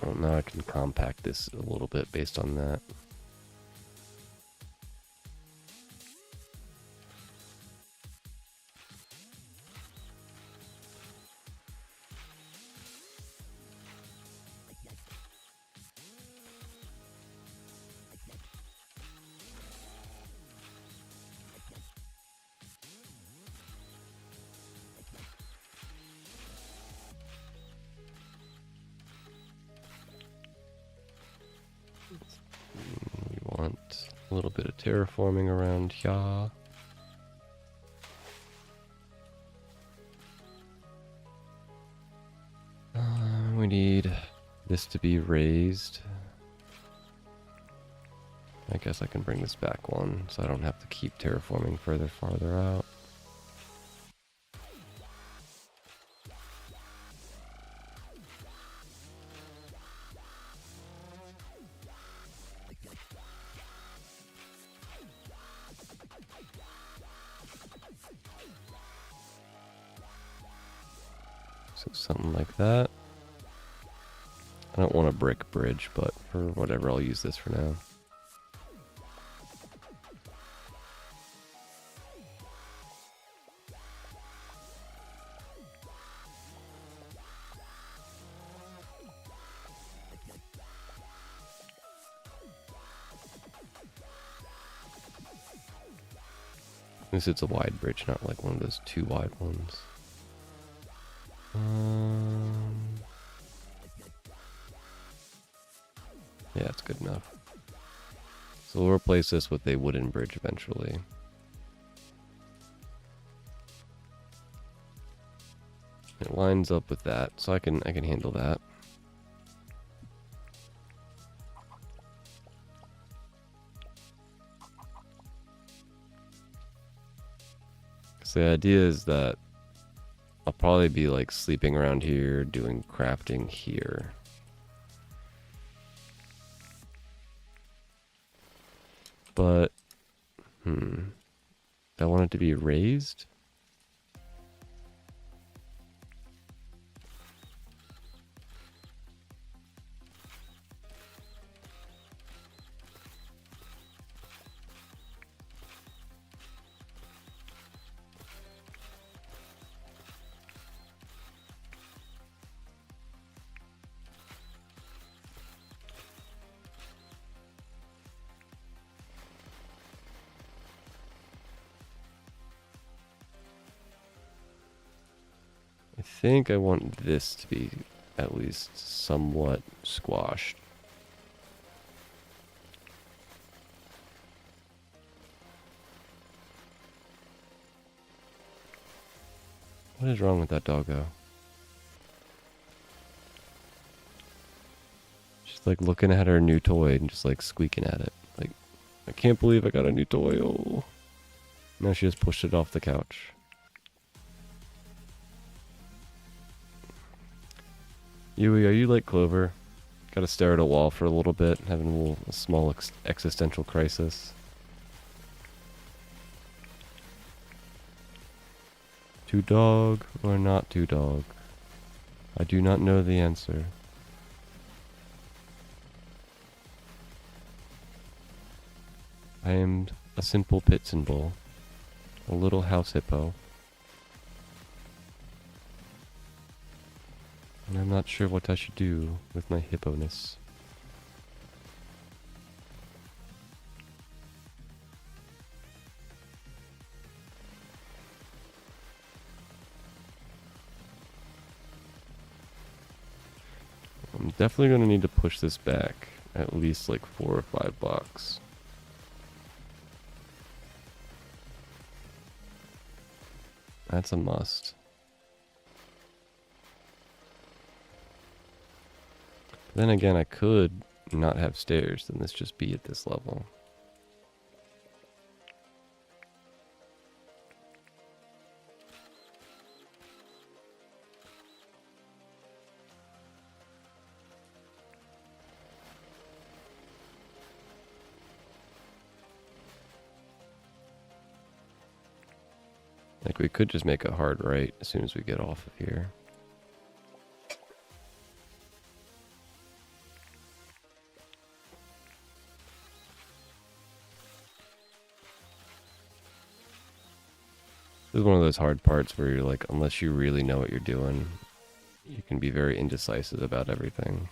Well, now I can compact this a little bit based on that. We want a little bit of terraforming around here. We need this to be raised. I guess I can bring this back one so I don't have to keep terraforming farther out. So something like that. I don't want a brick bridge, but for whatever, I'll use this for now. This is a wide bridge, not like one of those too wide ones. Yeah, it's good enough. So we'll replace this with a wooden bridge eventually. It lines up with that, so I can handle that. So the idea is that I'll probably be like sleeping around here, doing crafting here. But, do I want it to be raised? I think I want this to be at least somewhat squashed. What is wrong with that doggo? She's like looking at her new toy and just like squeaking at it. Like, I can't believe I got a new toy. Oh. No, she just pushed it off the couch. Yui, are you like Clover? Gotta stare at a wall for a little bit, having a small existential crisis. To dog or not to dog? I do not know the answer. I am a simple pit symbol, a little house hippo. And I'm not sure what I should do with my hippo-ness. I'm definitely going to need to push this back at least like 4 or 5 blocks. That's a must. Then again, I could not have stairs, then this just be at this level. Like, we could just make a hard right as soon as we get off of here. This is one of those hard parts where you're like, unless you really know what you're doing, you can be very indecisive about everything.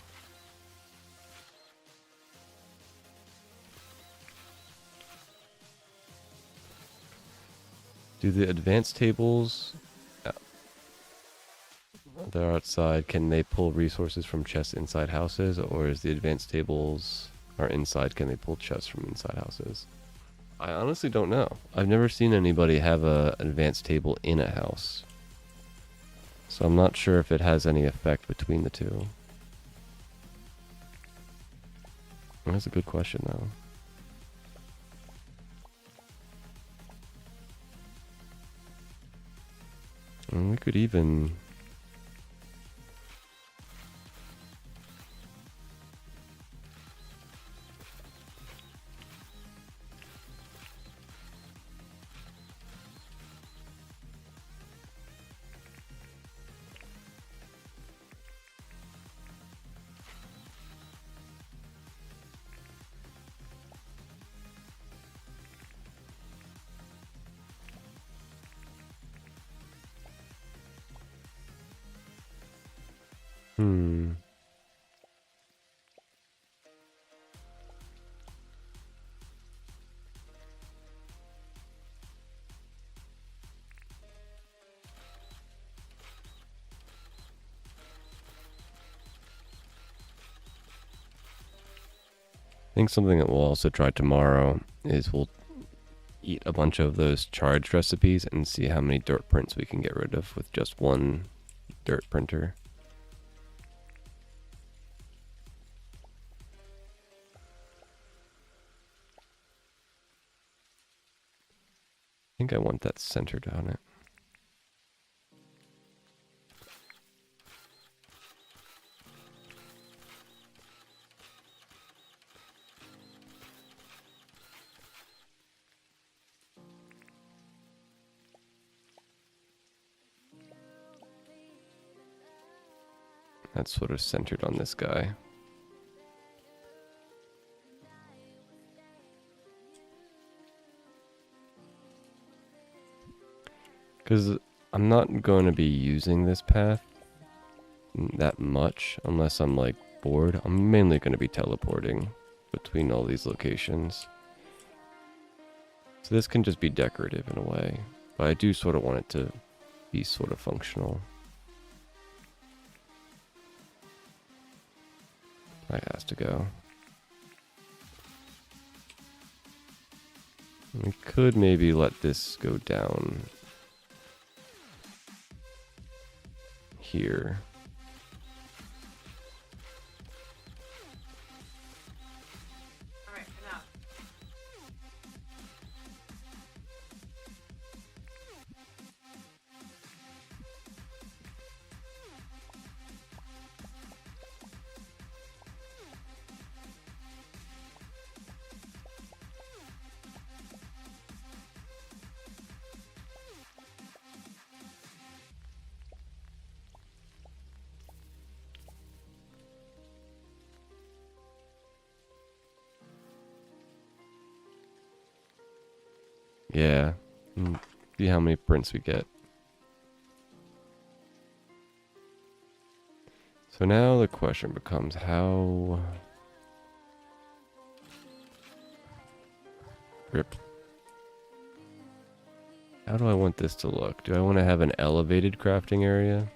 Do the advanced tables that are outside, can they pull resources from chests inside houses, or is the advanced tables are inside, can they pull chests from inside houses? I honestly don't know. I've never seen anybody have an advanced table in a house. So I'm not sure if it has any effect between the two. That's a good question though. And we could even... I think something that we'll also try tomorrow is we'll eat a bunch of those charged recipes and see how many dirt prints we can get rid of with just one dirt printer. I think I want that centered on it. That's sort of centered on this guy. Because I'm not going to be using this path that much unless I'm like bored. I'm mainly going to be teleporting between all these locations. So this can just be decorative in a way, but I do sort of want it to be sort of functional. That has to go. We could maybe let this go down here. Alright, enough. Yeah. See how many prints we get. So now the question becomes how... Rip. How do I want this to look? Do I want to have an elevated crafting area?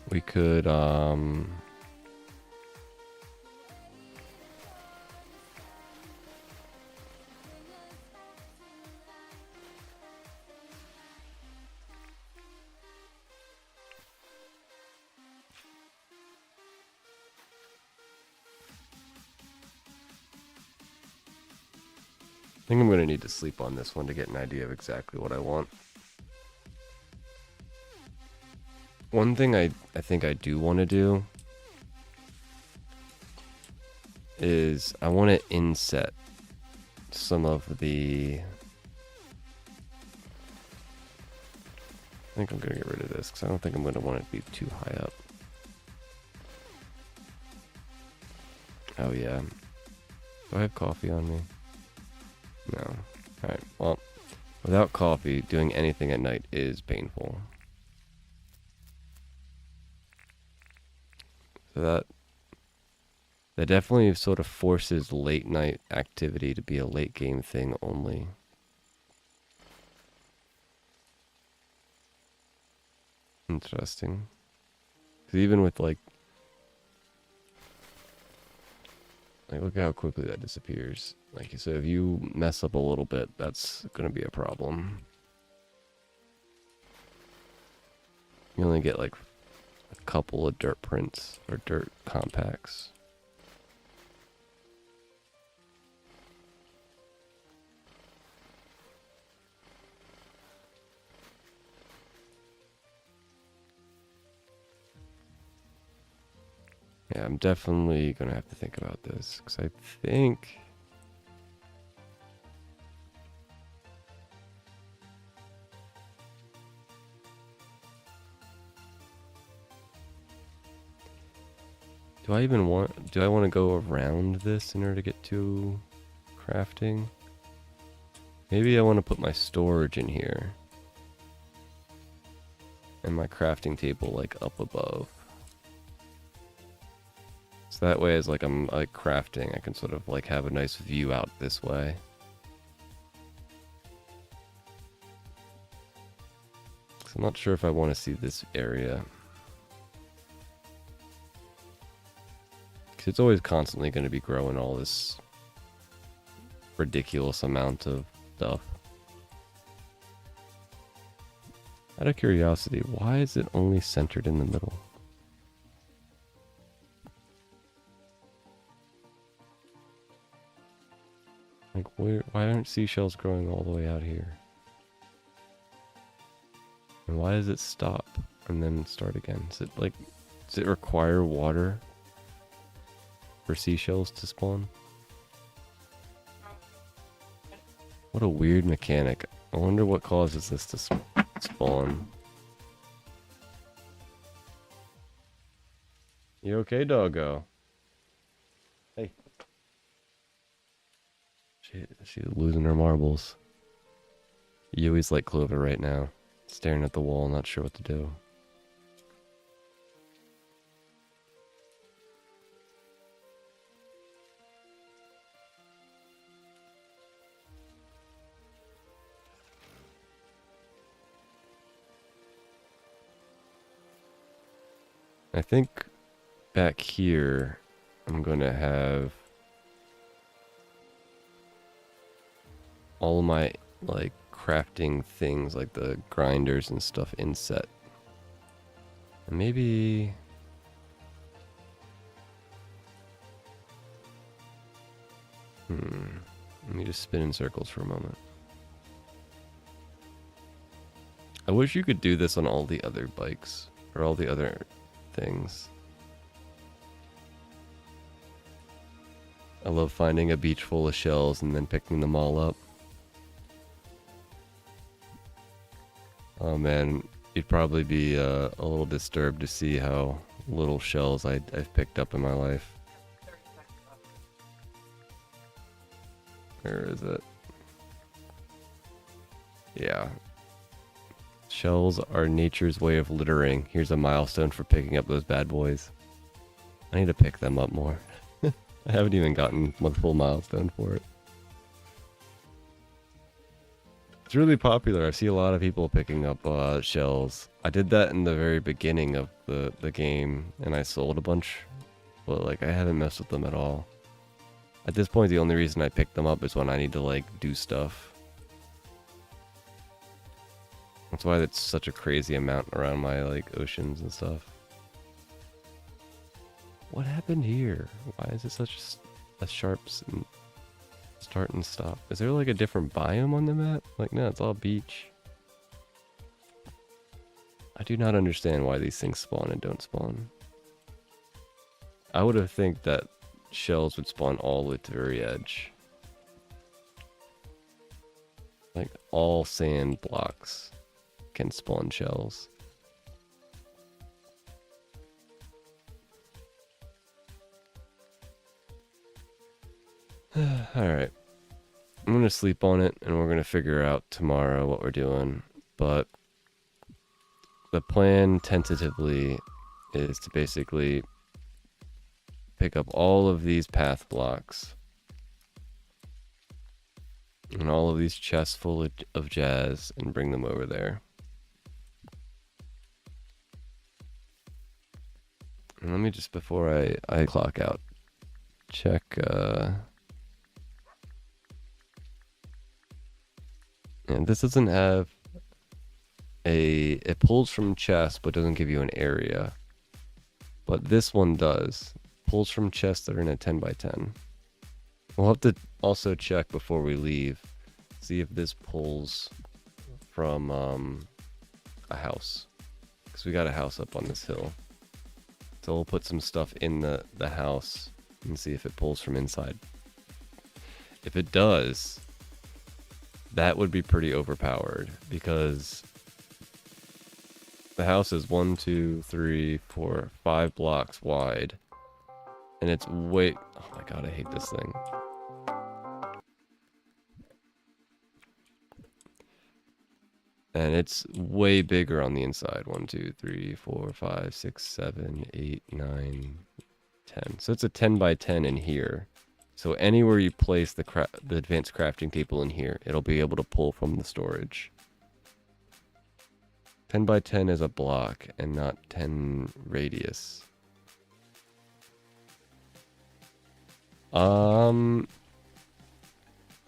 We could, I think I'm going to need to sleep on this one to get an idea of exactly what I want. One thing I think I do want to do is I want to inset some of the... I think I'm going to get rid of this because I don't think I'm going to want it to be too high up. Oh yeah. Do I have coffee on me? No. Alright, well, without coffee, doing anything at night is painful. So that definitely sort of forces late night activity to be a late game thing only. Interesting. Because even with like look at how quickly that disappears. Like, so if you mess up a little bit, that's gonna be a problem. You only get like a couple of dirt prints or dirt compacts. Yeah, I'm definitely gonna have to think about this because I think do I want to go around this in order to get to crafting? Maybe I want to put my storage in here and my crafting table like up above. So that way, as like I'm like crafting, I can sort of like have a nice view out this way. So I'm not sure if I want to see this area. Because it's always constantly going to be growing all this ridiculous amount of stuff. Out of curiosity, why is it only centered in the middle? Like, why aren't seashells growing all the way out here? And why does it stop and then start again? Does it require water for seashells to spawn? What a weird mechanic. I wonder what causes this to spawn. You okay, doggo? Hey. She's losing her marbles. Yui's like Clover right now, staring at the wall, not sure what to do. I think back here, I'm gonna have all my like crafting things, like the grinders and stuff, inset. And maybe let me just spin in circles for a moment. I wish you could do this on all the other bikes or all the other things. I love finding a beach full of shells and then picking them all up. Oh man, you'd probably be a little disturbed to see how little shells I've picked up in my life. 30 seconds. Where is it? Yeah. Shells are nature's way of littering. Here's a milestone for picking up those bad boys. I need to pick them up more. I haven't even gotten one full milestone for it. It's really popular. I see a lot of people picking up shells. I did that in the very beginning of the game, and I sold a bunch. But like, I haven't messed with them at all. At this point, the only reason I pick them up is when I need to like do stuff. That's why it's such a crazy amount around my like oceans and stuff. What happened here? Why is it such a sharp start and stop? Is there like a different biome on the map? Like, no, it's all beach. I do not understand why these things spawn and don't spawn. I would have think that shells would spawn all the way to the very edge. Like, all sand blocks can spawn shells. Alright. I'm gonna sleep on it and we're gonna figure out tomorrow what we're doing. But the plan tentatively is to basically pick up all of these path blocks and all of these chests full of jazz and bring them over there. And let me just, before I clock out, check and this doesn't have it pulls from chests but doesn't give you an area. But this one does. Pulls from chests that are in a 10 by 10. We'll have to also check before we leave, see if this pulls from a house, because we got a house up on this hill. So we'll put some stuff in the house and see if it pulls from inside. If it does, that would be pretty overpowered, because the house is 1, 2, 3, 4, 5 blocks wide. And it's way... Oh my god, I hate this thing. And it's way bigger on the inside. 1, 2, 3, 4, 5, 6, 7, 8, 9, 10. So it's a 10 by 10 in here. So anywhere you place the advanced crafting table in here, it'll be able to pull from the storage. 10 by 10 is a block and not 10 radius.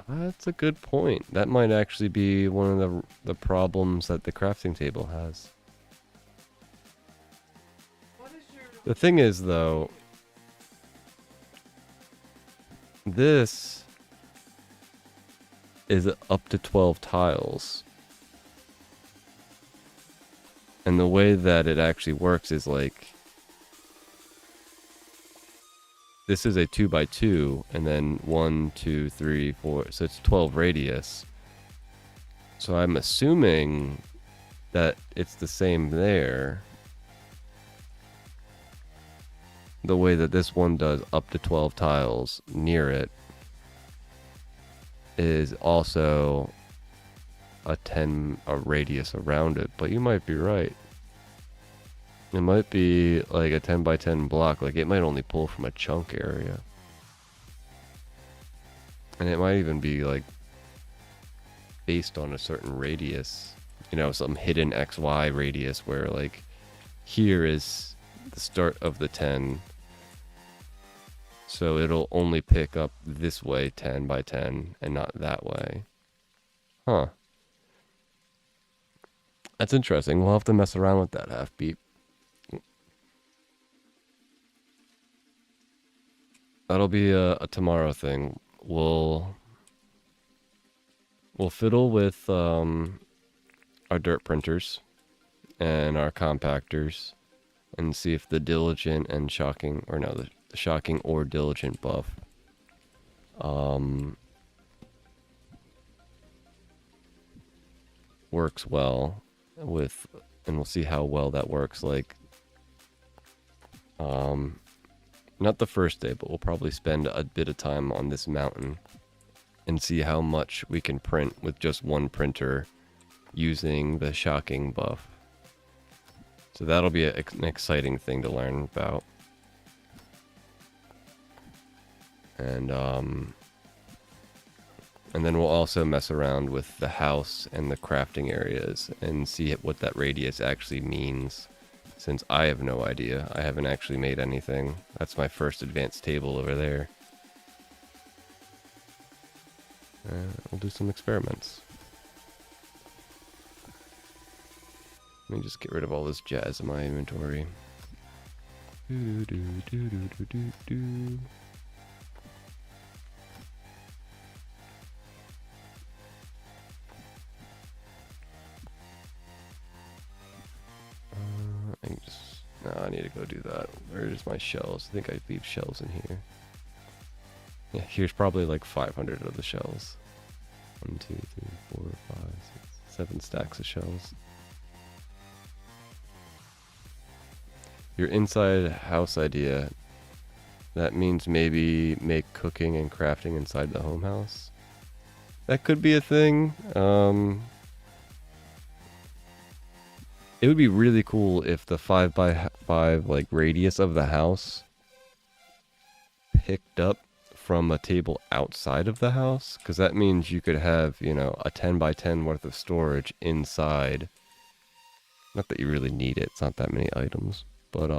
That's a good point. That might actually be one of the problems that the crafting table has. The thing is, though, this is up to 12 tiles. And the way that it actually works is like, this is a 2 by 2, and then 1, 2, 3, 4, so it's 12 radius. So I'm assuming that it's the same there. The way that this one does up to 12 tiles near it is also a radius around it, but you might be right. It might be like a 10 by 10 block, like it might only pull from a chunk area. And it might even be like based on a certain radius, you know, some hidden XY radius where like here is the start of the 10. So it'll only pick up this way 10 by 10 and not that way. Huh. That's interesting. We'll have to mess around with that half beat. That'll be a tomorrow thing. We'll fiddle with our dirt printers and our compactors and see if the diligent and shocking, or no, the shocking or diligent buff works well with, and we'll see how well that works. Like, not the first day, but we'll probably spend a bit of time on this mountain and see how much we can print with just one printer using the shocking buff. So that'll be an exciting thing to learn about. And then we'll also mess around with the house and the crafting areas and see what that radius actually means, since I have no idea. I haven't actually made anything. That's my first advanced table over there. We'll do some experiments. Let me just get rid of all this jazz in my inventory. Do, do, do, do, do, do, do. No, I need to go do that. Where's my shells? I think I leave shells in here. Yeah, here's probably like 500 of the shells. 1, 2, 3, 4, 5, 6, 7 stacks of shells. Your inside house idea, that means maybe make cooking and crafting inside the home house. That could be a thing. It would be really cool if the 5x5 like radius of the house picked up from a table outside of the house, because that means you could have, you know, a 10x10 worth of storage inside. Not that you really need it, it's not that many items, but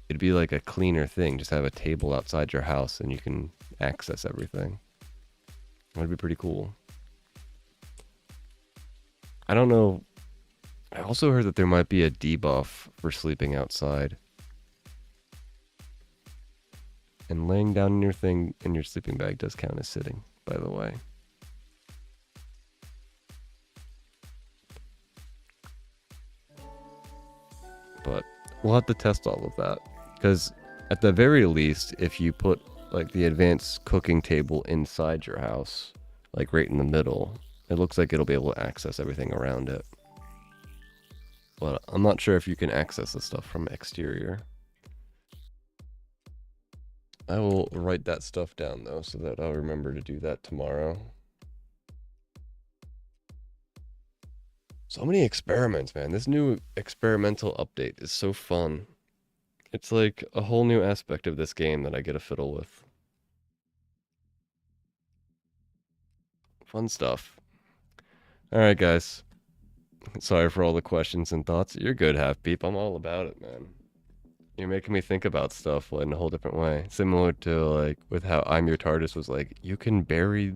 it'd be like a cleaner thing. Just have a table outside your house and you can access everything. That'd be pretty cool. I don't know. I also heard that there might be a debuff for sleeping outside. And laying down in your thing in your sleeping bag does count as sitting, by the way. But we'll have to test all of that. Because at the very least, if you put like the advanced cooking table inside your house, like right in the middle, it looks like it'll be able to access everything around it. But I'm not sure if you can access the stuff from exterior. I will write that stuff down though, so that I'll remember to do that tomorrow. So many experiments, man. This new experimental update is so fun. It's like a whole new aspect of this game that I get to fiddle with. Fun stuff. Alright, guys. Sorry for all the questions and thoughts. You're good, Half Peep. I'm all about it, man. You're making me think about stuff in a whole different way. Similar to like with how I'm Your TARDIS was like, you can bury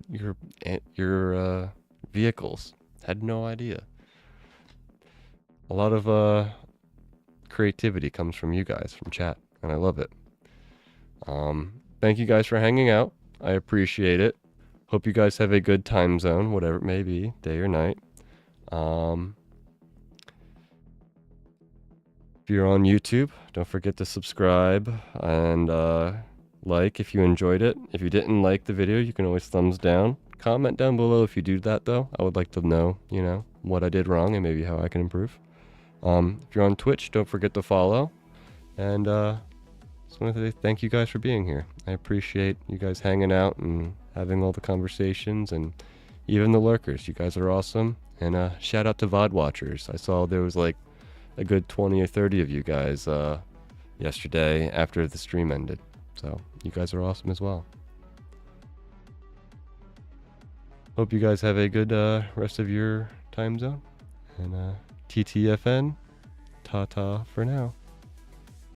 your vehicles. Had no idea. A lot of creativity comes from you guys, from chat, and I love it. Thank you guys for hanging out. I appreciate it. Hope you guys have a good time zone, whatever it may be, day or night. If you're on YouTube, don't forget to subscribe and like if you enjoyed it. If you didn't like the video, you can always thumbs down. Comment down below if you do that, though. I would like to know, you know, what I did wrong and maybe how I can improve. If you're on Twitch, don't forget to follow. And just wanted to say thank you guys for being here. I appreciate you guys hanging out and having all the conversations and even the lurkers. You guys are awesome. And shout out to VOD watchers. I saw there was like a good 20 or 30 of you guys yesterday after the stream ended. So you guys are awesome as well. Hope you guys have a good rest of your time zone. And TTFN, ta-ta for now.